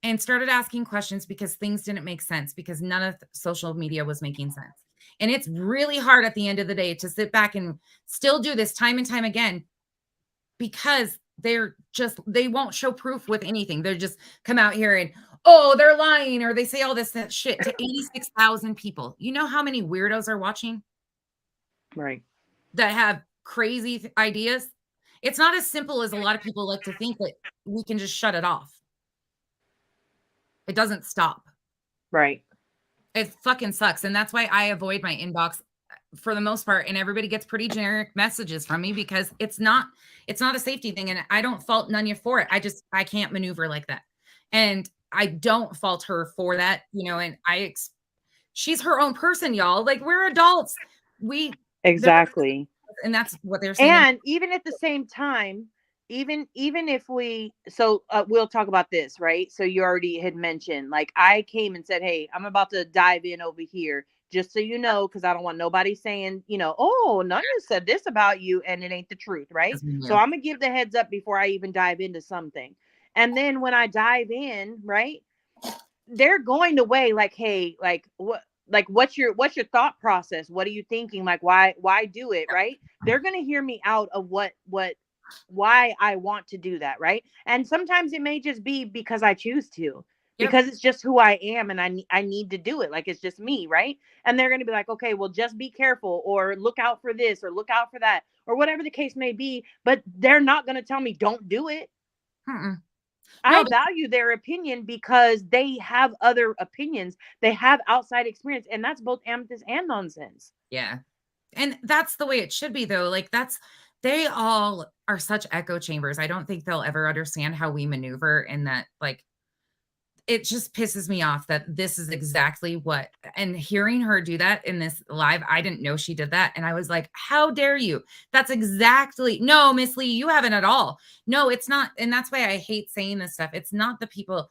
and started asking questions because things didn't make sense, because none of social media was making sense. And it's really hard at the end of the day to sit back and still do this time and time again, because they won't show proof with anything. They're just come out here and, oh, they're lying, or they say all this shit to 86,000 people. You know how many weirdos are watching? Right. That have crazy ideas. It's not as simple as a lot of people like to think that we can just shut it off. It doesn't stop. Right. It fucking sucks. And that's why I avoid my inbox for the most part. And everybody gets pretty generic messages from me because it's not a safety thing. And I don't fault Nunya for it. I can't maneuver like that. And I don't fault her for that, and she's her own person, y'all. Like, we're adults. Exactly. And that's what they're saying. And even at the same time, even if we'll talk about this, right? So you already had mentioned, like, I came and said, hey, I'm about to dive in over here, just so you know, because I don't want nobody saying, oh, Nunya said this about you and it ain't the truth, right? So I'm gonna give the heads up before I even dive into something. And then when I dive in, right, they're going to weigh like, hey, like what? Like, what's your thought process? What are you thinking? Like, why do it? Right. They're going to hear me out of why I want to do that. Right. And sometimes it may just be because I choose to, because it's just who I am, and I need to do it. Like, it's just me, right? And they're going to be like, okay, well, just be careful, or look out for this, or look out for that, or whatever the case may be. But they're not going to tell me don't do it. I value their opinion because they have other opinions. They have outside experience, and that's both Amethyst and Nonsense. Yeah. And that's the way it should be, though. Like, they all are such echo chambers. I don't think they'll ever understand how we maneuver, and that, like, it just pisses me off that this is exactly what, and hearing her do that in this live, I didn't know she did that. And I was like, how dare you? That's exactly, no, Miss Lee, you haven't at all. No, it's not. And that's why I hate saying this stuff. It's not the people.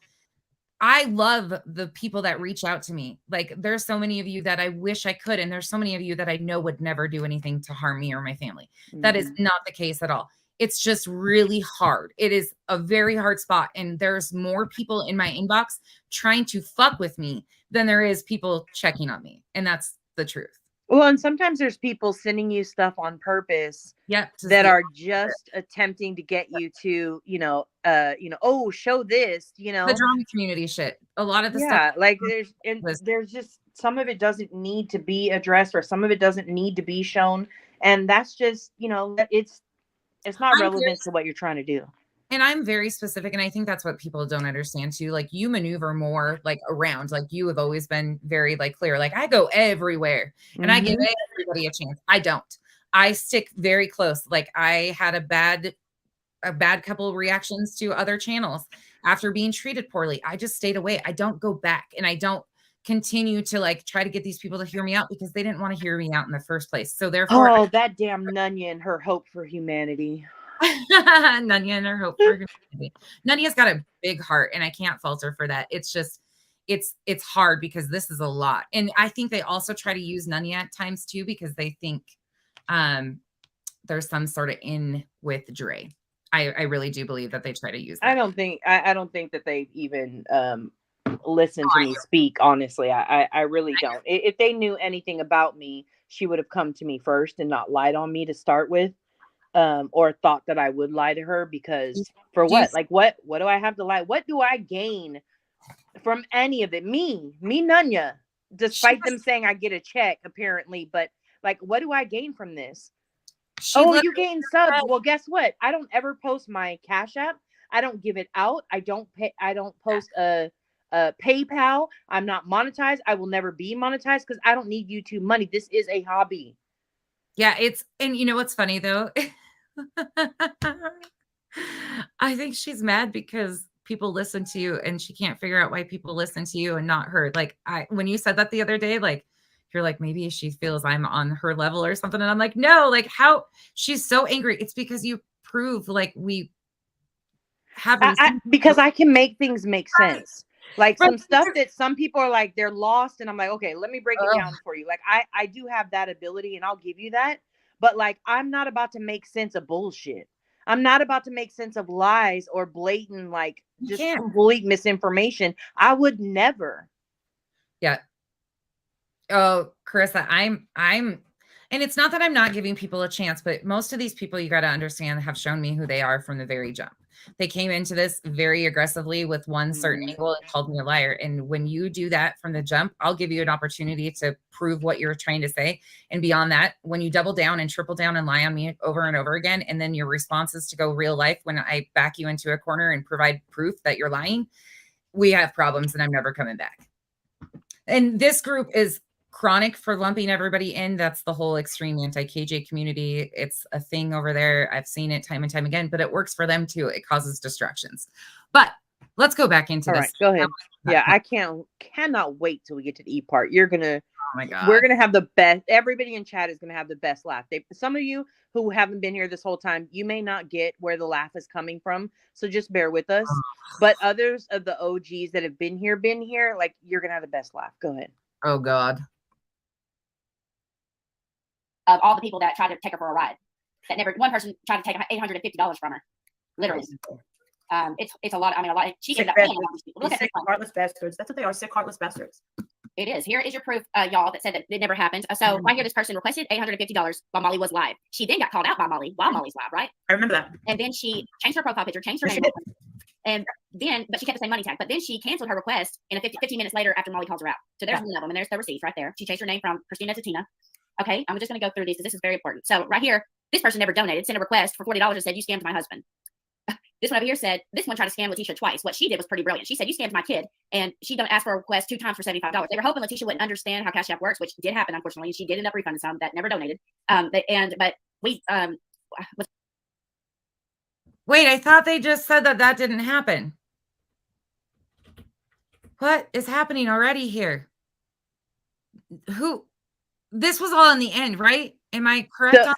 I love the people that reach out to me. Like, there's so many of you that I wish I could. And there's so many of you that I know would never do anything to harm me or my family. That is not the case at all. It's just really hard. It is a very hard spot. And there's more people in my inbox trying to fuck with me than there is people checking on me. And that's the truth. Well, and sometimes there's people sending you stuff on purpose that are just attempting to get you to, oh, show this, The drama community shit. A lot of the stuff. Like there's just, some of it doesn't need to be addressed, or some of it doesn't need to be shown. And that's just, it's not relevant to what you're trying to do. And I'm very specific. And I think that's what people don't understand too. Like, you maneuver more like around, like, you have always been very like clear. Like, I go everywhere and I give everybody a chance. I don't. I stick very close. Like, I had a bad couple of reactions to other channels after being treated poorly. I just stayed away. I don't go back, and I don't continue to like try to get these people to hear me out, because they didn't want to hear me out in the first place. So therefore, that damn Nunya and her hope for humanity. Nunya and her hope for humanity. Nunya's got a big heart, and I can't fault her for that. It's just, it's hard because this is a lot. And I think they also try to use Nunya at times too, because they think there's some sort of in with Dre. I really do believe that they try to use that. I don't think that they even listen to me speak, honestly. I really don't. If they knew anything about me, she would have come to me first and not lied on me to start with, or thought that I would lie to her, because for what? Like, what do I have to lie? What do I gain from any of it? Me Nunya, despite them saying I get a check apparently, but like, what do I gain from this? You gain subs. Well, guess what? I don't ever post my Cash App. I don't give it out. I don't post a PayPal. I'm not monetized. I will never be monetized because I don't need YouTube money. This is a hobby. Yeah, and you know what's funny though? I think she's mad because people listen to you, and she can't figure out why people listen to you and not her. Like, when you said that the other day, like, you're like, maybe she feels I'm on her level or something. And I'm like, no, like, how? She's so angry. It's because you prove like we have because I can make things make sense. Like, some stuff that some people are like, they're lost. And I'm like, okay, let me break it down for you. Like, I do have that ability, and I'll give you that. But like, I'm not about to make sense of bullshit. I'm not about to make sense of lies or blatant, like, just complete misinformation. I would never. Yeah. Oh, Carissa, I'm, and it's not that I'm not giving people a chance, but most of these people, you got to understand, have shown me who they are from the very jump. They came into this very aggressively with one certain angle and called me a liar. And when you do that from the jump, I'll give you an opportunity to prove what you're trying to say. And beyond that, when you double down and triple down and lie on me over and over again, and then your response is to go real life when I back you into a corner and provide proof that you're lying, we have problems, and I'm never coming back. And this group is chronic for lumping everybody in. That's the whole extreme anti-KJ community. It's a thing over there. I've seen it time and time again, but it works for them too. It causes distractions. But let's go back into this. Right, go ahead. Yeah, I cannot wait till we get to the E part. You're gonna, oh my God, we're gonna have the best. Everybody in chat is gonna have the best laugh. Some of you who haven't been here this whole time, you may not get where the laugh is coming from, so just bear with us. But others of the OGs that have been here, like, you're gonna have the best laugh. Go ahead. Oh God. Of all the people that tried to take her for a ride, that never, one person tried to take $850 from her, literally. It's a lot. I mean, a lot. She ended up paying a lot of these people. Look at sick, heartless bastards. That's what they are, sick, heartless bastards. It is. Here is your proof, y'all, that said that it never happened. So right here, this person requested $850 while Molly was live. She then got called out by Molly while Molly's live, right? I remember that. And then she changed her profile picture, changed her name. And then, but she kept the same money tag. But then she canceled her request in 15 minutes later after Molly calls her out. So there's one of them, and there's the receipts right there. She changed her name from Christina to Tina. Okay, I'm just going to go through these because this is very important. So right here, this person never donated, sent a request for $40 and said, you scammed my husband. This one over here said, this one tried to scam Letitia twice. What she did was pretty brilliant. She said, you scammed my kid. And she done asked for a request 2 times for $75. They were hoping Letitia wouldn't understand how Cash App works, which did happen, unfortunately. And she did end up refunding some that never donated. But we, Wait, I thought they just said that didn't happen. What is happening already here? This was all in the end, right? Am I correct on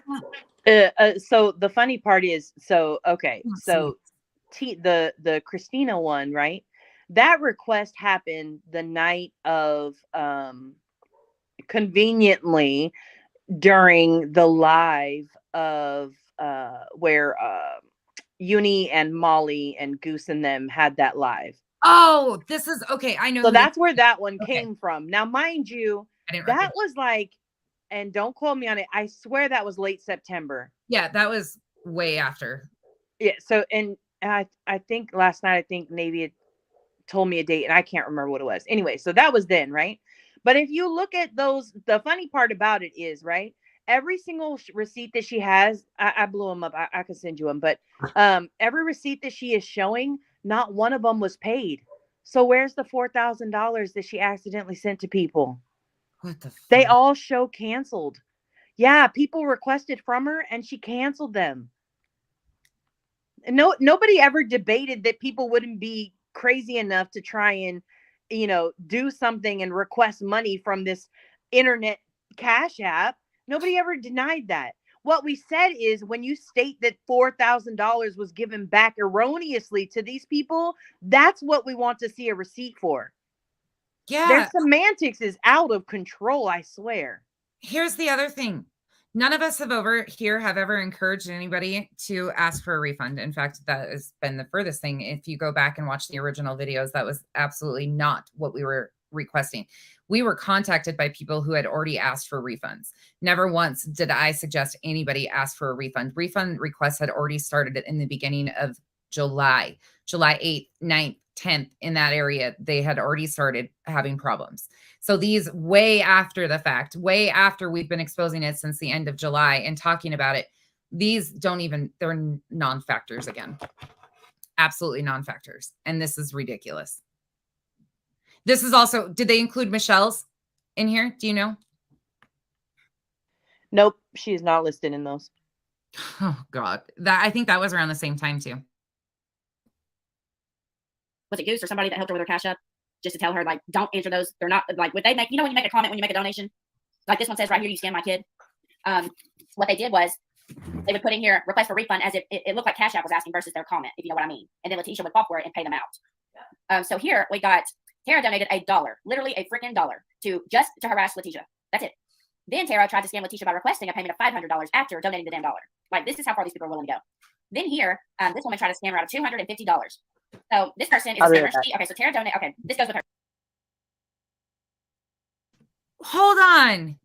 that? So the funny part is, okay, so the Christina one, right? That request happened the night of conveniently during the live of where Uni and Molly and Goose and them had that live. Oh, this is okay. I know. So that's where that one came from. Now, mind you, that was like, and don't quote me on it, I swear that was late September. Yeah, that was way after. Yeah. So, and I think last night, I think maybe it told me a date and I can't remember what it was. Anyway, so that was then, right? But if you look at those, the funny part about it is, right, every single receipt that she has, I blew them up. I could send you them, but every receipt that she is showing, not one of them was paid. So where's the $4,000 that she accidentally sent to people? What the fuck? They all show canceled. Yeah, people requested from her and she canceled them. Nobody ever debated that people wouldn't be crazy enough to try and, do something and request money from this internet Cash App. Nobody ever denied that. What we said is when you state that $4,000 was given back erroneously to these people, that's what we want to see a receipt for. Yeah. Their semantics is out of control, I swear. Here's the other thing. None of us have ever encouraged anybody to ask for a refund. In fact, that has been the furthest thing. If you go back and watch the original videos, that was absolutely not what we were requesting. We were contacted by people who had already asked for refunds. Never once did I suggest anybody ask for a refund. Refund requests had already started in the beginning of July 8th, 9th, 10th, in that area. They had already started having problems. So these way after the fact, way after we've been exposing it since the end of July and talking about it, these they're non-factors again. Absolutely non-factors. And this is ridiculous. This is also, did they include Michelle's in here? Do you know? Nope. She is not listed in those. Oh God. I think that was around the same time too. Was it Goose or somebody that helped her with her Cash App? Just to tell her, like, don't answer those. They're not, like, would they make, when you make a comment, when you make a donation, like this one says right here, you scam my kid. What they did was they would put in here request for refund as if it looked like Cash App was asking versus their comment, if you know what I mean. And then Letitia would fall for it and pay them out. So here we got Tara donated $1, literally a freaking dollar, to harass Letitia. That's it. Then Tara tried to scam Letitia by requesting a payment of $500 after donating the damn dollar. Like, this is how far these people are willing to go. Then here, this woman tried to scam her out of $250. So this person is a scammer. Okay, so Tara donated. Okay, this goes with her. Hold on.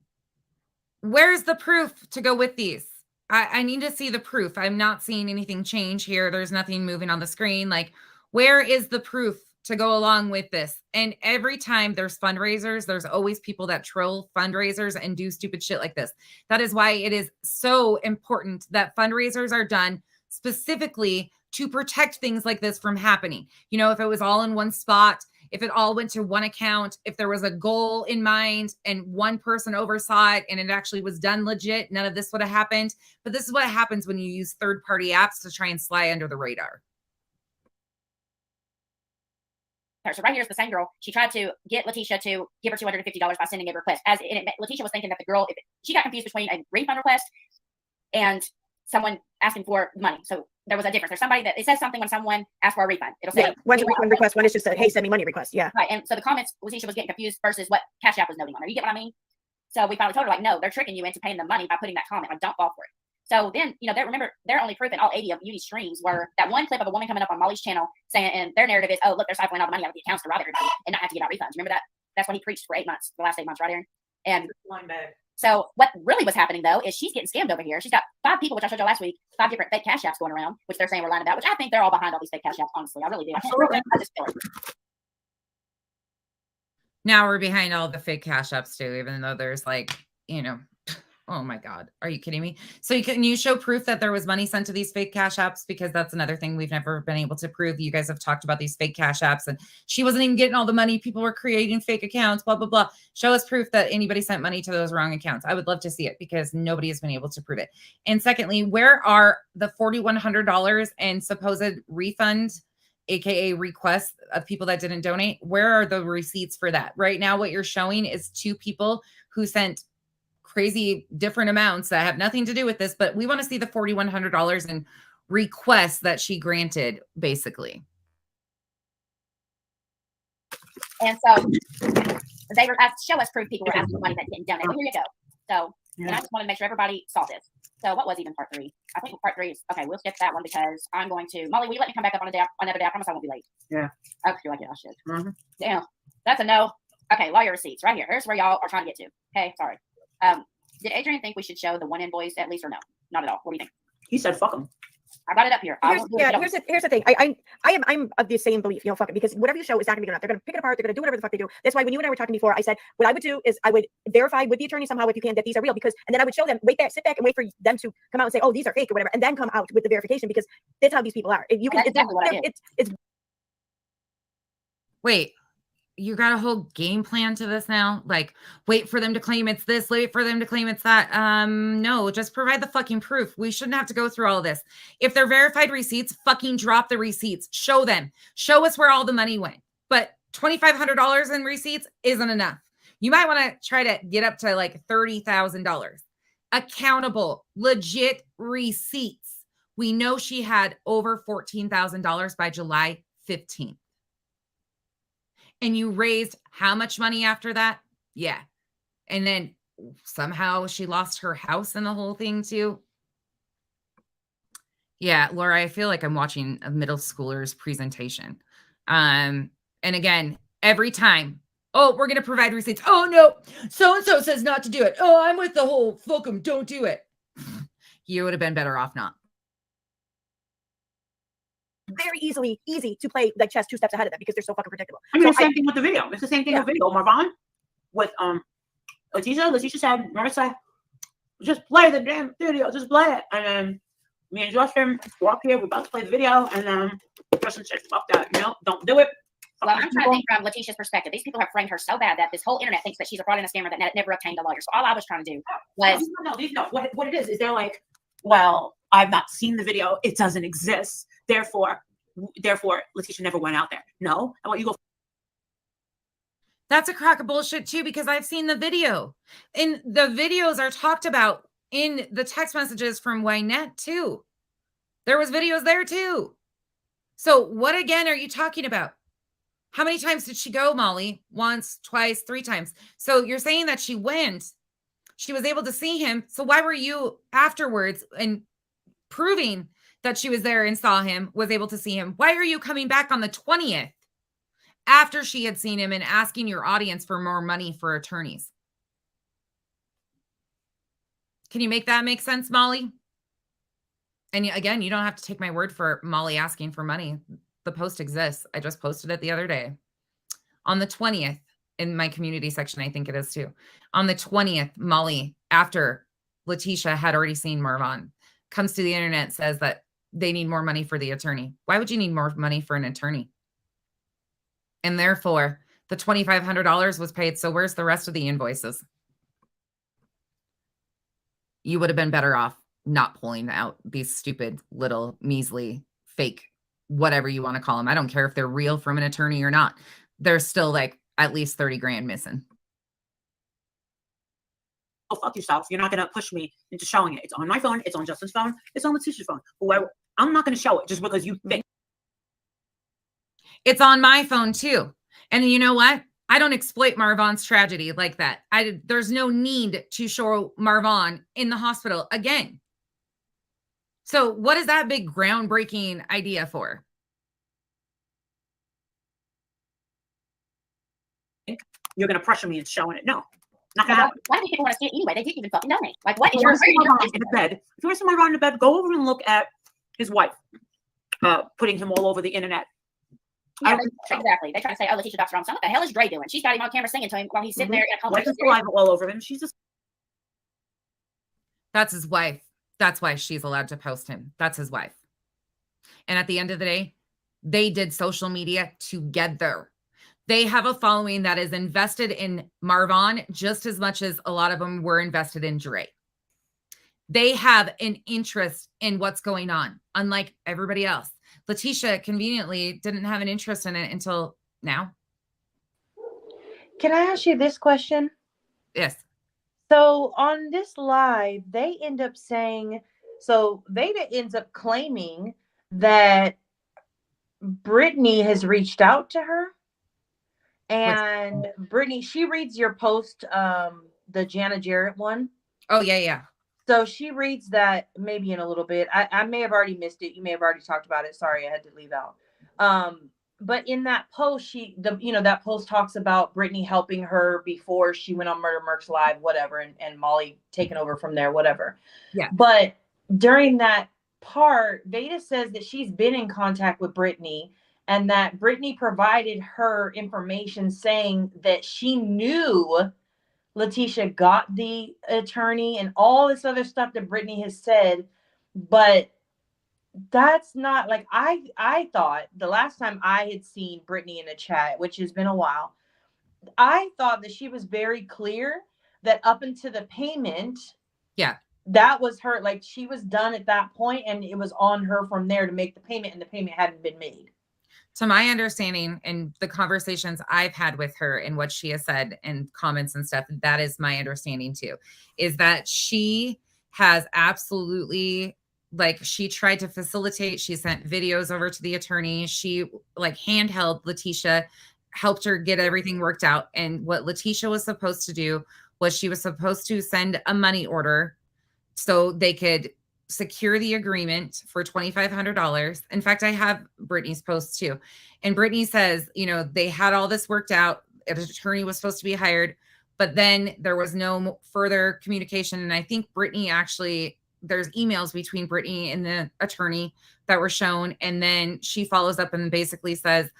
Where's the proof to go with these? I need to see the proof. I'm not seeing anything change here. There's nothing moving on the screen. Like, where is the proof to go along with this? And every time there's fundraisers, there's always people that troll fundraisers and do stupid shit like this. That is why it is so important that fundraisers are done specifically to protect things like this from happening. If it was all in one spot, if it all went to one account, if there was a goal in mind and one person oversaw it and it actually was done legit, none of this would have happened. But this is what happens when you use third-party apps to try and slide under the radar. So right here's the same girl. She tried to get Letitia to give her $250 by sending a request. Letitia was thinking that the girl, she got confused between a refund request and someone asking for money. So there was a difference. There's somebody that, it says something when someone asks for a refund. It'll say, one's a refund request, one is just a, hey, send me money request. Yeah. Right. And so the comments, Letitia was getting confused versus what Cash App was noting on there. You get what I mean? So we finally told her, like, no, they're tricking you into paying them money by putting that comment. Like, don't fall for it. So then, remember, their only proof in all 80 of Uni's streams were that one clip of a woman coming up on Molly's channel saying, and their narrative is, oh, look, they're siphoning all the money out of the accounts to rob everybody and not have to give out refunds. Remember that? That's what he preached for 8 months, the last 8 months, right, Aaron? And So what really was happening though is she's getting scammed over here. She's got 5 people, which I showed you last week, 5 different fake cash apps going around, which they're saying we're lying about, which I think they're all behind all these fake cash apps. Honestly, I really do. I just feel it. Now we're behind all the fake cash apps too, even though there's like, oh my God, are you kidding me? So can you show proof that there was money sent to these fake cash apps? Because that's another thing we've never been able to prove. You guys have talked about these fake cash apps and she wasn't even getting all the money. People were creating fake accounts, blah, blah, blah. Show us proof that anybody sent money to those wrong accounts. I would love to see it because nobody has been able to prove it. And secondly, where are the $4,100 and supposed refund, AKA requests of people that didn't donate? Where are the receipts for that? Right now, what you're showing is 2 people who sent crazy different amounts that have nothing to do with this, but we want to see the $4,100 in requests that she granted, basically. And so they were asked, show us proof people were asking money that didn't donate. Well, here you go. So and I just wanted to make sure everybody saw this. So what was even part 3? I think part 3 is, okay, we'll skip that one because I'm going to, Molly, will you let me come back up on another day? I promise I won't be late. Yeah. I feel like I should. Damn. That's a no. Okay, lawyer receipts right here. Here's where y'all are trying to get to. Okay, sorry. Did Adrian think we should show the one invoice at least or no? Not at all. What do you think? He said, "Fuck him." I brought it up here. Here's the thing. I'm of the same belief. Fuck it, because whatever you show is not gonna be good enough. They're gonna pick it apart. They're gonna do whatever the fuck they do. That's why when you and I were talking before, I said what I would do is I would verify with the attorney somehow if you can that these are real, because and then I would show them, sit back and wait for them to come out and say, oh, these are fake or whatever, and then come out with the verification, because that's how these people are. If you can, it's wait. You got a whole game plan to this now? Like, wait for them to claim it's this, wait for them to claim it's that. No, just provide the fucking proof. We shouldn't have to go through all this. If they're verified receipts, fucking drop the receipts. Show them. Show us where all the money went. But $2,500 in receipts isn't enough. You might want to try to get up to like $30,000. Accountable, legit receipts. We know she had over $14,000 by July 15th. And you raised how much money after that? Yeah. And then somehow she lost her house in the whole thing too. Yeah, Laura, I feel like I'm watching a middle schooler's presentation. And again, every time, oh, we're going to provide receipts. Oh, no, so-and-so says not to do it. Oh, I'm with the whole fuck 'em, don't do it. You would have been better off not. very easy to play like chess 2 steps ahead of them because they're so fucking predictable. I mean, the same thing with the video. It's the same thing with video. Marvon with Letitia. Letitia said, Marissa, just play the damn video, just play it. And then me and Justin walk here, we're about to play the video, and then Justin said, fuck that, no, don't do it. Well, I'm trying to think from Letitia's perspective. These people have framed her so bad that this whole internet thinks that she's a fraud and a scammer that never obtained a lawyer. So all I was trying to do was no. What it is they're like, well, I've not seen the video, it doesn't exist. Therefore, Letitia never went out there. No, I want you to go. That's a crock of bullshit too, because I've seen the video. And the videos are talked about in the text messages from Wynette too. There was videos there too. So what again are you talking about? How many times did she go, Molly? Once, twice, 3 times. So you're saying that she went, she was able to see him. So why were you afterwards and proving that she was there and saw him, was able to see him? Why are you coming back on the 20th after she had seen him and asking your audience for more money for attorneys? Can you make that make sense, Molly? And again, you don't have to take my word for Molly asking for money. The post exists. I just posted it the other day. On the 20th, in my community section, I think it is too. On the 20th, Molly, after Letitia had already seen Marvon, comes to the internet, says that they need more money for the attorney. Why would you need more money for an attorney? And therefore, the $2,500 was paid. So where's the rest of the invoices? You would have been better off not pulling out these stupid little measly fake, whatever you want to call them. I don't care if they're real from an attorney or not. There's still like at least 30 grand missing. Oh, fuck yourself. You're not going to push me into showing it. It's on my phone. It's on Justin's phone. It's on Letitia's phone. Whoever, I'm not going to show it just because you think. It's on my phone too. And you know what? I don't exploit Marvon's tragedy like that. There's no need to show Marvon in the hospital again. So what is that big groundbreaking idea for? You're going to pressure me into showing it. No. Not gonna happen. Why do people want to see it anyway? They didn't even fucking donate. Like, what If is you your want to see my Ron in the bed, if you want to see my Ron in the bed, go over and look at his wife, putting him all over the internet. Yeah, exactly. They try to say, "Oh, Letitia Duck's wrong." So what the hell is Dre doing? She's got him on camera singing to him while he's sitting there at home. Wiping saliva all over him. She's just. That's his wife. That's why she's allowed to post him. That's his wife. And at the end of the day, they did social media together. They have a following that is invested in Marvin just as much as a lot of them were invested in Dre. They have an interest in what's going on, unlike everybody else. Letitia conveniently didn't have an interest in it until now. Can I ask you this question? Yes. So on this live, they end up saying, so Veda ends up claiming that Brittany has reached out to her. And Brittany, she reads your post, the Jana Jarrett one. Oh, yeah. So she reads that maybe in a little bit. I may have already missed it. You may have already talked about it. Sorry, I had to leave out. But in that post, that post talks about Brittany helping her before she went on Murder Mercs Live, whatever, and Molly taking over from there, whatever. Yeah. But during that part, Veda says that she's been in contact with Brittany and that Brittany provided her information saying that she knew Letitia got the attorney and all this other stuff that Brittany has said, but that's not like I thought the last time I had seen Brittany in a chat, which has been a while, I thought that she was very clear that up until the payment, that was her, like she was done at that point and it was on her from there to make the payment and the payment hadn't been made. To my understanding and the conversations I've had with her and what she has said and comments and stuff, that is my understanding too, is that she has absolutely, like, she tried to facilitate. She sent videos over to the attorney. She like handheld Letitia, helped her get everything worked out. And what Letitia was supposed to do was she was supposed to send a money order so they could secure the agreement for $2,500. In fact, I have Brittany's post too. And Brittany says, they had all this worked out. An attorney was supposed to be hired, but then there was no further communication. And I think Brittany actually, there's emails between Brittany and the attorney that were shown. And then she follows up and basically says,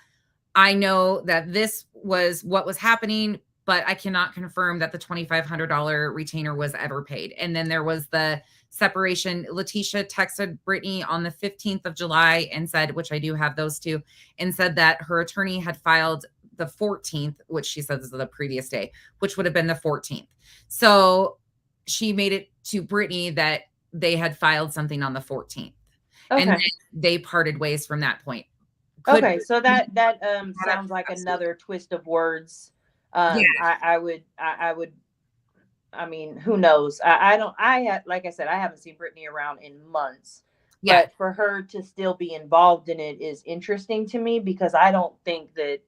I know that this was what was happening, but I cannot confirm that the $2,500 retainer was ever paid. And then there was the separation. Letitia texted Brittany on the 15th of July and said, which I do have those two, and said that her attorney had filed the 14th, which she says is the previous day, which would have been the 14th. So she made it to Brittany that they had filed something on the 14th. Okay. And then they parted ways from that point. Okay, so that sounds like another twist of words. I would. I mean, who knows? Like I said, I haven't seen Brittany around in months. Yeah. But for her to still be involved in it is interesting to me because I don't think that.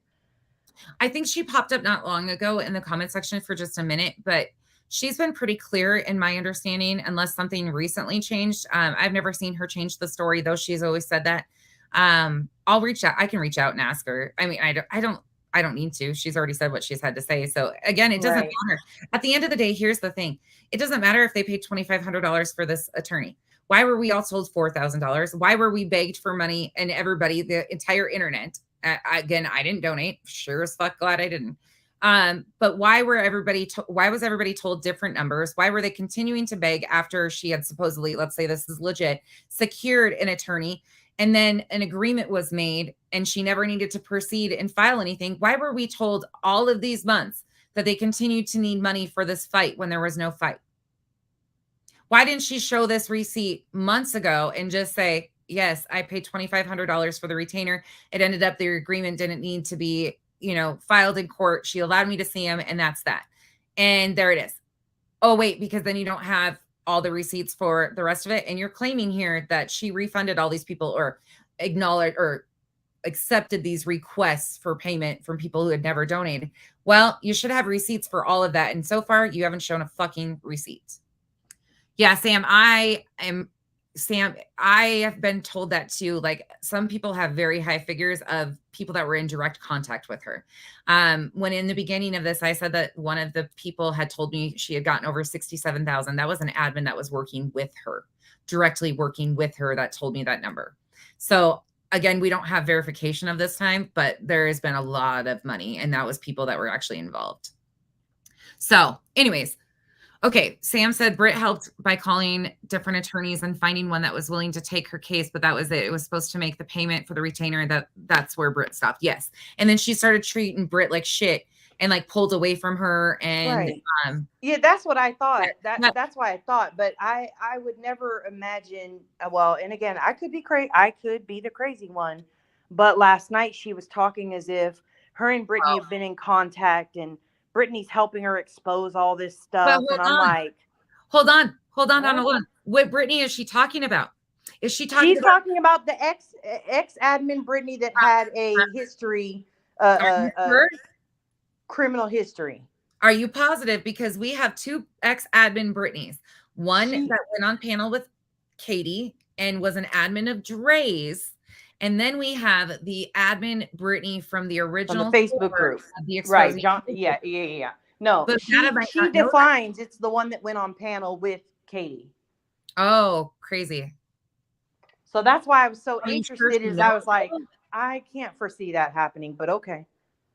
I think she popped up not long ago in the comment section for just a minute, but she's been pretty clear in my understanding, unless something recently changed. I've never seen her change the story, though she's always said that. I'll reach out. I can reach out and ask her. I mean, I don't need to. She's already said what she's had to say. So again, it doesn't matter. At the end of the day, here's the thing. It doesn't matter if they paid $2,500 for this attorney. Why were we all told $4,000? Why were we begged for money and everybody, the entire internet? Again, I didn't donate. Sure as fuck glad I didn't. But why was everybody told different numbers? Why were they continuing to beg after she had supposedly, let's say this is legit, secured an attorney? And then an agreement was made and she never needed to proceed and file anything. Why were we told all of these months that they continued to need money for this fight when there was no fight? Why didn't she show this receipt months ago and just say, yes, I paid $2,500 for the retainer. It ended up the agreement didn't need to be, filed in court. She allowed me to see him and that's that. And there it is. Oh, wait, because then you don't have all the receipts for the rest of it. And you're claiming here that she refunded all these people or acknowledged or accepted these requests for payment from people who had never donated. Well, you should have receipts for all of that. And so far you haven't shown a fucking receipt. Yeah, Sam, I am Sam, I have been told that too. Like some people have very high figures of people that were in direct contact with her. When in the beginning of this, I said that one of the people had told me she had gotten over 67,000. That was an admin that was working with her, directly working with her, that told me that number. So again, we don't have verification of this time, but there has been a lot of money, and that was people that were actually involved. So anyways, okay, Sam said Britt helped by calling different attorneys and finding one that was willing to take her case, but that was it. It was supposed to make the payment for the retainer, and that's where Britt stopped. Yes. And then she started treating Britt like shit and like pulled away from her. And yeah, that's what I thought. That's why I thought, but I would never imagine. Well, and again, I could be crazy. I could be the crazy one, but last night she was talking as if her and Brittany have been in contact, and Brittany's helping her expose all this stuff. And I'm like, hold on. What Brittany is she talking about? Is she talking? She's talking about the ex admin Brittany that had a history, criminal history. Are you positive? Because we have two ex-admin Britneys. One that went on panel with Katie and was an admin of Dre's. And then we have the admin Brittany from the original from the Facebook group. Right. John, yeah. No, but she defines it's the one that went on panel with Katie. Oh, crazy. So that's why I was so interested. Is I was like, I can't foresee that happening, but okay.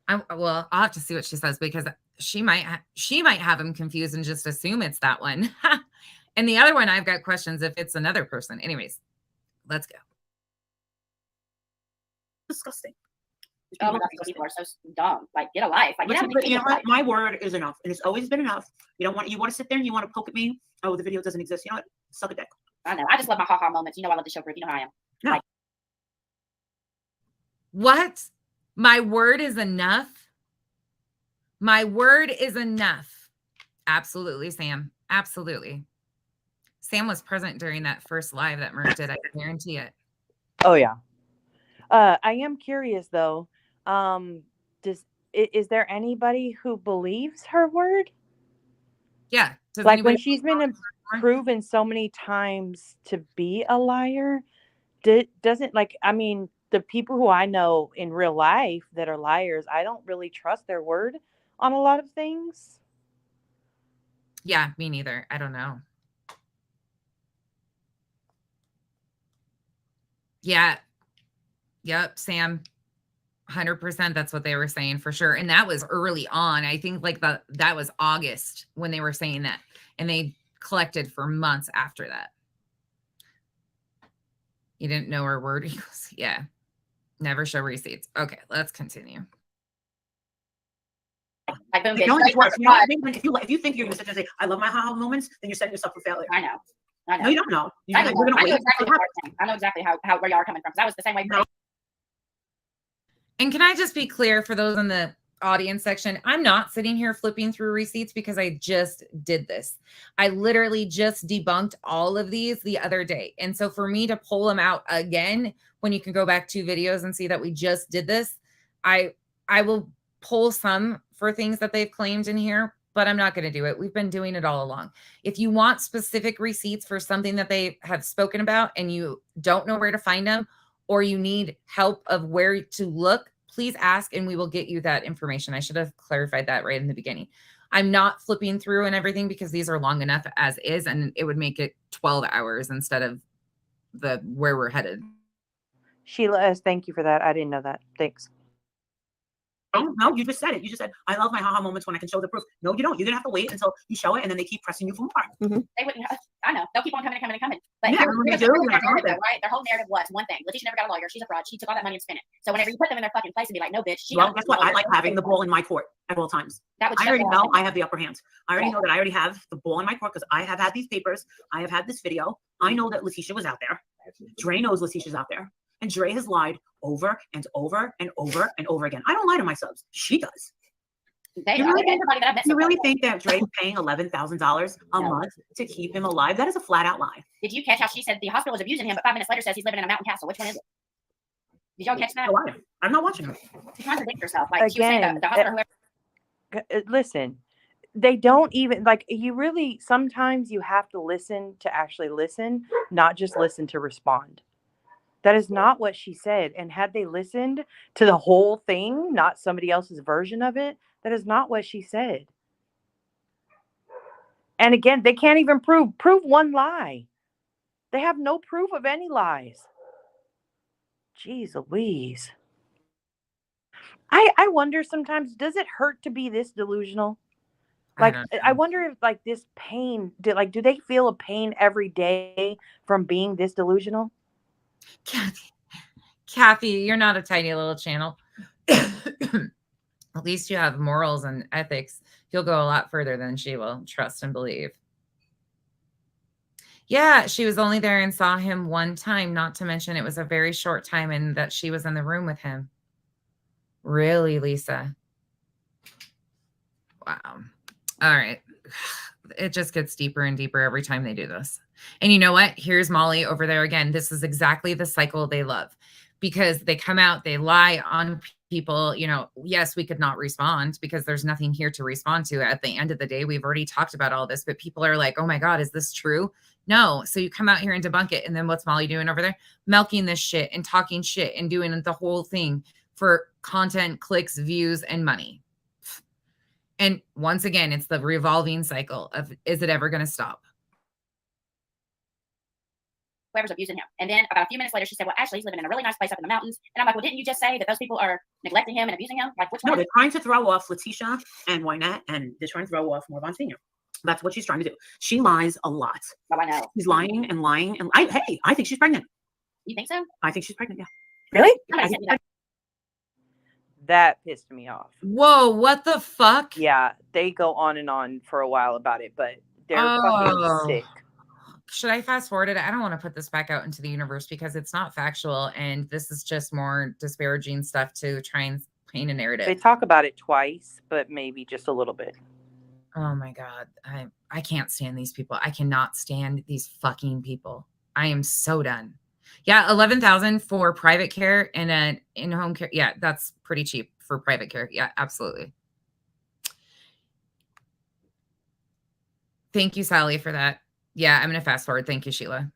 Well, I'll have to see what she says, because she might have him confused and just assume it's that one. And the other one, I've got questions if it's another person. Anyways, let's go. Disgusting. Oh my God, people are so dumb. Like, get a life. Like, you know what? My word is enough, and it's always been enough. You want to sit there and you want to poke at me? Oh, the video doesn't exist. You know what? Suck a dick. I know. I just love my ha-ha moments. You know I love the show proof. You know how I am. No. Like, what? My word is enough? My word is enough. Absolutely, Sam. Absolutely. Sam was present during that first live that Merck did. I guarantee it. Oh, yeah. I am curious, though. Is there anybody who believes her word? Yeah. Like when she's been proven so many times to be a liar, doesn't, like, I mean, the people who I know in real life that are liars, I don't really trust their word on a lot of things. Yeah, me neither. I don't know. Yeah. Yep, Sam. 100%. That's what they were saying for sure. And that was early on. I think like that was August when they were saying that. And they collected for months after that. You didn't know her word? Yeah. Never show receipts. Okay, let's continue. Like, boom, if you think you're going to sit there and say, I love my ha-ha moments, then you're setting yourself for failure. I know. No, you don't know. I know exactly how where y'all are coming from. That was the same way. And can I just be clear for those in the audience section? I'm not sitting here flipping through receipts because I just did this. I literally just debunked all of these the other day. And so for me to pull them out again, when you can go back 2 videos and see that we just did this, I will pull some for things that they've claimed in here, but I'm not going to do it. We've been doing it all along. If you want specific receipts for something that they have spoken about and you don't know where to find them, or you need help of where to look, please ask and we will get you that information. I should have clarified that right in the beginning. I'm not flipping through and everything because these are long enough as is, and it would make it 12 hours instead of the where we're headed. Sheila, thank you for that. I didn't know that. Thanks. No, you just said it. You just said, I love my ha-ha moments when I can show the proof. No, you don't. You're going to have to wait until you show it, and then they keep pressing you for more. They wouldn't have, I know. They'll keep on coming and coming and coming. But yeah, here's their narrative, right? Their whole narrative was one thing. Letitia never got a lawyer. She's a fraud. She took all that money and spent it. So whenever you put them in their fucking place and be like, no, bitch. Well, that's what I like, having the ball in my court at all times. I already know I have the upper hand. I already know that I already have the ball in my court because I have had these papers. I have had this video. I know that Letitia was out there. Dre knows Letitia's out there. And Dre has lied over and over and over and over again. I don't lie to my subs. She does. You really think that Dre's paying $11,000 a month to keep him alive? That is a flat out lie. Did you catch how she said the hospital was abusing him, but 5 minutes later says he's living in a mountain castle? Which one is it? Did y'all catch that? I'm not watching it. You contradict yourself. Like, again, she was saying the hospital, whoever. Listen, they don't even like you really sometimes you have to listen to actually listen, not just listen to respond. That is not what she said. And had they listened to the whole thing, not somebody else's version of it, that is not what she said. And again, they can't even prove one lie. They have no proof of any lies. Jeez Louise. I wonder sometimes, does it hurt to be this delusional? Like, I wonder if like this pain, do they feel a pain every day from being this delusional? Kathy, you're not a tiny little channel. At least you have morals and ethics. You'll go a lot further than she will. Trust and believe. Yeah, she was only there and saw him one time, not to mention it was a very short time and that she was in the room with him. Really, Lisa? Wow. All right. It just gets deeper and deeper every time they do this. And you know what? Here's Molly over there again. This is exactly the cycle they love because they come out, they lie on people. You know, yes, we could not respond because there's nothing here to respond to. At the end of the day, we've already talked about all this, but people are like, oh my God, is this true? No. So you come out here and debunk it. And then what's Molly doing over there? Milking this shit and talking shit and doing the whole thing for content, clicks, views, and money. And once again, it's the revolving cycle of, is it ever going to stop? Whoever's abusing him. And then about a few minutes later, she said, well, actually, he's living in a really nice place up in the mountains. And I'm like, well, didn't you just say that those people are neglecting him and abusing him? Like, which one? No, they're trying to throw off Letitia and Wynette, and they're trying to throw off Morvan Sr. That's what she's trying to do. She lies a lot. Oh, I know. She's lying and lying. And I think she's pregnant. You think so? I think she's pregnant, yeah. Really? That pissed me off. Whoa, what the fuck? Yeah, they go on and on for a while about it, but they're fucking sick. Should I fast forward it? I don't want to put this back out into the universe because it's not factual and this is just more disparaging stuff to try and paint a narrative. They talk about it twice, but maybe just a little bit. Oh my God. I can't stand these people. I cannot stand these fucking people. I am so done. Yeah, $11,000 for private care and an in-home care. Yeah, that's pretty cheap for private care. Yeah, absolutely. Thank you, Sally, for that. Yeah, I'm going to fast forward. Thank you, Sheila.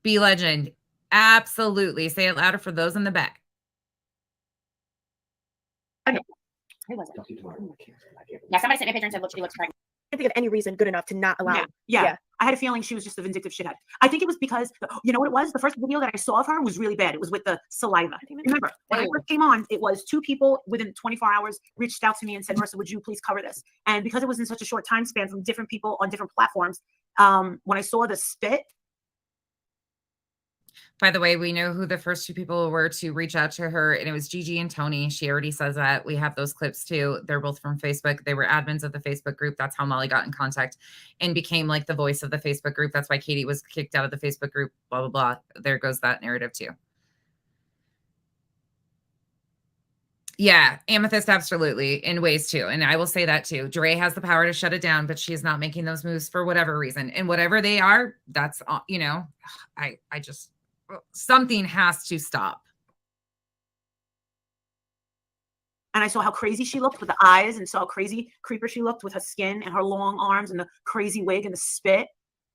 Be legend. Absolutely. Say it louder for those in the back. Okay. Who was it? Yeah, somebody sent me a picture and said, look, she looks pregnant. I can't think of any reason good enough to not allow. Yeah. I had a feeling she was just a vindictive shithead. I think it was because, you know what it was? The first video that I saw of her was really bad. It was with the saliva. Remember, when I first came on, it was 2 people within 24 hours reached out to me and said, Marissa, would you please cover this? And because it was in such a short time span from different people on different platforms, when I saw the spit. By the way, we know who the first 2 people were to reach out to her, and it was Gigi and Tony. She already says that. We have those clips too. They're both from Facebook. They were admins of the Facebook group. That's how Molly got in contact and became like the voice of the Facebook group. That's why Katie was kicked out of the Facebook group, blah, blah, blah. There goes that narrative too. Yeah, Amethyst, absolutely, in ways too. And I will say that too. Dre has the power to shut it down, but she's not making those moves for whatever reason. And whatever they are, that's, you know, I just... something has to stop. And I saw how crazy she looked with the eyes and saw how crazy creeper she looked with her skin and her long arms and the crazy wig and the spit.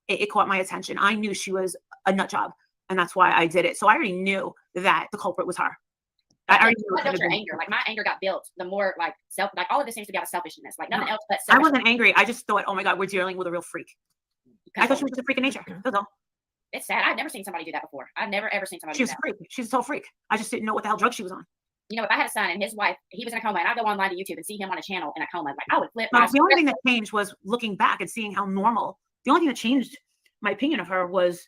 It caught my attention. I knew she was a nut job, and that's why I did it. So I already knew that the culprit was her. I already knew. What built your anger? Like, my anger got built the more like all of this seems to be out of selfishness. Like nothing else but I wasn't angry. I just thought, oh my God, we're dealing with a real freak. I thought she was just a freak of nature. That's all. It's sad. I've never seen somebody do that before. I've never ever seen somebody do that. She was a freak. She's a total freak. I just didn't know what the hell drug she was on. You know, if I had a son and his wife, he was in a coma, and I go online to YouTube and see him on a channel in a coma, like I would flip. No, the only thing that changed was looking back and seeing how normal. The only thing that changed my opinion of her was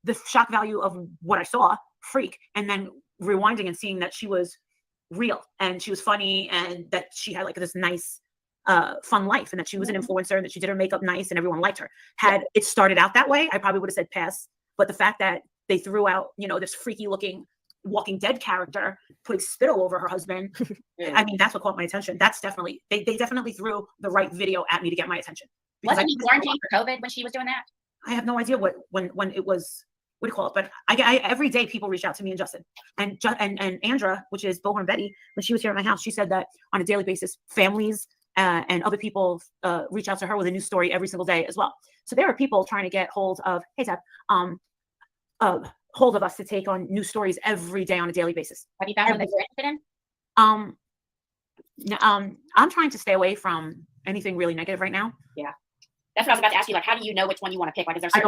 the shock value of what I saw, freak, and then rewinding and seeing that she was real and she was funny and that she had like this nice fun life and that she was an influencer and that she did her makeup nice and everyone liked her. Had it started out that way, I probably would have said pass. But the fact that they threw out, you know, this freaky looking Walking Dead character putting spit all over her husband, I mean, that's what caught my attention. That's definitely, they definitely threw the right video at me to get my attention. Wasn't he quarantined for COVID when she was doing that? I have no idea when it was what do you call it? But I every day people reach out to me and Justin and Andra, which is Bullhorn Betty, when she was here at my house, she said that on a daily basis, families and other people reach out to her with a new story every single day as well. So there are people trying to get hold of, hey Tab, hold of us to take on new stories every day on a daily basis. Have you found one that you're interested in? I'm trying to stay away from anything really negative right now. Yeah, that's what I was about to ask you. Like, how do you know which one you want to pick? Like, is there? I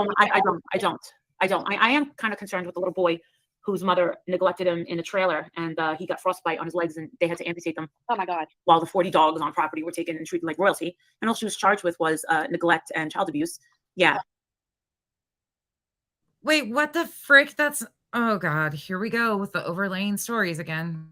don't. I am kind of concerned with the little boy whose mother neglected him in a trailer, and he got frostbite on his legs, and they had to amputate them. Oh my God! While the 40 dogs on property were taken and treated like royalty, and all she was charged with was neglect and child abuse. Yeah. Wait, what the frick? That's, oh God, here we go with the overlaying stories again.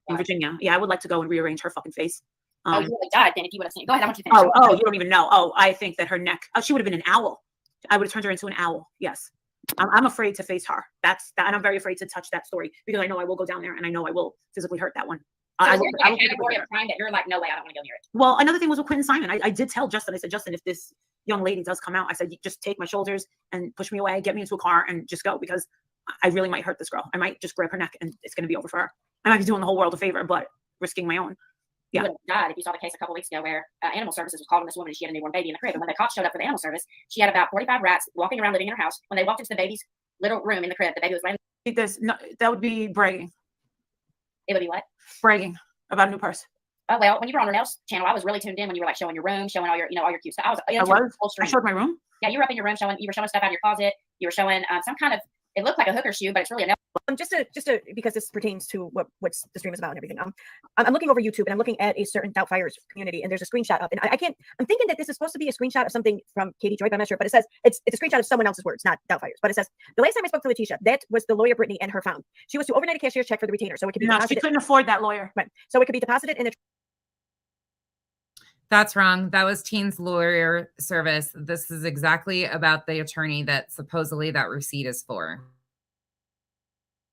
In Virginia. Yeah, I would like to go and rearrange her fucking face. Oh, you would have died then if you would have seen it. Go ahead, I want you to finish. Oh, you don't even know. Oh, I think that her neck, she would have been an owl. I would have turned her into an owl. Yes. I'm afraid to face her. That's that, and I'm very afraid to touch that story because I know I will go down there and I know I will physically hurt that one. So I will category of crime that you're like, no way, I don't want to go near it. Well, another thing was with Quentin Simon. I did tell Justin, I said, Justin, if this young lady does come out, I said, just take my shoulders and push me away, get me into a car and just go because I really might hurt this girl. I might just grab her neck and it's going to be over for her. I might be doing the whole world a favor, but risking my own. Yeah. You would have died if you saw the case a couple weeks ago where Animal Services was calling this woman and she had a newborn baby in the crib. And when the cops showed up for the Animal Service, she had about 45 rats walking around living in her house. When they walked into the baby's little room in the crib, the baby was laying. That would be bragging. It would be what? Bragging about a new purse. Oh, well, when you were on Renelle's channel, I was really tuned in when you were like showing your room, showing all your, all your cute stuff. I showed my room. Yeah, you were up in your room you were showing stuff out of your closet. You were showing some kind of, it looked like a hooker shoe, but it's really a just to because this pertains to what the stream is about and everything. I'm looking over YouTube and I'm looking at a certain Doubtfires community and there's a screenshot up and I'm thinking that this is supposed to be a screenshot of something from Katie Joy, but I'm not sure. But it says it's a screenshot of someone else's words, not Doubtfires. But it says the last time I spoke to Letitia, that was the lawyer Brittany and her found. She was to overnight a cashier's check for the retainer, so it could be deposited. She couldn't afford that lawyer. Right. So it could be deposited in a. That's wrong. That was Teen's lawyer service. This is exactly about the attorney that supposedly that receipt is for.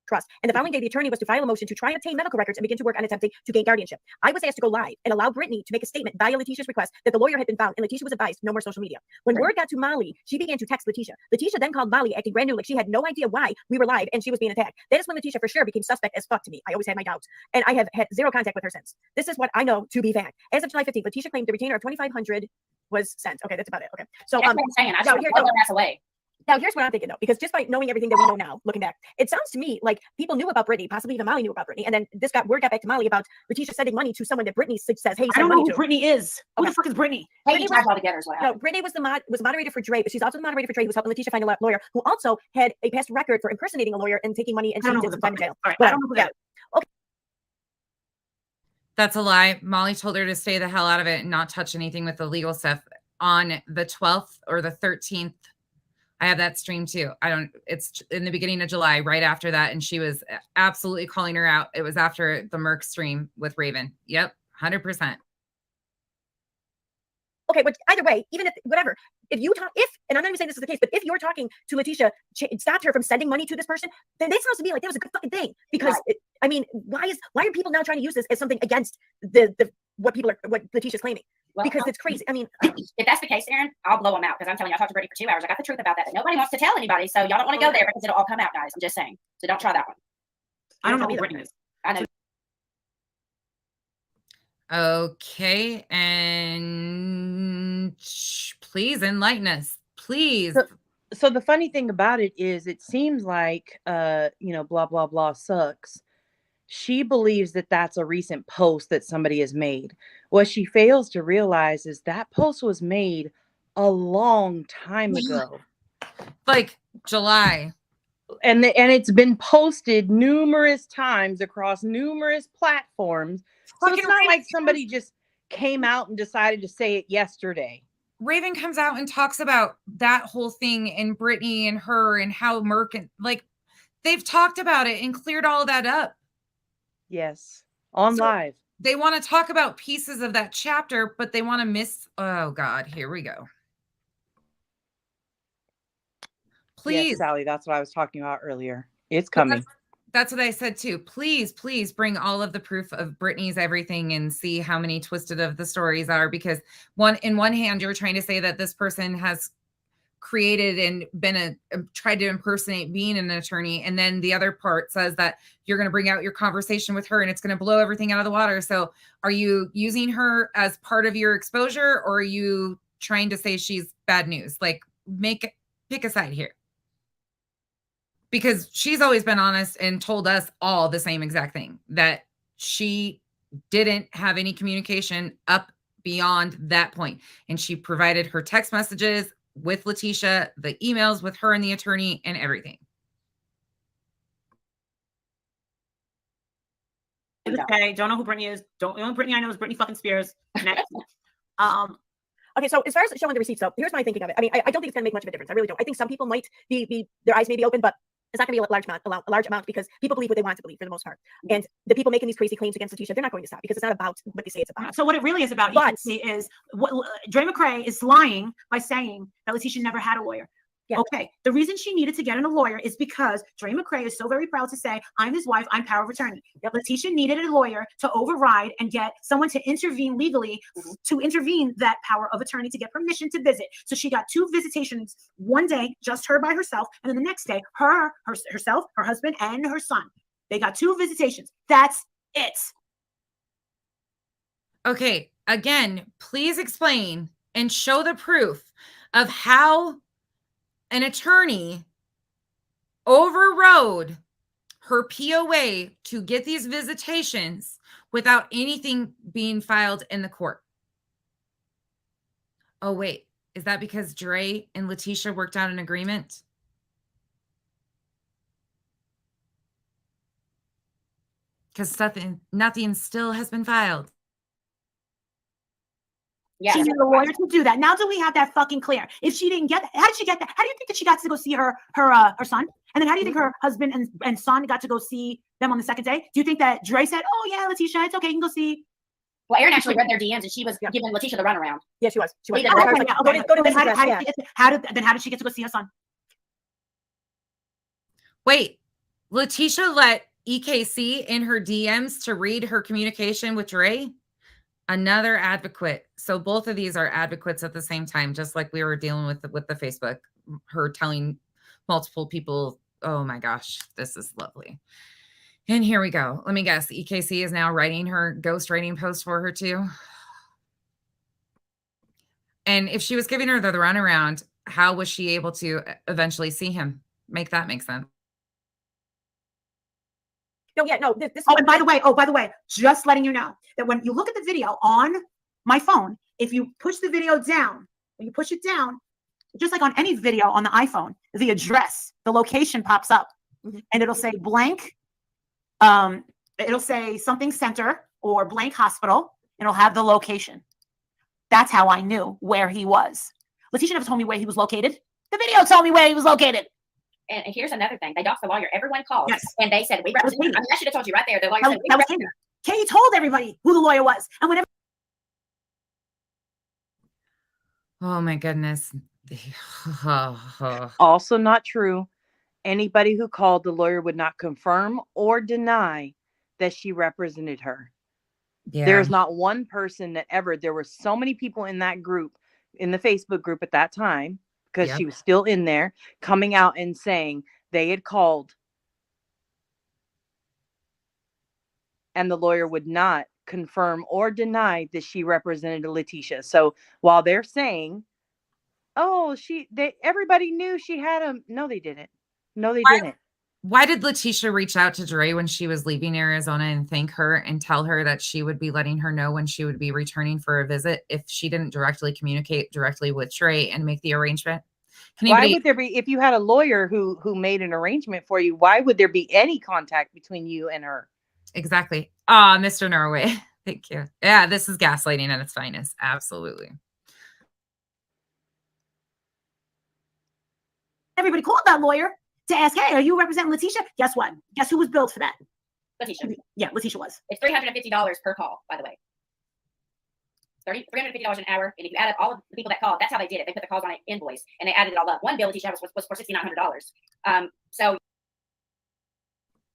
Trust. And the following day, the attorney was to file a motion to try and obtain medical records and begin to work on attempting to gain guardianship. I was asked to go live and allow Brittany to make a statement via Letitia's request that the lawyer had been found, and Letitia was advised no more social media. When word got to Molly, she began to text Letitia. Letitia then called Molly, acting brand new, like she had no idea why we were live and she was being attacked. That is when Letitia for sure became suspect as fuck to me. I always had my doubts, and I have had zero contact with her since. This is what I know to be fact. As of July 15th, Letitia claimed the retainer of $2,500 was sent. Okay, that's about it. Okay, so that's what I'm saying. I just want to blow their ass away. Now, here's what I'm thinking, though, because just by knowing everything that we know now, looking back, it sounds to me like people knew about Brittany, possibly even Molly knew about Brittany, and then word got back to Molly about Letitia sending money to someone that Brittany says, hey, I don't know who Brittany is. Who the fuck is Brittany? Brittany was all together as well. No, Brittany was the moderator for Dre, but she's also the moderator for Dre, who was helping Letitia find a lawyer, who also had a past record for impersonating a lawyer and taking money, and she did some time in jail. All right, I don't know who that is. Okay. That's a lie. Molly told her to stay the hell out of it and not touch anything with the legal stuff. On the 12th or the 13th, I have that stream too. It's in the beginning of July, right after that. And she was absolutely calling her out. It was after the Merc stream with Raven. Yep. 100%. Okay, but either way, even if whatever, and I'm not even saying this is the case, but if you're talking to Letitia, stopped her from sending money to this person, then that sounds to me like that was a good fucking thing. Because why are people now trying to use this as something against what Letitia's claiming? Well, because it's crazy. I mean, if that's the case, Aaron, I'll blow them out because I'm telling you, I talked to Brittany for 2 hours. I got the truth about that, but nobody wants to tell anybody. So y'all don't want to go there because it'll all come out, guys. I'm just saying. So don't try that one. I don't know who Brittany is. I know. Okay, and please enlighten us, please. So the funny thing about it is, it seems like blah blah blah sucks. She believes that that's a recent post that somebody has made. What she fails to realize is that post was made a long time ago, like July, and it's been posted numerous times across numerous platforms. So it's not like somebody just came out and decided to say it yesterday. Raven comes out and talks about that whole thing and Brittany and her and how Merc and they've talked about it and cleared all of that up. Yes, on live. They want to talk about pieces of that chapter, but they want to miss. Oh God, here we go. Please, yes, Sally, that's what I was talking about earlier. It's coming. That's what I said too. Please bring all of the proof of Brittany's everything and see how many twisted of the stories are. Because in one hand, you're trying to say that this person has created and been tried to impersonate being an attorney, and then the other part says that you're going to bring out your conversation with her and it's going to blow everything out of the water. So are you using her as part of your exposure, or are you trying to say she's bad news? Like, pick a side here, because she's always been honest and told us all the same exact thing, that she didn't have any communication up beyond that point. And she provided her text messages with Letitia, the emails with her and the attorney, and everything. Okay, don't know who Britney is. The only Britney I know is Britney fucking Spears. Next. Okay, so as far as showing the receipts, so here's my thinking of it. I mean, I don't think it's going to make much of a difference. I really don't. I think some people might be their eyes may be open, but it's not going to be a large amount because people believe what they want to believe for the most part. And the people making these crazy claims against Letitia, they're not going to stop because it's not about what they say it's about. So what it really is about, you can see, is what Dre McRae is lying by saying that Letitia never had a lawyer. Yeah. Okay. The reason she needed to get in a lawyer is because Dre McRae is so very proud to say, I'm his wife, I'm power of attorney. Yep. Letitia needed a lawyer to override and get someone to intervene legally, to intervene that power of attorney to get permission to visit. So she got 2 visitations one day, just her by herself. And then the next day, herself, her husband, and her son. They got 2 visitations. That's it. Okay. Again, please explain and show the proof of how an attorney overrode her POA to get these visitations without anything being filed in the court. Oh, wait, is that because Dre and Letitia worked out an agreement? Because nothing still has been filed. Yes. She needed a lawyer to do that. Now do we have that fucking clear? If she didn't get that, how did she get that? How do you think that she got to go see her son? And then how do you think her husband and son got to go see them on the second day? Do you think that Dre said, oh yeah, Letitia, it's okay, you can go see? Well, Erin actually read their DMs and she was giving Letitia the runaround. Yeah, she was. How did she get to go see her son? Wait, Letitia let EKC in her DMs to read her communication with Dre? Another advocate. So both of these are advocates at the same time, just like we were dealing with the Facebook, her telling multiple people, oh my gosh, this is lovely. And here we go. Let me guess. EKC is now writing her ghostwriting post for her too. And if she was giving her the runaround, how was she able to eventually see him? Make that make sense. No, yeah, no. And by the way, just letting you know that when you look at the video on my phone, if you push the video down, when you push it down, just like on any video on the iPhone, the address, the location pops up, and it'll say blank. It'll say something center or blank hospital, and it'll have the location. That's how I knew where he was. Letitia never told me where he was located. The video told me where he was located. And here's another thing. They doxed the lawyer. Everyone called. Yes. And they said, we represent him. I mean, I should have told you right there. The lawyer said, that was him. Katie told everybody who the lawyer was. And whenever. Oh, my goodness. Also not true. Anybody who called, the lawyer would not confirm or deny that she represented her. Yeah. There's not one person that ever, there were so many people in that group, in the Facebook group at that time, because she was still in there, coming out and saying they had called and the lawyer would not confirm or deny that she represented Letitia. So while they're saying, oh, everybody knew she had him. No, they didn't. No, they didn't. Why did Letitia reach out to Dre when she was leaving Arizona and thank her and tell her that she would be letting her know when she would be returning for a visit if she didn't directly communicate directly with Dre and make the arrangement? Why would there be, if you had a lawyer who made an arrangement for you, why would there be any contact between you and her? Exactly. Ah, Mr. Norway. Thank you. Yeah, this is gaslighting at its finest. Absolutely. Everybody called that lawyer to ask, hey, are you representing Letitia? Guess what? Guess who was billed for that? Letitia. Yeah, Letitia was. It's $350 per call, by the way. $350 an hour. And if you add up all of the people that called, that's how they did it. They put the calls on an invoice and they added it all up. One bill Letitia was for $6,900. So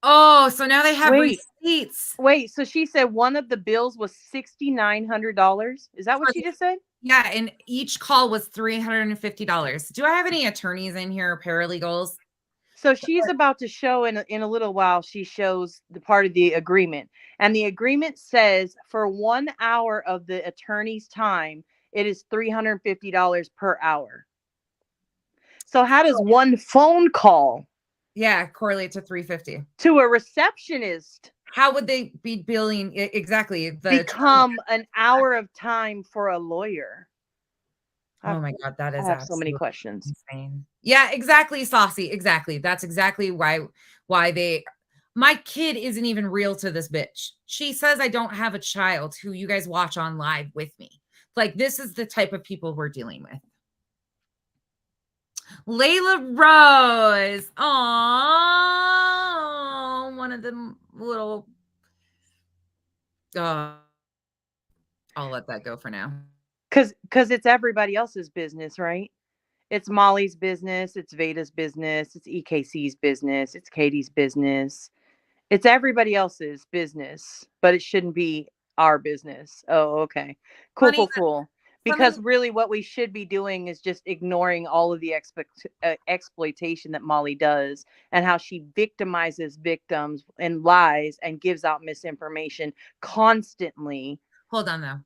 Oh, so now they have Wait. receipts. Wait, so she said one of the bills was $6,900. Is that what she just said? Yeah, and each call was $350. Do I have any attorneys in here, paralegals? So she's about to show in a little while, she shows the part of the agreement. And the agreement says for 1 hour of the attorney's time, it is $350 per hour. So how does one phone call correlate to 350 to a receptionist? How would they be billing exactly become an hour of time for a lawyer? Oh my God, that is I have so many absolutely questions. insane. Yeah, exactly, Saucy. Exactly. That's exactly why they. My kid isn't even real to this bitch. She says I don't have a child who you guys watch on live with me. Like, this is the type of people we're dealing with. Layla Rose. Oh, one of them little. I'll let that go for now. Because it's everybody else's business, right? It's Molly's business. It's Veda's business. It's EKC's business. It's Katie's business. It's everybody else's business, but it shouldn't be our business. Oh, okay. Cool. Because really what we should be doing is just ignoring all of the exploitation that Molly does and how she victimizes victims and lies and gives out misinformation constantly. Hold on, though.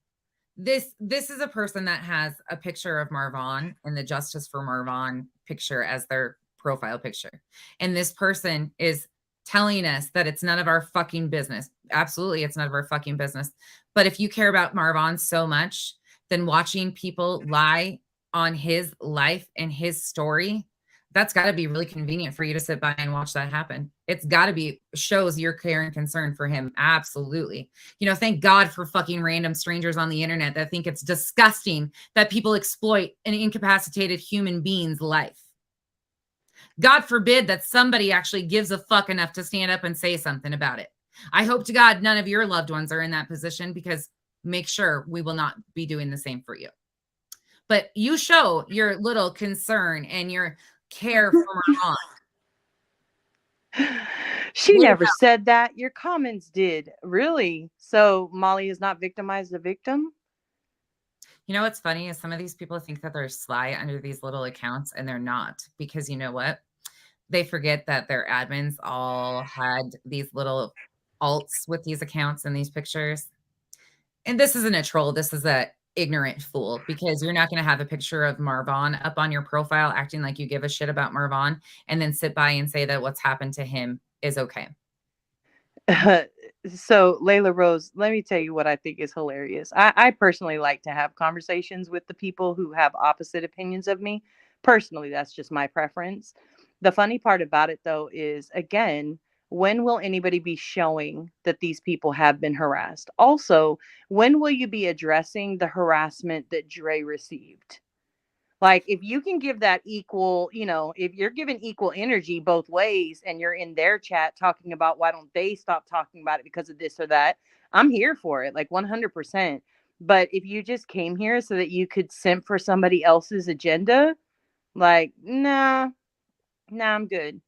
This is a person that has a picture of Marvon and the Justice for Marvon picture as their profile picture. And this person is telling us that it's none of our fucking business. Absolutely, it's none of our fucking business. But if you care about Marvon so much, then watching people lie on his life and his story, that's got to be really convenient for you to sit by and watch that happen. It's got to be, shows your care and concern for him. Absolutely. You know, thank God for fucking random strangers on the internet that think it's disgusting that people exploit an incapacitated human being's life. God forbid that somebody actually gives a fuck enough to stand up and say something about it. I hope to God none of your loved ones are in that position, because make sure we will not be doing the same for you. But you show your little concern and your care for Marvon. She never said that. Your comments did. Really? So Molly is not victimized the victim? You know what's funny is some of these people think that they're sly under these little accounts, and they're not, because you know what? They forget that their admins all had these little alts with these accounts and these pictures. And this isn't a troll. This is a ignorant fool, because you're not going to have a picture of Marvon up on your profile acting like you give a shit about Marvon and then sit by and say that what's happened to him is okay. So Layla Rose, let me tell you what I think is hilarious. I personally like to have conversations with the people who have opposite opinions of me. Personally, that's just my preference. The funny part about it, though, is, again, when will anybody be showing that these people have been harassed? Also, when will you be addressing the harassment that Dre received? Like, if you can give that equal, you know, if you're giving equal energy both ways and you're in their chat talking about why don't they stop talking about it because of this or that, I'm here for it, like 100%. But if you just came here so that you could simp for somebody else's agenda, like, nah, I'm good.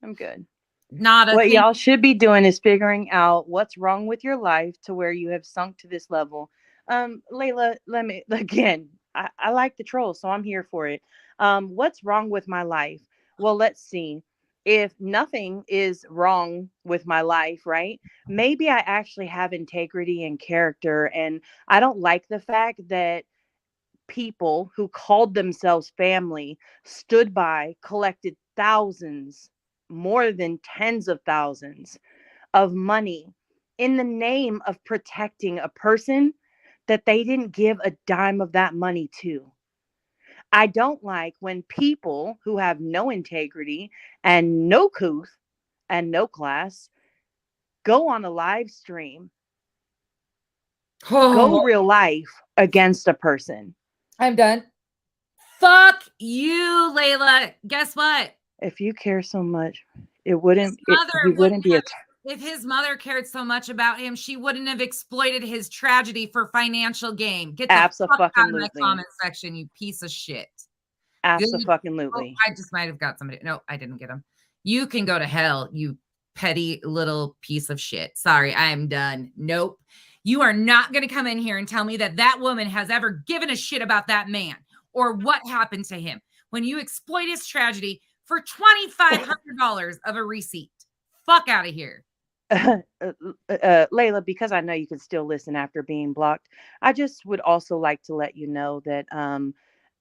I'm good. What y'all should be doing is figuring out what's wrong with your life to where you have sunk to this level. Layla, let me, again, I like the troll, so I'm here for it. What's wrong with my life? Well, let's see. If nothing is wrong with my life, right? Maybe I actually have integrity and character, and I don't like the fact that people who called themselves family stood by, collected thousands, more than tens of thousands of money in the name of protecting a person that they didn't give a dime of that money to. I don't like when people who have no integrity and no couth and no class go on a live stream, go real life against a person. I'm done. Fuck you, Layla. Guess what? If you care so much, it wouldn't. He wouldn't be a. If his mother cared so much about him, she wouldn't have exploited his tragedy for financial gain. Get the fuck out of my comment section, you piece of shit. Absolutely. Oh, I just might have got somebody. No, I didn't get him. You can go to hell, you petty little piece of shit. Sorry, I'm done. Nope. You are not going to come in here and tell me that that woman has ever given a shit about that man or what happened to him when you exploit his tragedy for $2,500 of a receipt. Fuck out of here. Layla, because I know you can still listen after being blocked, I just would also like to let you know that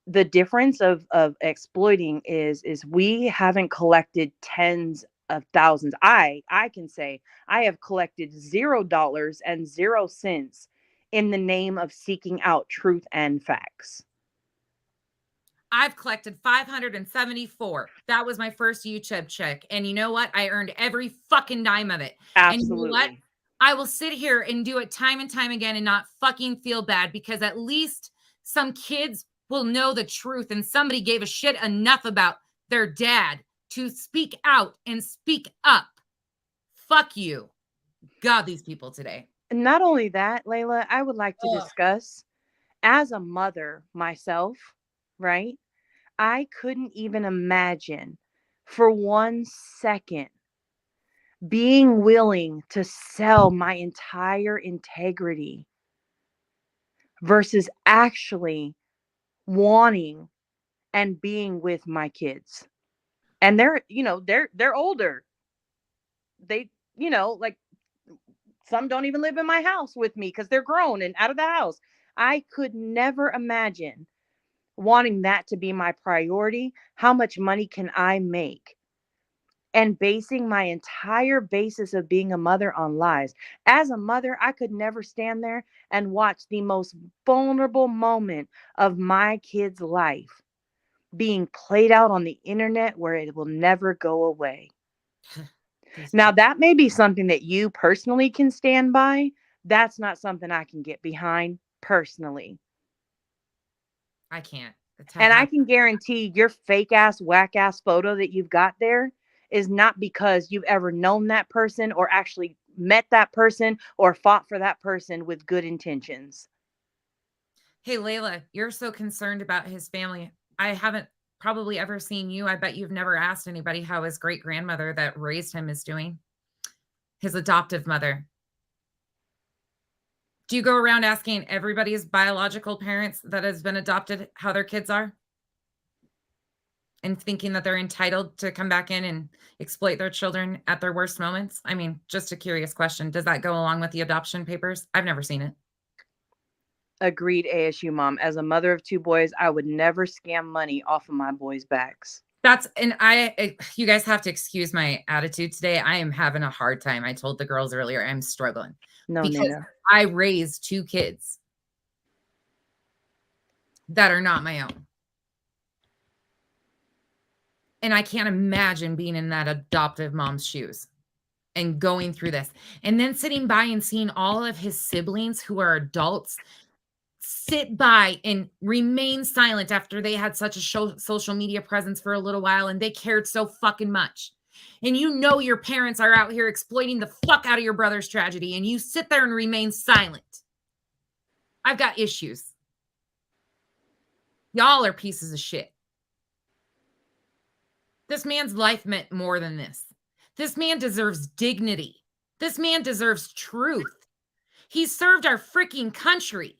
the difference of exploiting is we haven't collected tens of thousands. I can say I have collected $0 and 0 cents in the name of seeking out truth and facts. I've collected 574. That was my first YouTube check. And you know what? I earned every fucking dime of it. Absolutely. And you know what? I will sit here and do it time and time again and not fucking feel bad, because at least some kids will know the truth and somebody gave a shit enough about their dad to speak out and speak up. Fuck you. God, these people today. Not only that, Layla, I would like to discuss, as a mother myself, right? I couldn't even imagine for 1 second being willing to sell my entire integrity versus actually wanting and being with my kids. And they're older. They, like, some don't even live in my house with me because they're grown and out of the house. I could never imagine wanting that to be my priority. How much money can I make? And basing my entire basis of being a mother on lies. As a mother, I could never stand there and watch the most vulnerable moment of my kid's life being played out on the internet where it will never go away. Now, that may be something that you personally can stand by. That's not something I can get behind personally. I can't. And I can guarantee your fake ass, whack ass photo that you've got there is not because you've ever known that person or actually met that person or fought for that person with good intentions. Hey, Layla, you're so concerned about his family. I haven't probably ever seen you. I bet you've never asked anybody how his great grandmother that raised him is doing. His adoptive mother. Do you go around asking everybody's biological parents that has been adopted how their kids are? And thinking that they're entitled to come back in and exploit their children at their worst moments? I mean, just a curious question. Does that go along with the adoption papers? I've never seen it. Agreed, ASU mom. As a mother of 2 boys, I would never scam money off of my boys' backs. You guys have to excuse my attitude today. I am having a hard time. I told the girls earlier, I'm struggling. No, because Nina. I raised 2 kids that are not my own. And I can't imagine being in that adoptive mom's shoes and going through this. And then sitting by and seeing all of his siblings who are adults sit by and remain silent after they had such a social media presence for a little while and they cared so fucking much. And you know your parents are out here exploiting the fuck out of your brother's tragedy and you sit there and remain silent. I've got issues. Y'all are pieces of shit. This man's life meant more than this. This man deserves dignity. This man deserves truth. He served our freaking country.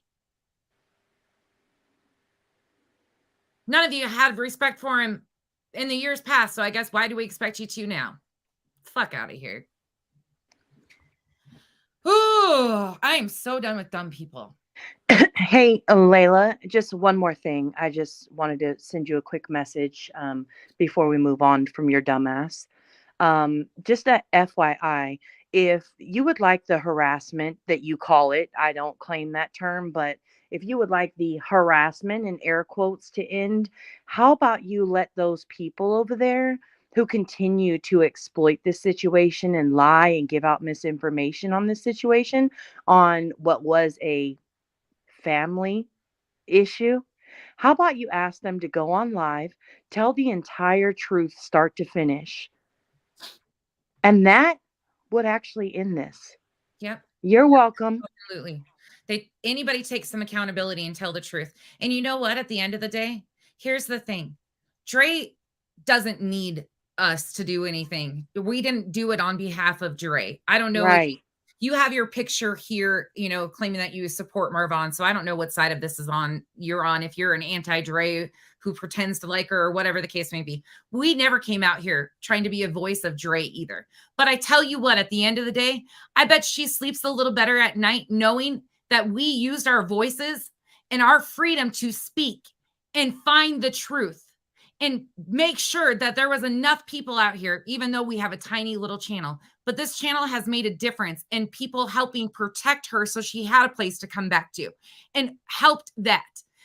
None of you had respect for him in the years past, so I guess why do we expect you to now? Fuck out of here. Ooh, I am so done with dumb people. Hey, Layla, just one more thing. I just wanted to send you a quick message before we move on from your dumbass. Just a FYI, if you would like the harassment that you call it, I don't claim that term, but if you would like the harassment in air quotes to end, how about you let those people over there who continue to exploit this situation and lie and give out misinformation on this situation on what was a family issue, how about you ask them to go on live, tell the entire truth start to finish, and that would actually end this. Yep. You're welcome. Absolutely. Anybody take some accountability and tell the truth. And you know what? At the end of the day, here's the thing. Dre doesn't need us to do anything. We didn't do it on behalf of Dre. I don't know if Right. you have your picture here, you know, claiming that you support Marvon. So I don't know what side of this is on you're on, if you're an anti-Dre who pretends to like her or whatever the case may be. We never came out here trying to be a voice of Dre either. But I tell you what, at the end of the day, I bet she sleeps a little better at night knowing that we used our voices and our freedom to speak and find the truth and make sure that there was enough people out here, even though we have a tiny little channel. But this channel has made a difference in people helping protect her so she had a place to come back to and helped that.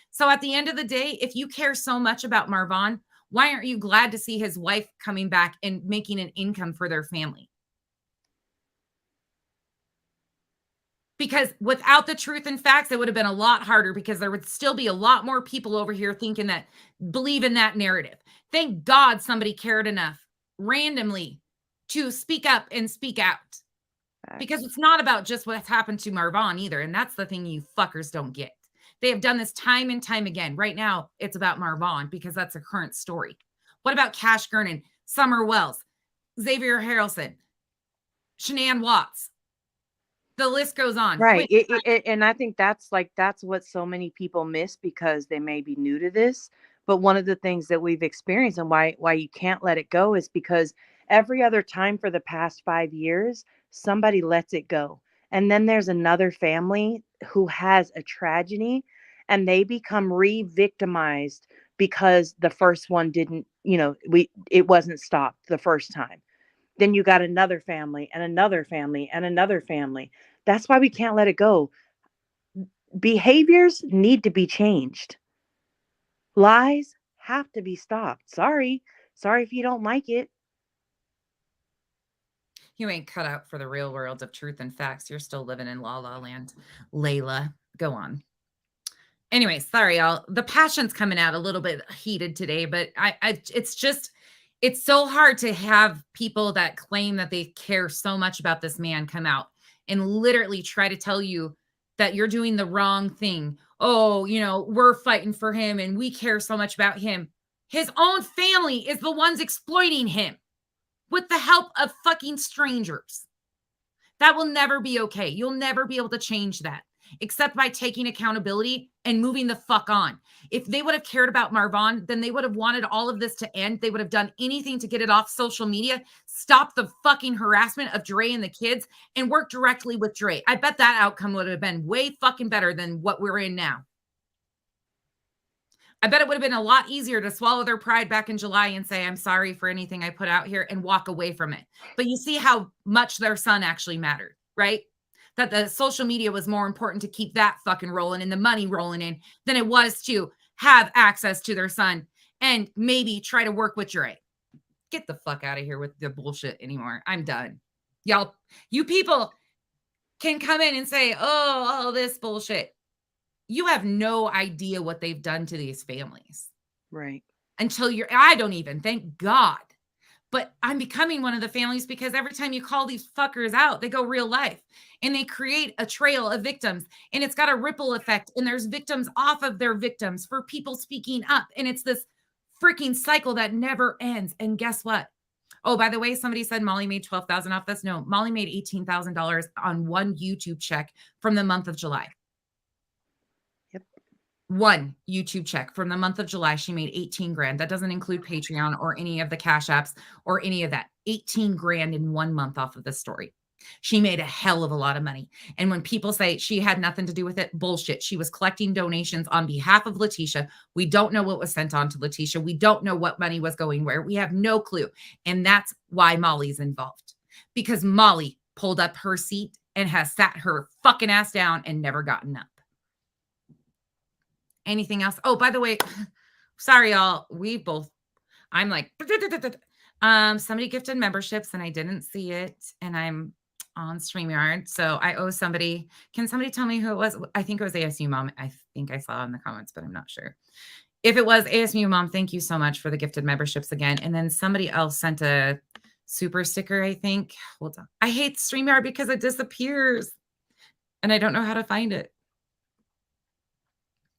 So at the end of the day, if you care so much about Marvon, why aren't you glad to see his wife coming back and making an income for their family? Because without the truth and facts, it would have been a lot harder because there would still be a lot more people over here thinking that, believe in that narrative. Thank God somebody cared enough randomly to speak up and speak out. Because it's not about just what's happened to Marvon either. And that's the thing you fuckers don't get. They have done this time and time again. Right now, it's about Marvon because that's a current story. What about Cash Gernon, Summer Wells, Xavier Harrelson, Shanann Watts? The list goes on. Right. And I think that's what so many people miss because they may be new to this. But one of the things that we've experienced and why you can't let it go is because every other time for the past 5 years, somebody lets it go. And then there's another family who has a tragedy and they become re-victimized because the first one didn't, it wasn't stopped the first time. Then you got another family and another family and another family. That's why we can't let it go. Behaviors need to be changed. Lies have to be stopped. Sorry if you don't like it. You ain't cut out for the real world of truth and facts. You're still living in La La Land. Layla, go on. Anyway, sorry, y'all. The passion's coming out a little bit heated today, but it's so hard to have people that claim that they care so much about this man come out and literally try to tell you that you're doing the wrong thing. Oh, we're fighting for him and we care so much about him. His own family is the ones exploiting him with the help of fucking strangers. That will never be okay. You'll never be able to change that except by taking accountability and moving the fuck on. If they would have cared about Marvon, then they would have wanted all of this to end. They would have done anything to get it off social media, stop the fucking harassment of Dre and the kids, and work directly with Dre. I bet that outcome would have been way fucking better than what we're in now. I bet it would have been a lot easier to swallow their pride back in July and say, I'm sorry for anything I put out here and walk away from it. But you see how much their son actually mattered, right? That the social media was more important to keep that fucking rolling and the money rolling in than it was to have access to their son and maybe try to work with Dre. Get the fuck out of here with the bullshit anymore. I'm done. Y'all, you people can come in and say, oh, all this bullshit. You have no idea what they've done to these families. Right. Until I don't even, thank God. But I'm becoming one of the families because every time you call these fuckers out, they go real life and they create a trail of victims and it's got a ripple effect and there's victims off of their victims for people speaking up. And it's this freaking cycle that never ends. And guess what? Oh, by the way, somebody said Molly made $12,000 off this. No, Molly made $18,000 on one YouTube check from the month of July. One YouTube check from the month of July. She made 18 grand. That doesn't include Patreon or any of the cash apps or any of that. 18 grand in 1 month off of this story. She made a hell of a lot of money. And when people say she had nothing to do with it, bullshit. She was collecting donations on behalf of Letitia. We don't know what was sent on to Letitia. We don't know what money was going where. We have no clue. And that's why Molly's involved. Because Molly pulled up her seat and has sat her fucking ass down and never gotten up. Anything else? Oh, by the way, sorry, y'all. I'm like, somebody gifted memberships and I didn't see it. And I'm on StreamYard. So I owe somebody. Can somebody tell me who it was? I think it was ASU Mom. I think I saw in the comments, but I'm not sure. If it was ASU Mom, thank you so much for the gifted memberships again. And then somebody else sent a super sticker, I think. Hold on. I hate StreamYard because it disappears and I don't know how to find it.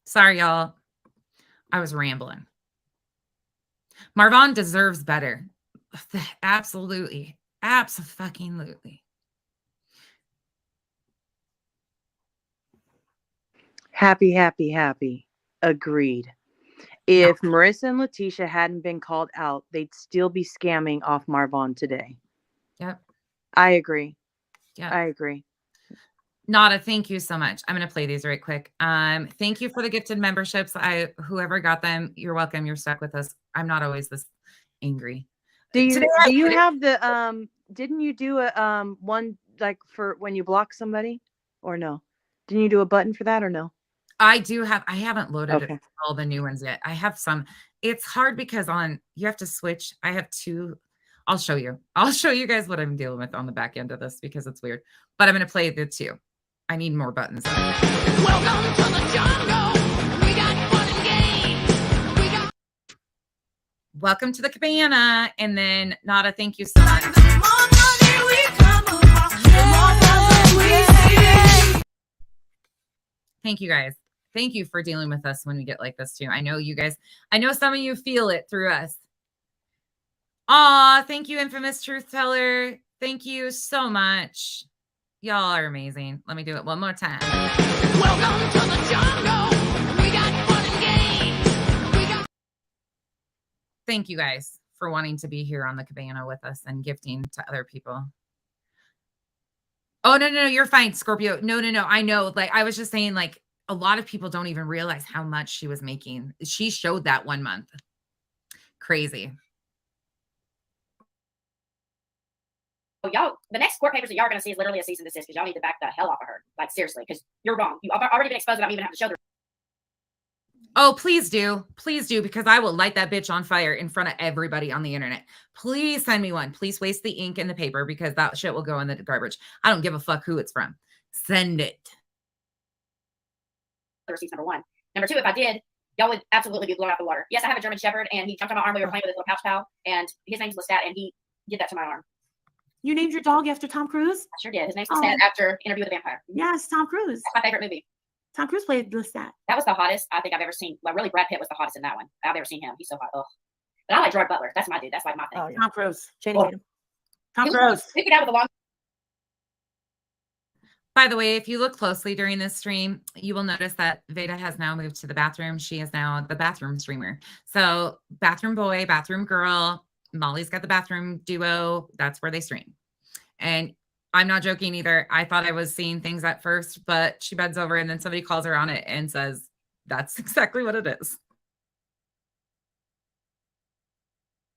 Sorry, y'all. I was rambling. Marvon deserves better. Absolutely. Abso-fucking-lutely. Happy. Agreed. If Marissa and Letitia hadn't been called out, they'd still be scamming off Marvon today. Yep. I agree. Yep. I agree. Nada, thank you so much. I'm going to play these right quick. Thank you for the gifted memberships. Whoever got them, you're welcome. You're stuck with us. I'm not always this angry. Do you have the didn't you do a one like for when you block somebody or no? Didn't you do a button for that or no? I haven't loaded Okay. all the new ones yet. I have some. It's hard because you have to switch. I have two. I'll show you. I'll show you guys what I'm dealing with on the back end of this because it's weird. But I'm going to play the two. I need more buttons. Welcome to the jungle. We got fun and games. Welcome to the cabana. And then Nada, thank you so much. Thank you guys. Thank you for dealing with us when we get like this too. I know you guys, I know some of you feel it through us. Aw, thank you, infamous truth teller. Thank you so much. Y'all are amazing. Let me do it one more time. Welcome to the jungle. We got fun and games. Thank you guys for wanting to be here on the cabana with us and gifting to other people. Oh, no, you're fine, Scorpio. No. I know. Like, I was just saying, like, a lot of people don't even realize how much she was making. She showed that 1 month. Crazy. Y'all, the next court papers that y'all are going to see is literally a cease and desist because y'all need to back the hell off of her. Like, seriously, because you're wrong. You've already been exposed without even having to show the. Oh, please do, because I will light that bitch on fire in front of everybody on the internet. Please send me one. Please waste the ink and the paper because that shit will go in the garbage. I don't give a fuck who it's from. Send it. Receipts, number one. Number two, if I did, y'all would absolutely be blown out the water. Yes, I have a German Shepherd, and he jumped on my arm. We were playing with his little couch pal, and his name's Lestat, and he did that to my arm. You named your dog after Tom Cruise? I sure did. His name's Lestat after Interview with a Vampire. Yes, Tom Cruise. That's my favorite movie. Tom Cruise played Lestat. That was the hottest I think I've ever seen. Like, really, Brad Pitt was the hottest in that one. I've ever seen him. He's so hot. Ugh. But I like Gerard Butler. That's my dude. That's like my thing. Oh, yeah. Tom Cruise. Channing Tatum. Tom Cruise. We could have with a long. By the way, if you look closely during this stream, you will notice that Veda has now moved to the bathroom. She is now the bathroom streamer. So bathroom boy, bathroom girl, Molly's got the bathroom duo. That's where they stream. And I'm not joking either. I thought I was seeing things at first, but she bends over and then somebody calls her on it and says, that's exactly what it is.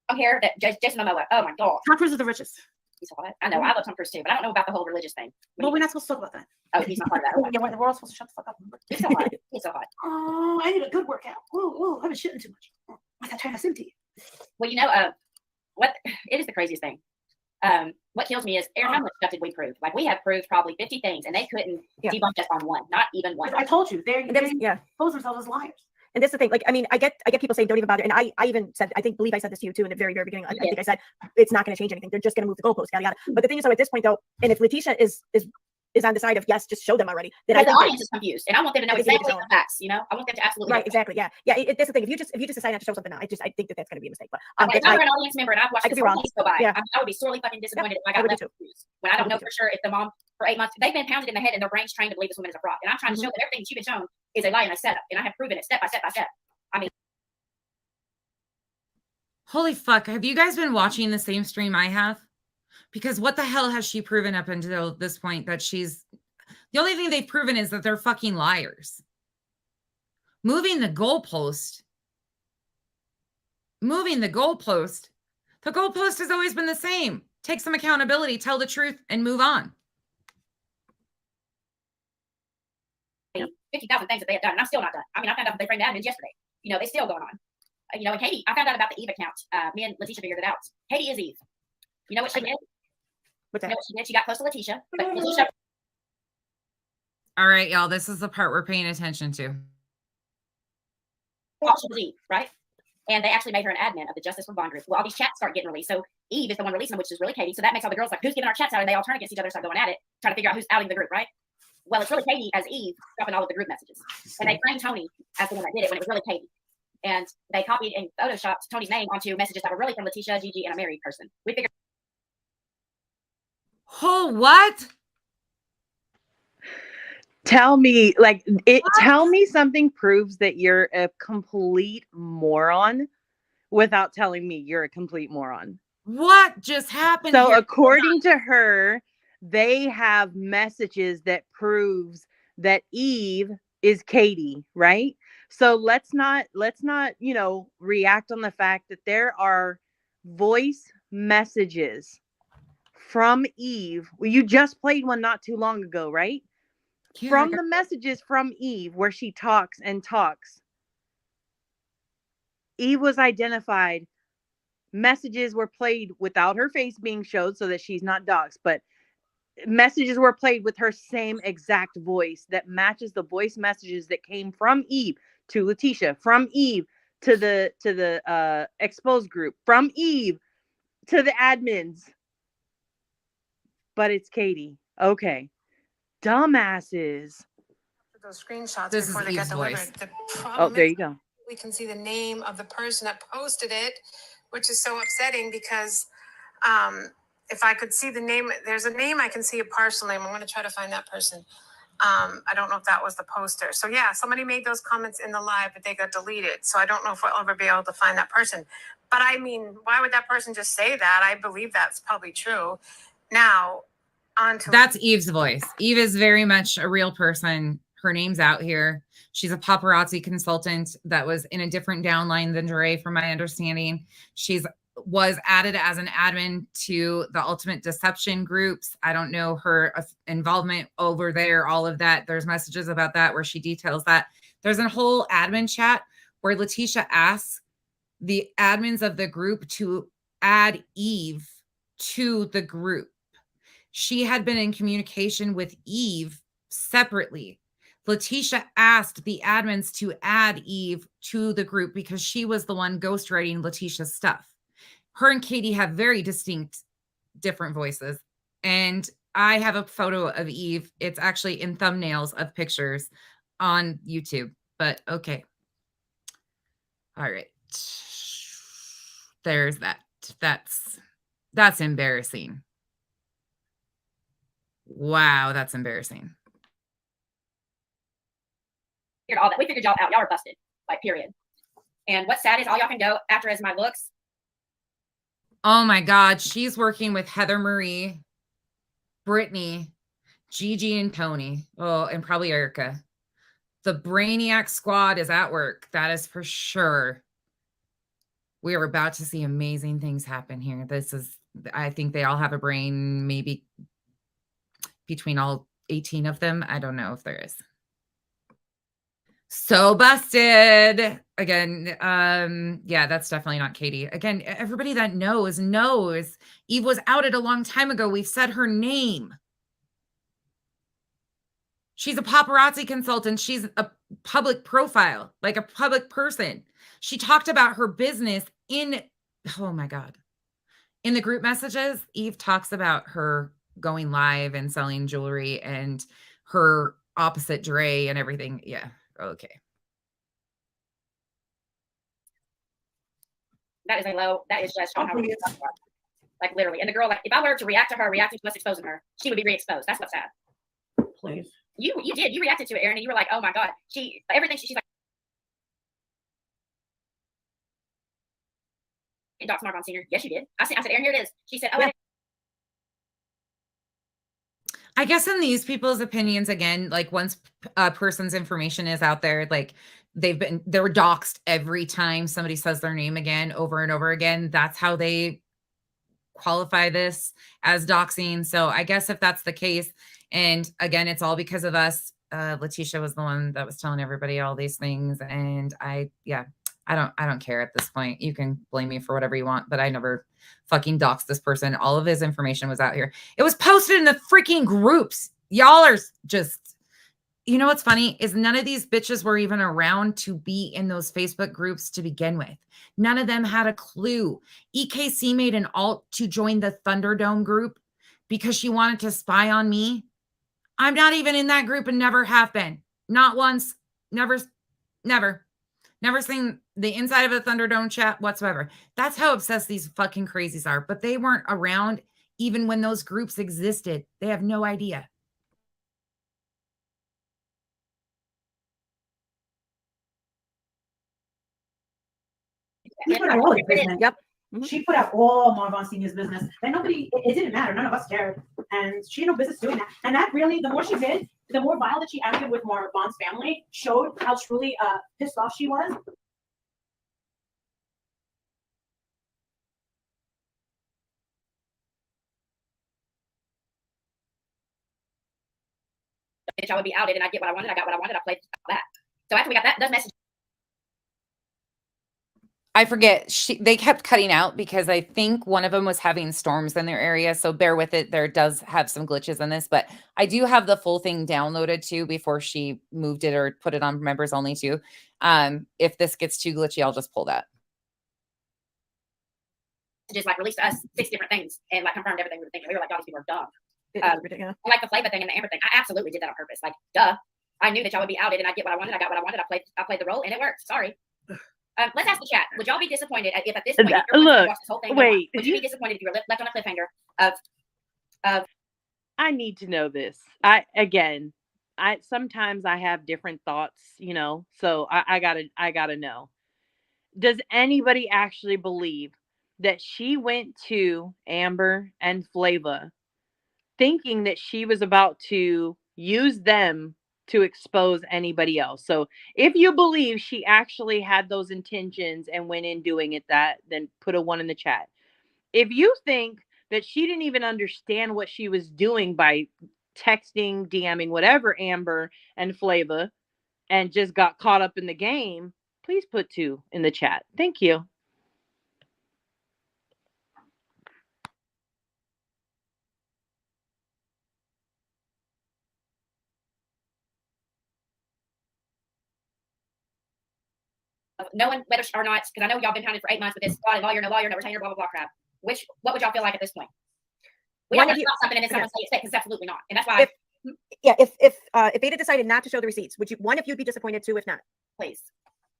I'm here that Jason Momoa. Oh my God. Tom Cruise is the richest. He's hot. I know. I love Tom Cruise too, but I don't know about the whole religious thing. Well, we're not supposed to talk about that. Oh, he's not part of that. Yeah, we're all supposed to shut the fuck up. He's so hot. He's so hot. Oh, I need a good workout. I've been shitting too much. I gotta try to sing to you. Well, you know, what it is the craziest thing. What kills me is Aaron, how much stuff did we prove? Like, we have proved probably 50 things, and they couldn't debunk us on one, not even one. I told you, they pose themselves as liars. And that's the thing. Like, I mean, I get people saying don't even bother. And I even said, believe I said this to you too in the very, very beginning. I think I said it's not going to change anything. They're just going to move the goalpost, yada yada. But the thing is, though, at this point though, and if Letitia is on the side of yes, just show them already. Then the audience is confused, and I want them to know exactly the facts. You know, I want them to absolutely right, exactly, yeah. That's the thing. If you just decide not to show something, I think that's going to be a mistake. But if I were an audience member and I've watched this whole case go by, yeah. I would be sorely fucking disappointed if I got left confused when I don't know for sure if the mom for 8 months they've been pounded in the head and their brains trained to believe this woman is a fraud, and I'm trying to show that everything that you've been shown is a lie and a setup, and I have proven it step by step by step. I mean. Holy fuck. Have you guys been watching the same stream I have? Because what the hell has she proven up until this point that she's... The only thing they've proven is that they're fucking liars. Moving the goalpost. The goalpost has always been the same. Take some accountability, tell the truth, and move on. 50,000 things that they have done, and I'm still not done. I mean, I found out that they framed admins yesterday. You know, they're still going on. You know, and Katie, I found out about the Eve account. Me and Letitia figured it out. Katie is Eve. You know what she did? What's that? You know what she did? She got close to Letitia, but Letitia. All right, y'all. This is the part we're paying attention to. Well, she was Eve, right? And they actually made her an admin of the Justice for Bond group. Well, all these chats start getting released. So Eve is the one releasing them, which is really Katie. So that makes all the girls like, who's giving our chats out? And they all turn against each other, start going at it, trying to figure out who's outing the group, right? Well, it's really Katie as Eve dropping all of the group messages. And they framed Tony as the one that did it when it was really Katie. And they copied and photoshopped Tony's name onto messages that were really from Letitia, Gigi, and a married person. We figured. Oh, what? Tell me, like, tell me something proves that you're a complete moron without telling me you're a complete moron. What just happened? So here? according to her, they have messages that proves that Eve is Katie, right? So let's not, you know, react on the fact that there are voice messages from Eve. Well, you just played one not too long ago, right? Yeah, From the messages from Eve where she talks and talks. Eve was identified. Messages were played without her face being showed so that she's not doxxed, but messages were played with her same exact voice that matches the voice messages that came from Eve to Letitia, from Eve to the exposed group, from Eve to the admins. But it's Katie. Okay. Dumbasses. Those screenshots This before is they got Eve's delivered. voice. The Oh, problem there is you go. we can see the name of the person that posted it, which is so upsetting because if I could see the name, there's a name I can see, a partial name. I'm going to try to find that person. I don't know if that was the poster. So yeah, somebody made those comments in the live, but they got deleted. So I don't know if we'll ever be able to find that person. But I mean, why would that person just say that? I believe that's probably true. Now, on to That's Eve's voice. Eve is very much a real person. Her name's out here. She's a paparazzi consultant that was in a different downline than Dre, from my understanding. She's was added as an admin to the Ultimate Deception groups. I don't know her involvement over there, all of that. There's messages about that where she details that. There's a whole admin chat where Letitia asks the admins of the group to add Eve to the group. She had been in communication with Eve separately. Letitia asked the admins to add Eve to the group because she was the one ghostwriting Letitia's stuff. Her and Katie have very distinct, different voices. And I have a photo of Eve. It's actually in thumbnails of pictures on YouTube. But okay. All right. There's that. That's embarrassing. Wow, that's embarrassing. All that. We figured y'all out. Y'all are busted. Like, period. And what's sad is all y'all can go after is my looks. Oh my God. She's working with Heather Marie, Brittany, Gigi, and Tony. Oh, and probably Erica. The Brainiac squad is at work. That is for sure. We are about to see amazing things happen here. I think they all have a brain, maybe between all 18 of them. I don't know if there is. So busted. Again, yeah, that's definitely not Katie. Again, everybody that knows. Eve was outed a long time ago. We've said her name. She's a paparazzi consultant. She's a public profile, like a public person. She talked about her business oh my God. In the group messages, Eve talks about her going live and selling jewelry and her opposite Dre and everything. Yeah. Okay. That is a low. That is just on how we talk about it. Like, literally. And the girl, like, if I were to react to her, reacting to us exposing her, she would be re-exposed. That's what's sad. Please. You did. You reacted to it, Aaron, and you were like, oh my God. Everything she's like. Doc Marvon Sr. Yes, you did. I said, Aaron, here it is. She said, oh, yeah. I guess in these people's opinions, again, like once a person's information is out there, like they're doxxed every time somebody says their name again, over and over again. That's how they qualify this as doxing. So I guess if that's the case, and again, it's all because of us. Letitia was the one that was telling everybody all these things. And I don't care at this point. You can blame me for whatever you want, but I never fucking doxed this person. All of his information was out here. It was posted in the freaking groups. Y'all are just, you know what's funny is none of these bitches were even around to be in those Facebook groups to begin with. None of them had a clue. EKC made an alt to join the Thunderdome group because she wanted to spy on me. I'm not even in that group and never have been. Not once. Never. never seen the inside of a Thunderdome chat whatsoever. That's how obsessed these fucking crazies are. But they weren't around even when those groups existed. They have no idea. She put out all his business. Yep. She put out all Marv Von Senior's business. And nobody, it didn't matter. None of us cared. And she had no business doing that. And that really, the more she did, the more vile that she acted with Marv Von's family showed how truly pissed off she was. I would be outed and I get what I wanted. I got what I wanted. I played that. So after we got those messages. I forget. They kept cutting out because I think one of them was having storms in their area. So bear with it. There does have some glitches in this, but I do have the full thing downloaded too before she moved it or put it on members only too. If this gets too glitchy, I'll just pull that. Just like released to us 6 different things and like confirmed everything we were thinking. We were like, oh, these people are dumb. Ridiculous. Like the Flava thing and the Amber thing. I absolutely did that on purpose. Like, duh. I knew that y'all would be outed and I'd get what I wanted. I got what I wanted. I played the role and it worked. Sorry. Let's ask the chat. Would y'all be disappointed if at this point, if you're look, watch this whole thing, wait. would you be disappointed if you were left on a cliffhanger of I need to know this. Sometimes I have different thoughts, you know, so I gotta know. Does anybody actually believe that she went to Amber and Flava thinking that she was about to use them to expose anybody else? So if you believe she actually had those intentions and went in doing it, then put a 1 in the chat. If you think that she didn't even understand what she was doing by texting, DMing, whatever, Amber and Flava, and just got caught up in the game, please put 2 in the chat. Thank you. knowing whether or not, because I know y'all been pounding for 8 months with this lawyer, no retainer, blah, blah, blah crap. What would y'all feel like at this point? We don't want to stop something and then someone say it's fake, because absolutely not. And that's why. If Ada decided not to show the receipts, would you, one, if you'd be disappointed, 2, if not? Please.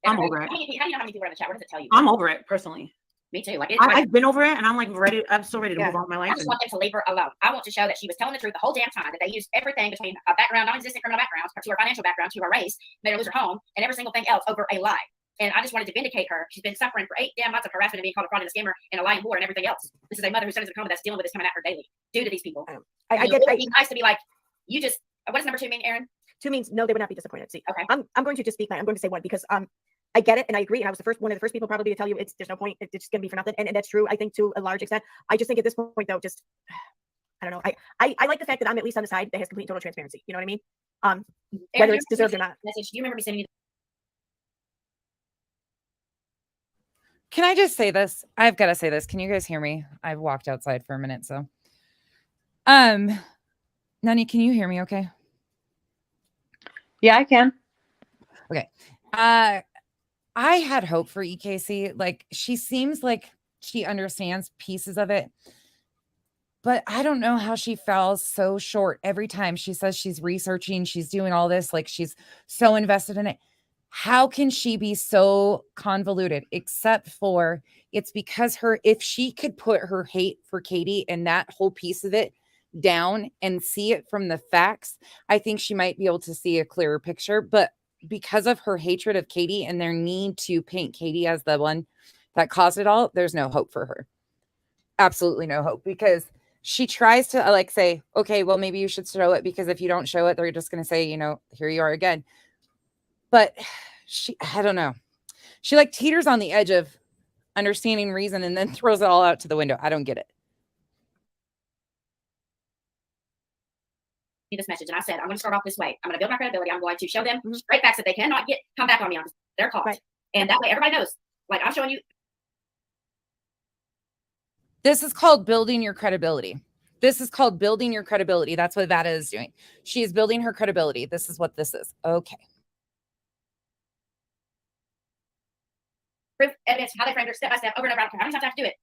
I'm over it. How do you know how many people are in the chat? What does it tell you? I'm over it personally. Me too. Like I've been over it, and I'm like ready. I'm so ready to move on with my life. I just want them to leave her alone. I want to show that she was telling the truth the whole damn time. That they used everything between a background, non-existent criminal background, to her financial background, to her race, made her lose her home, and every single thing else over a lie. And I just wanted to vindicate her. She's been suffering for 8 damn months of harassment and being called a fraud and a scammer and a lying whore and everything else. This is a mother whose son is in a coma that's dealing with this coming at her daily due to these people. I get. It would be nice to be like, you just. What does number 2 mean, Aaron? 2 means no, they would not be disappointed. See, okay. I'm going to just speak. I'm going to say 1 because I get it and I agree. And I was one of the first people probably to tell you there's no point. It's just gonna be for nothing. And that's true, I think, to a large extent. I just think at this point though, just I don't know. I like the fact that I'm at least on the side that has complete total transparency. You know what I mean? Whether it's deserved or not. Message. Do you remember me sending you? Can I just say this? I've got to say this. Can you guys hear me? I've walked outside for a minute, so. Nani, can you hear me okay? Yeah, I can. Okay. I had hope for EKC. Like, she seems like she understands pieces of it, but I don't know how she falls so short every time. She says she's researching, she's doing all this, like she's so invested in it. How can she be so convoluted? Except for it's because if she could put her hate for Katie and that whole piece of it down and see it from the facts, I think she might be able to see a clearer picture. But because of her hatred of Katie and their need to paint Katie as the one that caused it all, there's no hope for her. Absolutely no hope, because she tries to like say, okay, well, maybe you should show it, because if you don't show it, they're just going to say, you know, here you are again. But I don't know. She like teeters on the edge of understanding reason and then throws it all out to the window. I don't get it. This message, and I said, I'm going to start off this way. I'm going to build my credibility. I'm going to show them straight facts that they cannot come back on me on. They're caught. Right. And that way everybody knows. Like, I'm showing you. This is called building your credibility. This is called building your credibility. That's what Vada is doing. She is building her credibility. This is what this is. Okay. Proof, evidence, how they framed her step by step, over and over. How many times I have to do it?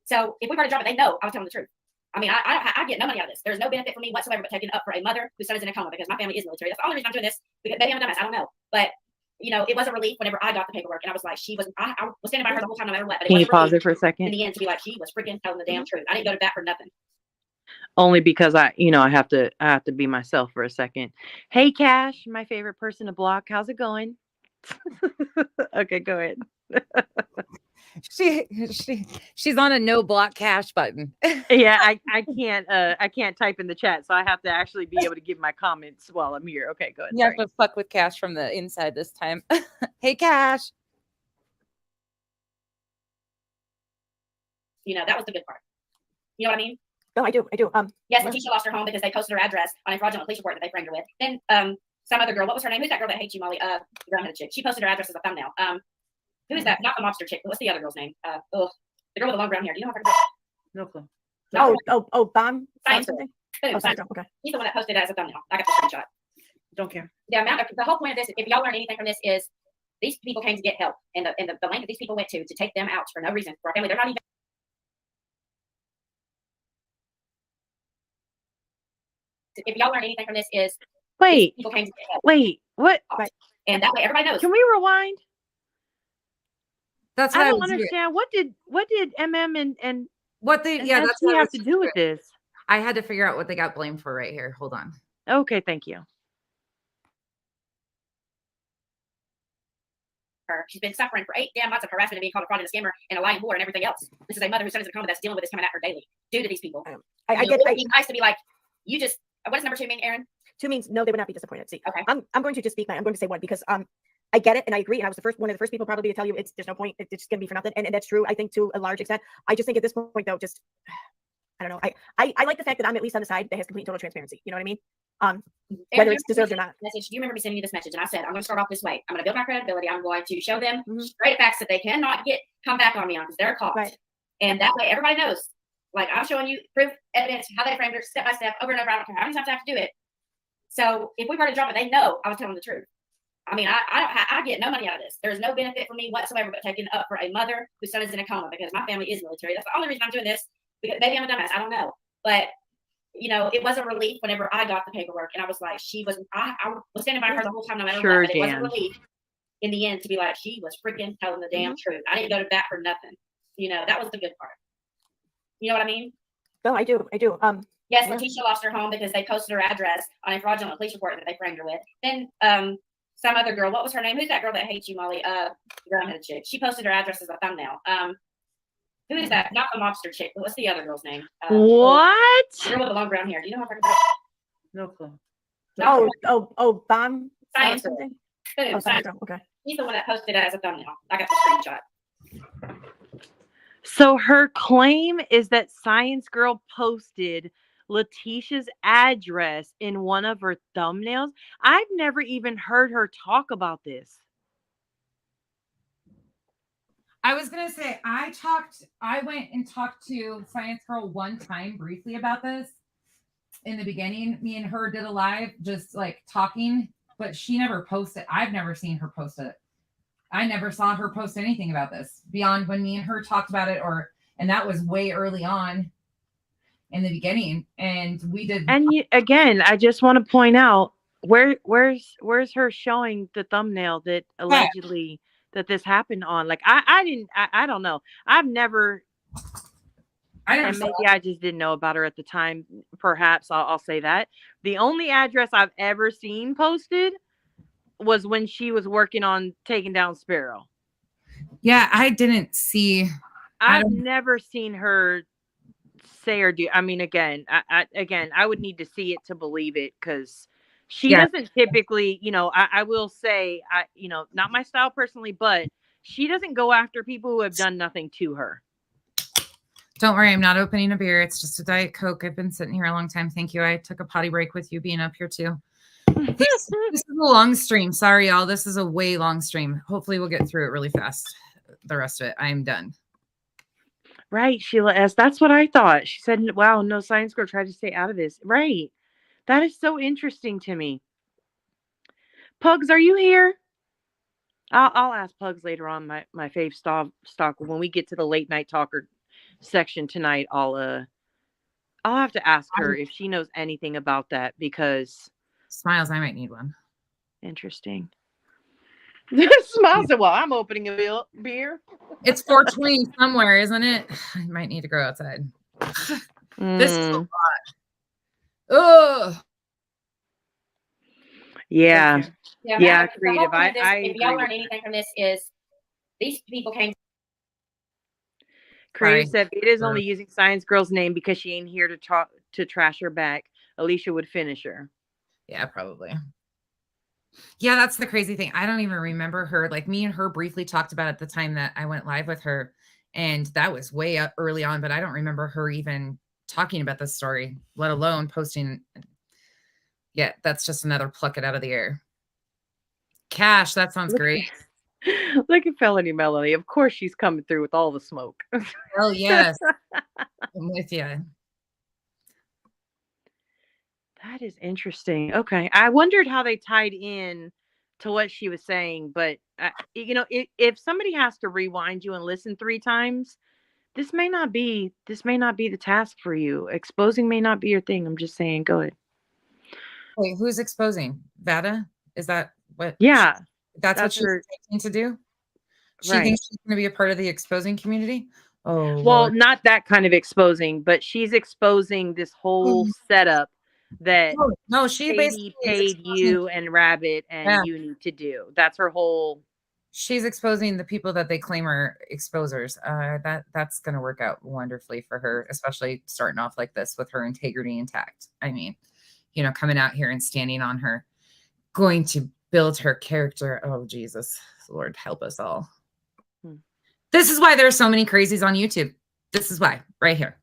So if we were to drop it, they know I was telling the truth. I mean, I get no money out of this. There's no benefit for me whatsoever but taking up for a mother whose son is in a coma, because my family is military. That's the only reason I'm doing this. Because maybe I'm a dumbass. I don't know. But you know, it was a relief whenever I got the paperwork, and I was like, I was standing by her the whole time, no matter what. But Can it you was a pause relief it for a in second? the end to be like, she was freaking telling the damn truth. I didn't go to bat for nothing. Only because I have to be myself for a second. Hey, Cash, my favorite person to block. How's it going? Okay, go ahead. She's on a no block Cash button. Yeah, I can't type in the chat, so I have to actually be able to give my comments while I'm here. Okay, go ahead. You have to fuck with Cash from the inside this time. Hey, Cash. You know, that was the good part. You know what I mean? No, I do. Yes, Letitia lost her home because they posted her address on a fraudulent police report that they framed her with. Then some other girl, what was her name? Who's that girl that hates you, Molly? The brown-headed chick. She posted her address as a thumbnail. Who is that? Not the mobster chick, but what's the other girl's name? The girl with the long brown hair. Do you know her? No clue. Bomb. Science Something. Boom, Oh, Science. Science. Okay. He's the one that posted it as a thumbnail. I got the screenshot. Don't care. The whole point of this, if y'all learn anything from this, is these people came to get help, and the length that these people went to take them out for no reason for a family. They're not even. If y'all learn anything from this, is Wait, people came to get help. wait, what? And that way everybody knows. Can we rewind? That's I what I don't was understand. What did MM and what they and that's SC what I have was to do with this? I had to figure out what they got blamed for right here. Hold on. Okay, thank you. She's been suffering for 8 damn months of harassment and being called a fraud and a scammer and a lying whore and everything else. This is a mother whose son is in a coma that's dealing with this coming at her daily due to these people. I get. It would be nice to be like, you just. What does number 2 mean, Aaron? 2 means no, they would not be disappointed. See, okay. I'm going to just speak. I'm going to say 1 because I get it and I agree. And I was one of the first people probably to tell you there's no point. It's just gonna be for nothing. And that's true. I think to a large extent. I just think at this point though, just I don't know. I like the fact that I'm at least on the side that has complete and total transparency. You know what I mean? Whether it's deserved or not. Message. Do you remember me sending you this message? And I said, I'm going to start off this way. I'm going to build my credibility. I'm going to show them straight facts that they cannot come back on me on because they're caught. Right. And that way everybody knows. Like I'm showing you proof, evidence, how they framed her step by step, over and over. I don't care how many times I have to do it. So if we were to drop it, they know I was telling the truth. I mean, I get no money out of this. There's no benefit for me whatsoever but taking up for a mother whose son is in a coma because my family is military. That's the only reason I'm doing this. Because maybe I'm a dumbass. I don't know. But you know, it was a relief whenever I got the paperwork, and I was like, I was standing by her the whole time, no matter what. But it was a relief in the end to be like, she was freaking telling the damn truth. I didn't go to bat for nothing. You know, that was the good part. You know what I mean? No, I do. Yes, Letitia lost her home because they posted her address on a fraudulent police report that they framed her with. Then some other girl, what was her name? Who's that girl that hates you, Molly? The brown-headed chick. She posted her address as a thumbnail. Who is that? Not the mobster chick, but what's the other girl's name? What? The girl with the long brown hair. Do you know what I'm talking about? No clue. Oh, Bomb. Science. Something. Boom, Science. Science. Okay. He's the one that posted it as a thumbnail. I got the screenshot. So her claim is that Science Girl posted Letitia's address in one of her thumbnails. I've never even heard her talk about this. I was going to say, I went and talked to Science Girl one time briefly about this in the beginning. Me and her did a live just like talking, but she never posted. I've never seen her post it. I never saw her post anything about this beyond when me and her talked about it, and that was way early on in the beginning. And we did. And again, I just want to point out where's her showing the thumbnail that allegedly that this happened on. Like I don't know. And maybe I just didn't know about her at the time. Perhaps I'll say that. The only address I've ever seen posted was when she was working on taking down Sparrow. Yeah, I didn't see. I've never seen her say or do. I mean, again, I would need to see it to believe it because she doesn't typically, I will say, not my style personally, but she doesn't go after people who have done nothing to her. Don't worry, I'm not opening a beer. It's just a Diet Coke. I've been sitting here a long time. Thank you. I took a potty break with you being up here too. This is a long stream. Sorry, y'all. This is a way long stream. Hopefully we'll get through it really fast. The rest of it, I'm done. Right, Sheila S. That's what I thought. She said, wow, no, Science Girl tried to stay out of this. Right. That is so interesting to me. Pugs, are you here? I'll ask Pugs later on, my fave stock. When we get to the late night talker section tonight, I'll have to ask her if she knows anything about that because Smiles, I might need one. Interesting. Smile said, well, I'm opening a beer. It's 420 somewhere, isn't it? I might need to go outside. This is a lot. Oh. Yeah. Yeah, the creative. whole point of this, I if y'all agree. learn anything from this, is these people came. Creative Sorry. said Vita's only using Science Girl's name because she ain't here to trash her back. Alicia would finish her. Yeah, probably. Yeah, that's the crazy thing. I don't even remember her. Like, me and her briefly talked about it at the time that I went live with her, and that was way up early on, but I don't remember her even talking about this story, let alone posting. Yeah, that's just another pluck it out of the air. Cash, that sounds great. Look at Felony Melanie. Of course she's coming through with all the smoke. Oh, yes. I'm with you. That is interesting. Okay. I wondered how they tied in to what she was saying, but if somebody has to rewind you and listen 3 times, this may not be the task for you. Exposing may not be your thing. I'm just saying, go ahead. Wait, who's exposing? Vada? Is that what? Yeah. That's what she's thinking to do? She Right. thinks she's going to be a part of the exposing community? Oh, Well, Lord. not that kind of exposing, but she's exposing this whole setup that No, she Katie basically is paid exposing- you and Rabbit and you need to do. That's her whole. She's exposing the people that they claim are exposers. That's going to work out wonderfully for her, especially starting off like this with her integrity intact. I mean, coming out here and standing on her, going to build her character. Oh, Jesus, Lord, help us all. This is why there are so many crazies on YouTube. This is why, right here.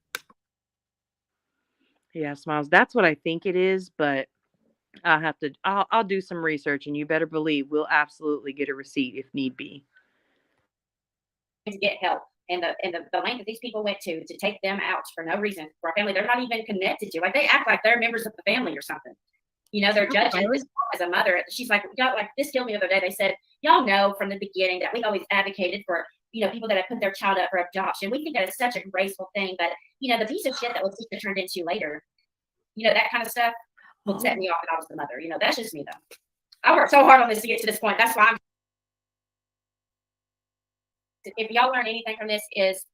Yeah, Smiles. That's what I think it is, but I'll do some research, and you better believe we'll absolutely get a receipt if need be. To get help, and the length that these people went to take them out for no reason for a family they're not even connected to. Like, they act like they're members of the family or something. They're judging this as a mother. She's like, y'all, like, this killed me the other day. They said, y'all know from the beginning that we've always advocated for people that have put their child up for adoption. We think that it's such a graceful thing, but the piece of shit that Leticia turned into later, that kind of stuff would set me off if I was the mother. That's just me, though. I worked so hard on this to get to this point. That's why if y'all learn anything from this, is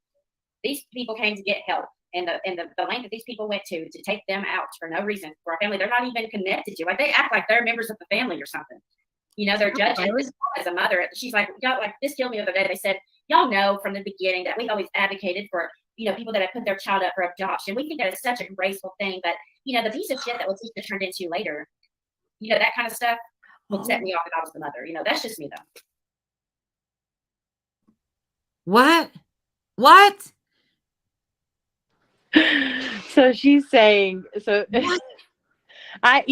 these people came to get help, and the length that these people went to take them out for no reason for a family they're not even connected to. Like, they act like they're members of the family or something. They're judging this as a mother. She's like, y'all, like, this killed me the other day. They said, y'all know from the beginning that we've always advocated for people that have put their child up for adoption. We think that it's such a graceful thing, but the piece of shit that Leticia turned into later, that kind of stuff would set me off if I was the mother. That's just me, though. What? So she's saying, I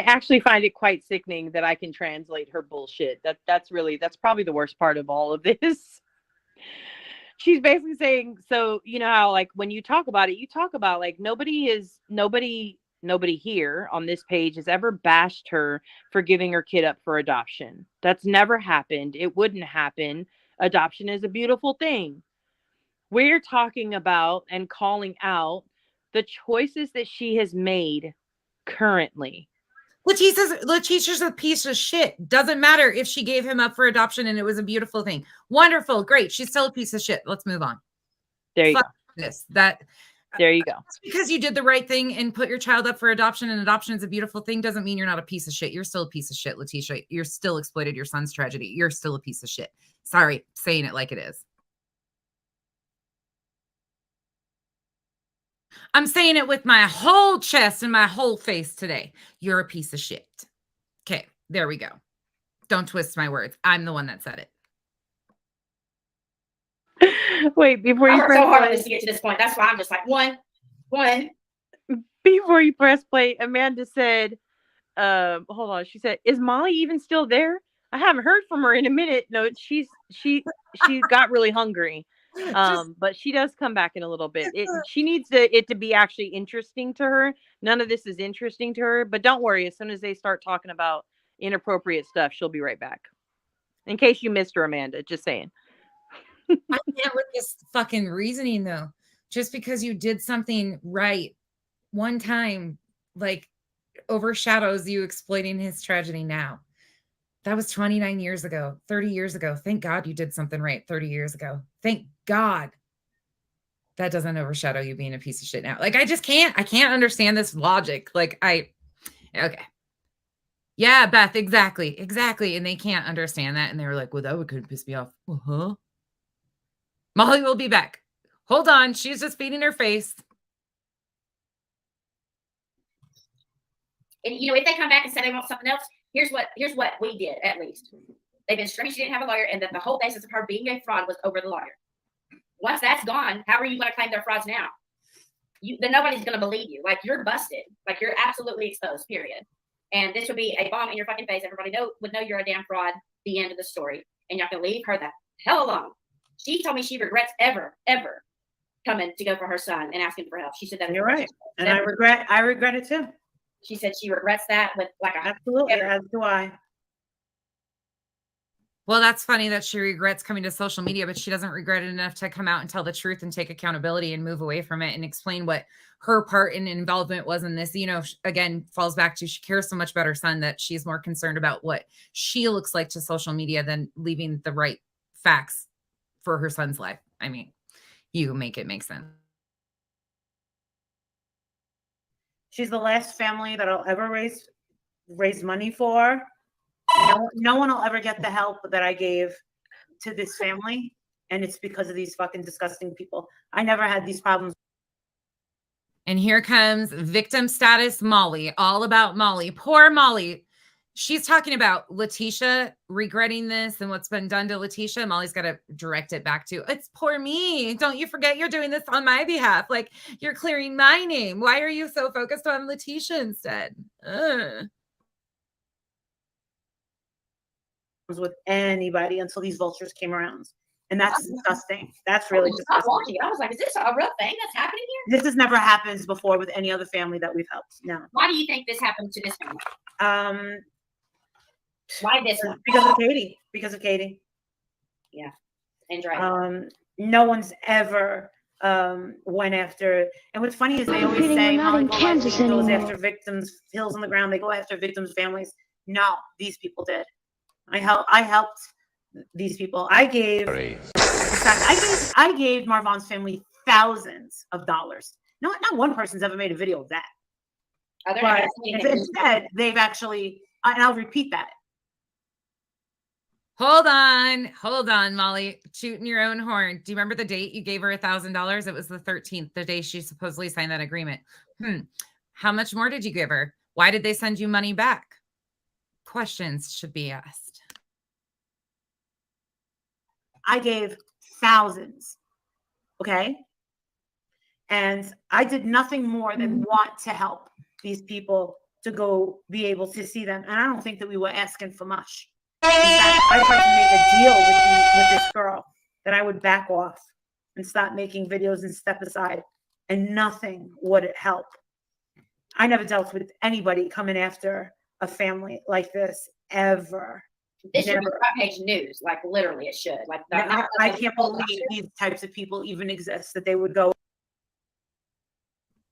actually find it quite sickening that I can translate her bullshit. That's probably the worst part of all of this. She's basically saying, so how, like, when you talk about it, you talk about, like, nobody here on this page has ever bashed her for giving her kid up for adoption. That's never happened. It wouldn't happen. Adoption is a beautiful thing. We're talking about and calling out the choices that she has made currently. Letitia's a piece of shit. Doesn't matter if she gave him up for adoption and it was a beautiful thing. Wonderful. Great. She's still a piece of shit. Let's move on. There you go. There you go. Just because you did the right thing and put your child up for adoption, and adoption is a beautiful thing, doesn't mean you're not a piece of shit. You're still a piece of shit, Leticia. You're still exploited your son's tragedy. You're still a piece of shit. Sorry, saying it like it is. I'm saying it with my whole chest and my whole face today. You're a piece of shit. Okay, there we go. Don't twist my words. I'm the one that said it. Wait, before you press so hard on this to get to this point. That's why I'm just like, one. Before you press play, Amanda said, hold on. She said, is Molly even still there? I haven't heard from her in a minute. No, she got really hungry. But she does come back in a little bit. She needs it to be actually interesting to her. None of this is interesting to her, but don't worry. As soon as they start talking about inappropriate stuff, she'll be right back. In case you missed her, Amanda, just saying. I can't with this fucking reasoning, though. Just because you did something right one time, like, overshadows you exploiting his tragedy now. That was 29 years ago, 30 years ago. Thank God you did something right 30 years ago. Thank God. That doesn't overshadow you being a piece of shit now. Like, I can't understand this logic. Okay. Yeah, Beth, exactly. And they can't understand that. And they were like, well, that would could piss me off. Uh-huh. Molly will be back. Hold on. She's just feeding her face. And you know, if they come back and say they want something else, here's what we did at least. They've been screaming she didn't have a lawyer and that the whole basis of her being a fraud was over the lawyer. Once that's gone, how are you going to claim they're frauds now? Then nobody's going to believe you. Like, you're busted. Like, you're absolutely exposed, period. And this would be a bomb in your fucking face. Everybody would know you're a damn fraud. The end of the story. And y'all can leave her the hell alone. She told me she regrets ever coming to go for her son and asking for help. She said that. You're right. And I regret it too. She said she regrets that with like a absolutely, as do I. Well, that's funny that she regrets coming to social media, but she doesn't regret it enough to come out and tell the truth and take accountability and move away from it and explain what her part and involvement was in this. You know, again, falls back to she cares so much about her son that she's more concerned about what she looks like to social media than leaving the right facts for her son's life. I mean, you make it make sense. She's the last family that I'll ever raise money for. No one will ever get the help that I gave to this family. And it's because of these fucking disgusting people. I never had these problems. And here comes victim status Molly, all about Molly. Poor Molly. She's talking about Letitia regretting this and what's been done to Letitia. Molly's got to direct it back to, it's poor me. Don't you forget you're doing this on my behalf. Like, you're clearing my name. Why are you so focused on Letitia instead? With anybody until these vultures came around. And that's disgusting. That's really disgusting. I was like, is this a real thing that's happening here? This has never happened before with any other family that we've helped. No. Why do you think this happened to this family? Why this one? Because of Katie. Yeah. And right. No one's ever went after, and what's funny is they always say Molly goes after victims, hills on the ground, they go after victims' families. No, these people did. I helped these people. I gave Marvan's family thousands of dollars. Not one person's ever made a video of that. But instead, they've actually, and I'll repeat that. Hold on, Molly, tooting your own horn. Do you remember the date you gave her $1,000? It was the 13th, the day she supposedly signed that agreement. How much more did you give her? Why did they send you money back? Questions should be asked. I gave thousands. Okay. And I did nothing more than want to help these people to go be able to see them. And I don't think that we were asking for much. In fact, I tried to make a deal with this girl that I would back off and stop making videos and step aside, and nothing would help. I never dealt with anybody coming after a family like this ever. This should be front page news, like literally it should. Like I can't believe these types of people even exist, that they would go.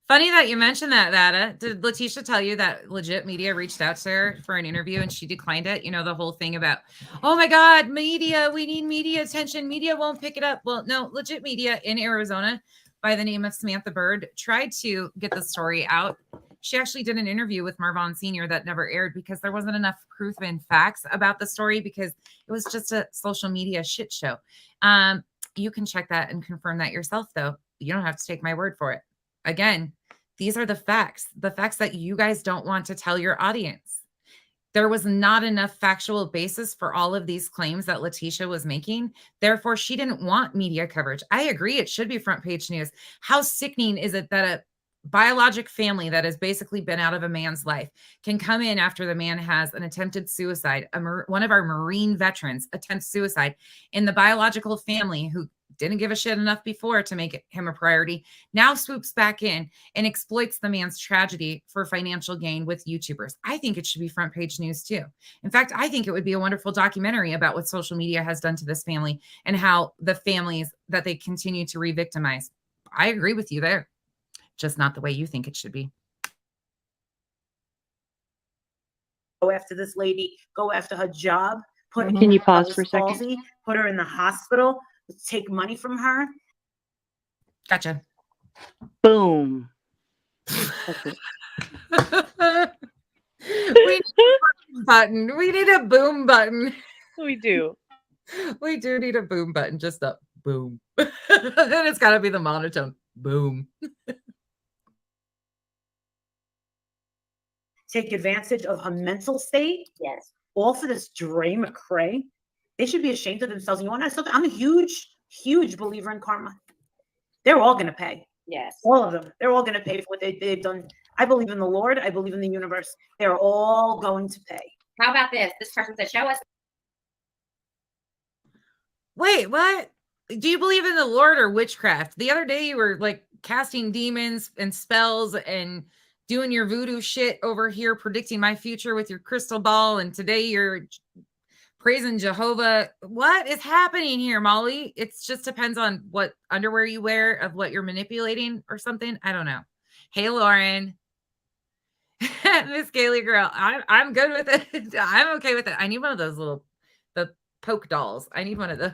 Funny that you mentioned that, Vada. Did Letitia tell you that legit media reached out to her for an interview and she declined it? You know, the whole thing about, oh my God, media, we need media attention. Media won't pick it up. Well, no, legit media in Arizona by the name of Samantha Bird tried to get the story out. She actually did an interview with Marvan Sr. that never aired because there wasn't enough proof and facts about the story because it was just a social media shit show. You can check that and confirm that yourself, though. You don't have to take my word for it. Again, these are the facts that you guys don't want to tell your audience. There was not enough factual basis for all of these claims that Letitia was making. Therefore, she didn't want media coverage. I agree. It should be front page news. How sickening is it that a biologic family that has basically been out of a man's life can come in after the man has an attempted suicide? One of our Marine veterans attempts suicide, and the biological family, who didn't give a shit enough before to make him a priority, now swoops back in and exploits the man's tragedy for financial gain with YouTubers. I think it should be front page news too. In fact, I think it would be a wonderful documentary about what social media has done to this family and how the families that they continue to re-victimize. I agree with you there. Just not the way you think it should be. go after this lady, go after her job, put Can you pause Bell's for a second? palsy, put her in the hospital, take money from her. Gotcha. Boom. We need a boom button. We need a boom button. We do. We do need a boom button. Just a boom. And it's got to be the monotone. Boom. Take advantage of her mental state. Yes. All for this Dre McCray. They should be ashamed of themselves. And you want to know something? I'm a huge believer in karma. They're all going to pay. Yes. All of them. They're all going to pay for what they've done. I believe in the Lord. I believe in the universe. They're all going to pay. How about this? This person said, show us. Wait, what? Do you believe in the Lord or witchcraft? The other day you were like casting demons and spells and doing your voodoo shit over here, predicting my future with your crystal ball. And today you're praising Jehovah. What is happening here, Molly? It just depends on what underwear you wear, of what you're manipulating or something. I don't know. Hey, Lauren. Miss Gailey girl, I'm good with it. I'm okay with it. I need one of those the poke dolls. I need one of those.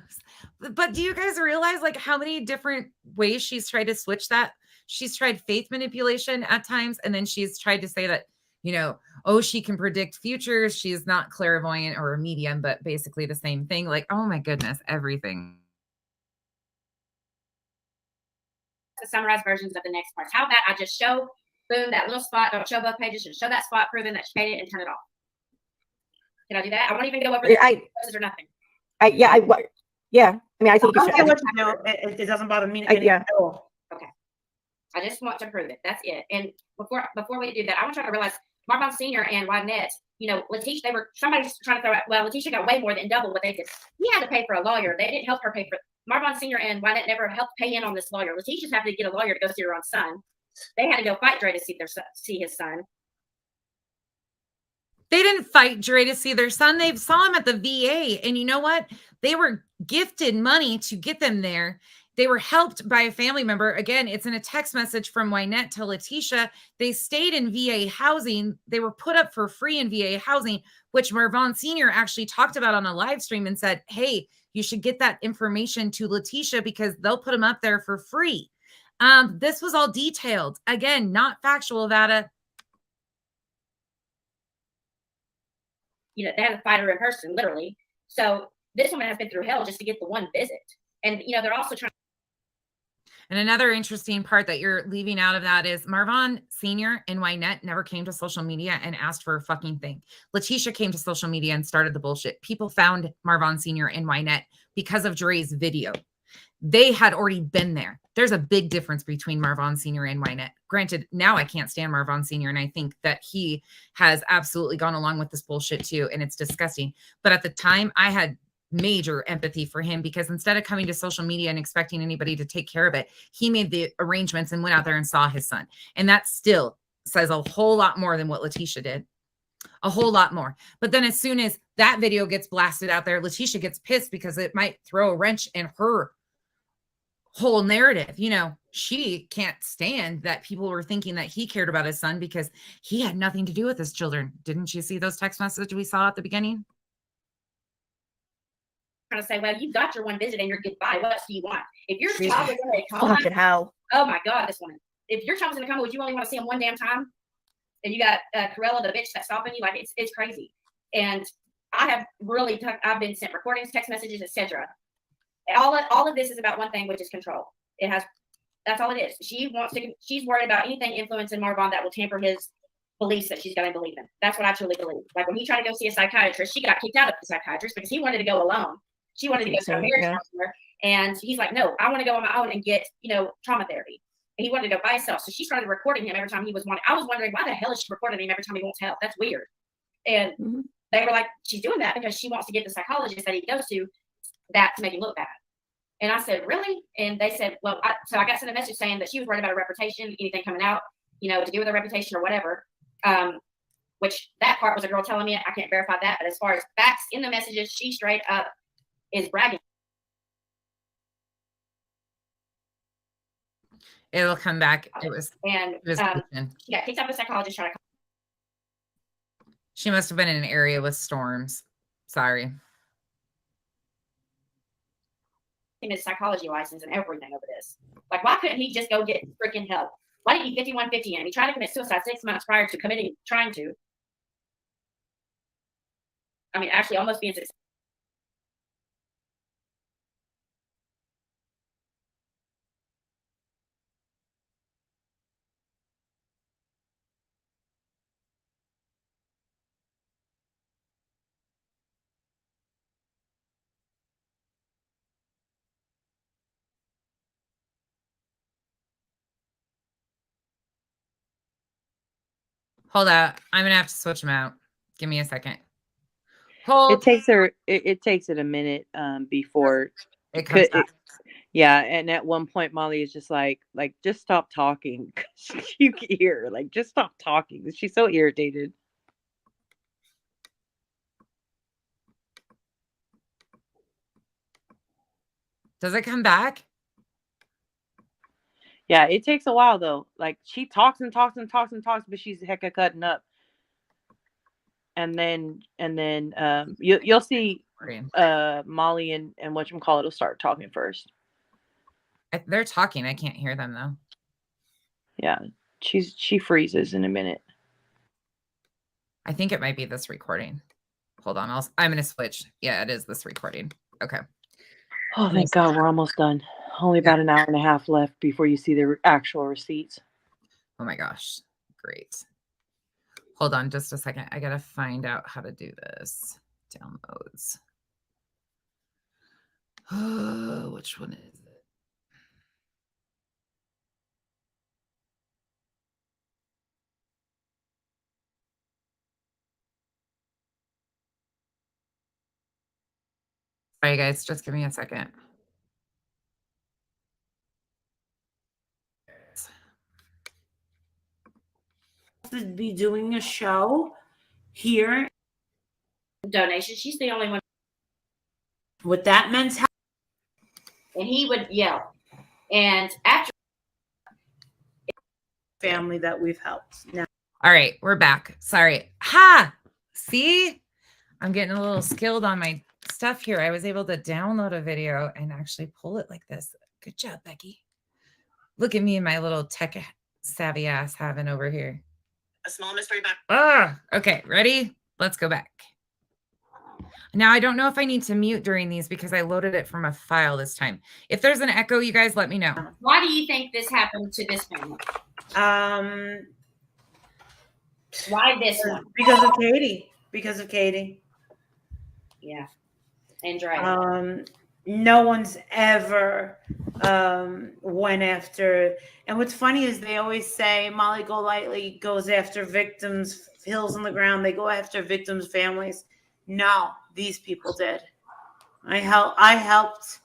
But do you guys realize like how many different ways she's tried to switch that? She's tried faith manipulation at times, and then she's tried to say that, you know, oh, she can predict futures. She's not clairvoyant or a medium, but basically the same thing. Like, oh my goodness, everything. To summarize versions of the next parts. How about I just show, boom, that little spot, don't show both pages, just show that spot proving that she paid it and turn it off. Can I do that? I won't even go over the verses or nothing. Yeah. I mean, I think you I don't care should. what you do. It doesn't bother me Yeah. at all. Okay. I just want to prove it. That's it. And before we do that, I want you to realize Marvin Sr. and Wynette, you know, Letitia, somebody's trying to throw out, well, Letitia got way more than double what they did. He had to pay for a lawyer. They didn't help her pay for it. Marvin Sr. and Wynette never helped pay in on this lawyer. Letitia's having to get a lawyer to go see her own son. They had to go fight Dre to see his son. They didn't fight Dre to see their son. They saw him at the VA. And you know what? They were gifted money to get them there. They were helped by a family member. Again, it's in a text message from Wynette to Letitia. They stayed in VA housing. They were put up for free in VA housing, which Marvin Sr. actually talked about on a live stream and said, hey, you should get that information to Letitia because they'll put them up there for free. This was all detailed. Again, not factual, Vada. You know, they had to fight her in person, literally. So this woman has been through hell just to get the one visit. And, you know, they're also trying. And another interesting part that you're leaving out of that is Marvin Sr. and Wynette never came to social media and asked for a fucking thing. Letitia came to social media and started the bullshit. People found Marvin Sr. and Wynette because of Dre's video. They had already been there. There's a big difference between Marvin Sr. and Wynette. Granted, now I can't stand Marvin Sr. and I think that he has absolutely gone along with this bullshit too, and it's disgusting. But at the time, I had major empathy for him because instead of coming to social media and expecting anybody to take care of it, he made the arrangements and went out there and saw his son. And that still says a whole lot more than what Letitia did. A whole lot more. But then as soon as that video gets blasted out there, Letitia gets pissed because it might throw a wrench in her whole narrative. You know, she can't stand that people were thinking that he cared about his son because he had nothing to do with his children. Didn't you see those text messages we saw at the beginning? Trying to say, well, you got your one visit and your goodbye. What else do you want? If your child was in a coma, Fucking hell. oh my God, this woman. If your child was in a coma, would you only want to see him one damn time? And you got Corella, the bitch that's stopping you, like it's crazy. And I have really, I've been sent recordings, text messages, etc. All of this is about one thing, which is control. That's all it is. She's worried about anything influencing Marvin that will tamper his beliefs that she's going to believe in. That's what I truly believe. Like when he tried to go see a psychiatrist, she got kicked out of the psychiatrist because he wanted to go alone. She wanted to go to a marriage counselor, and he's like, no, I want to go on my own and get, trauma therapy. And he wanted to go by himself. So she started recording him every time he was wanting. I was wondering, why the hell is she recording him every time he wants help? That's weird. And they were like, she's doing that because she wants to get the psychologist that he goes to that to make him look bad. And I said, really? And they said, well, so I got sent a message saying that she was worried about her reputation, anything coming out, to do with her reputation or whatever. Which that part was a girl telling me. I can't verify that. But as far as facts in the messages, she straight up is bragging. It'll come back. She got kicked out of the psychologist. She must have been in an area with storms. Sorry. His psychology license and everything over this. Like, why couldn't he just go get freaking help? Why didn't he 5150 him? He tried to commit suicide 6 months prior to trying to. I mean, actually almost being successful. Hold up. I'm going to have to switch them out. Give me a second. It takes her. It takes it a minute before it comes back. Yeah, and at one point Molly is just like just stop talking. You can hear her, like, just stop talking. She's so irritated. Does it come back? Yeah, it takes a while though. Like, she talks and talks and talks and talks, but she's hecka cutting up. And then you'll see Molly and whatchamacallit will start talking first. They're talking. I can't hear them though. Yeah, she freezes in a minute. I think it might be this recording. Hold on. I'm going to switch. Yeah, it is this recording. Okay. Oh, thank God, we're almost done. Only about an hour and a half left before you see the actual receipts. Oh my gosh. Great. Hold on just a second. I got to find out how to do this. Downloads. Oh, which one is it? Sorry, guys. Just give me a second. To be doing a show here. Donation. She's the only one with that mentality. And he would yell. And after family that we've helped. Now. All right, we're back. Sorry. Ha! See? I'm getting a little skilled on my stuff here. I was able to download a video and actually pull it like this. Good job, Becky. Look at me and my little tech savvy ass having over here. A small mystery box. Okay, ready? Let's go back. Now, I don't know if I need to mute during these because I loaded it from a file this time. If there's an echo, you guys let me know. Why do you think this happened to this family? Why this one? Because of Katie. Because of Katie. Yeah. And Dre. No one's ever went after. And what's funny is they always say Molly Golightly goes after victims, hills on the ground. They go after victims' families. No, these people did. I helped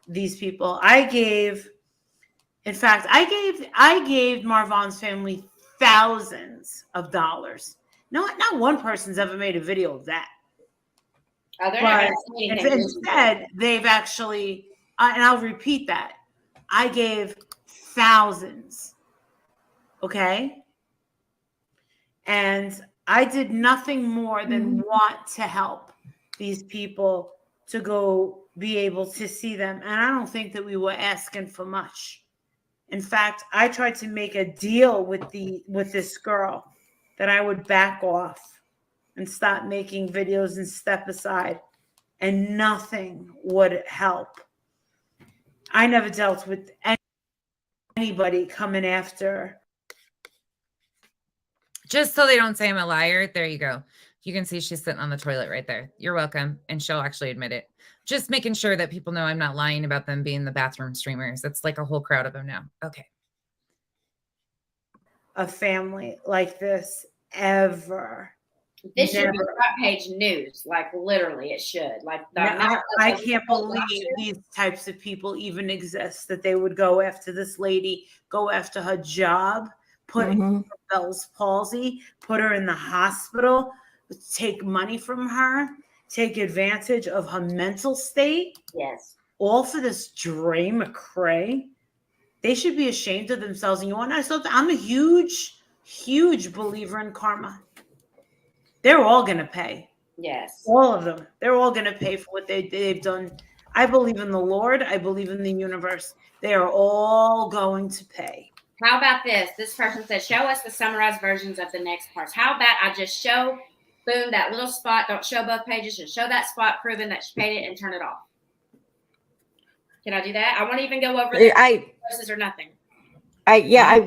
these people. I gave Marvon's family thousands of dollars. Not one person's ever made a video of that. But instead, they've actually, and I'll repeat that, I gave thousands. Okay? And I did nothing more than want to help these people to go be able to see them. And I don't think that we were asking for much. In fact, I tried to make a deal with this girl that I would back off and stop making videos and step aside, and nothing would help. I never dealt with anybody coming after. Just so they don't say I'm a liar. There you go. You can see she's sitting on the toilet right there. You're welcome. And she'll actually admit it. Just making sure that people know I'm not lying about them being the bathroom streamers. It's like a whole crowd of them now. Okay. A family like this ever. This should be front page news. Like, literally, it should. Like, I can't believe these types of people even exist, that they would go after this lady, go after her job, put her Bell's palsy, put her in the hospital, take money from her, take advantage of her mental state. Yes. All for this Dre McCray. They should be ashamed of themselves. And you want to know something? I'm a huge, huge believer in karma. they're all going to pay. Yes. All of them. They're all going to pay for what they've done. I believe in the Lord. I believe in the universe. They are all going to pay. How about this? This person said, show us the summarized versions of the next parts. How about I just show, boom, that little spot. Don't show both pages. Just show that spot proving that she paid it and turn it off. Can I do that? I won't even go over the verses or nothing. Yeah. I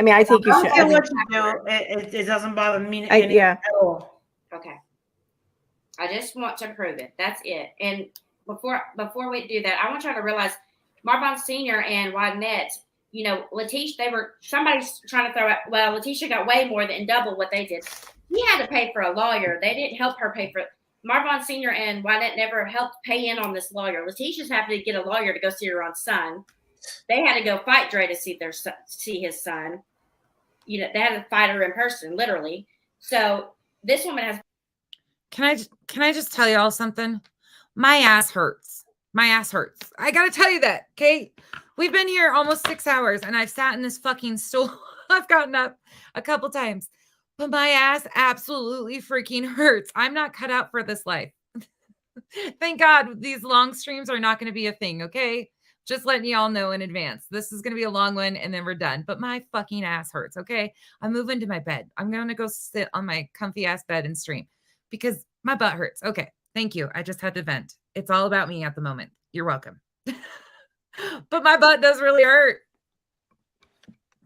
mean, I think you I should. don't care what you do. It doesn't bother me at all. Okay. I just want to prove it. That's it. And before we do that, I want y'all to realize Marbon Sr. and Wynette, you know, Letitia, somebody's trying to throw out, well, Letitia got way more than double what they did. He had to pay for a lawyer. They didn't help her pay for it. Marbon Sr. and Wynette never helped pay in on this lawyer. Letitia's having to get a lawyer to go see her own son. They had to go fight Dre to see his son. You know, they had to fight her in person, literally. So this woman has. Can I just tell you all something? My ass hurts. My ass hurts. I gotta tell you that, okay? We've been here almost 6 hours, and I've sat in this fucking stool. I've gotten up a couple times, but my ass absolutely freaking hurts. I'm not cut out for this life. Thank God these long streams are not going to be a thing, okay? Just letting y'all know in advance. This is going to be a long one, and then we're done. But my fucking ass hurts, okay? I'm moving to my bed. I'm going to go sit on my comfy ass bed and stream because my butt hurts. Okay, thank you. I just had to vent. It's all about me at the moment. You're welcome. But my butt does really hurt.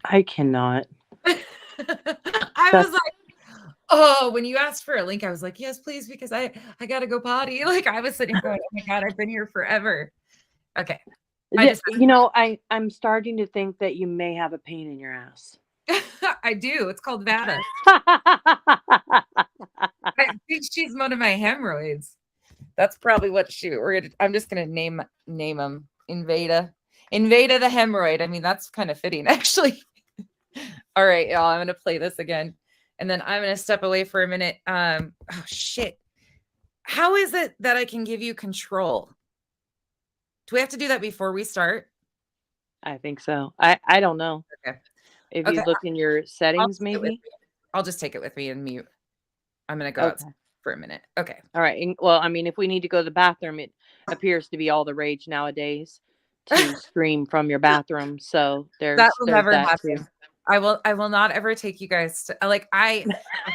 I cannot. I was like, oh, when you asked for a link, I was like, yes, please, because I got to go potty. Like I was sitting going, oh my God, I've been here forever. Okay. I'm starting to think that you may have a pain in your ass. I do. It's called Vata. I think she's one of my hemorrhoids. That's probably what I'm just gonna name them. Invada the hemorrhoid. I mean, that's kind of fitting, actually. All right, y'all. I'm gonna play this again, and then I'm gonna step away for a minute. Oh shit! How is it that I can give you control? Do we have to do that before we start? I think so. I don't know. Okay. If you look in your settings, maybe. I'll just take it with me and mute. I'm going to go out for a minute. Okay. All right. Well, I mean, if we need to go to the bathroom, it appears to be all the rage nowadays to stream from your bathroom. So that will never happen. Too. I will not ever take you guys to, like, I've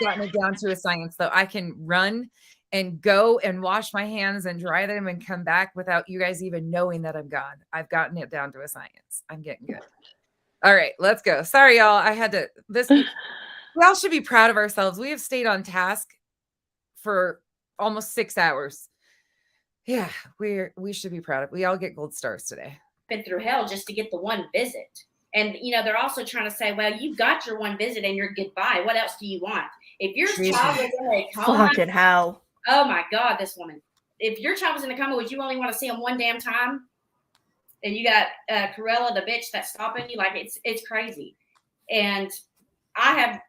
gotten it down to a science, though. I can run and go and wash my hands and dry them and come back without you guys even knowing that I'm gone. I've gotten it down to a science. I'm getting good. All right, let's go. Sorry, y'all. I had to, we all should be proud of ourselves. We have stayed on task for almost 6 hours. Yeah, we should be proud of it. We all get gold stars today. Been through hell just to get the one visit. And, you know, they're also trying to say, well, you got your one visit and you're goodbye. What else do you want? If your child was in a coma. Fucking hell. Oh, my God, this woman. If your child was in a coma, would you only want to see him one damn time? And you got Corella, the bitch that's stopping you. Like, it's crazy. And I have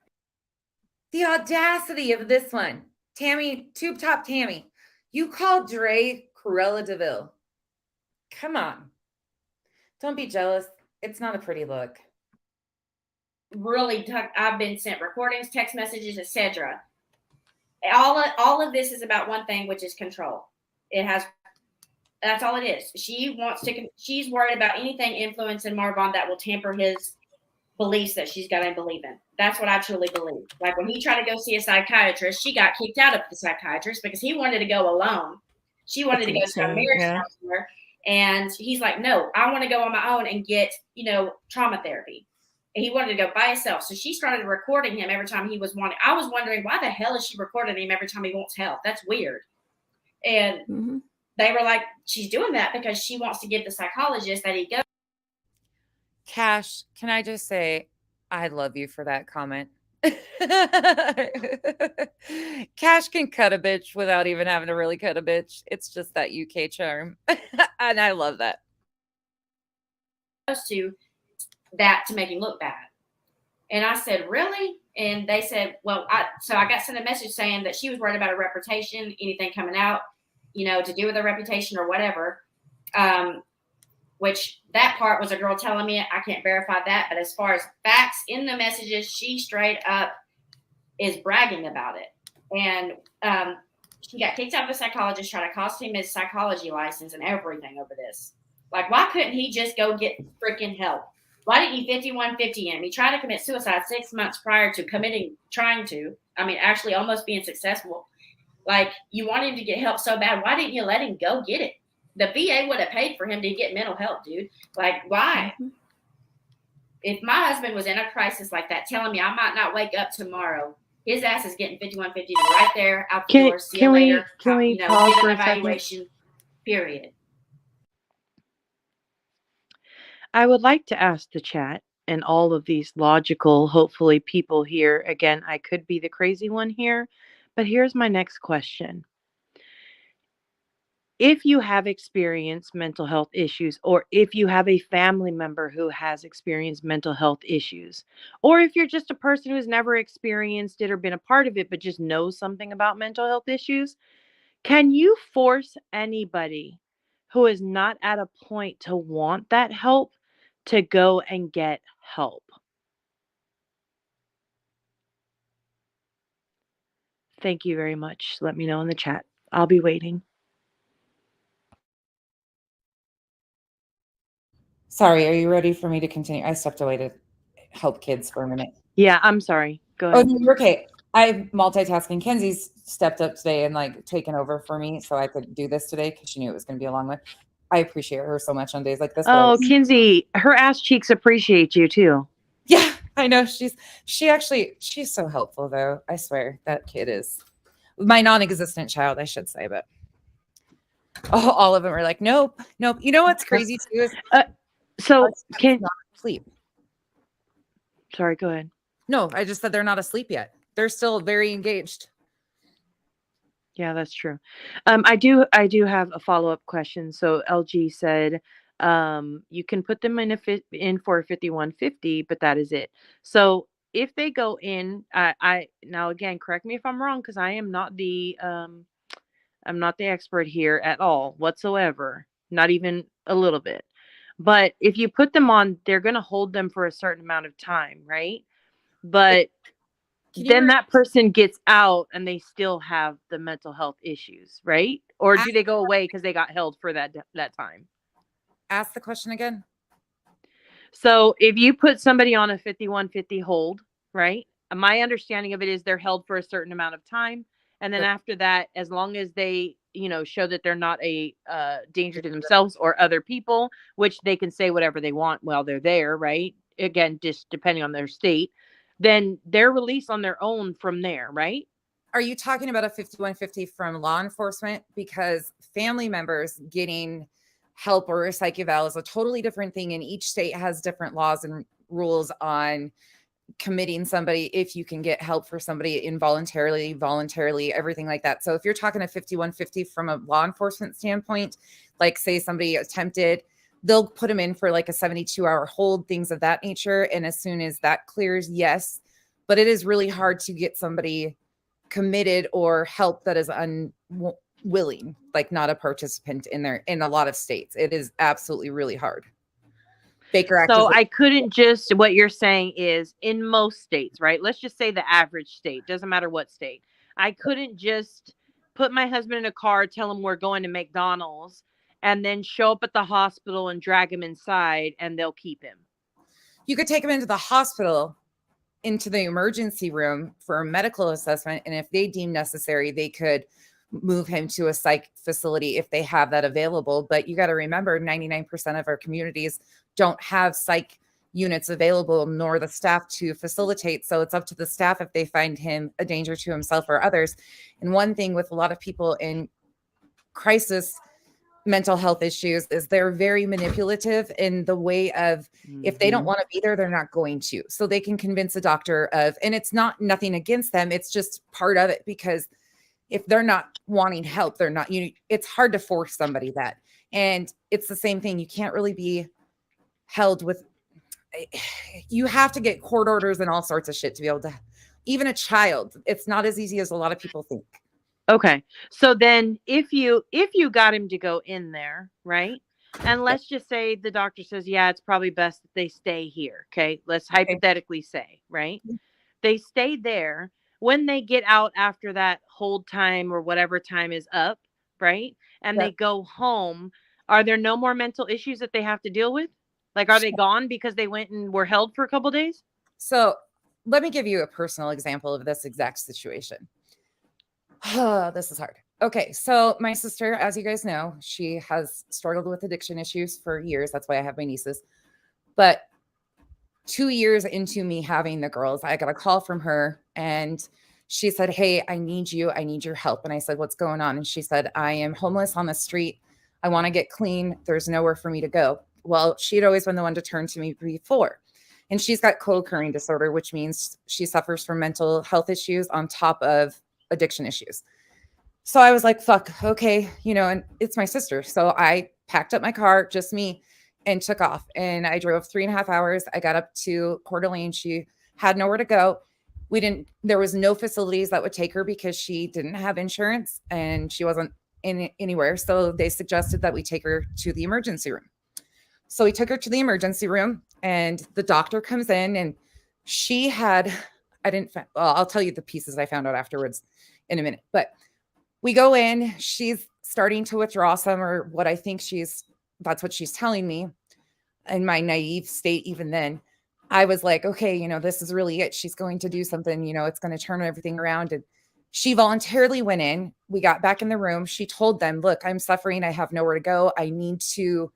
the audacity of this one. Tammy, Tube Top Tammy. You called Dre Corella DeVille. Come on. Don't be jealous. It's not a pretty look. Really, I've been sent recordings, text messages, etc. All of this is about one thing, which is control. That's all it is. She's worried about anything influencing Marbon that will tamper his beliefs that she's got to believe in. That's what I truly believe. Like when he tried to go see a psychiatrist, she got kicked out of the psychiatrist because he wanted to go alone. She wanted to go to a marriage counselor. And he's like, no, I want to go on my own and get, trauma therapy. And he wanted to go by himself. So she started recording him every time he was wanting. I was wondering, why the hell is she recording him every time he wants help? That's weird. And they were like, she's doing that because she wants to give the psychologist that he goes. Cash, can I just say, I love you for that comment. Cash can cut a bitch without even having to really cut a bitch. It's just that UK charm. And I love that. To that to make him look bad. And I said, really? And they said, well, I got sent a message saying that she was worried about her reputation, anything coming out, to do with her reputation or whatever. Which that part was a girl telling me. I can't verify that. But as far as facts in the messages, she straight up is bragging about it. And she got kicked out of a psychologist, tried to cost him his psychology license and everything over this. Like, why couldn't he just go get freaking help? Why didn't you 5150 him? He tried to commit suicide 6 months prior to actually almost being successful. Like, you want him to get help so bad. Why didn't you let him go get it? The VA would have paid for him to get mental help, dude. Like, why? Mm-hmm. If my husband was in a crisis like that, telling me I might not wake up tomorrow, his ass is getting 5150 right there out the door. See you later. Can we pause for an evaluation? Period. I would like to ask the chat and all of these logical, hopefully, people here. Again, I could be the crazy one here, but here's my next question. If you have experienced mental health issues, or if you have a family member who has experienced mental health issues, or if you're just a person who's never experienced it or been a part of it, but just knows something about mental health issues, can you force anybody who is not at a point to want that help to go and get help? Thank you very much. Let me know in the chat. I'll be waiting. Sorry, are you ready for me to continue? I stepped away to help kids for a minute. Yeah, I'm sorry. Go ahead. Oh, no, you're okay. I'm multitasking. Kenzie's stepped up today and like taken over for me so I could do this today because she knew it was going to be a long one. I appreciate her so much on days like this. Oh, Kinsey, her ass cheeks appreciate you too. Yeah, I know. She's so helpful though. I swear that kid is my non-existent child, I should say, but all of them are like, nope. You know what's crazy too is so can not sleep. Sorry, go ahead. No, I just said they're not asleep yet. They're still very engaged. Yeah, that's true. I do have a follow-up question. So LG said, you can put them in for 5150, but that is it. So if they go in, I now again, correct me if I'm wrong, because I am not the I'm not the expert here at all whatsoever, not even a little bit. But if you put them on, they're going to hold them for a certain amount of time, right? But then that person gets out and they still have the mental health issues, right? Or do they go away because they got held for that time? Ask the question again. So if you put somebody on a 5150 hold, right? My understanding of it is they're held for a certain amount of time. And then after that, as long as they, show that they're not a danger to themselves or other people, which they can say whatever they want while they're there, right? Again, just depending on their state, then they're released on their own from there, right? Are you talking about a 5150 from law enforcement? Because family members getting help or a psych eval is a totally different thing, and each state has different laws and rules on committing somebody, if you can get help for somebody involuntarily, voluntarily, everything like that. So if you're talking a 5150 from a law enforcement standpoint, like say somebody attempted, they'll put them in for like a 72-hour hold, things of that nature. And as soon as that clears, yes. But it is really hard to get somebody committed or help that is unwilling, like not a participant in a lot of states. It is absolutely really hard. Baker Act. So I couldn't just, what you're saying is in most states, right? Let's just say the average state, doesn't matter what state. I couldn't just put my husband in a car, tell him we're going to McDonald's, and then show up at the hospital and drag him inside and they'll keep him. You could take him into the hospital, into the emergency room for a medical assessment. And if they deem necessary, they could move him to a psych facility if they have that available. But you got to remember, 99% of our communities don't have psych units available, nor the staff to facilitate. So it's up to the staff if they find him a danger to himself or others. And one thing with a lot of people in crisis mental health issues is they're very manipulative in the way of, if they don't want to be there, they're not going to. So they can convince a doctor of, and it's nothing against them. It's just part of it, because if they're not wanting help, they're not, it's hard to force somebody that. And it's the same thing. You can't really be held with, you have to get court orders and all sorts of shit to be able to, even a child, it's not as easy as a lot of people think. Okay. So then if you got him to go in there, right? And let's just say the doctor says, yeah, it's probably best that they stay here. Okay. Let's hypothetically say, right? They stay there. when they get out after that hold time or whatever time is up, right? And they go home, are there no more mental issues that they have to deal with? Like, are they gone because they went and were held for a couple days? So let me give you a personal example of this exact situation. This is hard. Okay, so my sister, as you guys know, she has struggled with addiction issues for years. That's why I have my nieces. But 2 years into me having the girls, I got a call from her and she said, "Hey, I need you. I need your help." And I said, "What's going on?" And she said, "I am homeless on the street. I want to get clean. There's nowhere for me to go." Well, she'd always been the one to turn to me before. And she's got co-occurring disorder, which means she suffers from mental health issues on top of addiction issues. So I was like, fuck, okay, and it's my sister. So I packed up my car, just me, and took off. And I drove 3.5 hours. I got up to Coeur d'Alene. She had nowhere to go. There was no facilities that would take her because she didn't have insurance and she wasn't in anywhere. So they suggested that we take her to the emergency room. So we took her to the emergency room and the doctor comes in and she had, I'll tell you the pieces I found out afterwards in a minute, but we go in, she's starting to withdraw some, or what I think that's what she's telling me. In my naive state, even then, I was like, okay, this is really it. She's going to do something, it's going to turn everything around. And she voluntarily went in. We got back in the room. She told them, "Look, I'm suffering. I have nowhere to go. I need to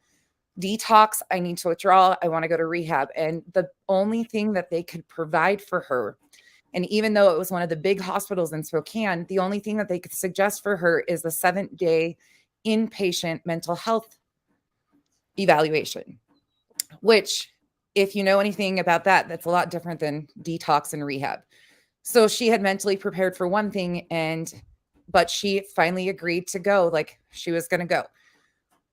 detox. I need to withdraw. I want to go to rehab." And the only thing that they could provide for her, and even though it was one of the big hospitals in Spokane, the only thing that they could suggest for her is a 7-day inpatient mental health evaluation, which, if you know anything about that, that's a lot different than detox and rehab. So she had mentally prepared for one thing, but she finally agreed to go, like she was going to go.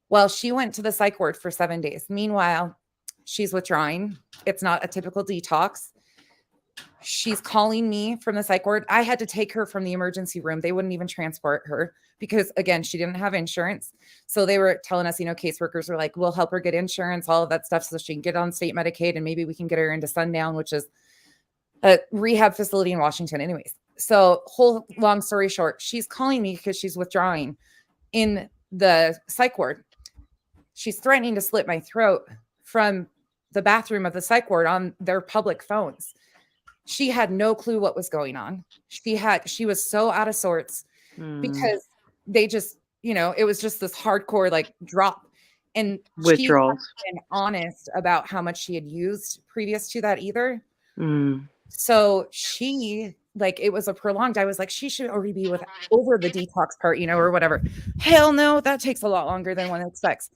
Well, she went to the psych ward for 7 days. Meanwhile, she's withdrawing. It's not a typical detox. She's calling me from the psych ward. I had to take her from the emergency room. They wouldn't even transport her because, again, she didn't have insurance. So they were telling us, caseworkers were like, "We'll help her get insurance, all of that stuff, so she can get on state Medicaid, and maybe we can get her into Sundown," which is a rehab facility in Washington. Anyways, so whole long story short, she's calling me because she's withdrawing in the psych ward. She's threatening to slit my throat from the bathroom of the psych ward on their public phones. She had no clue what was going on. She was so out of sorts because they just, it was just this hardcore drop. And withdrawals. She hadn't been honest about how much she had used previous to that either. So she, it was a prolonged, I was like, she should already be over the detox part, or whatever. Hell no, that takes a lot longer than one expects.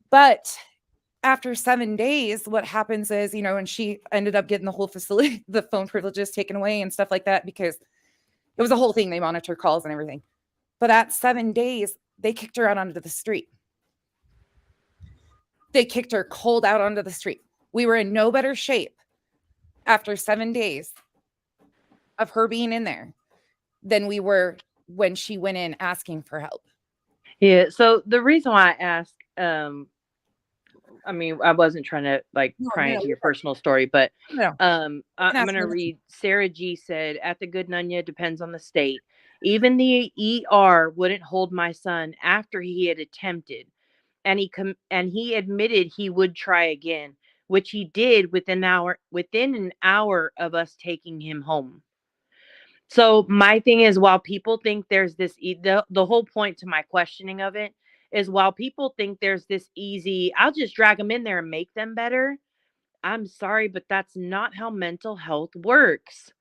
But after 7 days, what happens is, and she ended up getting the whole facility, the phone privileges taken away and stuff like that, because it was a whole thing. They monitor calls and everything. But at 7 days, they kicked her out onto the street. They kicked her cold out onto the street. We were in no better shape after 7 days of her being in there than we were when she went in asking for help. Yeah. So the reason why I ask, I wasn't trying to pry into your personal story, but I'm going to read. Sarah G said, "At the Good Nunya, depends on the state. Even the ER wouldn't hold my son after he had attempted, and he admitted he would try again, which he did within an hour of us taking him home." So my thing is, while people think there's this, the whole point to my questioning of it is, while people think there's this easy, I'll just drag them in there and make them better. I'm sorry, but that's not how mental health works.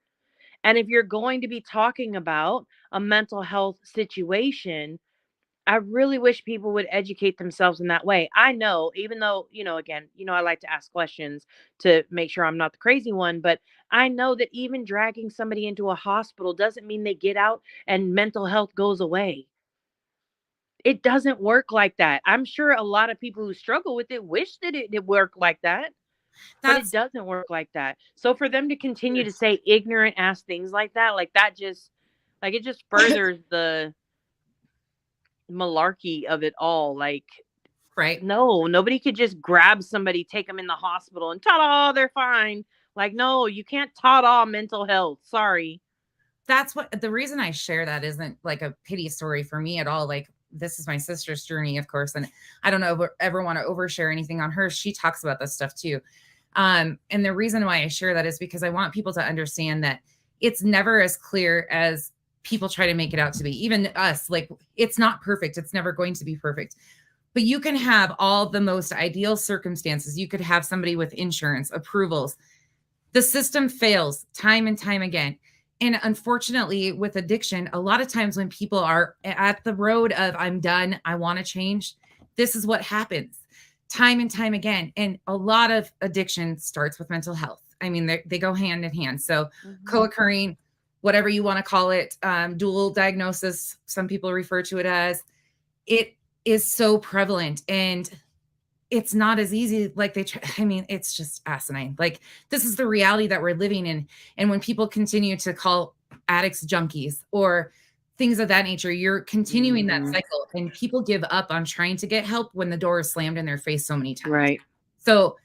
And if you're going to be talking about a mental health situation, I really wish people would educate themselves in that way. I know, even though, again, I like to ask questions to make sure I'm not the crazy one, but I know that even dragging somebody into a hospital doesn't mean they get out and mental health goes away. It doesn't work like that. I'm sure a lot of people who struggle with it wish that it worked like that, but it doesn't work like that. So for them to continue to say ignorant ass things like that just, it just furthers the malarkey of it all. Right. No, nobody could just grab somebody, take them in the hospital and ta-da, they're fine. No, you can't ta-da mental health. Sorry. that's what the reason I share that isn't like a pity story for me at all. Like, this is my sister's journey, of course, and I don't ever want to overshare anything on her. She talks about this stuff too. And the reason why I share that is because I want people to understand that it's never as clear as people try to make it out to be. Even us, like, it's not perfect. It's never going to be perfect. But you can have all the most ideal circumstances. You could have somebody with insurance, approvals. The system fails time and time again. And unfortunately, with addiction, a lot of times when people are at the road of, I'm done, I want to change, this is what happens time and time again. And a lot of addiction starts with mental health. I mean, they go hand in hand. So co-occurring, whatever you want to call it, dual diagnosis, some people refer to it as, it is so prevalent. And it's not as easy like they try. I mean, it's just asinine. Like, this is the reality that we're living in. And when people continue to call addicts junkies or things of that nature, you're continuing that cycle, and people give up on trying to get help when the door is slammed in their face so many times. Right. So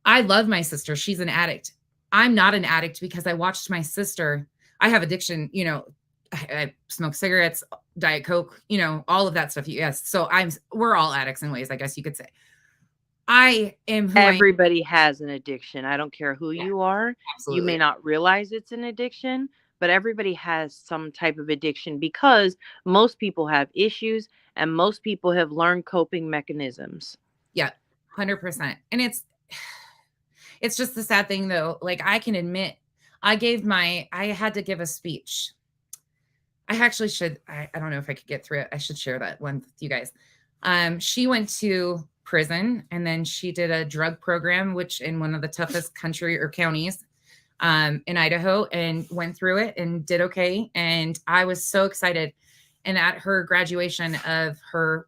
I love my sister. She's an addict. I'm not an addict because I watched my sister. I have addiction, you know, I smoke cigarettes, Diet Coke, you know, all of that stuff. Yes. So we're all addicts in ways, I guess you could say. I am who Everybody has an addiction. I don't care who you are. Absolutely. You may not realize it's an addiction, but everybody has some type of addiction because most people have issues and most people have learned coping mechanisms. Yeah, 100%. And it's just the sad thing though. Like, I can admit, I had to give a speech. I actually should, I don't know if I could get through it. I should share that one with you guys. She went to prison, and then she did a drug program, which in one of the toughest country or counties in Idaho, and went through it and did okay. And I was so excited. And at her graduation of her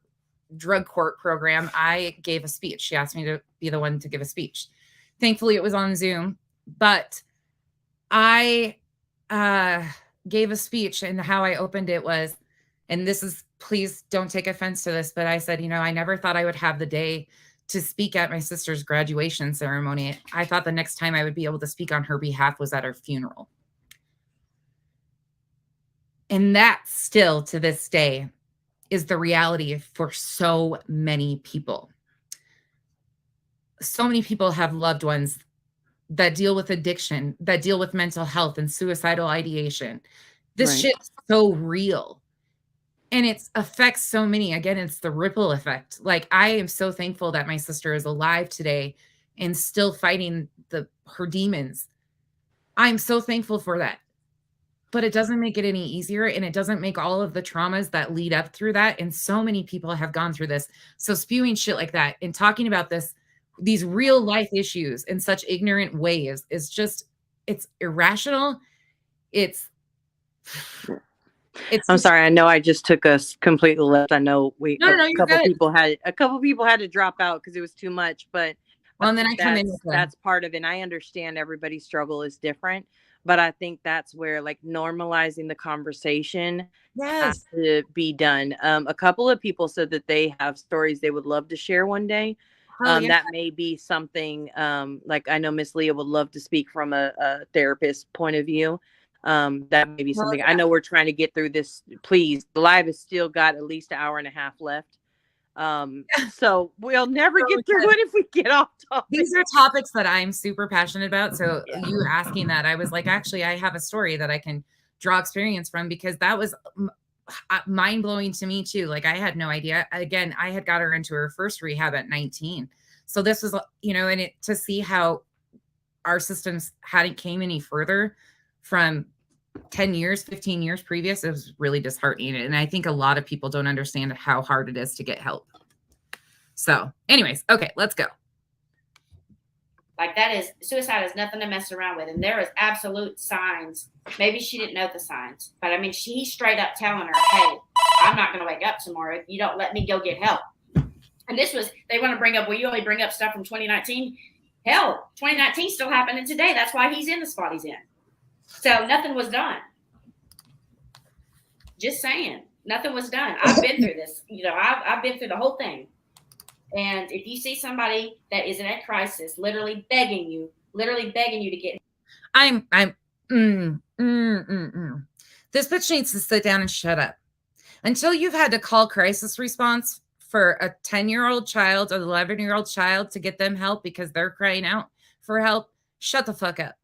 drug court program, I gave a speech. She asked me to be the one to give a speech. Thankfully, it was on Zoom, but I gave a speech, and how I opened it was, and this is, please don't take offense to this, but I said, you know, I never thought I would have the day to speak at my sister's graduation ceremony. I thought the next time I would be able to speak on her behalf was at her funeral. And that still to this day is the reality for so many people. So many people have loved ones that deal with addiction, that deal with mental health and suicidal ideation. This shit's so real. And it affects so many. Again, it's the ripple effect. Like, I am so thankful that my sister is alive today and still fighting her demons. I'm so thankful for that. But it doesn't make it any easier, and it doesn't make all of the traumas that lead up through that. And so many people have gone through this. So spewing shit like that and talking about these real life issues in such ignorant ways is just, it's irrational. I'm sorry. I know I just took us completely left. I know a couple people had to drop out because it was too much, but well, and then I come in. That's part of it. And I understand everybody's struggle is different, but I think that's where, like, normalizing the conversation has to be done. A couple of people said that they have stories they would love to share one day. That may be something, like, I know Miss Leah would love to speak from a therapist point of view. That may be something. I know we're trying to get through this. Please, the live has still got at least an hour and a half left. So we'll never get through it if we get off topic. These are topics that I'm super passionate about. So you asking that, I was like, actually, I have a story that I can draw experience from, because that was mind blowing to me too. Like, I had no idea. Again, I had got her into her first rehab at 19. So this was, you know, and to see how our systems hadn't came any further from 10 years, 15 years previous, it was really disheartening. And I think a lot of people don't understand how hard it is to get help. So anyways, okay, let's go. Like, suicide is nothing to mess around with. And there is absolute signs. Maybe she didn't know the signs, but I mean, she's straight up telling her, hey, I'm not going to wake up tomorrow if you don't let me go get help. And they want to bring up, well, you only bring up stuff from 2019. Hell, 2019 still happening today. That's why he's in the spot he's in. So nothing was done. Just saying, nothing was done. I've been through this. You know, I've been through the whole thing. And if you see somebody that is in a crisis, literally begging you to get. This bitch needs to sit down and shut up. Until you've had to call crisis response for a 10-year-old child or 11-year-old child to get them help because they're crying out for help, shut the fuck up.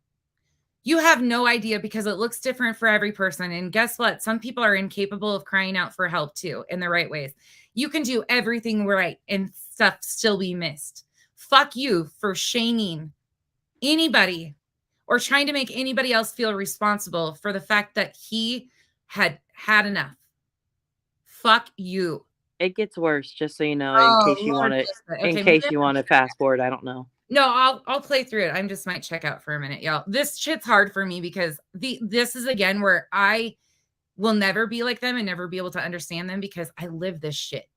You have no idea because it looks different for every person. And guess what? Some people are incapable of crying out for help too in the right ways. You can do everything right and stuff still be missed. Fuck you for shaming anybody or trying to make anybody else feel responsible for the fact that he had had enough. Fuck you. It gets worse, just so you know, in case you want to, in case you want to fast forward. I don't know. No, I'll play through it. I just might check out for a minute, y'all. This shit's hard for me because this is again where I will never be like them and never be able to understand them because I live this shit.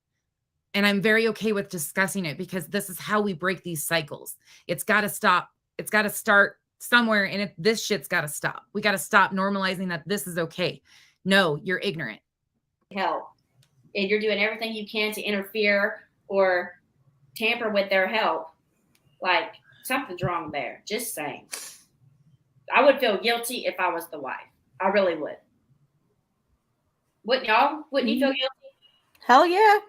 And I'm very okay with discussing it because this is how we break these cycles. It's got to stop. It's got to start somewhere, and this shit's got to stop. We got to stop normalizing that this is okay. No, you're ignorant. Help. And you're doing everything you can to interfere or tamper with their help. Like, something's wrong there. Just saying. I would feel guilty if I was the wife. I really would. Wouldn't y'all? Wouldn't you feel guilty? Hell yeah.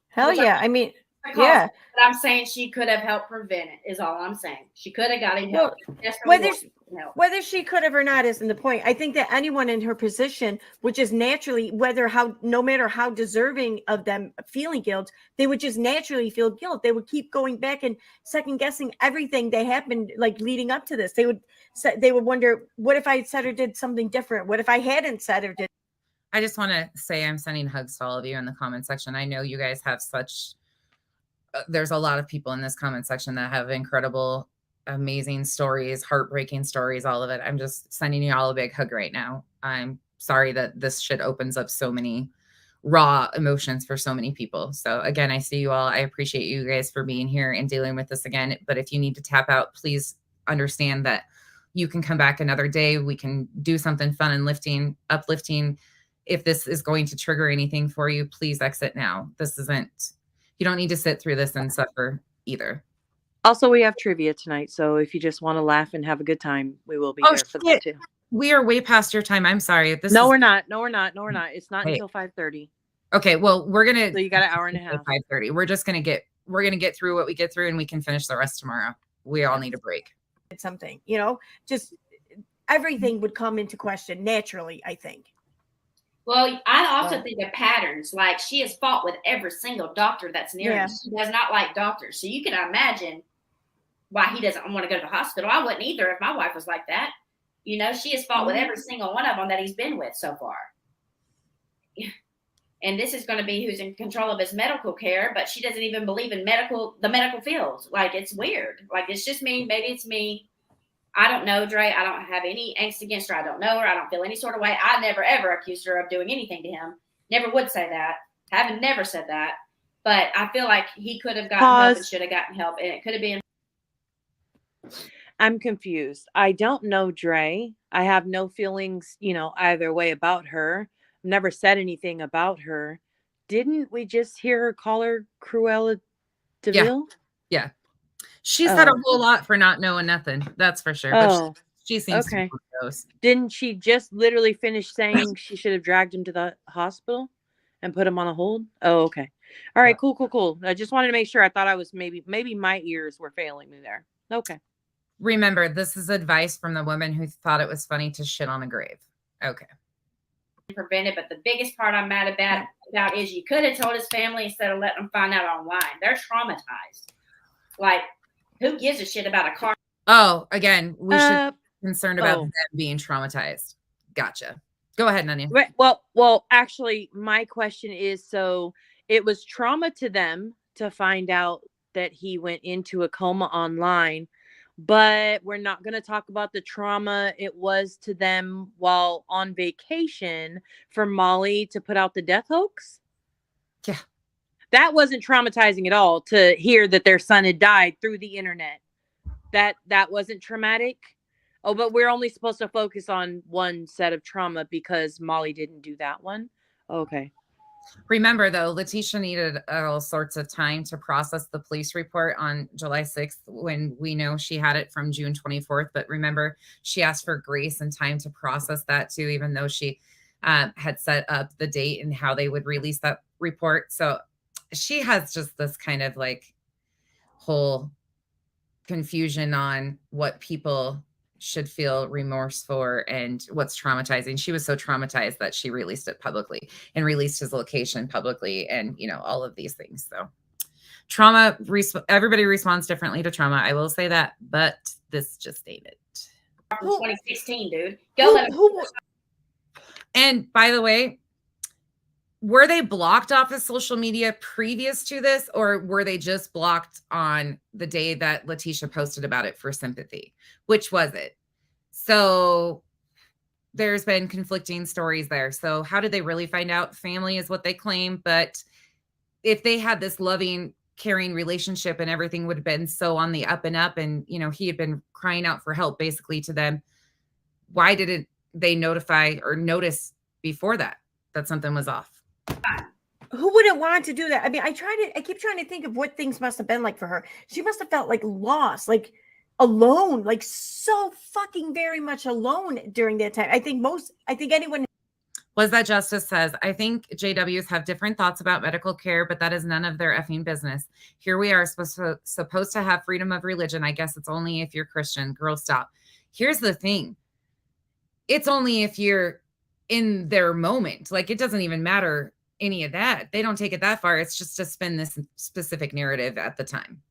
Hell yeah. I mean, yeah. But I'm saying she could have helped prevent it, is all I'm saying. She could have got him help. Whether she could have or not isn't the point. I think that anyone in her position would just naturally, no matter how deserving of them feeling guilt, they would just naturally feel guilt. They would keep going back and second guessing everything that happened, like leading up to this. They would wonder, what if I said or did something different? What if I hadn't said or did? I just want to say I'm sending hugs to all of you in the comment section. I know you guys have there's a lot of people in this comment section that have incredible, amazing stories, heartbreaking stories, all of it. I'm just sending you all a big hug right now. I'm sorry that this shit opens up so many raw emotions for so many people. So again, I see you all. I appreciate you guys for being here and dealing with this again. But if you need to tap out, please understand that you can come back another day. We can do something fun and uplifting. If this is going to trigger anything for you, please exit now. You don't need to sit through this and suffer either. Also, we have trivia tonight, so if you just want to laugh and have a good time, we will be there for that too. We are way past your time. I'm sorry. We're not. It's not until 5:30. Okay, well, we're gonna. So you got an hour and a half. 5:30. We're gonna get through what we get through, and we can finish the rest tomorrow. We all need a break. Something, just everything would come into question naturally, I think. Well, I also think of patterns. Like, she has fought with every single doctor that's near him. She does not like doctors. So you can imagine why he doesn't want to go to the hospital. I wouldn't either if my wife was like that. She has fought with every single one of them that he's been with so far. And this is going to be who's in control of his medical care, but she doesn't even believe in the medical field. Like, it's weird. Like, it's just me. Maybe it's me. I don't know Dre. I don't have any angst against her. I don't know her. I don't feel any sort of way. I never, ever accused her of doing anything to him. Never would say that. Haven't never said that. But I feel like he could have gotten help and should have gotten help. And it could have been. I'm confused. I don't know Dre. I have no feelings, either way about her. Never said anything about her. Didn't we just hear her call her Cruella DeVille? Yeah. She said a whole lot for not knowing nothing. That's for sure. But she seems okay. To be close. Didn't she just literally finish saying she should have dragged him to the hospital and put him on a hold? Oh, okay. All right, cool. I just wanted to make sure. I thought I was maybe my ears were failing me there. Okay. Remember, this is advice from the woman who thought it was funny to shit on a grave. Okay. Prevented, but the biggest part I'm mad about is you could have told his family instead of letting them find out online. They're traumatized. Like, who gives a shit about a car? Oh, again, we should be concerned about them being traumatized. Gotcha. Go ahead, Nanya. Right. Well, actually, my question is, so it was trauma to them to find out that he went into a coma online, but we're not going to talk about the trauma it was to them while on vacation for Molly to put out the death hoax? Yeah. That wasn't traumatizing at all to hear that their son had died through the internet. That wasn't traumatic. Oh, but we're only supposed to focus on one set of trauma because Molly didn't do that one. Okay. Remember, though, Letitia needed all sorts of time to process the police report on July 6th when we know she had it from June 24th. But remember, she asked for grace and time to process that too, even though she had set up the date and how they would release that report. So she has just this kind of like whole confusion on what people should feel remorse for and what's traumatizing. She was so traumatized that she released it publicly and released his location publicly and, you know, all of these things. So trauma, everybody responds differently to trauma. I will say that, but this just ain't it. From 2016, dude. Go And by the way, were they blocked off of social media previous to this, or were they just blocked on the day that Letitia posted about it for sympathy? Which was it? So there's been conflicting stories there. So how did they really find out? Family is what they claim, but if they had this loving, caring relationship and everything would have been so on the up and up, and, you know, he had been crying out for help basically to them, why didn't they notify or notice before that something was off? Who wouldn't want to do that? I mean, I keep trying to think of what things must have been like for her. She must have felt like lost, like alone, like so fucking very much alone during that time. I think anyone. Was that Justice says, I think JWs have different thoughts about medical care, but that is none of their effing business. Here we are supposed to have freedom of religion. I guess it's only if you're Christian. Girl, stop. Here's the thing. It's only if you're in their moment. Like, it doesn't even matter any of that. They don't take it that far. It's just to spin this specific narrative at the time.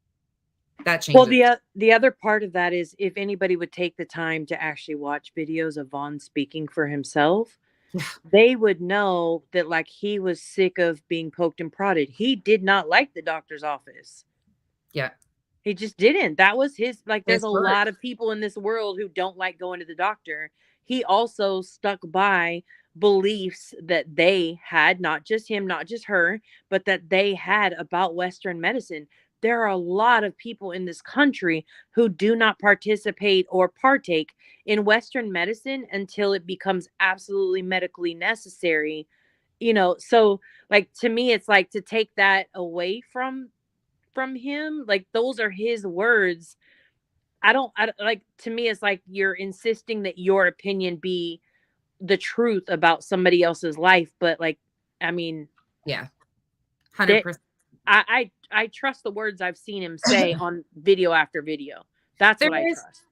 That changes. Well, the other part of that is if anybody would take the time to actually watch videos of Vaughn speaking for himself, they would know that, like, he was sick of being poked and prodded. He did not like the doctor's office. Yeah. He just didn't. That was his, like, there's a lot of people in this world who don't like going to the doctor. He also stuck by beliefs that they had, not just him, not just her, but that they had about Western medicine. There are a lot of people in this country who do not participate or partake in Western medicine until it becomes absolutely medically necessary. You know, so like, to me, it's like, to take that away from him, like, those are his words. I like, to me, it's like you're insisting that your opinion be the truth about somebody else's life. But, like, I mean, yeah, 100%. I trust the words I've seen him say on video after video. That's what I trust.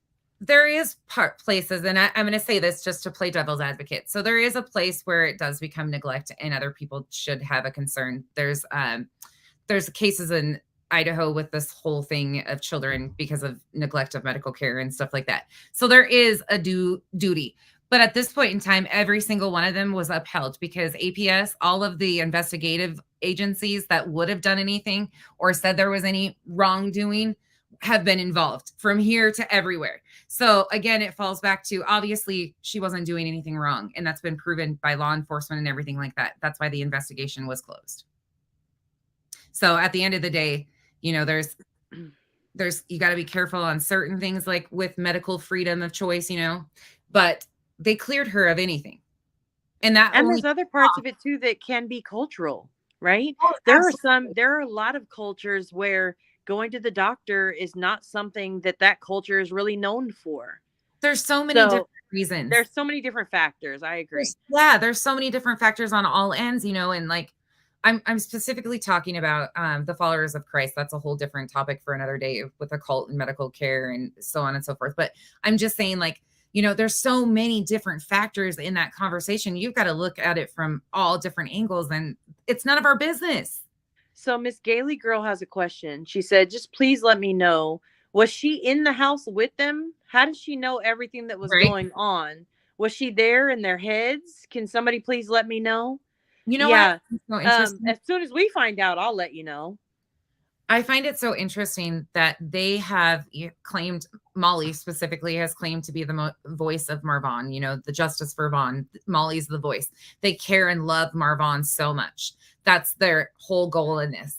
There is places, and I'm going to say this just to play devil's advocate. So there is a place where it does become neglect and other people should have a concern. There's cases in Idaho with this whole thing of children because of neglect of medical care and stuff like that. So there is a duty. But at this point in time, every single one of them was upheld because APS, all of the investigative agencies that would have done anything or said there was any wrongdoing have been involved from here to everywhere. So again, it falls back to, obviously she wasn't doing anything wrong. And that's been proven by law enforcement and everything like that. That's why the investigation was closed. So at the end of the day, you know, there's you got to be careful on certain things, like with medical freedom of choice, you know, but they cleared her of anything. And there's other parts of it too that can be cultural, right? There are a lot of cultures where going to the doctor is not something that culture is really known for. There's so many different reasons. There's so many different factors. I agree. There's so many different factors on all ends, you know, and like, I'm specifically talking about the followers of Christ. That's a whole different topic for another day with occult and medical care and so on and so forth. But I'm just saying, like, you know, there's so many different factors in that conversation. You've got to look at it from all different angles, and it's none of our business. So Miss Gailey Girl has a question. She said, just please let me know, was she in the house with them? How did she know everything that was going on? Was she there in their heads? Can somebody please let me know? You know what? As soon as we find out, I'll let you know. I find it so interesting that they have claimed, Molly specifically has claimed to be the voice of Marvon, you know, the justice for Vaughn. Molly's the voice. They care and love Marvon so much. That's their whole goal in this.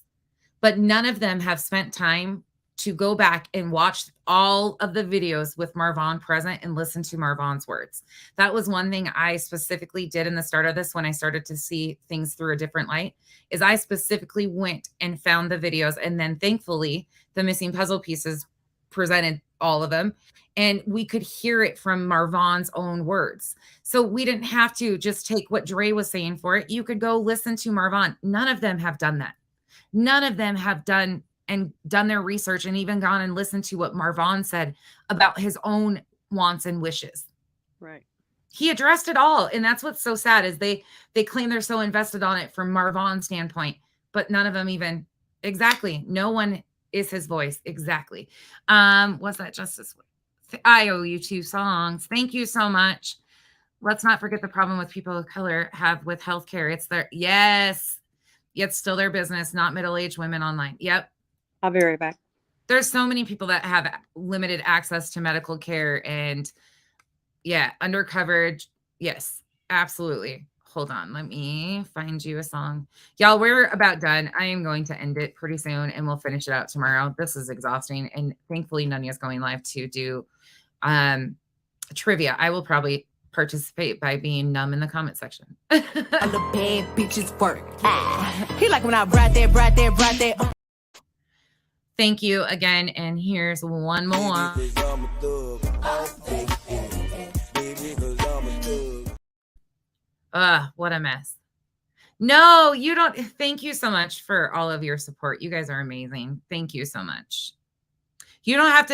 But none of them have spent time to go back and watch all of the videos with Marvon present and listen to Marvon's words. That was one thing I specifically did in the start of this when I started to see things through a different light, is I specifically went and found the videos. And then thankfully the missing puzzle pieces presented all of them. And we could hear it from Marvon's own words. So we didn't have to just take what Dre was saying for it. You could go listen to Marvon. None of them have done that. None of them have done their research and even gone and listened to what Marvon said about his own wants and wishes. Right. He addressed it all. And that's what's so sad is they claim they're so invested on it from Marvon's standpoint, but none of them even exactly. No one is his voice. Exactly. What's that, Justice? I owe you 2 songs. Thank you so much. Let's not forget the problem with people of color have with healthcare. It's their it's still their business, not middle-aged women online. Yep. I'll be right back. There's so many people that have limited access to medical care and undercoverage. Yes, absolutely. Hold on. Let me find you a song. Y'all, we're about done. I am going to end it pretty soon and we'll finish it out tomorrow. This is exhausting. And thankfully, Nunya's going live to do trivia. I will probably participate by being numb in the comment section. All the bad bitches work. He like when I ride that. Thank you again. And here's one more. What a mess. No, you don't. Thank you so much for all of your support. You guys are amazing. Thank you so much. You don't have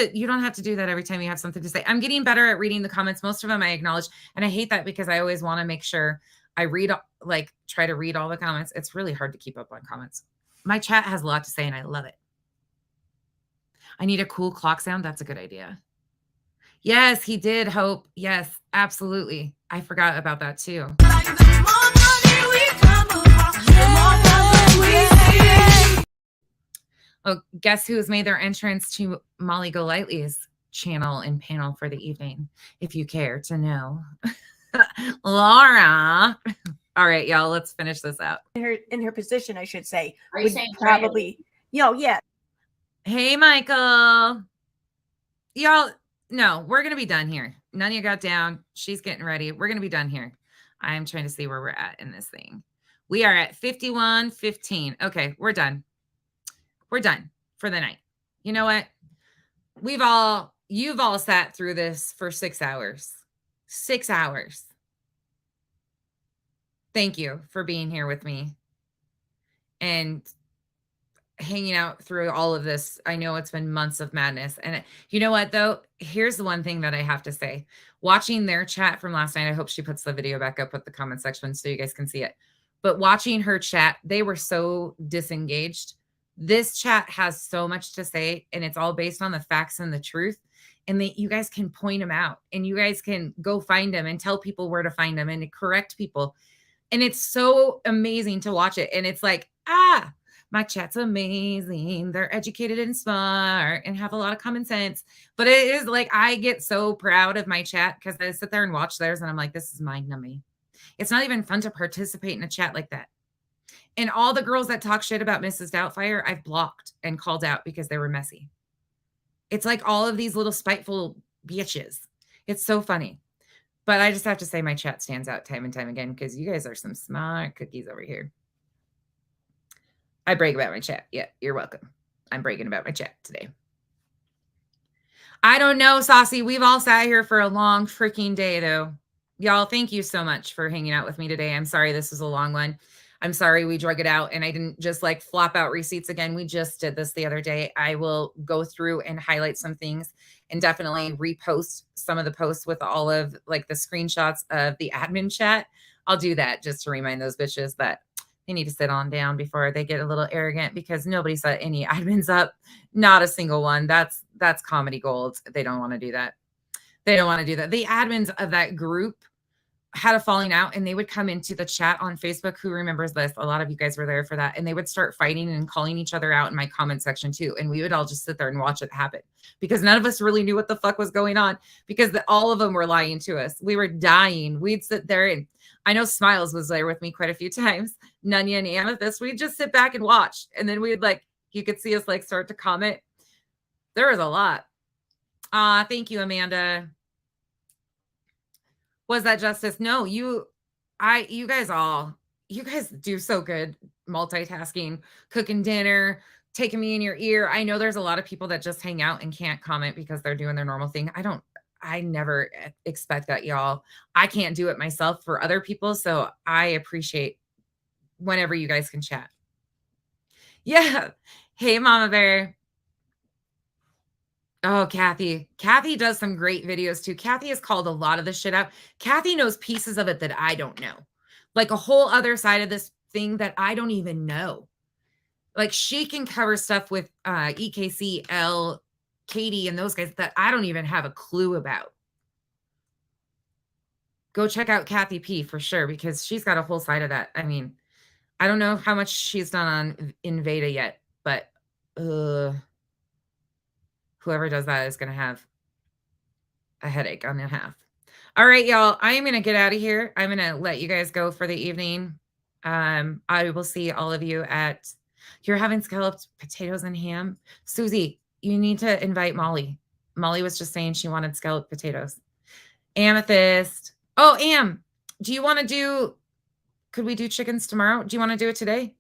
to do that every time you have something to say. I'm getting better at reading the comments. Most of them I acknowledge. And I hate that because I always want to make sure I try to read all the comments. It's really hard to keep up on comments. My chat has a lot to say and I love it. I need a cool clock sound. That's a good idea. Yes, he did, Hope. Yes, absolutely. I forgot about that too. Oh, guess who has made their entrance to Molly Golightly's channel and panel for the evening, if you care to know. Laura. All right, y'all, let's finish this out. In her position, I should say. Are you saying probably, yeah. Hey, Michael. Y'all, no, we're going to be done here. Nunya got down. She's getting ready. We're going to be done here. I'm trying to see where we're at in this thing. We are at 51:15. Okay, we're done. We're done for the night. You know what? You've all sat through this for 6 hours. 6 hours. Thank you for being here with me and hanging out through all of this. I know it's been months of madness. And you know what, though? Here's the one thing that I have to say. Watching their chat from last night, I hope she puts the video back up with the comment section so you guys can see it. But watching her chat, they were so disengaged. This chat has so much to say, and it's all based on the facts and the truth. And you guys can point them out, and you guys can go find them and tell people where to find them and correct people. And it's so amazing to watch it. And it's like, my chat's amazing. They're educated and smart and have a lot of common sense. But it is like, I get so proud of my chat because I sit there and watch theirs and I'm like, this is mind numbing. It's not even fun to participate in a chat like that. And all the girls that talk shit about Mrs. Doubtfire, I've blocked and called out because they were messy. It's like all of these little spiteful bitches. It's so funny. But I just have to say my chat stands out time and time again because you guys are some smart cookies over here. I brag about my chat. Yeah, you're welcome. I'm bragging about my chat today. I don't know, Saucy. We've all sat here for a long freaking day, though. Y'all, thank you so much for hanging out with me today. I'm sorry this was a long one. I'm sorry we drug it out and I didn't just like flop out receipts again. We just did this the other day. I will go through and highlight some things and definitely repost some of the posts with all of like the screenshots of the admin chat. I'll do that just to remind those bitches that they need to sit on down before they get a little arrogant because nobody set any admins up. Not a single one. That's comedy gold. They don't want to do that. They don't want to do that. The admins of that group had a falling out and they would come into the chat on Facebook. Who remembers this? A lot of you guys were there for that. And they would start fighting and calling each other out in my comment section too. And we would all just sit there and watch it happen because none of us really knew what the fuck was going on because all of them were lying to us. We were dying. We'd sit there and I know Smiles was there with me quite a few times. Nunya and Amethyst, we'd just sit back and watch. And then we'd like, you could see us like start to comment. There was a lot. Thank you, Amanda. Was that justice? No, you guys do so good multitasking, cooking dinner, taking me in your ear. I know there's a lot of people that just hang out and can't comment because they're doing their normal thing. I never expect that, y'all. I can't do it myself for other people, so I appreciate whenever you guys can chat. Yeah. Hey, Mama Bear. Oh, Kathy. Kathy does some great videos too. Kathy has called a lot of this shit out. Kathy knows pieces of it that I don't know. Like a whole other side of this thing that I don't even know. Like she can cover stuff with EKCL, Katie, and those guys that I don't even have a clue about. Go check out Kathy P for sure, because she's got a whole side of that. I mean, I don't know how much she's done on Invada yet, but whoever does that is going to have a headache on their half. All right, y'all. I am going to get out of here. I'm going to let you guys go for the evening. I will see all of you at, you're having scalloped potatoes and ham. Susie, you need to invite Molly. Molly was just saying she wanted scalloped potatoes. Amethyst. Oh, Am, do you want to do, could we do chickens tomorrow? Do you want to do it today?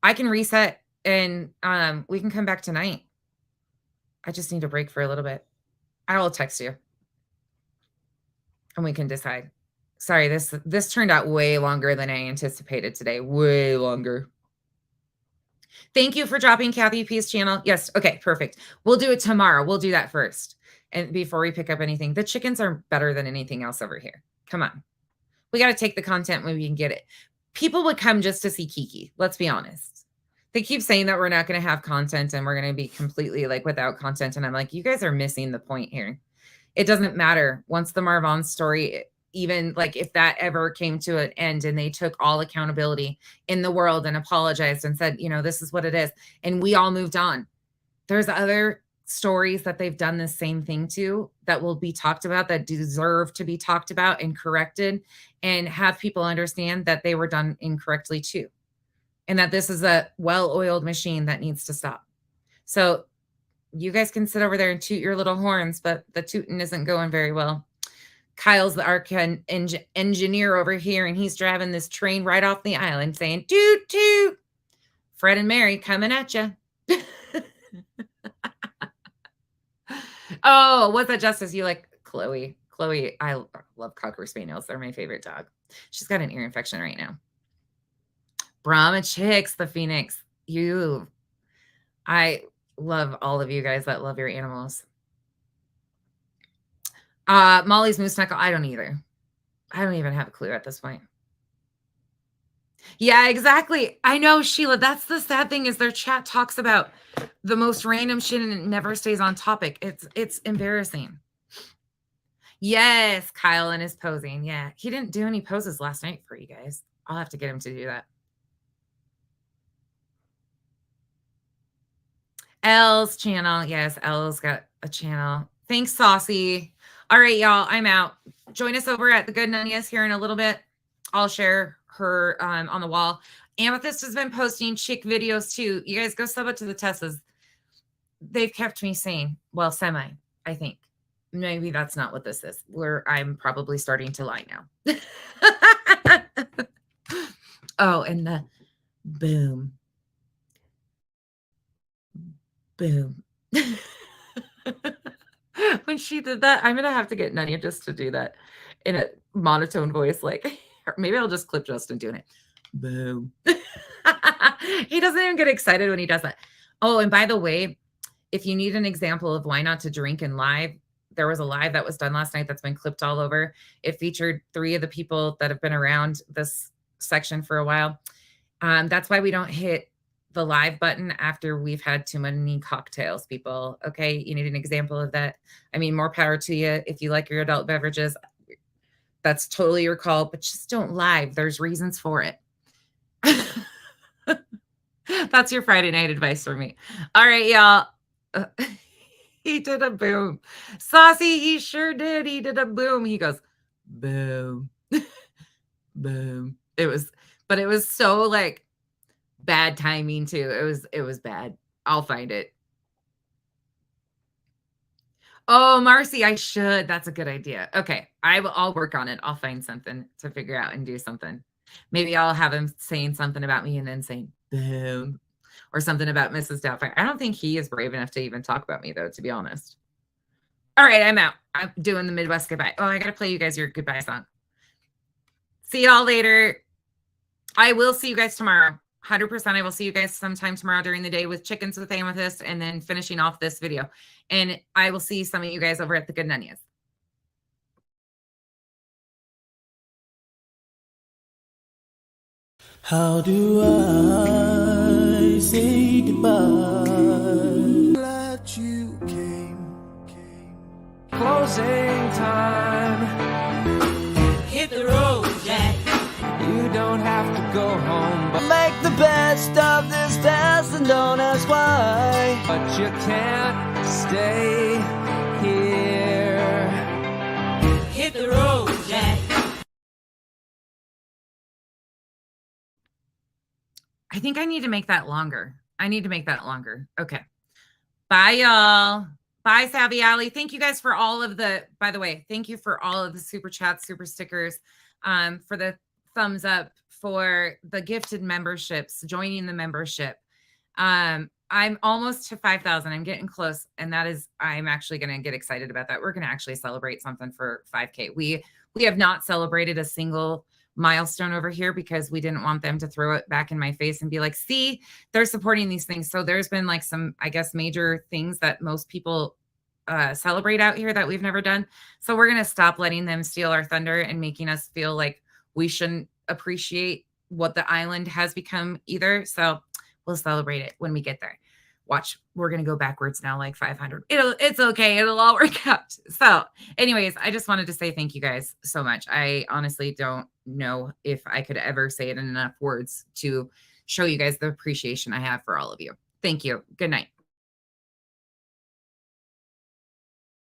I can reset and we can come back tonight. I just need a break for a little bit. I will text you and we can decide. Sorry, this turned out way longer than I anticipated today. Way longer. Thank you for dropping Kathy P's channel. Yes. Okay, perfect. We'll do it tomorrow. We'll do that first. And before we pick up anything, the chickens are better than anything else over here. Come on. We got to take the content when we can get it. People would come just to see Kiki. Let's be honest. They keep saying that we're not going to have content and we're going to be completely like without content. And I'm like, you guys are missing the point here. It doesn't matter. Once the Marvon story, even like if that ever came to an end and they took all accountability in the world and apologized and said, you know, this is what it is. And we all moved on. There's other stories that they've done the same thing to that will be talked about, that deserve to be talked about and corrected, and have people understand that they were done incorrectly too. And that this is a well-oiled machine that needs to stop. So you guys can sit over there and toot your little horns, but the tooting isn't going very well. Kyle's the Arcan engineer over here, and he's driving this train right off the island saying, toot, toot. Fred and Mary coming at you. Oh, what's that, Justice? You like Chloe? Chloe, I love Cocker Spaniels. They're my favorite dog. She's got an ear infection right now. Brahma Chicks, the Phoenix. I love all of you guys that love your animals. Molly's Moose Knuckle. I don't either. I don't even have a clue at this point. Yeah, exactly. I know, Sheila. That's the sad thing, is their chat talks about the most random shit and it never stays on topic. It's embarrassing. Yes, Kyle and his posing. Yeah, he didn't do any poses last night for you guys. I'll have to get him to do that. Elle's channel. Yes, Elle's got a channel. Thanks, Saucy. All right, y'all. I'm out. Join us over at the Good Nunias here in a little bit. I'll share her on the wall. Amethyst has been posting chick videos too. You guys go sub it to the Tessas. They've kept me sane. Well, semi, I think. Maybe that's not what this is. I'm probably starting to lie now. Oh, and the boom. Boom. When she did that, I'm going to have to get Nunya just to do that in a monotone voice. Like, or maybe I'll just clip Justin doing it. Boom. He doesn't even get excited when he does that. Oh, and by the way, if you need an example of why not to drink in live, there was a live that was done last night that's been clipped all over. It featured 3 of the people that have been around this section for a while. That's why we don't hit the live button after we've had too many cocktails, people. Okay, you need an example of that. I mean, more power to you. If you like your adult beverages, that's totally your call, but just don't live. There's reasons for it. That's your Friday night advice for me. All right, y'all. He did a boom. Saucy, he sure did. He did a boom. He goes, boom. Boom. It was so like bad timing too. It was bad. I'll find it. Oh, Marcy, I should. That's a good idea. Okay. I'll work on it. I'll find something to figure out and do something. Maybe I'll have him saying something about me and then saying boom, or something about Mrs. Doubtfire. I don't think he is brave enough to even talk about me though, to be honest. All right, I'm out. I'm doing the Midwest goodbye. Oh, I got to play you guys your goodbye song. See y'all later. I will see you guys tomorrow. 100%. I will see you guys sometime tomorrow during the day with Chickens with Amethyst and then finishing off this video. And I will see some of you guys over at the Good Nunyas. How do I say goodbye? Glad you came. Closing time. Hit the road, Jack. You don't have to go home, but Make the best of this test and don't ask why. you can't stay here. Hit the road, Jack. I think I need to make that longer. Okay. Bye, y'all. Bye, Savvy Alley. Thank you guys for all of the, by the way, thank you for all of the super chats, super stickers, for the thumbs up, for the gifted memberships, joining the membership. I'm almost to 5,000. I'm getting close. And that is, I'm actually going to get excited about that. We're going to actually celebrate something for 5K. We have not celebrated a single milestone over here because we didn't want them to throw it back in my face and be like, see, they're supporting these things. So there's been like some, I guess, major things that most people celebrate out here that we've never done. So we're going to stop letting them steal our thunder and making us feel like we shouldn't appreciate what the island has become either. So we'll celebrate it when we get there. Watch, we're going to go backwards now, like 500. It's okay. It'll all work out. So anyways, I just wanted to say thank you guys so much. I honestly don't know if I could ever say it in enough words to show you guys the appreciation I have for all of you. Thank you. Good night.